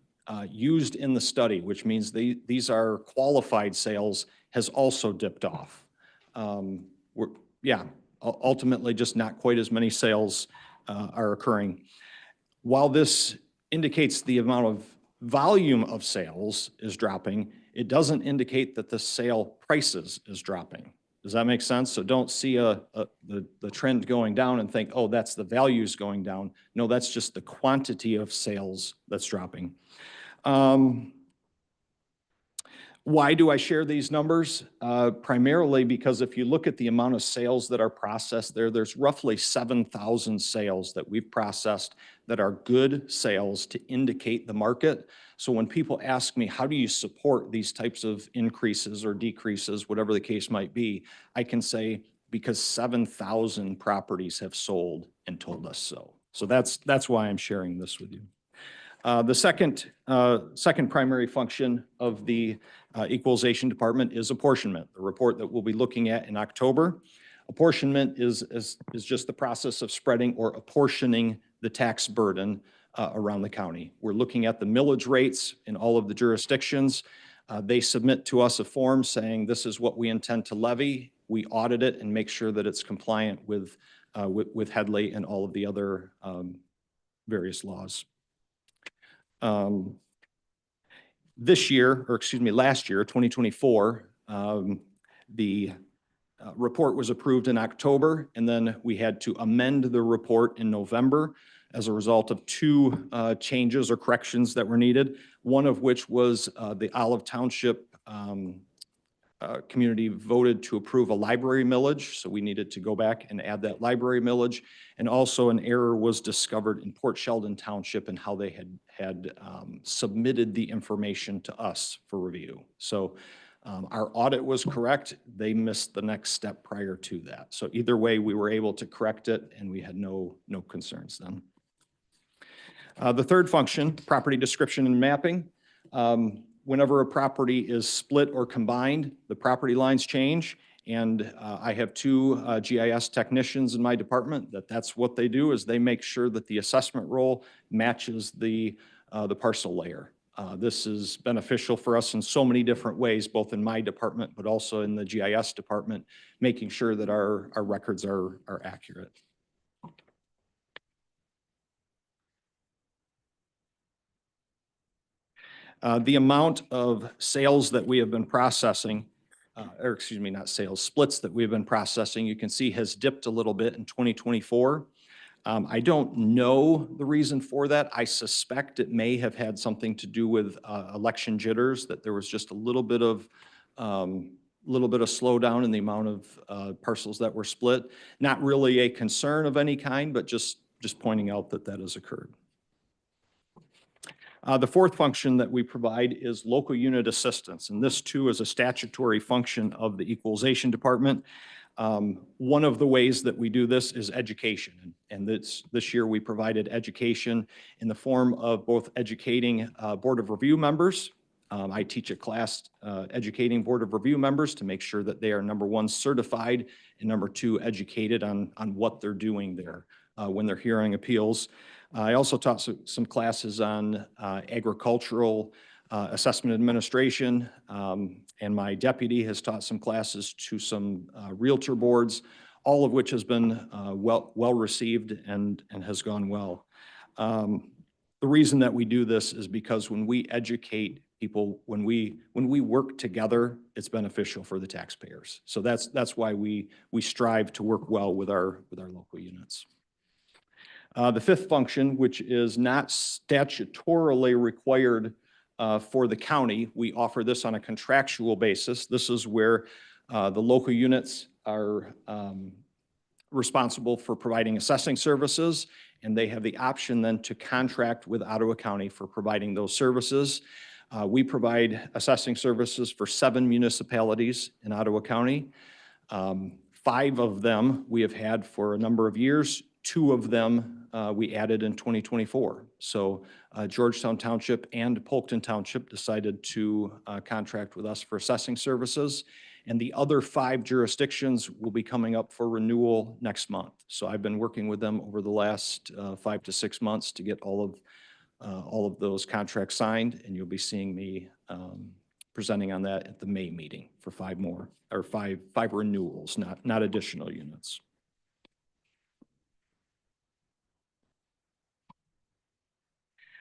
study, which means these are qualified sales, has also dipped off. Ultimately, just not quite as many sales are occurring. While this indicates the amount of volume of sales is dropping, it doesn't indicate that the sale prices is dropping. Does that make sense? So don't see the trend going down and think, oh, that's the values going down. No, that's just the quantity of sales that's dropping. Why do I share these numbers? Primarily because if you look at the amount of sales that are processed there's roughly 7,000 sales that we've processed that are good sales to indicate the market. So when people ask me, how do you support these types of increases or decreases, whatever the case might be, I can say, because 7,000 properties have sold and told us so. So that's why I'm sharing this with you. The second primary function of the equalization department is apportionment, the report that we'll be looking at in October. Apportionment is just the process of spreading or apportioning the tax burden around the county. We're looking at the millage rates in all of the jurisdictions. They submit to us a form saying this is what we intend to levy. We audit it and make sure that it's compliant with Headley and all of the other various laws. Last year, 2024, The report was approved in October, and then we had to amend the report in November as a result of two changes or corrections that were needed, one of which was the Olive Township community voted to approve a library millage, so we needed to go back and add that library millage. And also an error was discovered in Port Sheldon Township and how they had submitted the information to us for review. So our audit was correct. They missed the next step prior to that. So either way, we were able to correct it, and we had no concerns then. The third function, property description and mapping. Whenever a property is split or combined, the property lines change. And I have two GIS technicians in my department that's what they do, is they make sure that the assessment roll matches the parcel layer. This is beneficial for us in so many different ways, both in my department, but also in the GIS department, making sure that our records are accurate. The amount of sales that we have been processing, or excuse me, not sales, splits that we've been processing, you can see has dipped a little bit in 2024. I don't know the reason for that. I suspect it may have had something to do with election jitters, that there was just a little bit of slowdown in the amount of parcels that were split. Not really a concern of any kind, but just pointing out that has occurred. The fourth function that we provide is local unit assistance, and this too is a statutory function of the Equalization Department. One of the ways that we do this is education, and this year we provided education in the form of both educating Board of Review members. I teach a class educating Board of Review members to make sure that they are, number one, certified, and number two, educated on what they're doing there when they're hearing appeals. I also taught some classes on agricultural assessment administration, and my deputy has taught some classes to some realtor boards, all of which has been well received and has gone well. The reason that we do this is because when we educate people, when we work together, it's beneficial for the taxpayers. So that's why we strive to work well with our local units. The fifth function, which is not statutorily required for the county, we offer this on a contractual basis. This is where the local units are responsible for providing assessing services, and they have the option then to contract with Ottawa County for providing those services. We provide assessing services for 7 municipalities in Ottawa County. 5 of them we have had for a number of years. 2 of them we added in 2024. So Georgetown Township and Polkton Township decided to contract with us for assessing services. And the other 5 jurisdictions will be coming up for renewal next month. So I've been working with them over the last 5 to 6 months to get all of those contracts signed, and you'll be seeing me presenting on that at the May meeting for 5 more, or five renewals, not additional units.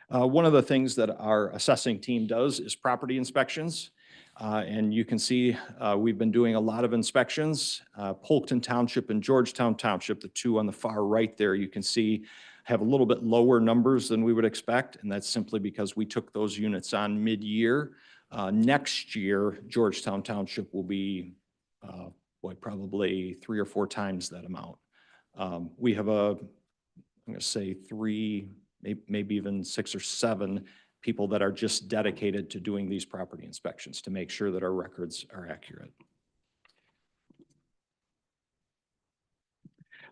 One of the things that our assessing team does is property inspections. And you can see we've been doing a lot of inspections. Polkton Township and Georgetown Township, the 2 on the far right there, you can see have a little bit lower numbers than we would expect. And that's simply because we took those units on mid-year. Next year, Georgetown Township will be probably 3 or 4 times that amount. We have I'm going to say 3, maybe even 6 or 7 people that are just dedicated to doing these property inspections to make sure that our records are accurate.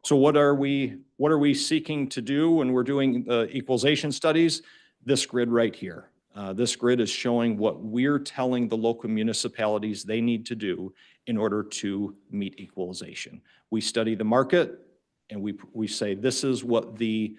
So what are we seeking to do when we're doing the equalization studies? This grid right here. This grid is showing what we're telling the local municipalities they need to do in order to meet equalization. We study the market, and we say this is what the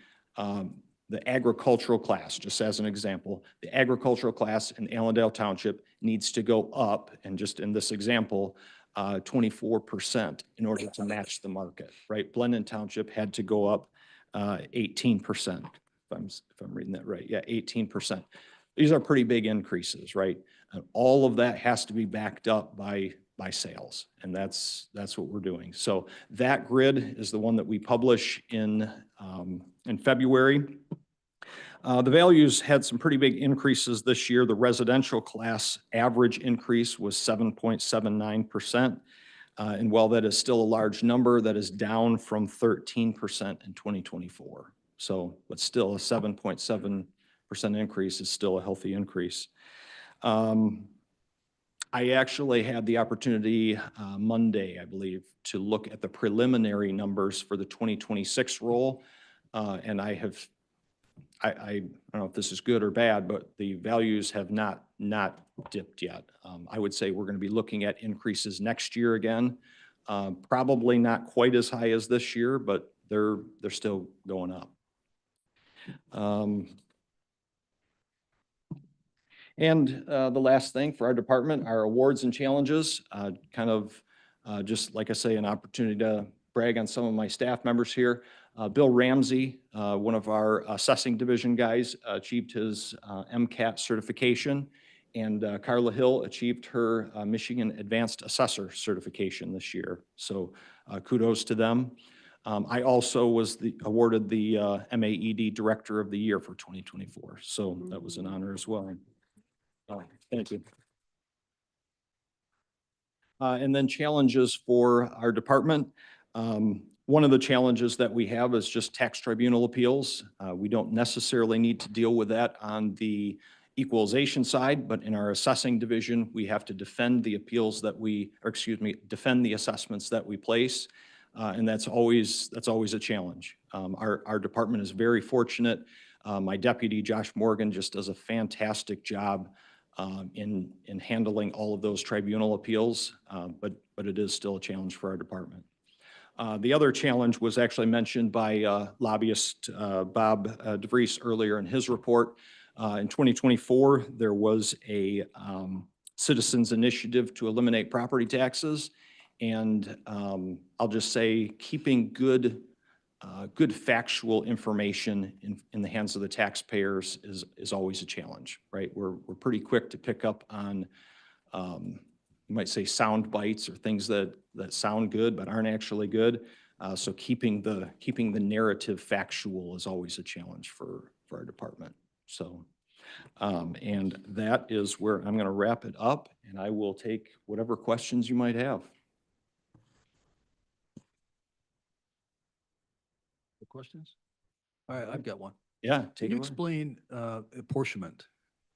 agricultural class, just as an example, the agricultural class in Allendale Township needs to go up, and just in this example, 24% in order to match the market, right? Blendon Township had to go up 18%, if I'm reading that right. Yeah, 18%. These are pretty big increases, right? And all of that has to be backed up by by sales. And that's what we're doing. So that grid is the one that we publish in February. The values had some pretty big increases this year. The residential class average increase was 7.79%. And while that is still a large number, that is down from 13% in 2024. So, but still a 7.7% increase is still a healthy increase. I actually had the opportunity Monday, I believe, to look at the preliminary numbers for the 2026 roll. And I don't know if this is good or bad, but the values have not dipped yet. I would say we're going to be looking at increases next year again. Probably not quite as high as this year, but they're still going up. And the last thing for our department, our awards and challenges, just like I say, an opportunity to brag on some of my staff members here. Bill Ramsey, one of our assessing division guys, achieved his MCAT certification, and Carla Hill achieved her Michigan Advanced Assessor certification this year. So kudos to them. I also was awarded the MAED Director of the Year for 2024. So that was an honor as well. Thank you. And then challenges for our department. One of the challenges that we have is just tax tribunal appeals. We don't necessarily need to deal with that on the equalization side, but in our assessing division, we have to defend the appeals that defend the assessments that we place. And that's always a challenge. Our department is very fortunate. My deputy, Josh Morgan, just does a fantastic job in handling all of those tribunal appeals, but it is still a challenge for our department. The other challenge was actually mentioned by lobbyist Bob DeVries earlier in his report. In 2024, there was a citizens initiative to eliminate property taxes. And I'll just say keeping good factual information in the hands of the taxpayers is always a challenge, right? We're pretty quick to pick up on, you might say, sound bites or things that sound good but aren't actually good. So keeping the narrative factual is always a challenge for our department. So, and that is where I'm going to wrap it up, and I will take whatever questions you might have.
Questions? All right, I've got one.
Yeah,
Can
take
you
it away.
explain apportionment?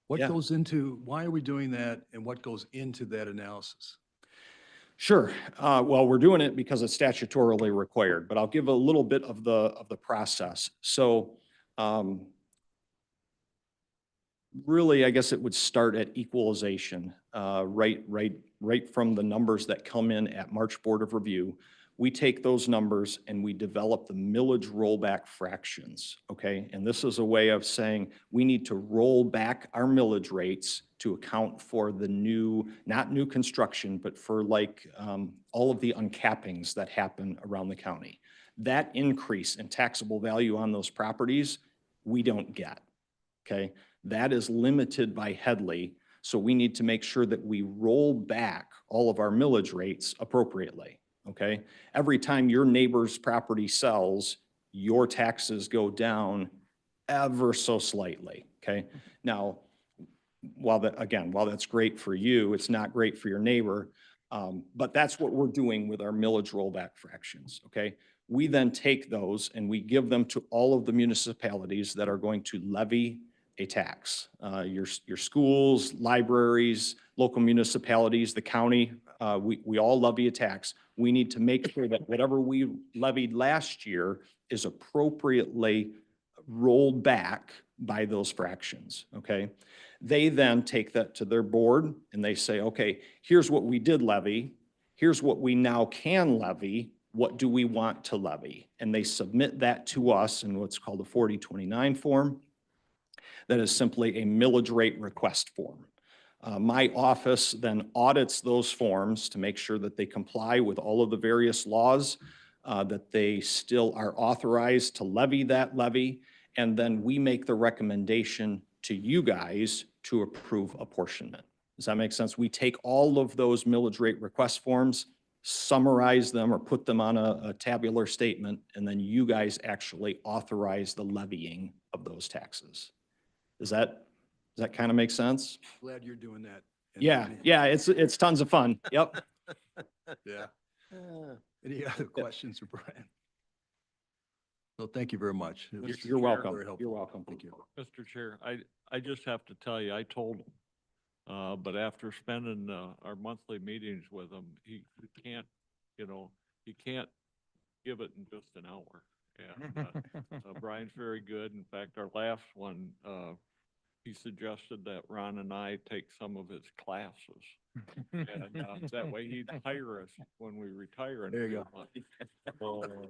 What
Yeah.
goes into, why are we doing that, and what goes into that analysis?
Sure. Well, we're doing it because it's statutorily required, but I'll give a little bit of the process. So really, I guess it would start at equalization, right from the numbers that come in at March Board of Review. We take those numbers and we develop the millage rollback fractions, okay? And this is a way of saying we need to roll back our millage rates to account for the new, not new construction, but for like all of the uncappings that happen around the county. That increase in taxable value on those properties, we don't get, okay? That is limited by Headley, so we need to make sure that we roll back all of our millage rates appropriately. Okay, every time your neighbor's property sells, your taxes go down ever so slightly. Okay, now, while that's great for you, it's not great for your neighbor. But that's what we're doing with our millage rollback fractions. Okay, we then take those and we give them to all of the municipalities that are going to levy a tax. Your schools, libraries, local municipalities, the county, we all levy a tax. We need to make sure that whatever we levied last year is appropriately rolled back by those fractions, okay? They then take that to their board and they say, okay, here's what we did levy. Here's what we now can levy. What do we want to levy? And they submit that to us in what's called a 4029 form. That is simply a millage rate request form. My office then audits those forms to make sure that they comply with all of the various laws, that they still are authorized to levy that levy, and then we make the recommendation to you guys to approve apportionment. Does that make sense? We take all of those millage rate request forms, summarize them or put them on a tabular statement, and then you guys actually authorize the levying of those taxes. Does that kind of make sense?
Glad you're doing that.
Yeah, it's tons of fun. Yep.
Yeah. Any other questions for Brian? No, thank you very much. It was
You're welcome.
very helpful.
You're welcome.
Thank you.
Mr. Chair, I just have to tell you, I told him, but after spending our monthly meetings with him, he can't, he can't give it in just an hour. And Brian's very good. In fact, our last one, he suggested that Ron and I take some of his classes. And that way he'd hire us when we retire.
There you
go.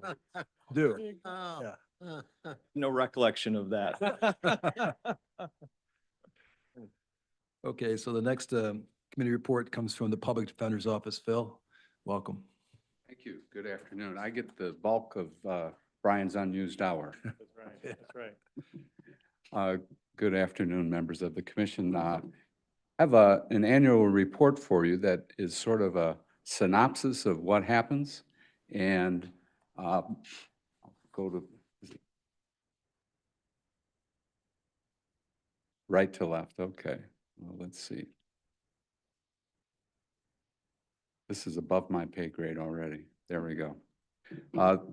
Do.
Oh.
Yeah.
No recollection of that.
Okay, so the next committee report comes from the Public Defender's Office. Phil, welcome.
Thank you. Good afternoon. I get the bulk of Brian's unused hour.
That's right.
Good afternoon, members of the commission. I have an annual report for you that is sort of a synopsis of what happens. And I'll go to right to left. Okay. Well, let's see. This is above my pay grade already. There we go.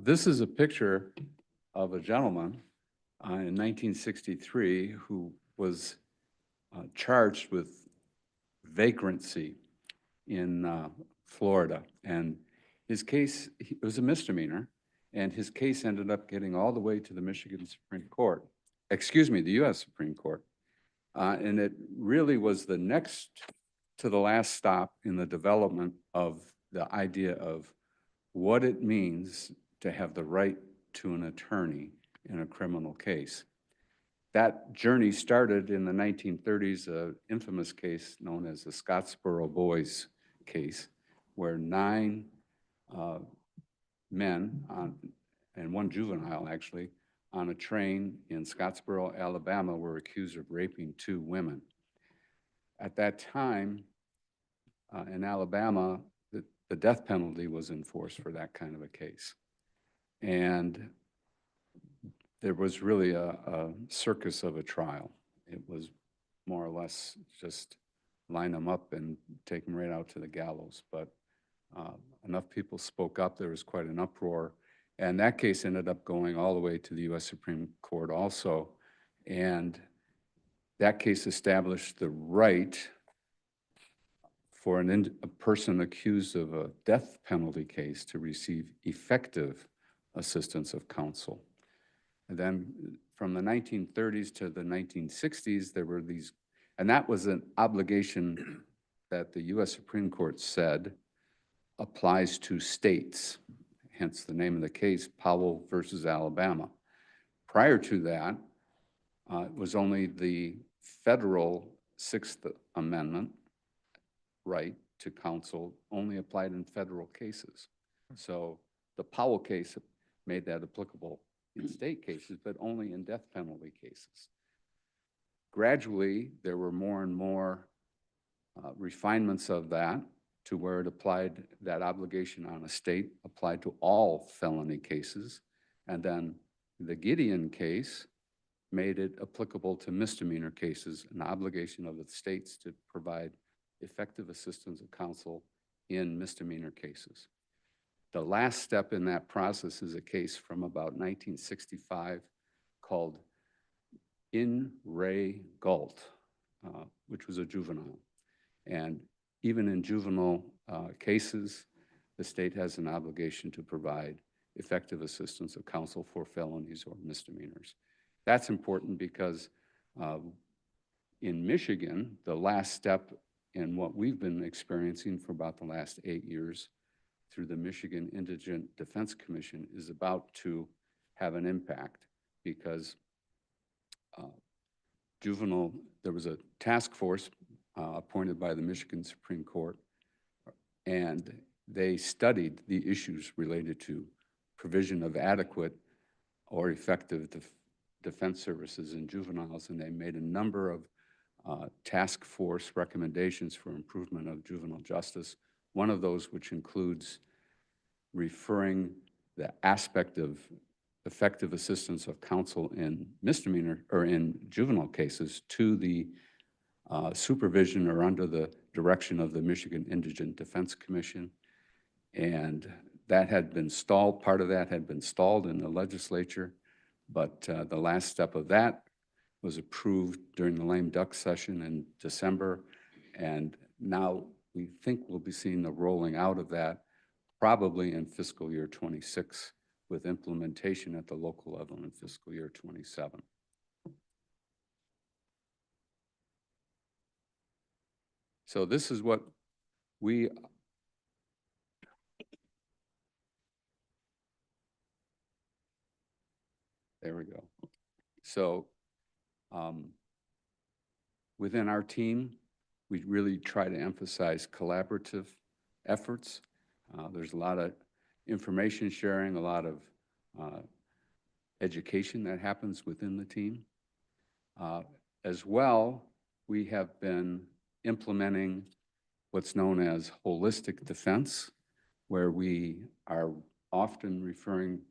This is a picture of a gentleman in 1963 who was charged with vagrancy in Florida. And his case, it was a misdemeanor, and his case ended up getting all the way to the Michigan Supreme Court, excuse me, the U.S. Supreme Court. And it really was the next to the last stop in the development of the idea of what it means to have the right to an attorney in a criminal case. That journey started in the 1930s, an infamous case known as the Scottsboro Boys case, where 9 men and 1 juvenile actually on a train in Scottsboro, Alabama, were accused of raping 2 women. At that time, in Alabama, the death penalty was enforced for that kind of a case. And there was really a circus of a trial. It was more or less just line them up and take them right out to the gallows. But enough people spoke up, there was quite an uproar. And that case ended up going all the way to the U.S. Supreme Court also. And that case established the right for a person accused of a death penalty case to receive effective assistance of counsel. And then from the 1930s to the 1960s, there were these, and that was an obligation that the U.S. Supreme Court said applies to states, hence the name of the case, Powell versus Alabama. Prior to that, it was only the federal Sixth Amendment right to counsel only applied in federal cases. So the Powell case made that applicable in state cases, but only in death penalty cases. Gradually, there were more and more refinements of that to where it applied, that obligation on a state applied to all felony cases. And then the Gideon case made it applicable to misdemeanor cases, an obligation of the states to provide effective assistance of counsel in misdemeanor cases. The last step in that process is a case from about 1965 called In Re Galt, which was a juvenile. And even in juvenile cases, the state has an obligation to provide effective assistance of counsel for felonies or misdemeanors. That's important because in Michigan, the last step in what we've been experiencing for about the last 8 years through the Michigan Indigent Defense Commission is about to have an impact because there was a task force appointed by the Michigan Supreme Court, and they studied the issues related to provision of adequate or effective defense services in juveniles, and they made a number of task force recommendations for improvement of juvenile justice. One of those which includes referring the aspect of effective assistance of counsel in misdemeanor or in juvenile cases to the supervision or under the direction of the Michigan Indigent Defense Commission. And that had been stalled, part of that had been stalled in the legislature, but the last step of that was approved during the lame duck session in December. And now we think we'll be seeing the rolling out of that probably in fiscal year 26 with implementation at the local level in fiscal year 27. So this is what we there we go. So within our team, we really try to emphasize collaborative efforts. There's a lot of information sharing, a lot of education that happens within the team. As well, we have been implementing what's known as holistic defense, where we are often referring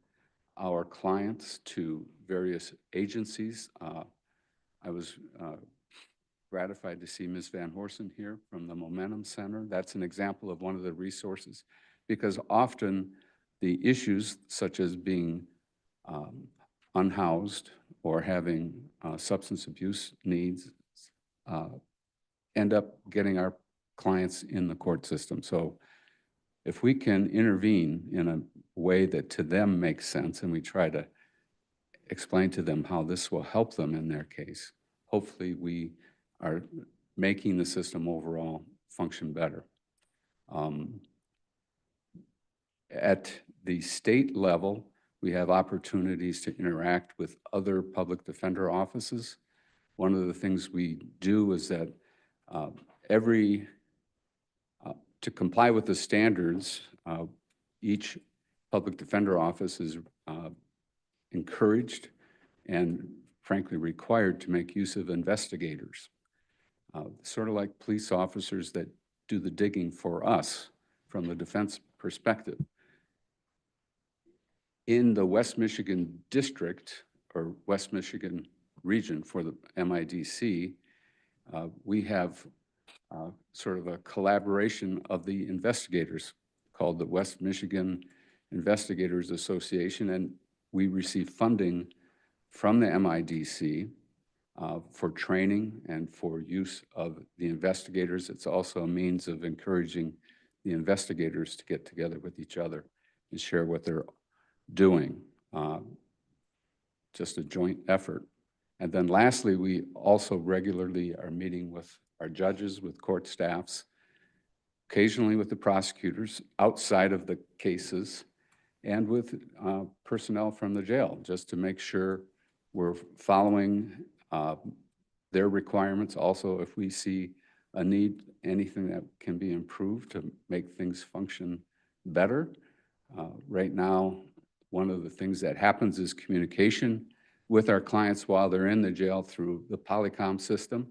our clients to various agencies. I was gratified to see Ms. Van Horsen here from the Momentum Center. That's an example of one of the resources, because often the issues such as being unhoused or having substance abuse needs end up getting our clients in the court system. So if we can intervene in a way that to them makes sense, and we try to explain to them how this will help them in their case, hopefully we are making the system overall function better. At the state level, we have opportunities to interact with other public defender offices. One of the things we do is that to comply with the standards, each public defender office is encouraged and frankly required to make use of investigators, sort of like police officers that do the digging for us from the defense perspective. In the West Michigan district or West Michigan region for the MIDC, we have sort of a collaboration of the investigators called the West Michigan Investigators Association, and we receive funding from the MIDC for training and for use of the investigators. It's also a means of encouraging the investigators to get together with each other and share what they're doing, just a joint effort. And then lastly, we also regularly are meeting with our judges, with court staffs, occasionally with the prosecutors outside of the cases, and with personnel from the jail, just to make sure we're following their requirements. Also, if we see a need, anything that can be improved to make things function better. Right now, one of the things that happens is communication with our clients while they're in the jail through the Polycom system.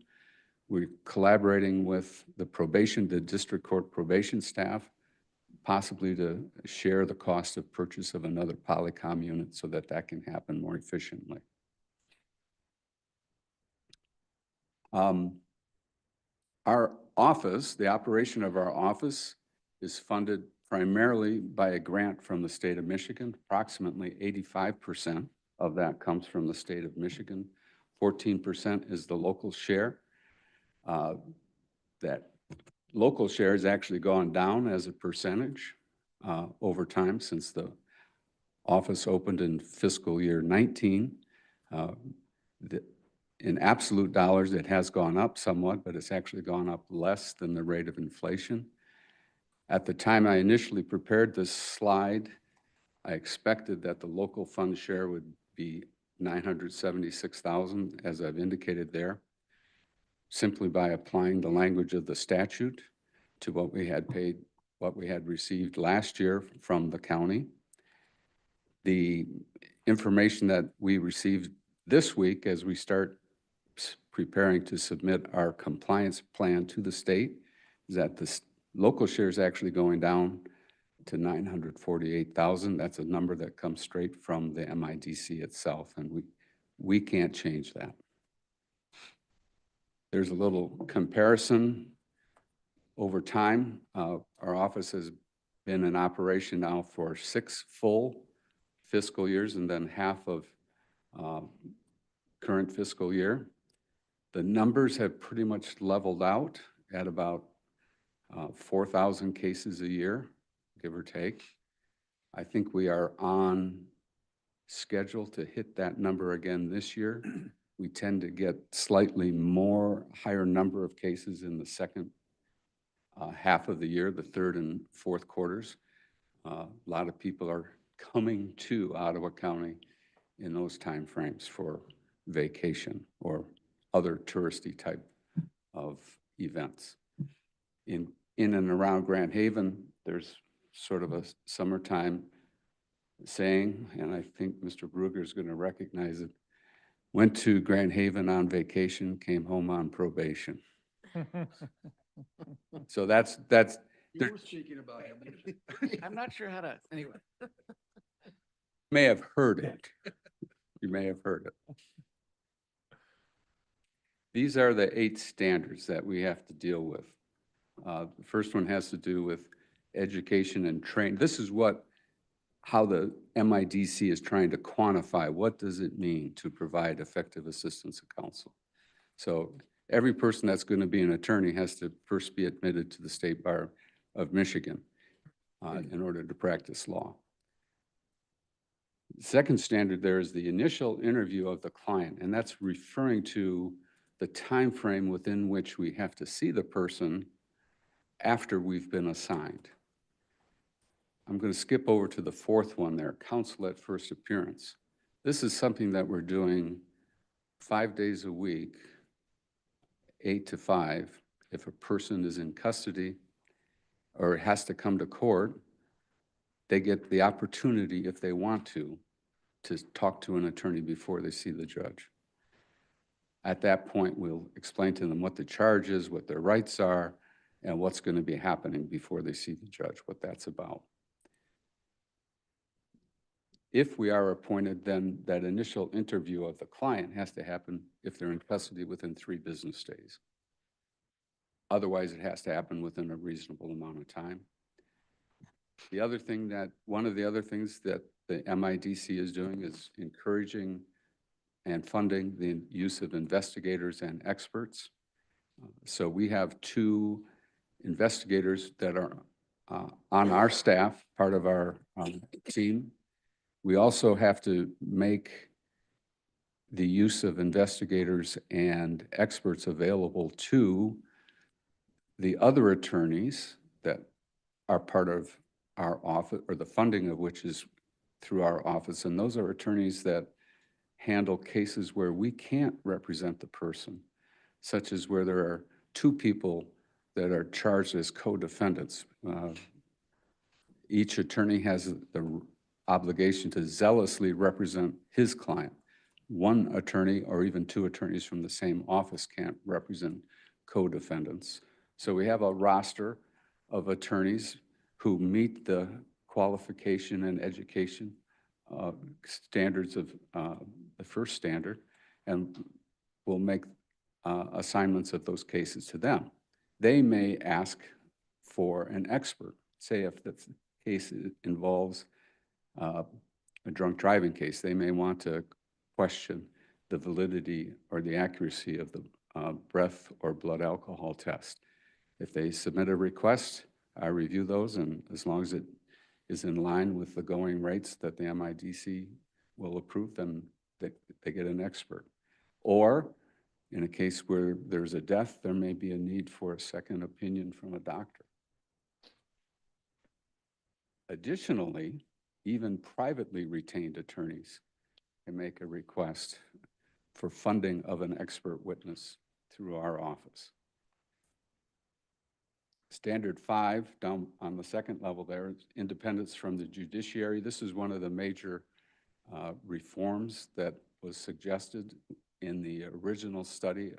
We're collaborating with the district court probation staff, possibly to share the cost of purchase of another Polycom unit so that that can happen more efficiently. Our office, the operation of our office, is funded primarily by a grant from the state of Michigan. Approximately 85% of that comes from the state of Michigan. 14% is the local share. That local share has actually gone down as a percentage over time since the office opened in fiscal year 19. In absolute dollars, it has gone up somewhat, but it's actually gone up less than the rate of inflation. At the time I initially prepared this slide, I expected that the local fund share would be $976,000, as I've indicated there, simply by applying the language of the statute to what we had paid, what we had received last year from the county. The information that we received this week as we start preparing to submit our compliance plan to the state is that the local share is actually going down to 948,000. That's a number that comes straight from the MIDC itself, and we can't change that. There's a little comparison over time. Our office has been in operation now for 6 full fiscal years and then half of current fiscal year. The numbers have pretty much leveled out at about 4,000 cases a year, give or take. I think we are on schedule to hit that number again this year. We tend to get slightly higher number of cases in the second half of the year, the third and fourth quarters. A lot of people are coming to Ottawa County in those timeframes for vacation or other touristy type of events. In and around Grand Haven, there's sort of a summertime saying, and I think Mr. Bruegger is going to recognize it. Went to Grand Haven on vacation, came home on probation. So that's.
You were speaking about him.
I'm not sure how to, anyway.
May have heard it. You may have heard it. These are the 8 standards that we have to deal with. The first one has to do with education and training. This is how the MIDC is trying to quantify what does it mean to provide effective assistance of counsel. So every person that's going to be an attorney has to first be admitted to the State Bar of Michigan in order to practice law. The second standard there is the initial interview of the client, and that's referring to the time frame within which we have to see the person after we've been assigned. I'm going to skip over to the fourth one there, counsel at first appearance. This is something that we're doing 5 days a week, 8 to 5. If a person is in custody or has to come to court, they get the opportunity, if they want to talk to an attorney before they see the judge. At that point, we'll explain to them what the charge is, what their rights are, and what's going to be happening before they see the judge, what that's about. If we are appointed, then that initial interview of the client has to happen if they're in custody within 3 business days. Otherwise, it has to happen within a reasonable amount of time. One of the other things that the MIDC is doing is encouraging and funding the use of investigators and experts. So we have 2 investigators that are on our staff, part of our team. We also have to make the use of investigators and experts available to the other attorneys that are part of our office, or the funding of which is through our office. And those are attorneys that handle cases where we can't represent the person, such as where there are 2 people that are charged as co-defendants. Each attorney has the obligation to zealously represent his client. 1 attorney or even 2 attorneys from the same office can't represent co-defendants. So we have a roster of attorneys who meet the qualification and education standards of the first standard, and we'll make assignments of those cases to them. They may ask for an expert. Say if the case involves a drunk driving case, they may want to question the validity or the accuracy of the breath or blood alcohol test. If they submit a request, I review those, and as long as it is in line with the going rates that the MIDC will approve, then they get an expert. Or in a case where there's a death, there may be a need for a second opinion from a doctor. Additionally, even privately retained attorneys can make a request for funding of an expert witness through our office. Standard 5, down on the second level there, is independence from the judiciary. This is one of the major reforms that was suggested in the original study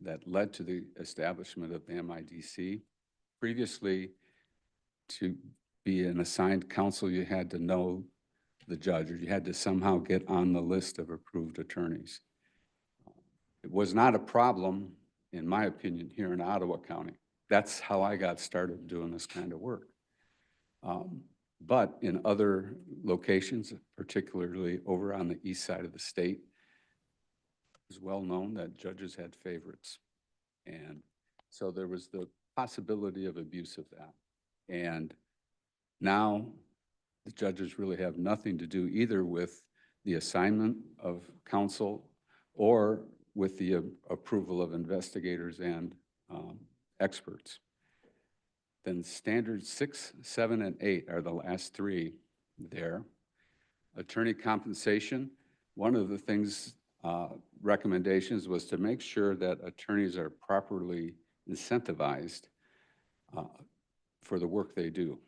that led to the establishment of the MIDC. Previously, to be an assigned counsel, you had to know the judge, or you had to somehow get on the list of approved attorneys. It was not a problem, in my opinion, here in Ottawa County. That's how I got started doing this kind of work. But in other locations, particularly over on the east side of the state, it was well known that judges had favorites. And so there was the possibility of abuse of that. And now the judges really have nothing to do either with the assignment of counsel or with the approval of investigators and experts. Then standards 6, 7, and 8 are the last three there. Attorney compensation, one of the things, recommendations was to make sure that attorneys are properly incentivized for the work they do.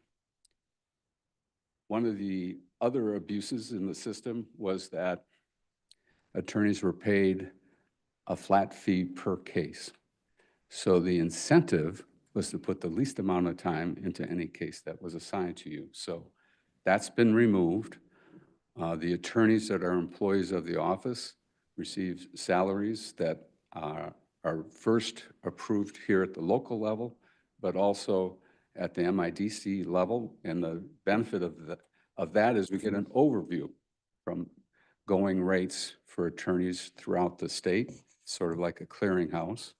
One of the other abuses in the system was that attorneys were paid a flat fee per case. So the incentive was to put the least amount of time into any case that was assigned to you. So that's been removed. The attorneys that are employees of the office receive salaries that are first approved here at the local level, but also at the MIDC level. And the benefit of that is we get an overview from going rates for attorneys throughout the state, sort of like a clearinghouse.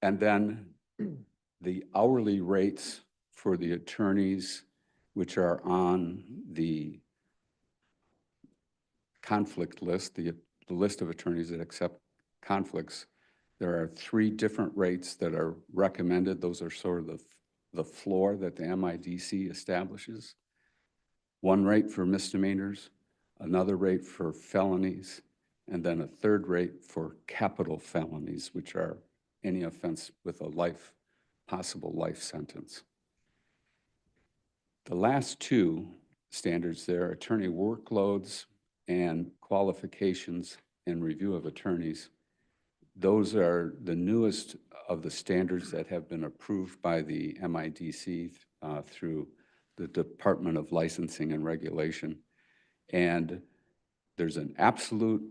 And then the hourly rates for the attorneys which are on the conflict list, the list of attorneys that accept conflicts, there are 3 different rates that are recommended. Those are sort of the floor that the MIDC establishes. One rate for misdemeanors, another rate for felonies, and then a third rate for capital felonies, which are any offense with a possible life sentence. The last 2 standards there, attorney workloads and qualifications and review of attorneys, those are the newest of the standards that have been approved by the MIDC through the Department of Licensing and Regulation. And there's an absolute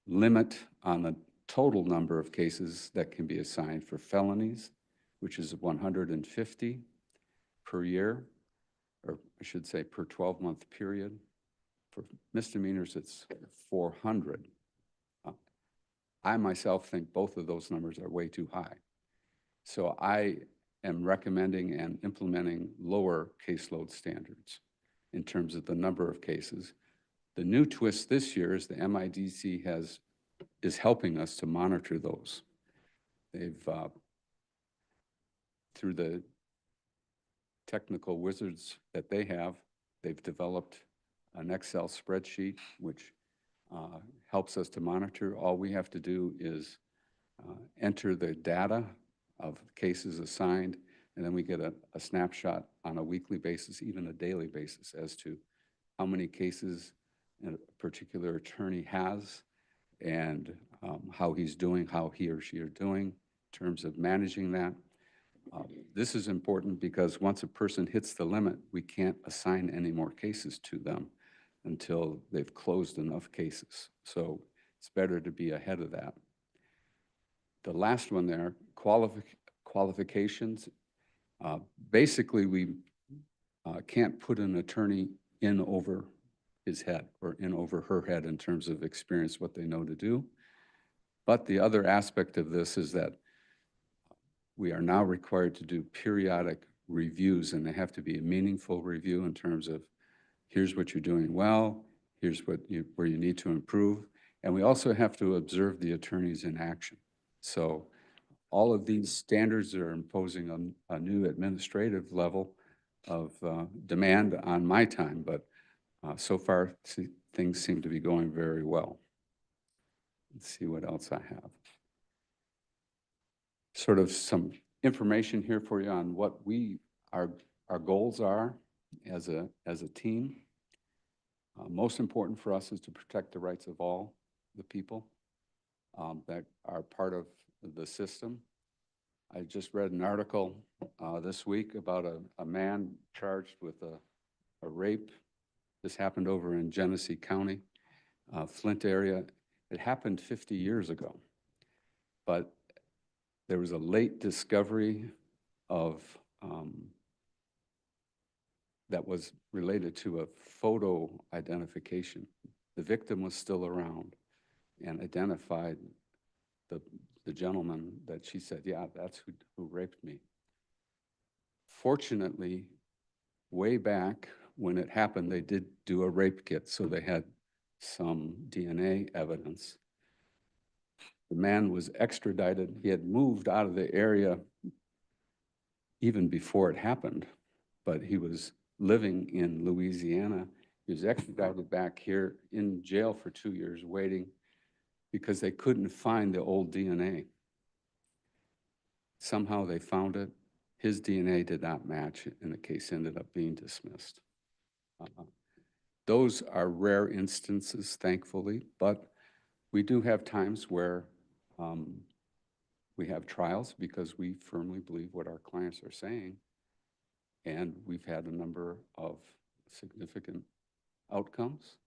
limit on the total number of cases that can be assigned for felonies, which is 150 per year, or I should say per 12-month period. For misdemeanors, it's 400. I myself think both of those numbers are way too high. So I am recommending and implementing lower caseload standards in terms of the number of cases. The new twist this year is the MIDC is helping us to monitor those. They've, through the technical wizards that they have, they've developed an Excel spreadsheet which helps us to monitor. All we have to do is enter the data of cases assigned, and then we get a snapshot on a weekly basis, even a daily basis, as to how many cases a particular attorney has and how he's doing, how he or she are doing in terms of managing that. This is important because once a person hits the limit, we can't assign any more cases to them until they've closed enough cases. So it's better to be ahead of that. The last one there, qualifications. Basically, we can't put an attorney in over his head or in over her head in terms of experience, what they know to do. But the other aspect of this is that we are now required to do periodic reviews, and they have to be a meaningful review in terms of here's what you're doing well, here's where you need to improve. And we also have to observe the attorneys in action. So all of these standards are imposing a new administrative level of demand on my time, but so far things seem to be going very well. Let's see what else I have. Sort of some information here for you on what our goals are as a team. Most important for us is to protect the rights of all the people that are part of the system. I just read an article this week about a man charged with a rape. This happened over in Genesee County, Flint area. It happened 50 years ago, but there was a late discovery of that was related to a photo identification. The victim was still around and identified the gentleman that she said, yeah, that's who raped me. Fortunately, way back when it happened, they did do a rape kit, so they had some DNA evidence. The man was extradited. He had moved out of the area even before it happened, but he was living in Louisiana. He was extradited back here in jail for 2 years waiting because they couldn't find the old DNA. Somehow they found it. His DNA did not match, and the case ended up being dismissed. Those are rare instances, thankfully, but we do have times where we have trials because we firmly believe what our clients are saying. And we've had a number of significant outcomes.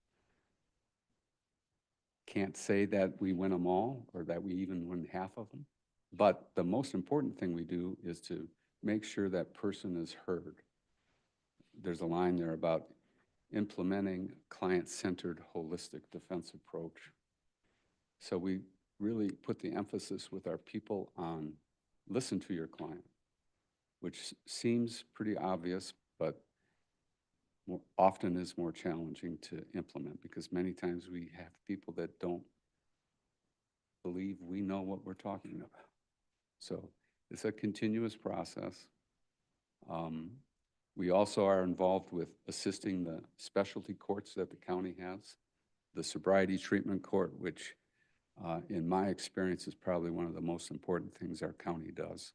Can't say that we win them all or that we even win half of them. But the most important thing we do is to make sure that person is heard. There's a line there about implementing client-centered holistic defense approach. So we really put the emphasis with our people on listen to your client, which seems pretty obvious, but more often is more challenging to implement because many times we have people that don't believe we know what we're talking about. So it's a continuous process. We also are involved with assisting the specialty courts that the county has, the sobriety treatment court, which in my experience is probably one of the most important things our county does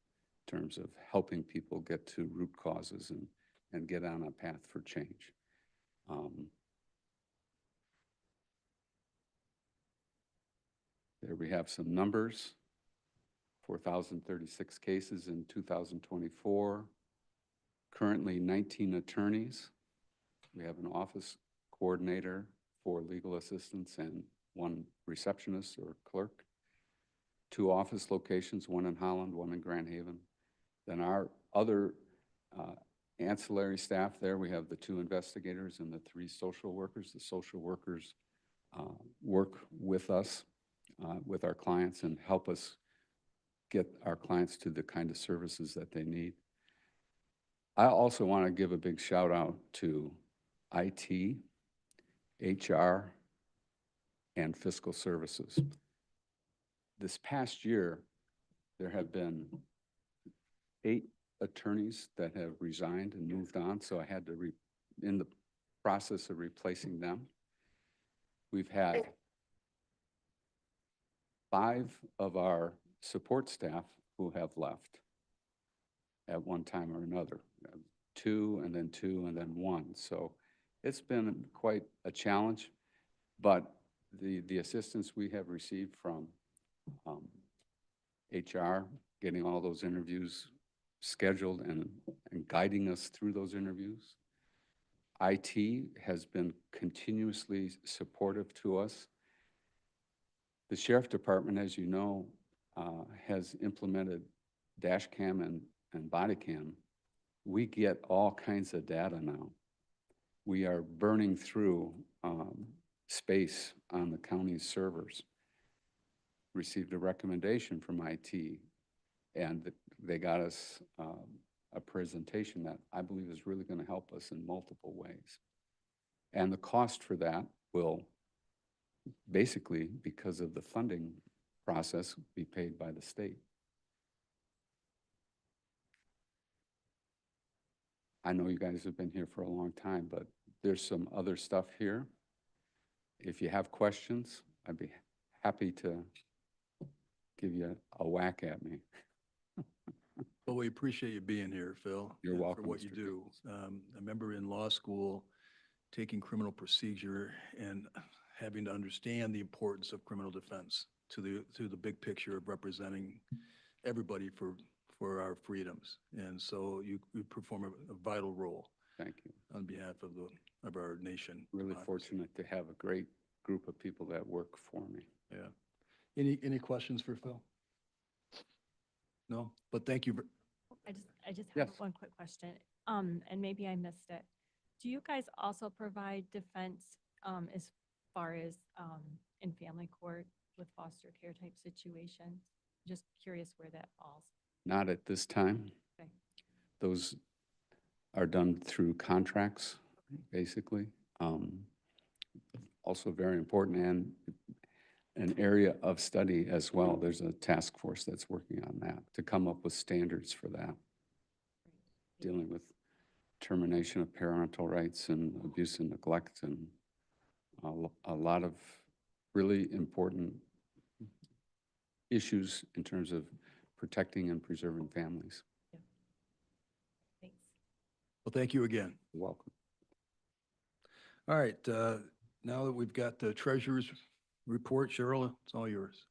in terms of helping people get to root causes and get on a path for change. There we have some numbers. 4,036 cases in 2024. Currently 19 attorneys. We have an office coordinator for legal assistance and 1 receptionist or clerk. 2 office locations, 1 in Holland, 1 in Grand Haven. Then our other ancillary staff there, we have the 2 investigators and the 3 social workers. The social workers work with us, with our clients, and help us get our clients to the kind of services that they need. I also want to give a big shout out to IT, HR, and fiscal services. This past year, there have been 8 attorneys that have resigned and moved on, so I had to, in the process of replacing them. We've had 5 of our support staff who have left at one time or another. 2 and then 2 and then 1. So it's been quite a challenge, but the assistance we have received from HR, getting all those interviews scheduled and guiding us through those interviews. IT has been continuously supportive to us. The Sheriff Department, as you know, has implemented dash cam and body cam. We get all kinds of data now. We are burning through space on the county's servers. Received a recommendation from IT, and they got us a presentation that I believe is really going to help us in multiple ways. And the cost for that will basically, because of the funding process, be paid by the state. I know you guys have been here for a long time, but there's some other stuff here. If you have questions, I'd be happy to give you a whack at me.
Well, we appreciate you being here, Phil.
You're welcome,
For what you
Mr.
do. I remember in law school, taking criminal procedure and having to understand the importance of criminal defense to the big picture of representing everybody for our freedoms. And so you perform a vital role.
Thank you.
On behalf of our nation.
Really fortunate to have a great group of people that work for me.
Yeah. Any questions for Phil? No, but thank you.
I just
Yes.
have one quick question, and maybe I missed it. Do you guys also provide defense, as far as, in family court with foster care type situations? Just curious where that falls.
Not at this time.
Okay.
Those are done through contracts, basically. Also very important and an area of study as well. There's a task force that's working on that to come up with standards for that. Dealing with termination of parental rights and abuse and neglect and a lot of really important issues in terms of protecting and preserving families.
Thanks.
Well, thank you again.
You're welcome.
All right, now that we've got the treasurer's report, Cheryl, it's all yours.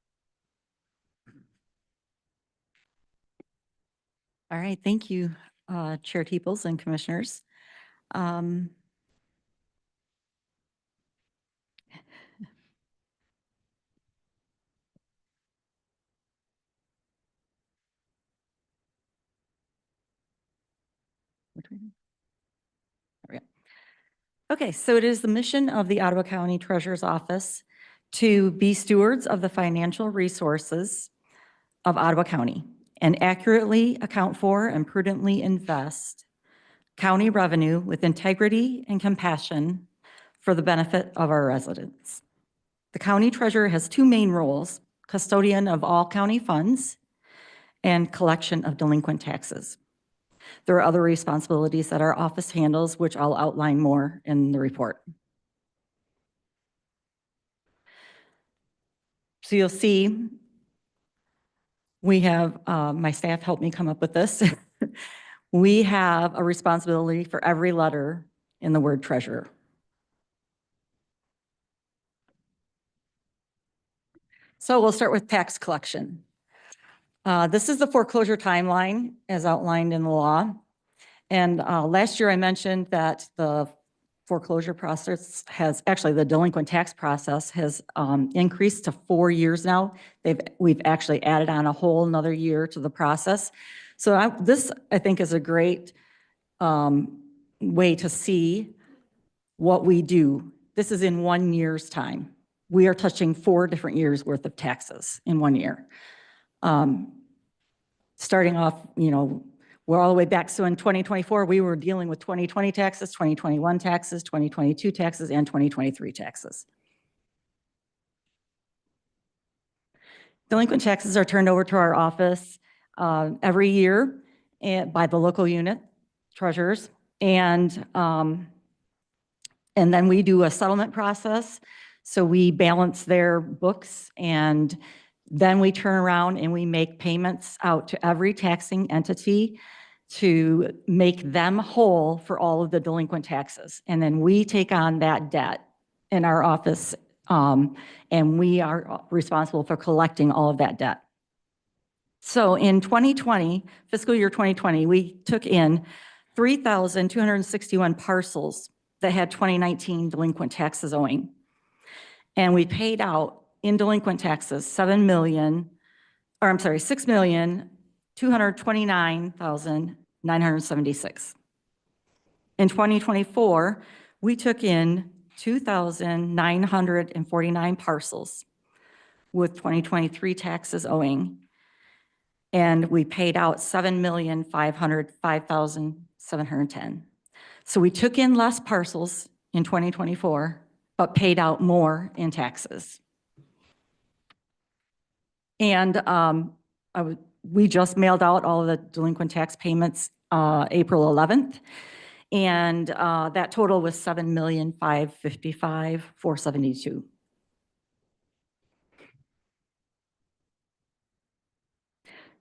All right, thank you, Chair Teeples and Commissioners. Okay, so it is the mission of the Ottawa County Treasurer's Office to be stewards of the financial resources of Ottawa County and accurately account for and prudently invest county revenue with integrity and compassion for the benefit of our residents. The county treasurer has two main roles: custodian of all county funds and collection of delinquent taxes. There are other responsibilities that our office handles, which I'll outline more in the report. So you'll see we have, my staff helped me come up with this. We have a responsibility for every letter in the word treasurer. So we'll start with tax collection. This is the foreclosure timeline as outlined in the law. And last year I mentioned that the foreclosure process has, actually the delinquent tax process has increased to 4 years now. We've actually added on a whole another year to the process. So this, I think, is a great way to see what we do. This is in 1 year's time. We are touching 4 different years worth of taxes in 1 year. Starting off, we're all the way back. So in 2024, we were dealing with 2020 taxes, 2021 taxes, 2022 taxes, and 2023 taxes. Delinquent taxes are turned over to our office every year by the local unit treasurers. And then we do a settlement process. So we balance their books, and then we turn around and we make payments out to every taxing entity to make them whole for all of the delinquent taxes. And then we take on that debt in our office, and we are responsible for collecting all of that debt. So in 2020, fiscal year 2020, we took in 3,261 parcels that had 2019 delinquent taxes owing. And we paid out in delinquent taxes $6,229,976. In 2024, we took in 2,949 parcels with 2023 taxes owing, and we paid out $7,505,710. So we took in less parcels in 2024, but paid out more in taxes. And we just mailed out all of the delinquent tax payments April 11th. And that total was $7,555,472.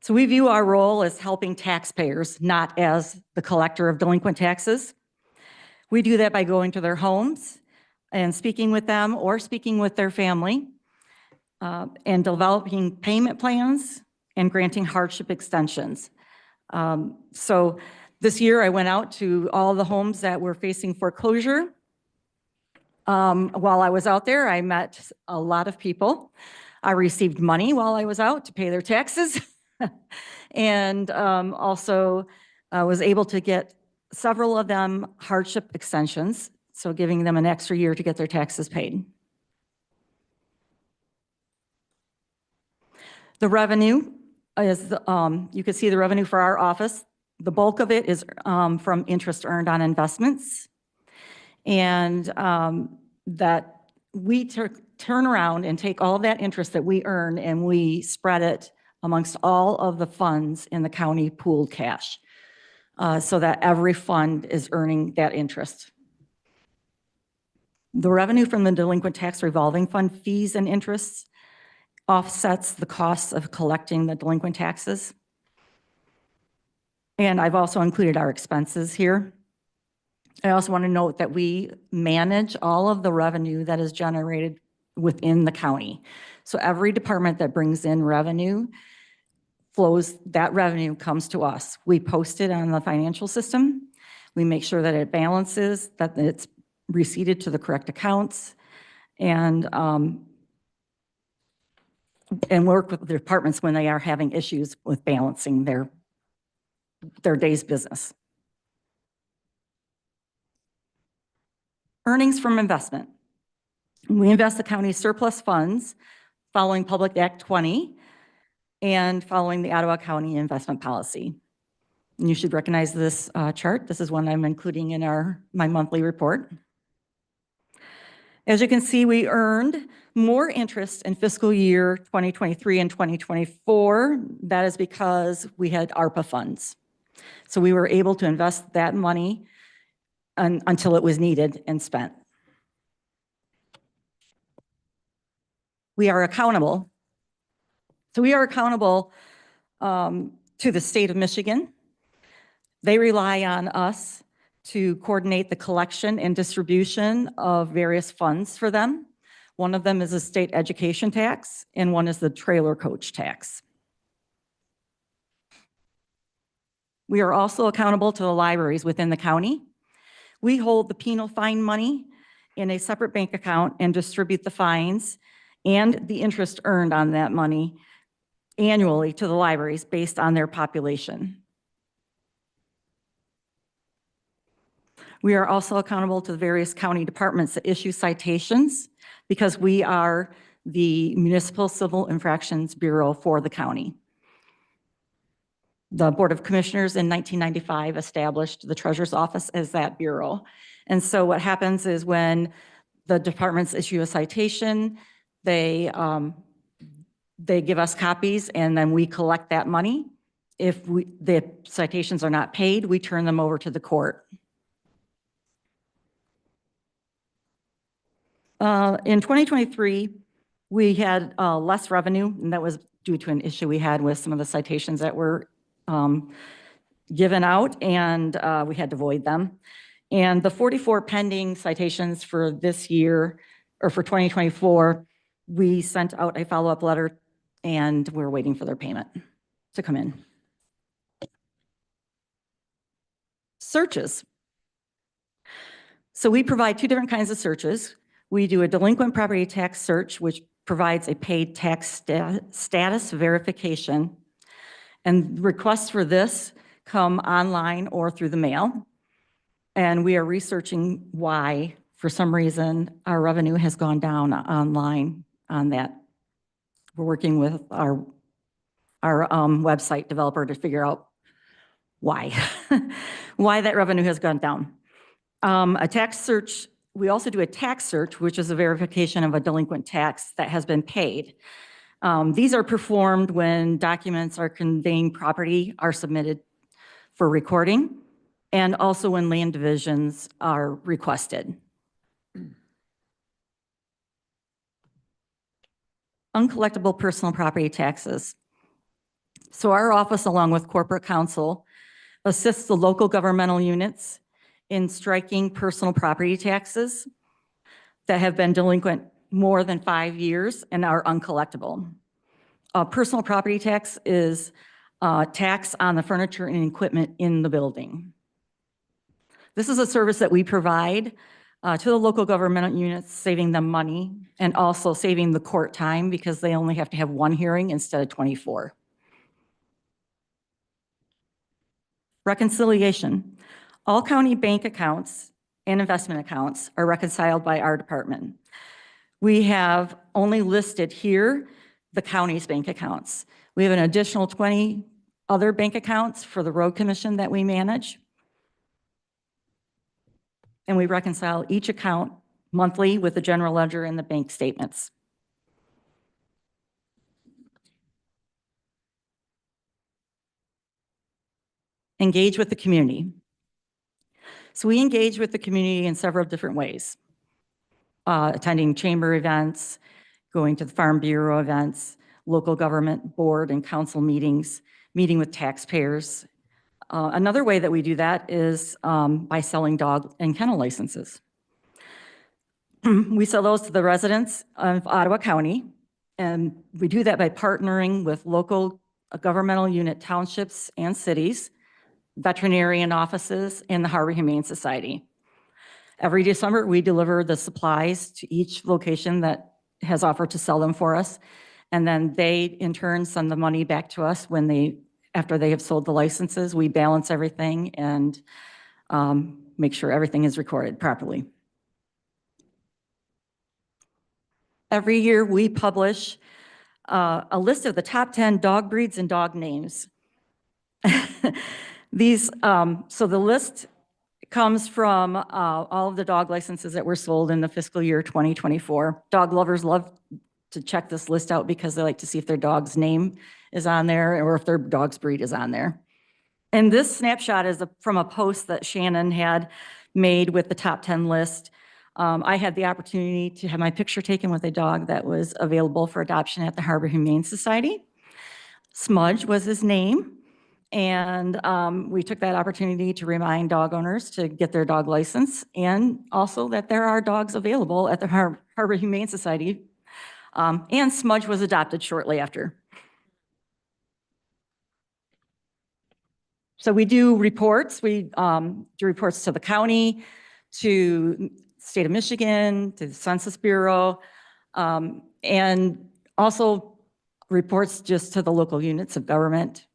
So we view our role as helping taxpayers, not as the collector of delinquent taxes. We do that by going to their homes and speaking with them or speaking with their family, and developing payment plans and granting hardship extensions. So this year I went out to all the homes that were facing foreclosure. While I was out there, I met a lot of people. I received money while I was out to pay their taxes. And also was able to get several of them hardship extensions, so giving them an extra year to get their taxes paid. The revenue is, you can see the revenue for our office. The bulk of it is from interest earned on investments. And that we turn around and take all of that interest that we earn and we spread it amongst all of the funds in the county pooled cash, so that every fund is earning that interest. The revenue from the delinquent tax revolving fund fees and interests offsets the costs of collecting the delinquent taxes. And I've also included our expenses here. I also want to note that we manage all of the revenue that is generated within the county. So every department that brings in revenue flows, that revenue comes to us. We post it on the financial system. We make sure that it balances, that it's receipted to the correct accounts, and work with the departments when they are having issues with balancing their day's business. Earnings from investment. We invest the county's surplus funds following Public Act 20 and following the Ottawa County investment policy. And you should recognize this chart. This is one I'm including in my monthly report. As you can see, we earned more interest in fiscal year 2023 and 2024. That is because we had ARPA funds. So we were able to invest that money until it was needed and spent. We are accountable. So we are accountable to the state of Michigan. They rely on us to coordinate the collection and distribution of various funds for them. One of them is a state education tax, and one is the trailer coach tax. We are also accountable to the libraries within the county. We hold the penal fine money in a separate bank account and distribute the fines and the interest earned on that money annually to the libraries based on their population. We are also accountable to the various county departments that issue citations because we are the Municipal Civil Infractions Bureau for the county. The Board of Commissioners in 1995 established the Treasurer's Office as that bureau. And so what happens is when the departments issue a citation, they give us copies and then we collect that money. If the citations are not paid, we turn them over to the court. In 2023, we had less revenue, and that was due to an issue we had with some of the citations that were given out, and we had to void them. And the 44 pending citations for this year, or for 2024, we sent out a follow-up letter, and we're waiting for their payment to come in. Searches. So we provide two different kinds of searches. We do a delinquent property tax search, which provides a paid tax status verification. And requests for this come online or through the mail. And we are researching why, for some reason, our revenue has gone down online on that. We're working with our website developer to figure out why, why that revenue has gone down. A tax search, we also do a tax search, which is a verification of a delinquent tax that has been paid. These are performed when documents are conveying property are submitted for recording, and also when land divisions are requested. Uncollectible personal property taxes. So our office, along with corporate counsel, assists the local governmental units in striking personal property taxes that have been delinquent more than 5 years and are uncollectible. Personal property tax is tax on the furniture and equipment in the building. This is a service that we provide to the local government units, saving them money and also saving the court time because they only have to have 1 hearing instead of 24. Reconciliation. All county bank accounts and investment accounts are reconciled by our department. We have only listed here the county's bank accounts. We have an additional 20 other bank accounts for the road commission that we manage. And we reconcile each account monthly with the general ledger and the bank statements. Engage with the community. So we engage with the community in several different ways. Attending chamber events, going to the Farm Bureau events, local government board and council meetings, meeting with taxpayers. Another way that we do that is by selling dog and kennel licenses. We sell those to the residents of Ottawa County, and we do that by partnering with local governmental unit townships and cities, veterinarian offices, and the Harbor Humane Society. Every December, we deliver the supplies to each location that has offered to sell them for us, and then they, in turn, send the money back to us after they have sold the licenses. We balance everything and make sure everything is recorded properly. Every year, we publish a list of the top 10 dog breeds and dog names. So the list comes from all of the dog licenses that were sold in the fiscal year 2024. Dog lovers love to check this list out because they like to see if their dog's name is on there or if their dog's breed is on there. And this snapshot is from a post that Shannon had made with the top 10 list. I had the opportunity to have my picture taken with a dog that was available for adoption at the Harbor Humane Society. Smudge was his name. And we took that opportunity to remind dog owners to get their dog license and also that there are dogs available at the Harbor Humane Society. And Smudge was adopted shortly after. So we do reports. We do reports to the county, to state of Michigan, to the Census Bureau, and also reports just to the local units of government.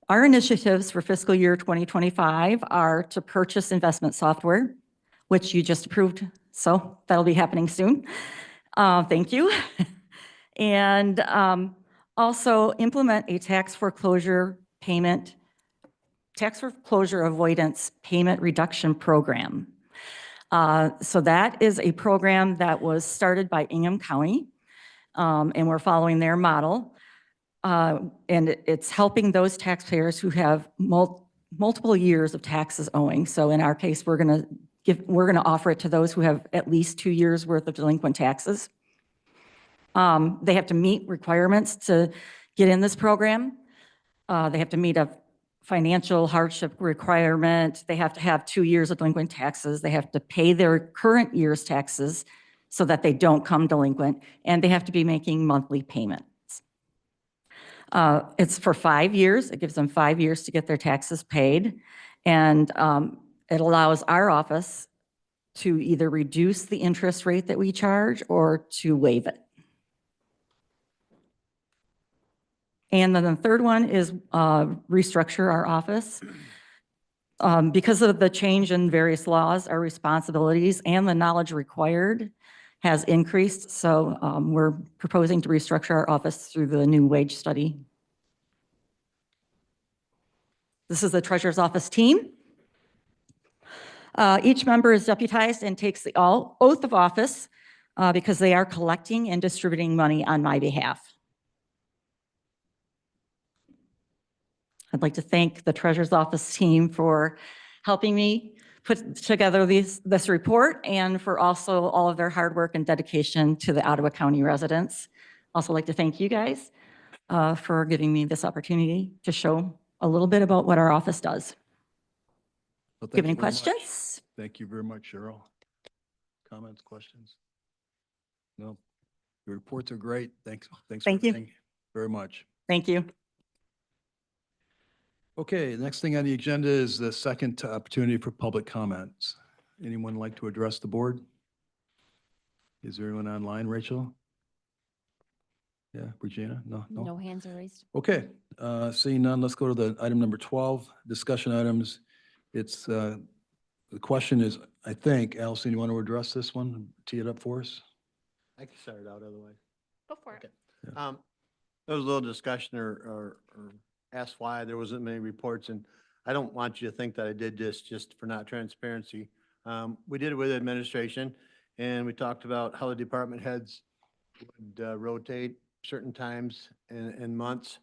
Our initiatives for fiscal year 2025 are to purchase investment software, which you just approved, so that'll be happening soon. Thank you. And also implement a tax foreclosure avoidance payment reduction program. So that is a program that was started by Ingham County, and we're following their model. And it's helping those taxpayers who have multiple years of taxes owing. So in our case, we're going to offer it to those who have at least 2 years worth of delinquent taxes. They have to meet requirements to get in this program. They have to meet a financial hardship requirement. They have to have 2 years of delinquent taxes. They have to pay their current year's taxes so that they don't come delinquent, and they have to be making monthly payments. It's for 5 years. It gives them 5 years to get their taxes paid. And it allows our office to either reduce the interest rate that we charge or to waive it. And then the third one is restructure our office. Because of the change in various laws, our responsibilities and the knowledge required has increased. So we're proposing to restructure our office through the new wage study. This is the treasurer's office team. Each member is deputized and takes the oath of office because they are collecting and distributing money on my behalf. I'd like to thank the treasurer's office team for helping me put together this report and for also all of their hard work and dedication to the Ottawa County residents. Also like to thank you guys for giving me this opportunity to show a little bit about what our office does.
Well,
Do you
thank
have any
very much.
questions?
Thank you very much, Cheryl. Comments, questions? No. Your reports are great. Thanks. Thanks for
Thank you.
everything very much.
Thank you.
Okay, the next thing on the agenda is the second opportunity for public comments. Anyone like to address the board? Is there anyone online, Rachel? Yeah, Regina? No?
No hands are raised.
Okay, seeing none, let's go to the item number 12, discussion items. It's, the question is, I think, Allison, you want to address this one? Tee it up for us?
I can start it out otherwise.
Go for it.
There was a little discussion or asked why there wasn't many reports, and I don't want you to think that I did this just for not transparency. We did it with administration, and we talked about how the department heads would rotate certain times and months.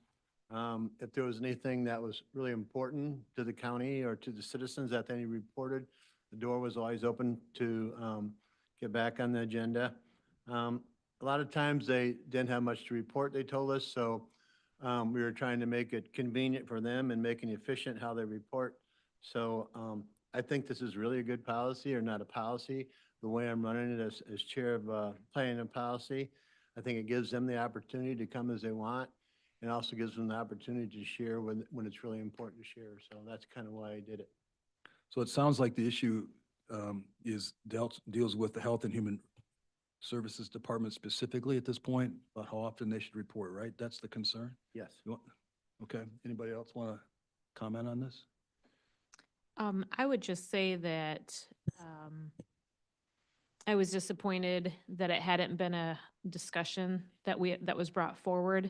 If there was anything that was really important to the county or to the citizens that they reported, the door was always open to get back on the agenda. A lot of times they didn't have much to report, they told us, so we were trying to make it convenient for them and making it efficient how they report. So I think this is really a good policy, or not a policy. The way I'm running it as chair of planning and policy, I think it gives them the opportunity to come as they want, and also gives them the opportunity to share when it's really important to share. So that's kind of why I did it.
So it sounds like the issue deals with the Health and Human Services Department specifically at this point, about how often they should report, right? That's the concern?
Yes.
Okay, anybody else want to comment on this?
I would just say that I was disappointed that it hadn't been a discussion that was brought forward,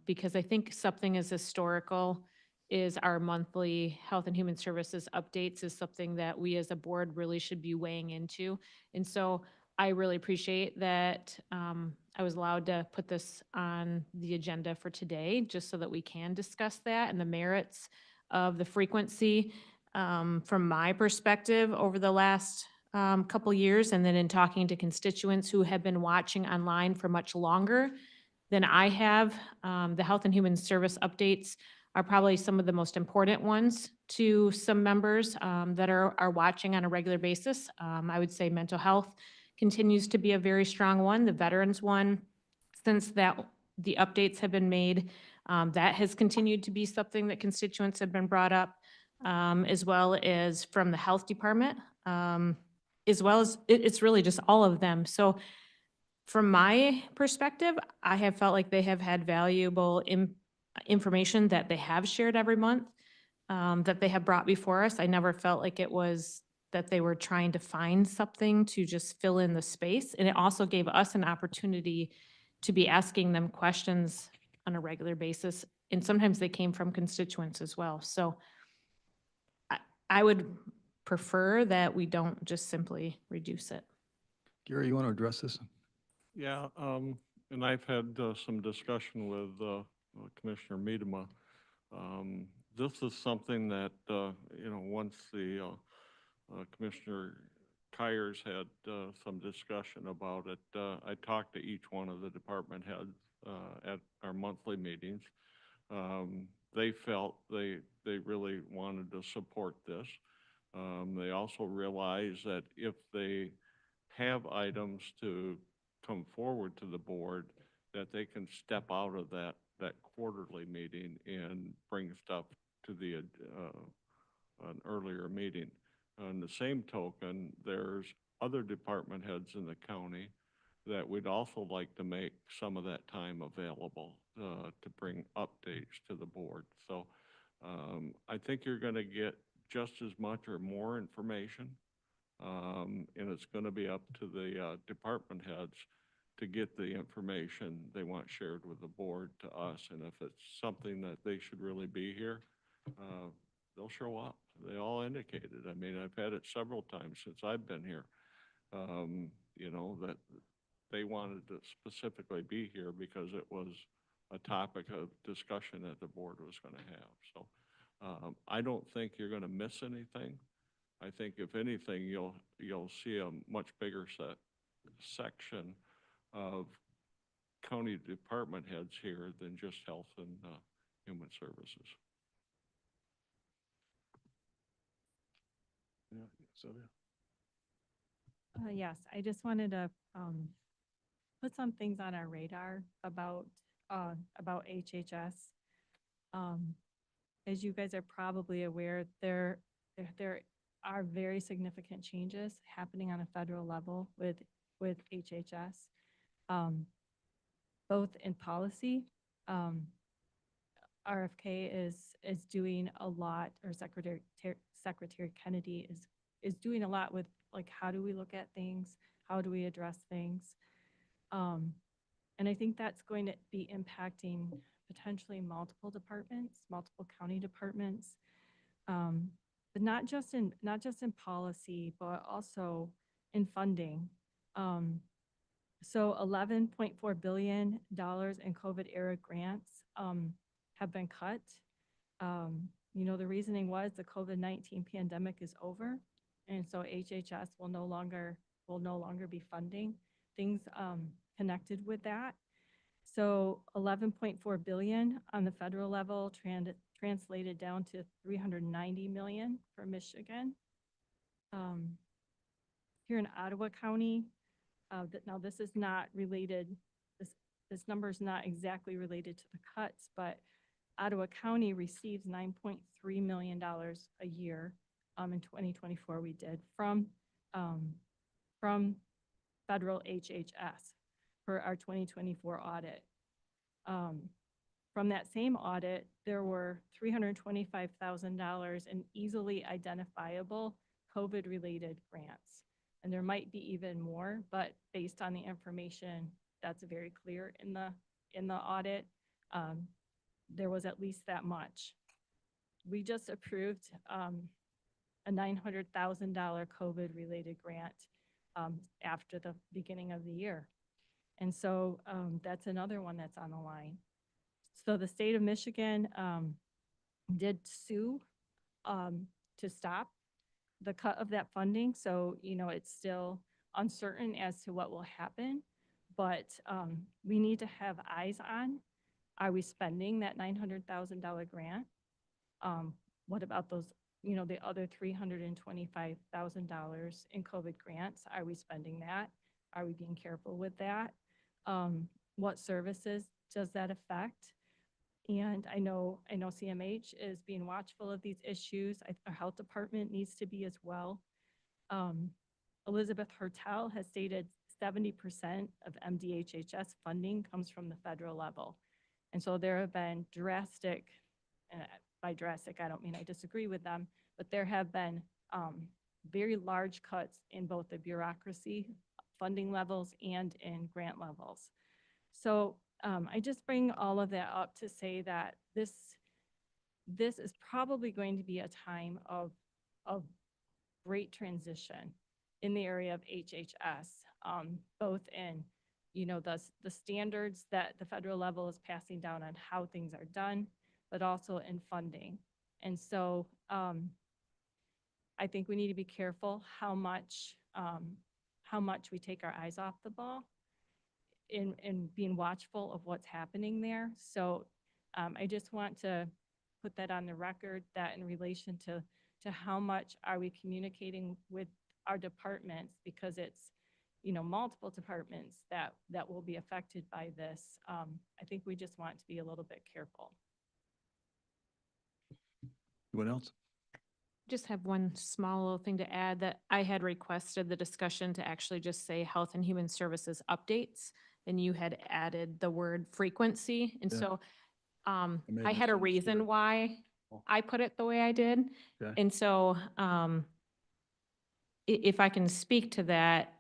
because I think something as historical is our monthly Health and Human Services updates is something that we as a board really should be weighing into. And so I really appreciate that I was allowed to put this on the agenda for today, just so that we can discuss that and the merits of the frequency from my perspective over the last couple years, and then in talking to constituents who have been watching online for much longer than I have. The Health and Human Service updates are probably some of the most important ones to some members that are watching on a regular basis. I would say mental health continues to be a very strong one. The veterans one, since that the updates have been made, that has continued to be something that constituents have been brought up, as well as from the health department, as well as it's really just all of them. So from my perspective, I have felt like they have had valuable information that they have shared every month, that they have brought before us. I never felt like it was that they were trying to find something to just fill in the space. And it also gave us an opportunity to be asking them questions on a regular basis. And sometimes they came from constituents as well. So I would prefer that we don't just simply reduce it.
Gary, you want to address this?
Yeah, and I've had some discussion with Commissioner Miedema. This is something that, once the Commissioner Kyers had some discussion about it, I talked to each one of the department heads at our monthly meetings. They felt they really wanted to support this. They also realized that if they have items to come forward to the board, that they can step out of that quarterly meeting and bring stuff to the an earlier meeting. On the same token, there's other department heads in the county that we'd also like to make some of that time available to bring updates to the board. So I think you're going to get just as much or more information, and it's going to be up to the department heads to get the information they want shared with the board to us. And if it's something that they should really be here, they'll show up. They all indicated. I mean, I've had it several times since I've been here, that they wanted to specifically be here because it was a topic of discussion that the board was going to have. So I don't think you're going to miss anything. I think if anything, you'll see a much bigger section of county department heads here than just Health and Human Services.
Yes, I just wanted to put some things on our radar about HHS. As you guys are probably aware, there are very significant changes happening on a federal level with HHS, both in policy. RFK is doing a lot, or Secretary Kennedy is doing a lot with, like, how do we look at things? How do we address things? And I think that's going to be impacting potentially multiple departments, multiple county departments, but not just in policy, but also in funding. So $11.4 billion in COVID era grants have been cut. You know, the reasoning was the COVID-19 pandemic is over, and so HHS will no longer be funding things connected with that. So $11.4 billion on the federal level translated down to $390 million for Michigan. Here in Ottawa County, now this is not related, this number is not exactly related to the cuts, but Ottawa County receives $9.3 million a year. In 2024, we did from federal HHS for our 2024 audit. From that same audit, there were $325,000 in easily identifiable COVID-related grants. And there might be even more, but based on the information that's very clear in the audit, there was at least that much. We just approved a $900,000 COVID-related grant after the beginning of the year. And so that's another one that's on the line. So the state of Michigan did sue to stop the cut of that funding. So, you know, it's still uncertain as to what will happen, but we need to have eyes on, are we spending that $900,000 grant? What about those, you know, the other $325,000 in COVID grants? Are we spending that? Are we being careful with that? What services does that affect? And I know CMH is being watchful of these issues. Our health department needs to be as well. Elizabeth Hertel has stated 70% of MDHHS funding comes from the federal level. And so there have been drastic, and by drastic, I don't mean I disagree with them, but there have been very large cuts in both the bureaucracy funding levels and in grant levels. So I just bring all of that up to say that this is probably going to be a time of great transition in the area of HHS, both in, you know, the standards that the federal level is passing down on how things are done, but also in funding. And so I think we need to be careful how much we take our eyes off the ball in being watchful of what's happening there. So I just want to put that on the record, that in relation to how much are we communicating with our departments, because it's, you know, multiple departments that will be affected by this. I think we just want to be a little bit careful.
Anyone else?
Just have one small little thing to add, that I had requested the discussion to actually just say Health and Human Services updates, and you had added the word frequency. And
Yeah.
so I
may have
had a
misunderstood.
reason why I put it the way I did.
Okay.
And so if I can speak to that,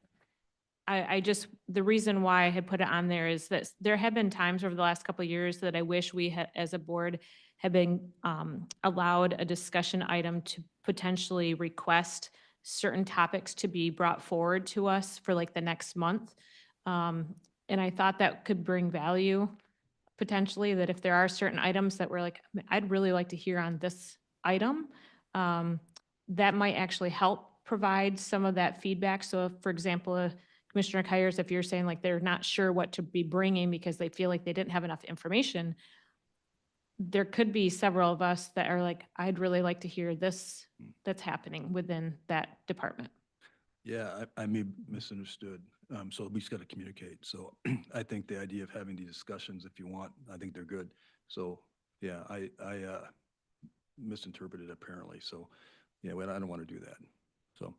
I just, the reason why I had put it on there is that there have been times over the last couple of years that I wish we had, as a board, have been allowed a discussion item to potentially request certain topics to be brought forward to us for like the next month. And I thought that could bring value potentially, that if there are certain items that we're like, I'd really like to hear on this item, that might actually help provide some of that feedback. So if, for example, Commissioner Kyers, if you're saying like they're not sure what to be bringing because they feel like they didn't have enough information, there could be several of us that are like, I'd really like to hear this that's happening within that department.
Yeah, I may have misunderstood. So we just got to communicate. So I think the idea of having these discussions, if you want, I think they're good. So, yeah, I misinterpreted apparently. So, yeah, well, I don't want to do that. So,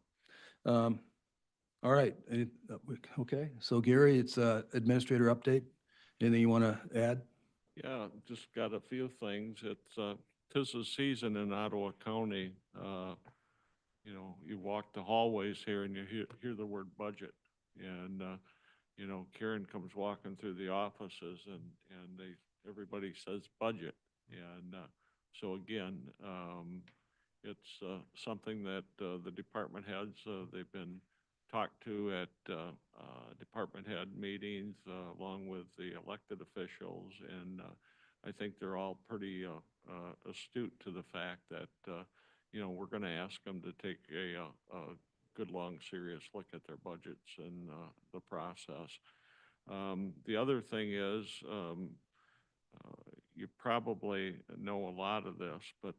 all right. Okay. So Gary, it's administrator update. Anything you want to add?
Yeah, just got a few things. It's, 'tis the season in Ottawa County. You know, you walk the hallways here and you hear the word budget. And, you know, Karen comes walking through the offices and everybody says budget. And, so again, it's, something that, the department heads, they've been talked to at, department head meetings, along with the elected officials. And, I think they're all pretty, astute to the fact that, you know, we're going to ask them to take a good, long, serious look at their budgets and the process. The other thing is, you probably know a lot of this, but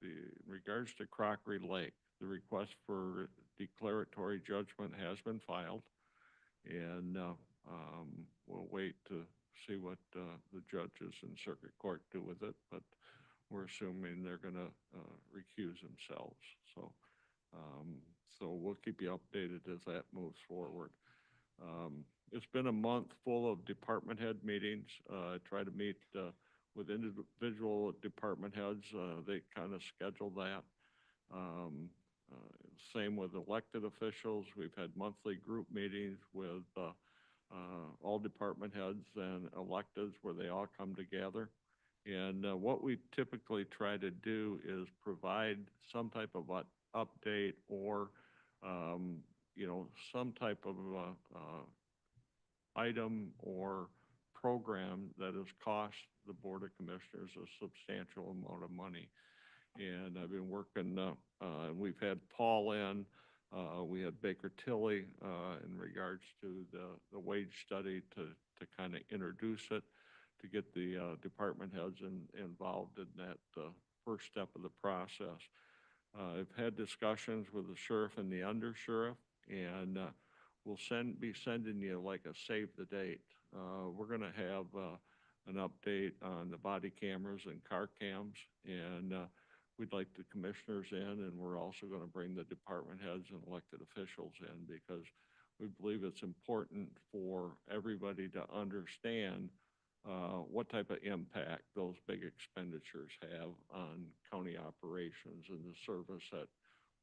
in regards to Crockery Lake, the request for declaratory judgment has been filed, and we'll wait to see what the judges in circuit court do with it, but we're assuming they're going to recuse themselves. So, so we'll keep you updated as that moves forward. It's been a month full of department head meetings. I try to meet with individual department heads. They kind of schedule that. Same with elected officials. We've had monthly group meetings with all department heads and electeds where they all come together. And what we typically try to do is provide some type of update or, you know, some type of item or program that has cost the Board of Commissioners a substantial amount of money. And I've been working, we've had Paul in, we had Baker Tilly in regards to the wage study to kind of introduce it, to get the department heads involved in that first step of the process. I've had discussions with the sheriff and the undersheriff, and we'll be sending you like a save the date. We're going to have an update on the body cameras and car cams, and we'd like the commissioners in, and we're also going to bring the department heads and elected officials in, because we believe it's important for everybody to understand what type of impact those big expenditures have on county operations and the service that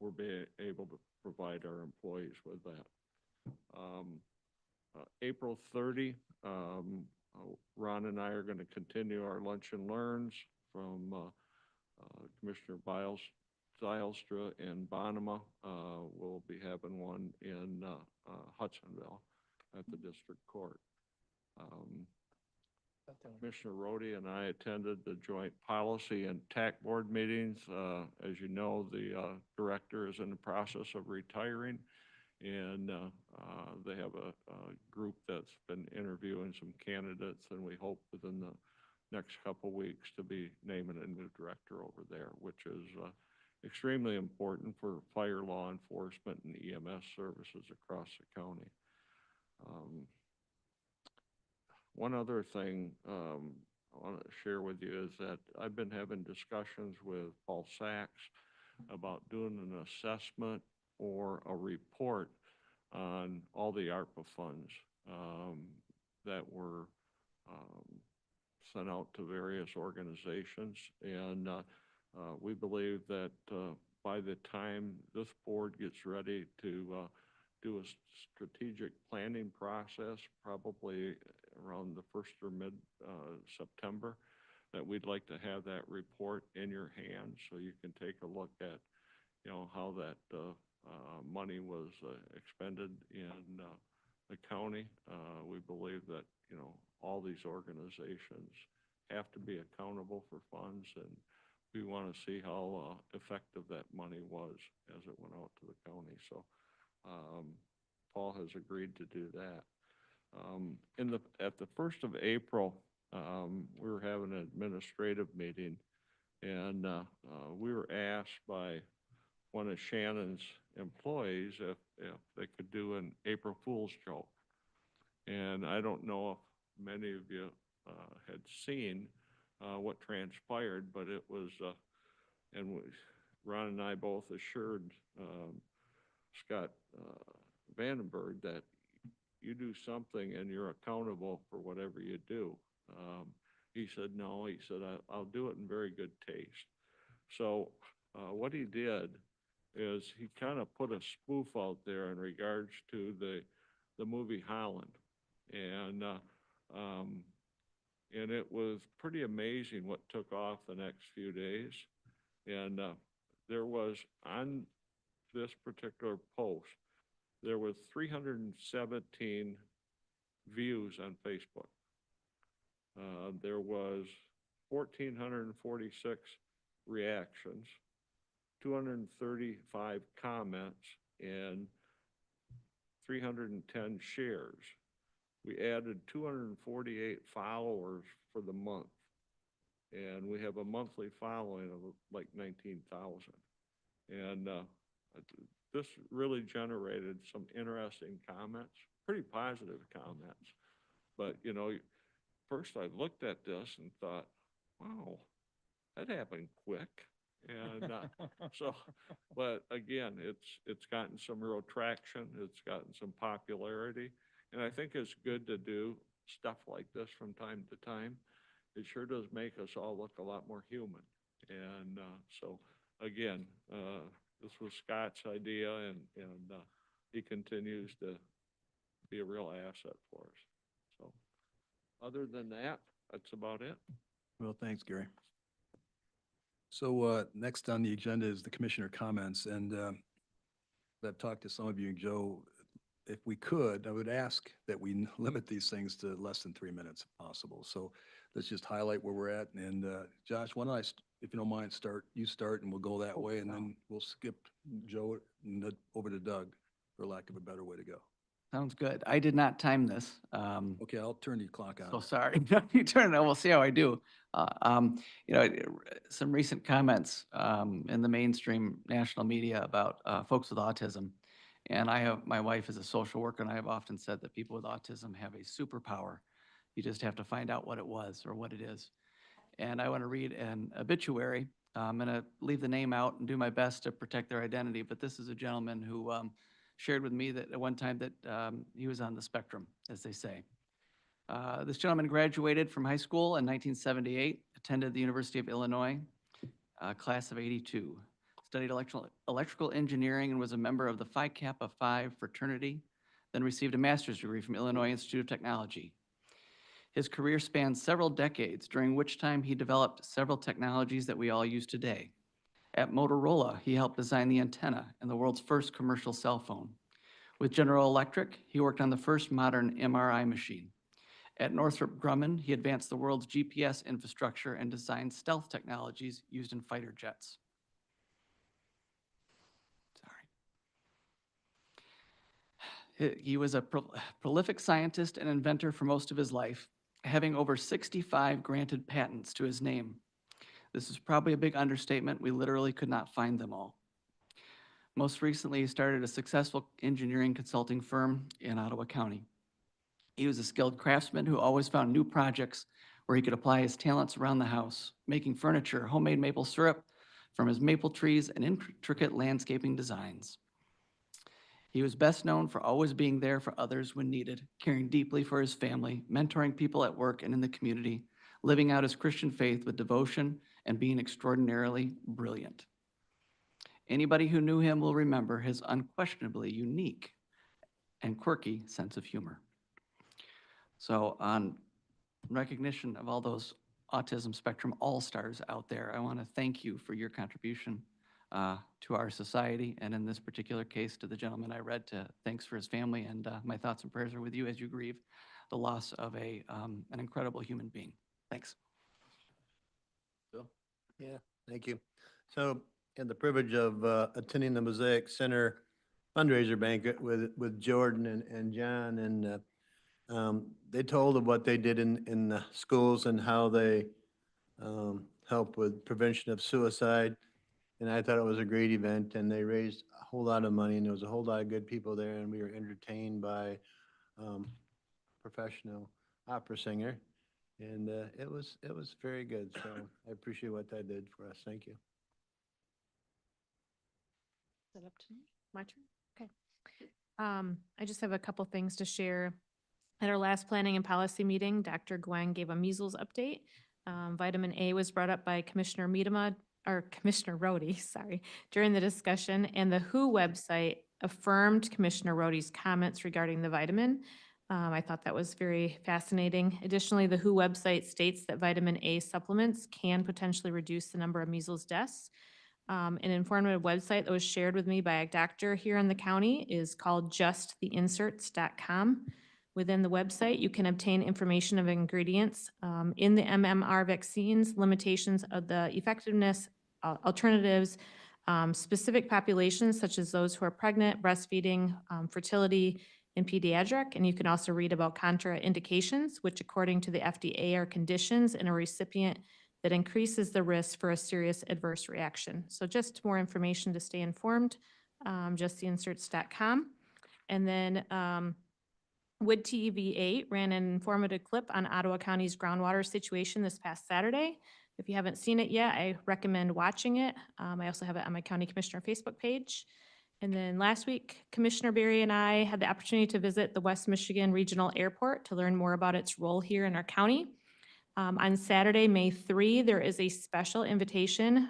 we're being able to provide our employees with that. April 30, Ron and I are going to continue our Lunch and Learns from Commissioner Zylstra in Bonema. We'll be having one in Hudsonville at the district court. Commissioner Rhodey and I attended the joint policy and TAC board meetings. As you know, the director is in the process of retiring, and they have a group that's been interviewing some candidates, and we hope within the next couple weeks to be naming a new director over there, which is extremely important for fire law enforcement and EMS services across the county. One other thing I want to share with you is that I've been having discussions with Paul Sachs about doing an assessment or a report on all the ARPA funds that were sent out to various organizations. And we believe that by the time this board gets ready to do a strategic planning process, probably around the 1st or mid September, that we'd like to have that report in your hands so you can take a look at, you know, how that money was expended in the county. We believe that, you know, all these organizations have to be accountable for funds, and we want to see how effective that money was as it went out to the county. So Paul has agreed to do that. At the 1st of April, we were having an administrative meeting, and we were asked by one of Shannon's employees if they could do an April Fool's joke. And I don't know if many of you had seen what transpired, but it was, Ron and I both assured Scott Vandenberg that you do something and you're accountable for whatever you do. He said, no, he said, I'll do it in very good taste. So what he did is he kind of put a spoof out there in regards to the movie Holland. And it was pretty amazing what took off the next few days. And there was, on this particular post, there was 317 views on Facebook. There was 1,446 reactions, 235 comments, and 310 shares. We added 248 followers for the month, and we have a monthly following of like 19,000. And this really generated some interesting comments, pretty positive comments. But, you know, first I looked at this and thought, wow, that happened quick. And so, but again, it's gotten some real traction. It's gotten some popularity. And I think it's good to do stuff like this from time to time. It sure does make us all look a lot more human. And so, again, this was Scott's idea, and he continues to be a real asset for us. So, other than that, that's about it.
Well, thanks, Gary. So next on the agenda is the commissioner comments. And I've talked to some of you, Joe. If we could, I would ask that we limit these things to less than 3 minutes if possible. So let's just highlight where we're at. And Josh, why don't I, if you don't mind, you start and we'll go that way. And then we'll skip Joe and over to Doug, for lack of a better way to go.
Sounds good. I did not time this.
Okay, I'll turn your clock on.
So sorry. You turn it, we'll see how I do. You know, some recent comments in the mainstream national media about folks with autism. And my wife is a social worker, and I have often said that people with autism have a superpower. You just have to find out what it was or what it is. And I want to read an obituary. I'm going to leave the name out and do my best to protect their identity, but this is a gentleman who shared with me that at one time that he was on the spectrum, as they say. This gentleman graduated from high school in 1978, attended the University of Illinois, class of '82, studied electrical engineering and was a member of the Phi Kappa Phi fraternity, then received a master's degree from Illinois Institute of Technology. His career spanned several decades, during which time he developed several technologies that we all use today. At Motorola, he helped design the antenna in the world's first commercial cell phone. With General Electric, he worked on the first modern MRI machine. At Northrop Grumman, he advanced the world's GPS infrastructure and designed stealth technologies used in fighter jets. He was a prolific scientist and inventor for most of his life, having over 65 granted patents to his name. This is probably a big understatement. We literally could not find them all. Most recently, he started a successful engineering consulting firm in Ottawa County. He was a skilled craftsman who always found new projects where he could apply his talents around the house, making furniture, homemade maple syrup from his maple trees, and intricate landscaping designs. He was best known for always being there for others when needed, caring deeply for his family, mentoring people at work and in the community, living out his Christian faith with devotion, and being extraordinarily brilliant. Anybody who knew him will remember his unquestionably unique and quirky sense of humor. So on recognition of all those autism spectrum all-stars out there, I want to thank you for your contribution to our society, and in this particular case, to the gentleman I read, thanks for his family, and my thoughts and prayers are with you as you grieve the loss of an incredible human being. Thanks.
Bill?
Yeah, thank you. So, had the privilege of attending the Mosaic Center fundraiser banquet with Jordan and John, and They told of what they did in the schools and how they help with prevention of suicide. And I thought it was a great event, and they raised a whole lot of money, and there was a whole lot of good people there, and we were entertained by professional opera singer. And it was very good. So I appreciate what that did for us. Thank you.
Is that up to me? My turn? Okay. I just have a couple things to share. At our last planning and policy meeting, Dr. Gwang gave a measles update. Vitamin A was brought up by Commissioner Rohde, sorry, during the discussion, and the WHO website affirmed Commissioner Rohde's comments regarding the vitamin. I thought that was very fascinating. Additionally, the WHO website states that vitamin A supplements can potentially reduce the number of measles deaths. An informative website that was shared with me by a doctor here in the county is called justtheinserts.com. Within the website, you can obtain information of ingredients in the MMR vaccines, limitations of the effectiveness, alternatives, specific populations such as those who are pregnant, breastfeeding, fertility, and pediatric. And you can also read about contraindications, which according to the FDA are conditions in a recipient that increases the risk for a serious adverse reaction. So just more information to stay informed, justtheinserts.com. And then Wood TV8 ran an informative clip on Ottawa County's groundwater situation this past Saturday. If you haven't seen it yet, I recommend watching it. I also have it on my County Commissioner Facebook page. And then last week, Commissioner Berry and I had the opportunity to visit the West Michigan Regional Airport to learn more about its role here in our county. On Saturday, May 3, there is a special invitation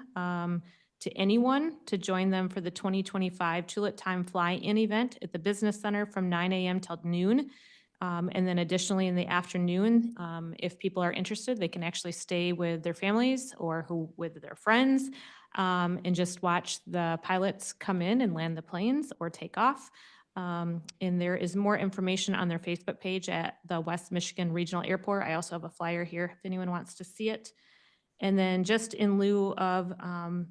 to anyone to join them for the 2025 Tulip Time Fly-In event at the Business Center from 9 a.m. till noon. And then additionally in the afternoon, if people are interested, they can actually stay with their families or with their friends and just watch the pilots come in and land the planes or take off. And there is more information on their Facebook page at the West Michigan Regional Airport. I also have a flyer here if anyone wants to see it. And then just in lieu of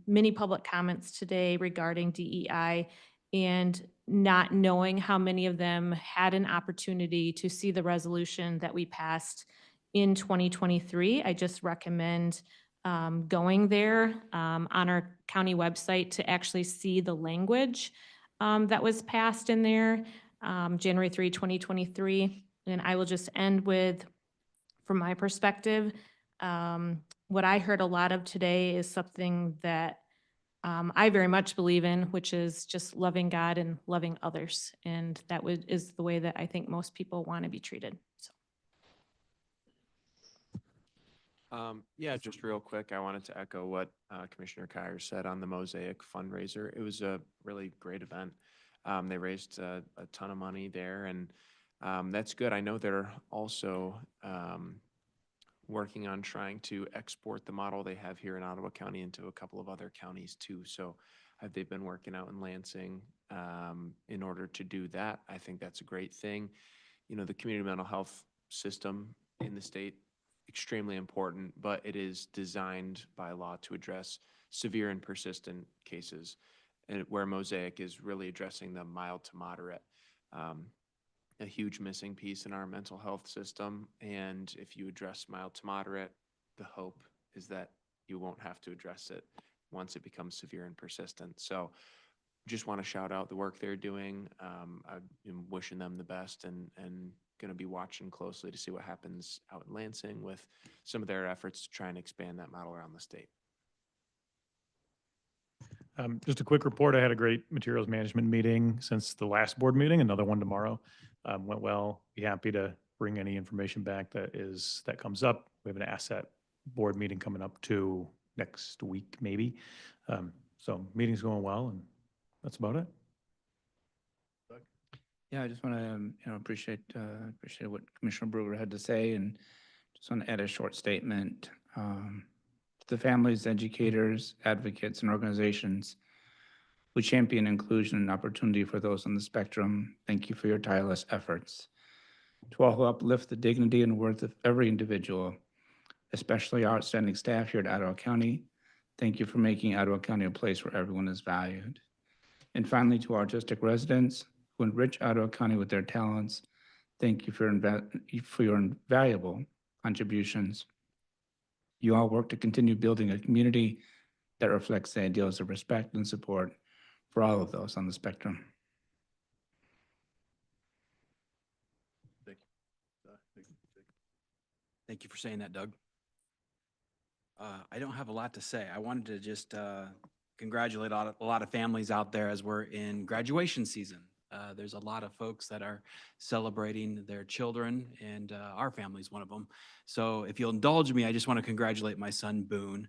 many public comments today regarding DEI and not knowing how many of them had an opportunity to see the resolution that we passed in 2023, I just recommend going there on our county website to actually see the language that was passed in there, January 3, 2023. And I will just end with, from my perspective, what I heard a lot of today is something that I very much believe in, which is just loving God and loving others. And that is the way that I think most people want to be treated. So.
Yeah, just real quick, I wanted to echo what Commissioner Kier said on the Mosaic fundraiser. It was a really great event. They raised a ton of money there, and that's good. I know they're also working on trying to export the model they have here in Ottawa County into a couple of other counties too. So they've been working out in Lansing in order to do that. I think that's a great thing. You know, the community mental health system in the state, extremely important, but it is designed by law to address severe and persistent cases, and where Mosaic is really addressing the mild to moderate. A huge missing piece in our mental health system. And if you address mild to moderate, the hope is that you won't have to address it once it becomes severe and persistent. So just want to shout out the work they're doing. I'm wishing them the best and going to be watching closely to see what happens out in Lansing with some of their efforts to try and expand that model around the state.
Just a quick report. I had a great materials management meeting since the last board meeting, another one tomorrow. Went well. Be happy to bring any information back that comes up. We have an asset board meeting coming up too next week, maybe. So meeting's going well, and that's about it.
Yeah, I just want to appreciate what Commissioner Brewer had to say, and just want to add a short statement. The families, educators, advocates, and organizations who champion inclusion and opportunity for those on the spectrum, thank you for your tireless efforts. To all who uplift the dignity and worth of every individual, especially our outstanding staff here at Ottawa County, thank you for making Ottawa County a place where everyone is valued. And finally, to our district residents who enrich Ottawa County with their talents, Thank you for your invaluable contributions. You all work to continue building a community that reflects the ideals of respect and support for all of those on the spectrum.
Thank you for saying that, Doug. I don't have a lot to say. I wanted to just congratulate a lot of families out there as we're in graduation season. There's a lot of folks that are celebrating their children, and our family's one of them. So if you'll indulge me, I just want to congratulate my son, Boone.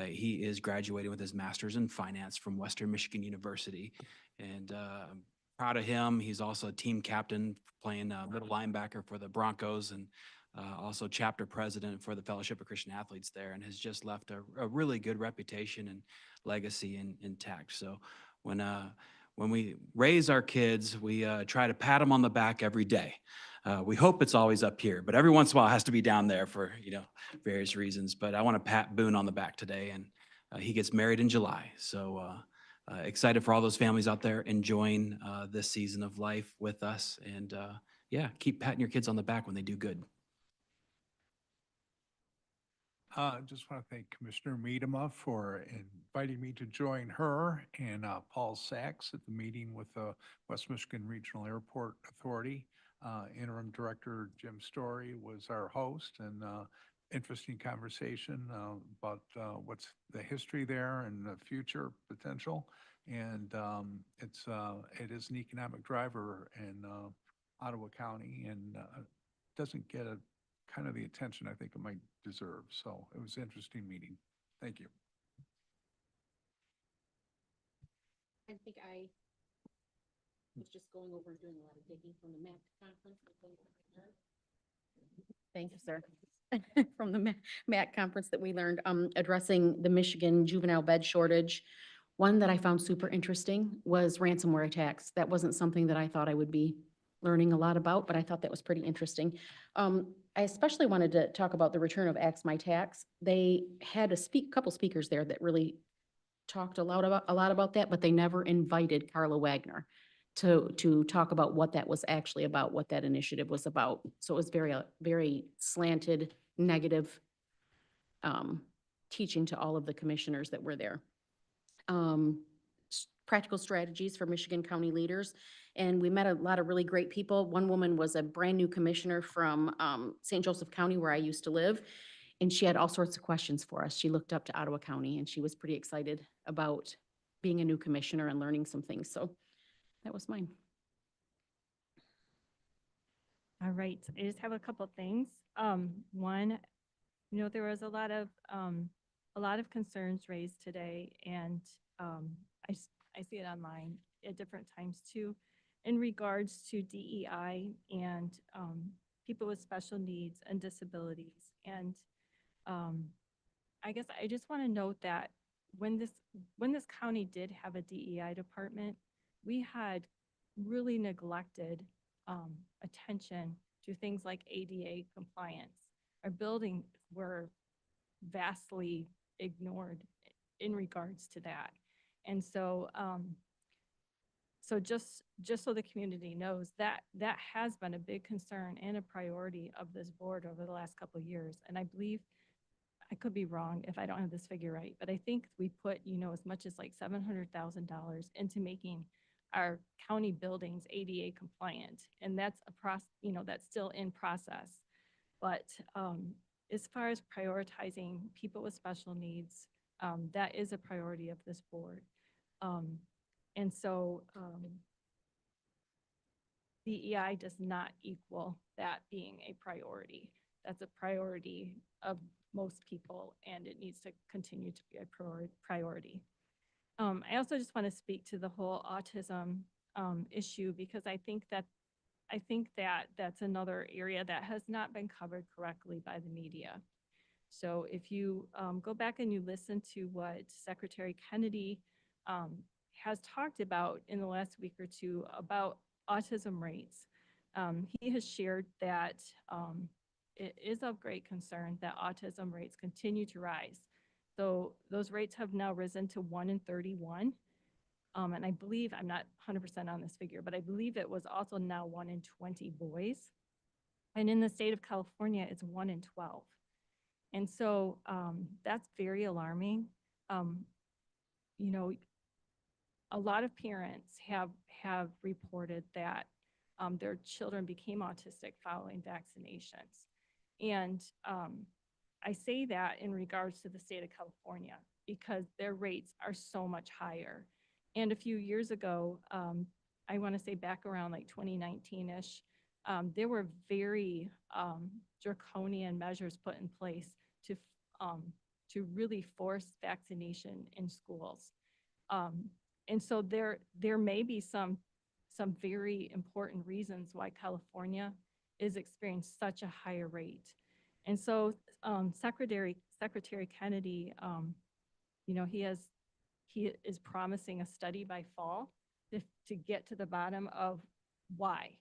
He is graduating with his master's in finance from Western Michigan University. And I'm proud of him. He's also a team captain playing middle linebacker for the Broncos, and also chapter president for the Fellowship of Christian Athletes there, and has just left a really good reputation and legacy intact. So when we raise our kids, we try to pat them on the back every day. We hope it's always up here, but every once in a while it has to be down there for various reasons. But I want to pat Boone on the back today, and he gets married in July. So excited for all those families out there enjoying this season of life with us. And yeah, keep patting your kids on the back when they do good.
Just want to thank Commissioner Miedema for inviting me to join her and Paul Sachs at the meeting with the West Michigan Regional Airport Authority. Interim Director Jim Story was our host, and interesting conversation about what's the history there and the future potential. And it is an economic driver in Ottawa County, and doesn't get kind of the attention I think it might deserve. So it was an interesting meeting. Thank you.
I think I was just going over and doing a lot of digging from the MAC conference. Thank you, sir. From the MAC conference that we learned, addressing the Michigan juvenile bed shortage. One that I found super interesting was ransomware attacks. That wasn't something that I thought I would be learning a lot about, but I thought that was pretty interesting. I especially wanted to talk about the return of Axe My Tax. They had couple speakers there that really talked a lot about that, but they never invited Carla Wagner to talk about what that was actually about, what that initiative was about. So it was very slanted, negative teaching to all of the commissioners that were there. Practical strategies for Michigan County leaders. And we met a lot of really great people. One woman was a brand new commissioner from St. Joseph County, where I used to live. And she had all sorts of questions for us. She looked up to Ottawa County, and she was pretty excited about being a new commissioner and learning some things. So that was mine.
All right, I just have a couple things. One, there was a lot of concerns raised today, and I see it online at different times too, in regards to DEI and people with special needs and disabilities. And I guess I just want to note that when this county did have a DEI department, we had really neglected attention to things like ADA compliance. Our buildings were vastly ignored in regards to that. And so so just so the community knows, that has been a big concern and a priority of this board over the last couple of years. And I believe, I could be wrong if I don't have this figure right, but I think we put, as much as like $700,000 into making our county buildings ADA compliant. And that's that's still in process. But as far as prioritizing people with special needs, that is a priority of this board. And so DEI does not equal that being a priority. That's a priority of most people, and it needs to continue to be a priority. I also just want to speak to the whole autism issue, because I think that that's another area that has not been covered correctly by the media. So if you go back and you listen to what Secretary Kennedy has talked about in the last week or two about autism rates, he has shared that it is of great concern that autism rates continue to rise. So those rates have now risen to 1 in 31. And I believe, I'm not 100% on this figure, but I believe it was also now 1 in 20 boys. And in the state of California, it's 1 in 12. And so that's very alarming. You know, a lot of parents have reported that their children became autistic following vaccinations. And I say that in regards to the state of California because their rates are so much higher. And a few years ago, I want to say back around like 2019-ish, there were very draconian measures put in place to really force vaccination in schools. And so there may be some very important reasons why California is experiencing such a higher rate. And so Secretary Kennedy, you know, he is promising a study by fall to get to the bottom of why.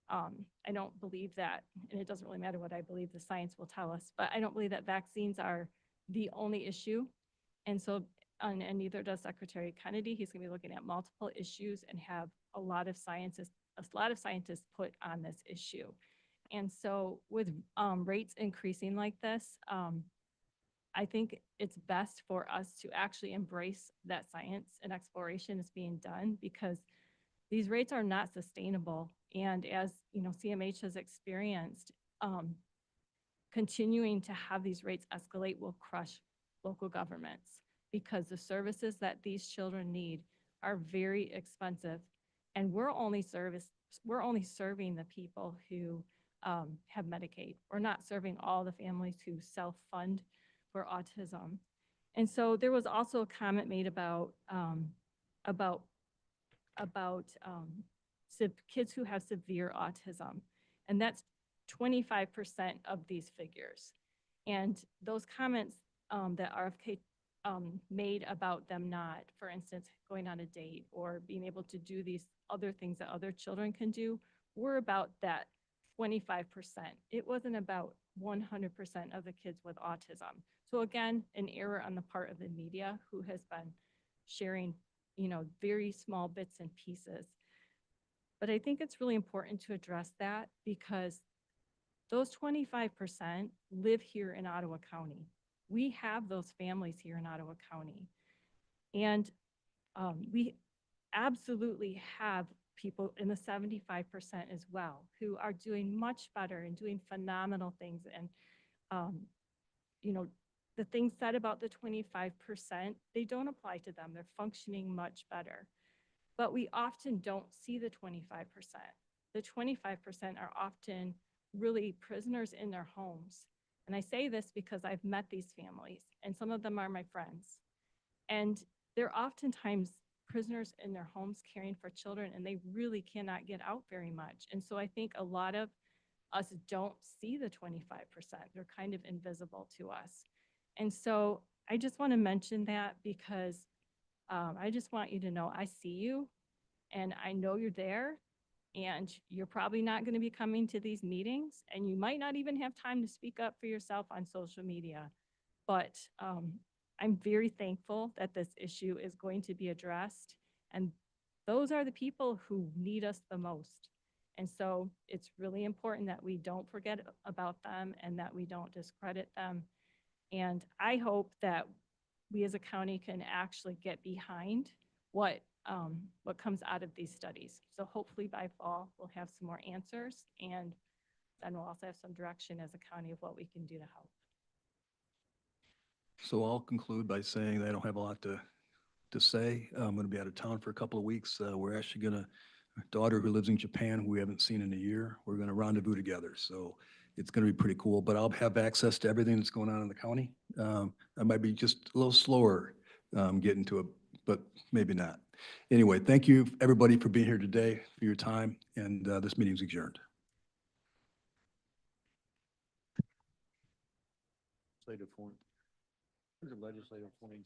I don't believe that, and it doesn't really matter what I believe, the science will tell us, but I don't believe that vaccines are the only issue. And so, and neither does Secretary Kennedy. He's going to be looking at multiple issues and have a lot of scientists put on this issue. And so with rates increasing like this, I think it's best for us to actually embrace that science and exploration is being done because these rates are not sustainable. And as you know, CMH has experienced, continuing to have these rates escalate will crush local governments because the services that these children need are very expensive. And we're only serving the people who have Medicaid. We're not serving all the families who self-fund for autism. And so there was also a comment made about kids who have severe autism, and that's 25% of these figures. And those comments that RFK made about them not, for instance, going on a date or being able to do these other things that other children can do, were about that 25%. It wasn't about 100% of the kids with autism. So again, an error on the part of the media who has been sharing, you know, very small bits and pieces. But I think it's really important to address that because those 25% live here in Ottawa County. We have those families here in Ottawa County. And we absolutely have people in the 75% as well who are doing much better and doing phenomenal things. And, you know, the things said about the 25%, they don't apply to them. They're functioning much better. But we often don't see the 25%. The 25% are often really prisoners in their homes. And I say this because I've met these families, and some of them are my friends. And they're oftentimes prisoners in their homes caring for children, and they really cannot get out very much. And so I think a lot of us don't see the 25%. They're kind of invisible to us. And so I just want to mention that because I just want you to know I see you and I know you're there and you're probably not going to be coming to these meetings and you might not even have time to speak up for yourself on social media. But I'm very thankful that this issue is going to be addressed. And those are the people who need us the most. And so it's really important that we don't forget about them and that we don't discredit them. And I hope that we as a county can actually get behind what comes out of these studies. So hopefully by fall, we'll have some more answers and then we'll also have some direction as a county of what we can do to help.
So I'll conclude by saying that I don't have a lot to say. I'm going to be out of town for a couple of weeks. We're actually going to, our daughter who lives in Japan, who we haven't seen in a year, we're going to rendezvous together. So it's going to be pretty cool, but I'll have access to everything that's going on in the county. I might be just a little slower getting to it, but maybe not. Anyway, thank you everybody for being here today, for your time, and this meeting's adjourned.
Legislative form. Legislative 22.